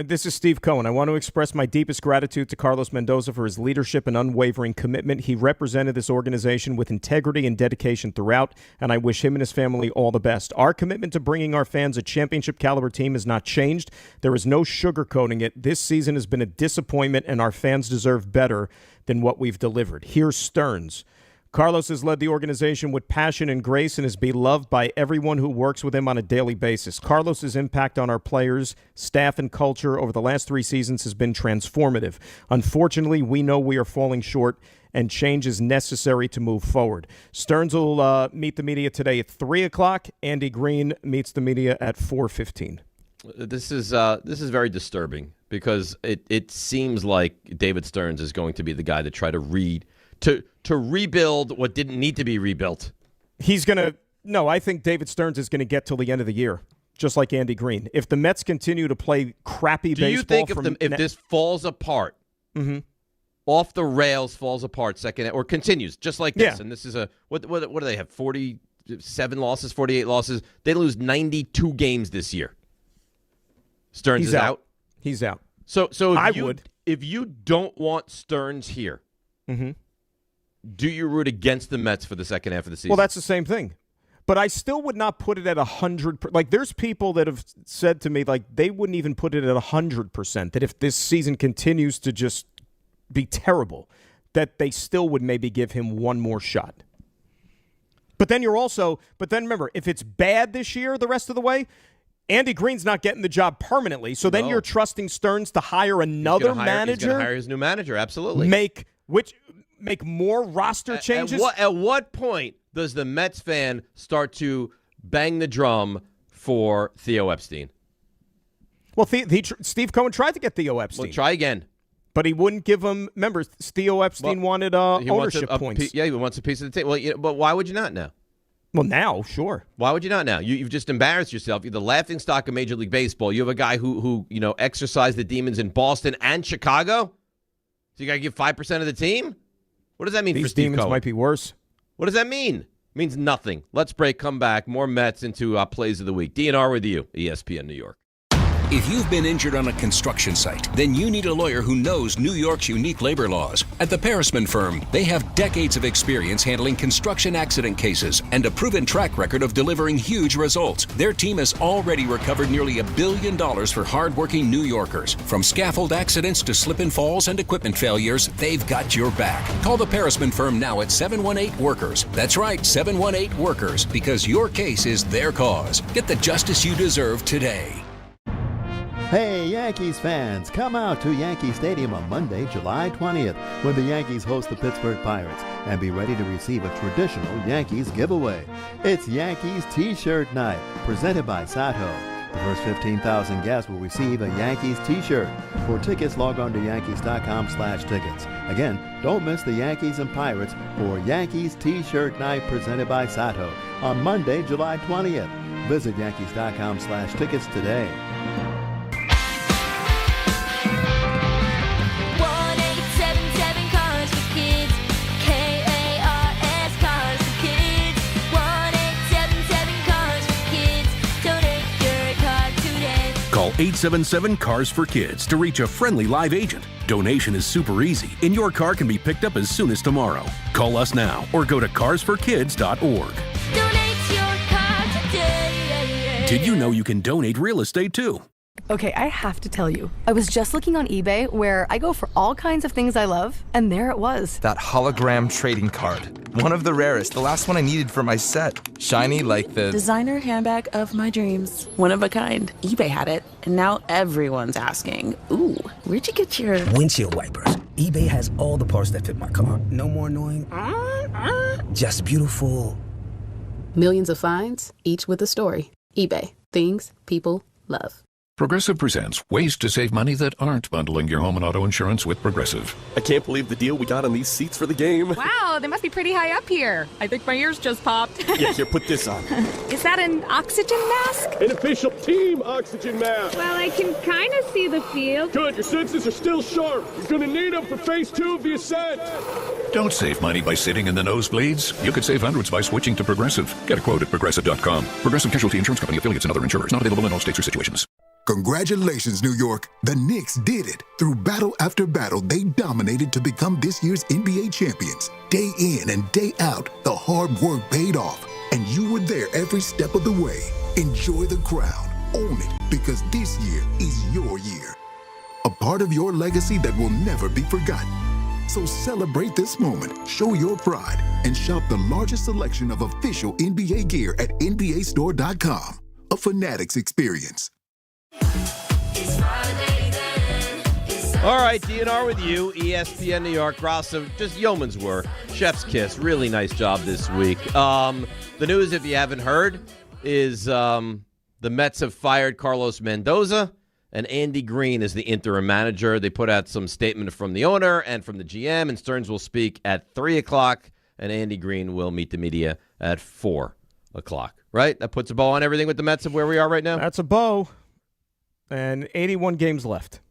This is Steve Cohen. I want to express my deepest gratitude to Carlos Mendoza for his leadership and unwavering commitment. He represented this organization with integrity and dedication throughout, and I wish him and his family all the best. Our commitment to bringing our fans a championship-caliber team has not changed. There is no sugarcoating it. This season has been a disappointment, and our fans deserve better than what we've delivered. Here's Stearns. Carlos has led the organization with passion and grace and is beloved by everyone who works with him on a daily basis. Carlos's impact on our players, staff, and culture over the last 3 seasons has been transformative. Unfortunately, we know we are falling short, and change is necessary to move forward. Stearns will meet the media today at 3 o'clock. Andy Green meets the media at 4:15. This is very disturbing because it seems like David Stearns is going to be the guy to try to rebuild what didn't need to be rebuilt. I think David Stearns is going to get till the end of the year, just like Andy Green. If the Mets continue to play crappy baseball... Do you think if this falls apart, off the rails falls apart second, or continues just like this, and this is what do they have, 47 losses, 48 losses? They lose 92 games this year. Stearns is out? He's out. So I would. if you don't want Stearns here, do you root against the Mets for the second half of the season? Well, that's the same thing. But I still would not put it at 100%. Like, there's people that have said to me, like, they wouldn't even put it at 100%, that if this season continues to just be terrible, that they still would maybe give him one more shot. But then remember, if it's bad this year the rest of the way, Andy Green's not getting the job permanently. So then you're trusting Stearns to hire another manager. He's going to hire his new manager, absolutely. Make more roster changes. At what point does the Mets fan start to bang the drum for Theo Epstein? Well, Steve Cohen tried to get Theo Epstein. Well, try again. But he wouldn't give him. Remember, Theo Epstein wanted ownership points. He wants a piece of the table. Well, but why would you not now? Well, now, sure. Why would you not now? You've just embarrassed yourself. You're the laughingstock of Major League Baseball. You have a guy who exercised the demons in Boston and Chicago. So you got to give 5% of the team? What does that mean for Steve Cohen? These demons might be worse. What does that mean? It means nothing. Let's break, come back. More Mets into Plays of the Week. DNR with you, ESPN New York. If you've been injured on a construction site, then you need a lawyer who knows New York's unique labor laws. At the Parisman Firm, they have decades of experience handling construction accident cases and a proven track record of delivering huge results. Their team has already recovered nearly $1 billion for hardworking New Yorkers. From scaffold accidents to slip and falls and equipment failures, they've got your back. Call the Parisman Firm now at 718-WORKERS. That's right, 718-WORKERS, because your case is their cause. Get the justice you deserve today. Hey, Yankees fans, come out to Yankee Stadium on Monday, July 20th, when the Yankees host the Pittsburgh Pirates, and be ready to receive a traditional Yankees giveaway. It's Yankees T-shirt night, presented by Sato. The first 15,000 guests will receive a Yankees T-shirt. For tickets, log on to Yankees.com/tickets. Again, don't miss the Yankees and Pirates for Yankees T-shirt night presented by Sato on Monday, July 20th. Visit Yankees.com/tickets today. Call 877-CARS-FOR-KIDS to reach a friendly live agent. Donation is super easy, and your car can be picked up as soon as tomorrow. Call us now or go to carsforkids.org. Donate your car today. Did you know you can donate real estate too? Okay, I have to tell you. I was just looking on eBay where I go for all kinds of things I love, and there it was. That hologram trading card. One of the rarest, the last one I needed for my set. Shiny like the designer handbag of my dreams. One of a kind. eBay had it, and now everyone's asking, ooh, where'd you get your windshield wipers? eBay has all the parts that fit my car. No more annoying, just beautiful. Millions of finds, each with a story. eBay. Things people love. Progressive presents ways to save money that aren't bundling your home and auto insurance with Progressive. I can't believe the deal we got on these seats for the game. Wow, they must be pretty high up here. I think my ears just popped. Yeah, here, put this on. Is that an oxygen mask? An official team oxygen mask. Well, I can kind of see the field. Good, your senses are still sharp. You're going to need them for phase 2 of the ascent. Don't save money by sitting in the nosebleeds. You could save hundreds by switching to Progressive. Get a quote at Progressive.com. Progressive Casualty Insurance Company, affiliates, and other insurers. Not available in all states or situations. Congratulations, New York. The Knicks did it. Through battle after battle, they dominated to become this year's NBA champions. Day in and day out, the hard work paid off. And you were there every step of the way. Enjoy the crown. Own it, because this year is your year. A part of your legacy that will never be forgotten. So celebrate this moment, show your pride, and shop the largest selection of official NBA gear at NBAstore.com. A Fanatics experience. All right, DNR with you, ESPN New York. Rossa, just yeoman's work. Chef's kiss. Really nice job this week. The news, if you haven't heard, is the Mets have fired Carlos Mendoza, and Andy Green is the interim manager. They put out some statement from the owner and from the GM, and Stearns will speak at 3 o'clock, and Andy Green will meet the media at 4 o'clock. Right? That puts a bow on everything with the Mets of where we are right now? That's a bow. And 81 games left.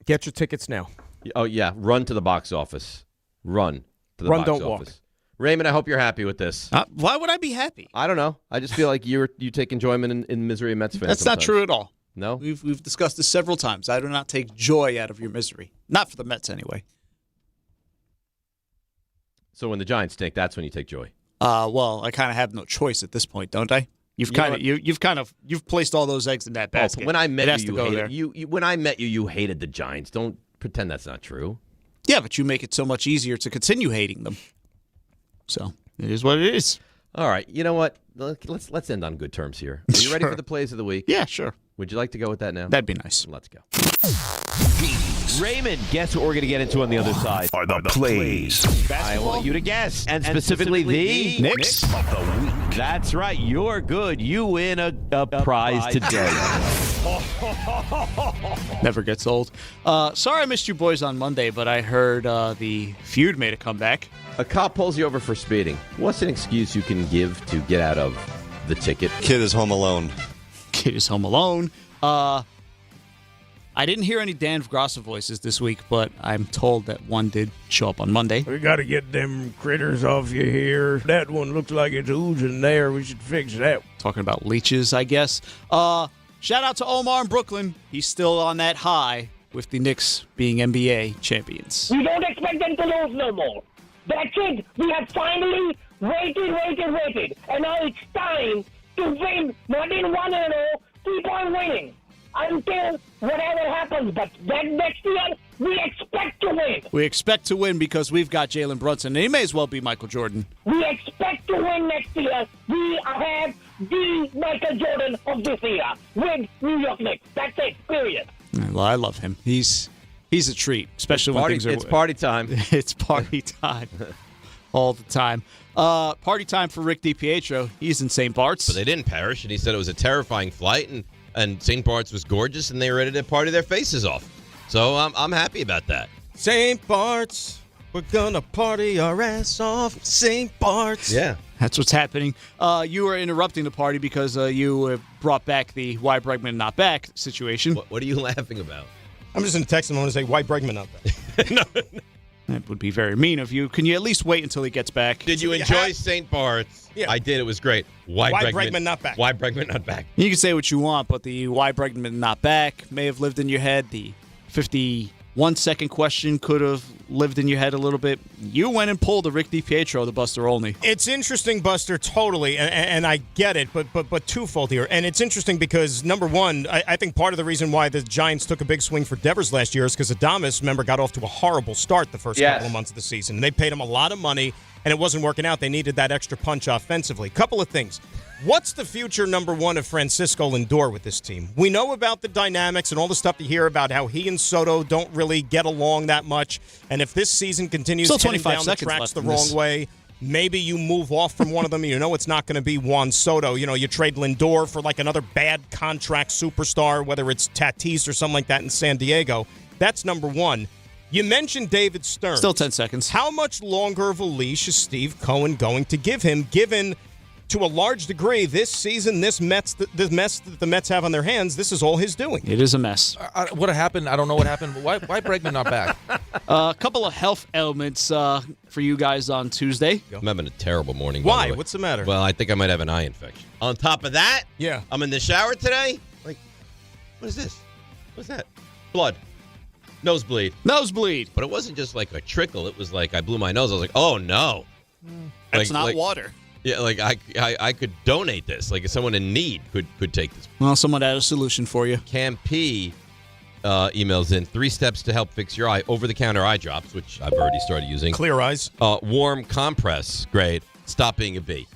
Get your tickets now. Oh, yeah. Run to the box office. Run to the box don't office. Walk. Raymond, I hope you're happy with this. Why would I be happy? I don't know. I just feel like you take enjoyment in misery of Mets fans. That's sometimes. not true at all. No? We've discussed this several times. I do not take joy out of your misery. Not for the Mets, anyway. So when the Giants stink, that's when you take joy. Well, I kind of have no choice at this point, don't I? You've placed all those eggs in that basket. When I met you hated, when I met you, you hated the Giants. Don't pretend that's not true. Yeah, but you make it so much easier to continue hating them. So it is what it is. All right. You know what? Let's end on good terms here. Are you ready for the plays of the week? Yeah, sure. Would you like to go with that now? That'd be nice. Let's go. Raymond, guess what we're going to get into on the other side? Are the plays. I want you to guess. And specifically the Knicks of the week. That's right. You're good. You win a prize today. Never gets old. Sorry I missed you boys on Monday, but I heard the feud made a comeback. A cop pulls you over for speeding. What's an excuse you can give to get out of the ticket? Kid is home alone. Kid is home alone. I didn't hear any Dan Grossa voices this week, but I'm told that one did show up on Monday. We got to get them critters off you here. That one looks like it's oozing there. We should fix that. Talking about leeches, I guess. Shout out to Omar in Brooklyn. He's still on that high with the Knicks being NBA champions. We don't expect them to lose no more. That's it. We have finally waited. And now it's time to win. Not in 1-0, keep on winning. Until whatever happens, but then next year, we expect to win. We expect to win because we've got Jalen Brunson, and he may as well be Michael Jordan. We expect to win next year. We have the Michael Jordan of this year with New York Knicks. That's it, period. Well, I love him. He's a treat, especially when things are... It's party time. It's party time. All the time. Party time for Rick DiPietro. He's in St. Bart's. But they didn't perish, and he said it was a terrifying flight, and St. Bart's was gorgeous, and they were ready to party their faces off. So I'm happy about that. St. Bart's, we're gonna party our ass off. St. Bart's. Yeah. That's what's happening. You were interrupting the party because you brought back the why Bregman not back situation. What are you laughing about? I'm just going to text him and say, why Bregman not back? No. That would be very mean of you. Can you at least wait until he gets back? Did you enjoy St. Bart's? Yeah. I did. It was great. Why Bregman not back? Why Bregman not back? You can say what you want, but the why Bregman not back may have lived in your head. The 51-second question could have lived in your head a little bit. You went and pulled the Rick DiPietro, the Buster Olney. It's interesting, Buster, totally, and I get it, but twofold here. And it's interesting because, number one, I think part of the reason why the Giants took a big swing for Devers last year is because Adames, remember, got off to a horrible start the first couple of months of the season. And they paid him a lot of money, and it wasn't working out. They needed that extra punch offensively. Couple of things. What's the future, number one, of Francisco Lindor with this team? We know about the dynamics and all the stuff you hear about how he and Soto don't really get along that much. And if this season continues heading down the tracks the wrong way, maybe you move off from one of them. You know it's not going to be Juan Soto. You know, you trade Lindor for like another bad contract superstar, whether it's Tatis or something like that in San Diego. That's number one. You mentioned David Stern. Still 10 seconds. How much longer of a leash is Steve Cohen going to give him, given to a large degree this season, this mess that the Mets have on their hands, this is all his doing? It is a mess. What happened? I don't know what happened. Why Bregman not back? A couple of health ailments for you guys on Tuesday. I'm having a terrible morning. Why? What's the matter? Well, I think I might have an eye infection. On top of that, I'm in the shower today. Like, what is this? What's that? Blood. Nosebleed. But it wasn't just like a trickle. It was like I blew my nose. I was like, oh, no. That's not water. Yeah, like I could donate this. Like if someone in need could take this. Well, someone had a solution for you. Cam P emails in 3 steps to help fix your eye. Over-the-counter eye drops, which I've already started using. Clear eyes. Warm compress. Great. Stop being a bee.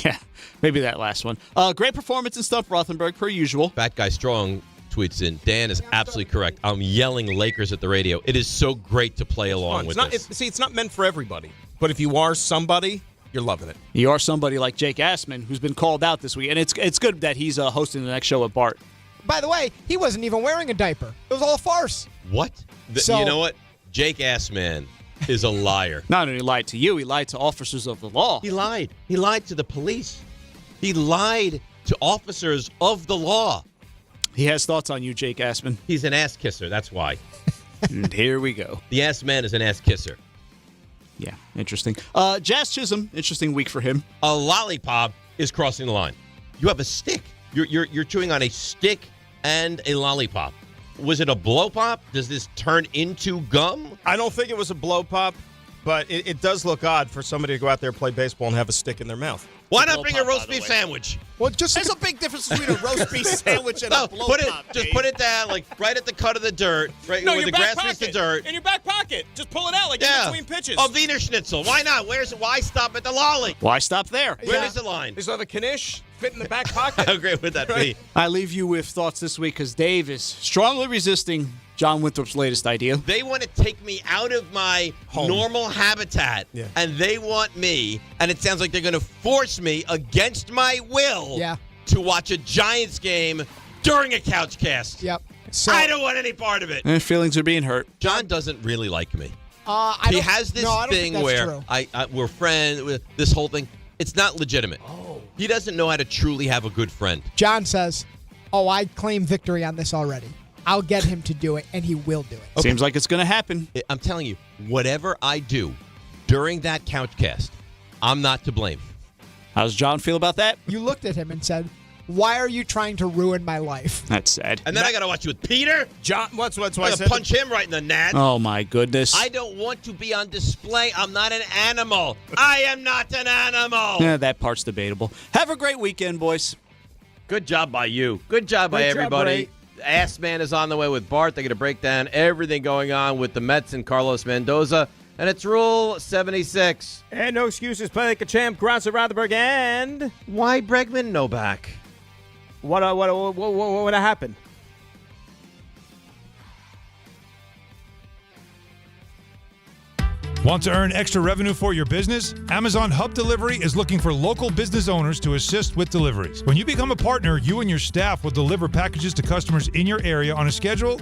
Yeah, maybe that last one. Great performance and stuff, Rothenberg, per usual. Fat Guy Strong tweets in, Dan is absolutely correct. I'm yelling Lakers at the radio. It is so great to play along with this. It's not meant for everybody. But if you are somebody, you're loving it. You are somebody like Jake Assman, who's been called out this week. And it's good that he's hosting the next show with Bart. By the way, he wasn't even wearing a diaper. It was all a farce. What? You know what? Jake Assman is a liar. Not only lied to you, he lied to officers of the law. He lied. He lied to the police. He lied to officers of the law. He has thoughts on you, Jake Assman. He's an ass kisser. That's why. And here we go. The ass man is an ass kisser. Yeah, interesting. Jazz Chisholm, interesting week for him. A lollipop is crossing the line. You have a stick. You're chewing on a stick and a lollipop. Was it a blow pop? Does this turn into gum? I don't think it was a blow pop, but it does look odd for somebody to go out there and play baseball and have a stick in their mouth. Why not bring a roast beef sandwich? Well, just There's a big difference between a roast beef sandwich and a blow pop. Put it down, like right at the cut of the dirt, right No, where your the back grass meets the pocket. dirt. In your back pocket. Just pull it out like in between pitches. Oh, Wiener Schnitzel. Why not? Why stop at the lolly? Why stop there? Where is the line? Is that a Knish fit in the back pocket? How great would that be? I leave you with thoughts this week because Dave is strongly resisting John Winthrop's latest idea. They want to take me out of my normal habitat, and they want me, and it sounds like they're going to force me against my will to watch a Giants game during a couch cast. Yep. So, I don't want any part of it. And feelings are being hurt. John doesn't really like me. He has this thing where we're friends with this whole thing. It's not legitimate. He doesn't know how to truly have a good friend. John says, I claim victory on this already. I'll get him to do it, and he will do it. Okay. Seems like it's going to happen. I'm telling you, whatever I do during that couch cast, I'm not to blame. How does John feel about that? You looked at him and said, why are you trying to ruin my life? That's sad. And then I got to watch you with Peter? John, what's I said? Punch him right in the nads. Oh, my goodness. I don't want to be on display. I'm not an animal. I am not an animal. Yeah, that part's debatable. Have a great weekend, boys. Good job by you. Good job by everybody. Ass Man is on the way with Bart. They're going to break down everything going on with the Mets and Carlos Mendoza. And it's Rule 76. And no excuses. Play like a champ. Rothenberg and... Why Bregman no back? What happened? Want to earn extra revenue for your business? Amazon Hub Delivery is looking for local business owners to assist with deliveries. When you become a partner, you and your staff will deliver packages to customers in your area on a schedule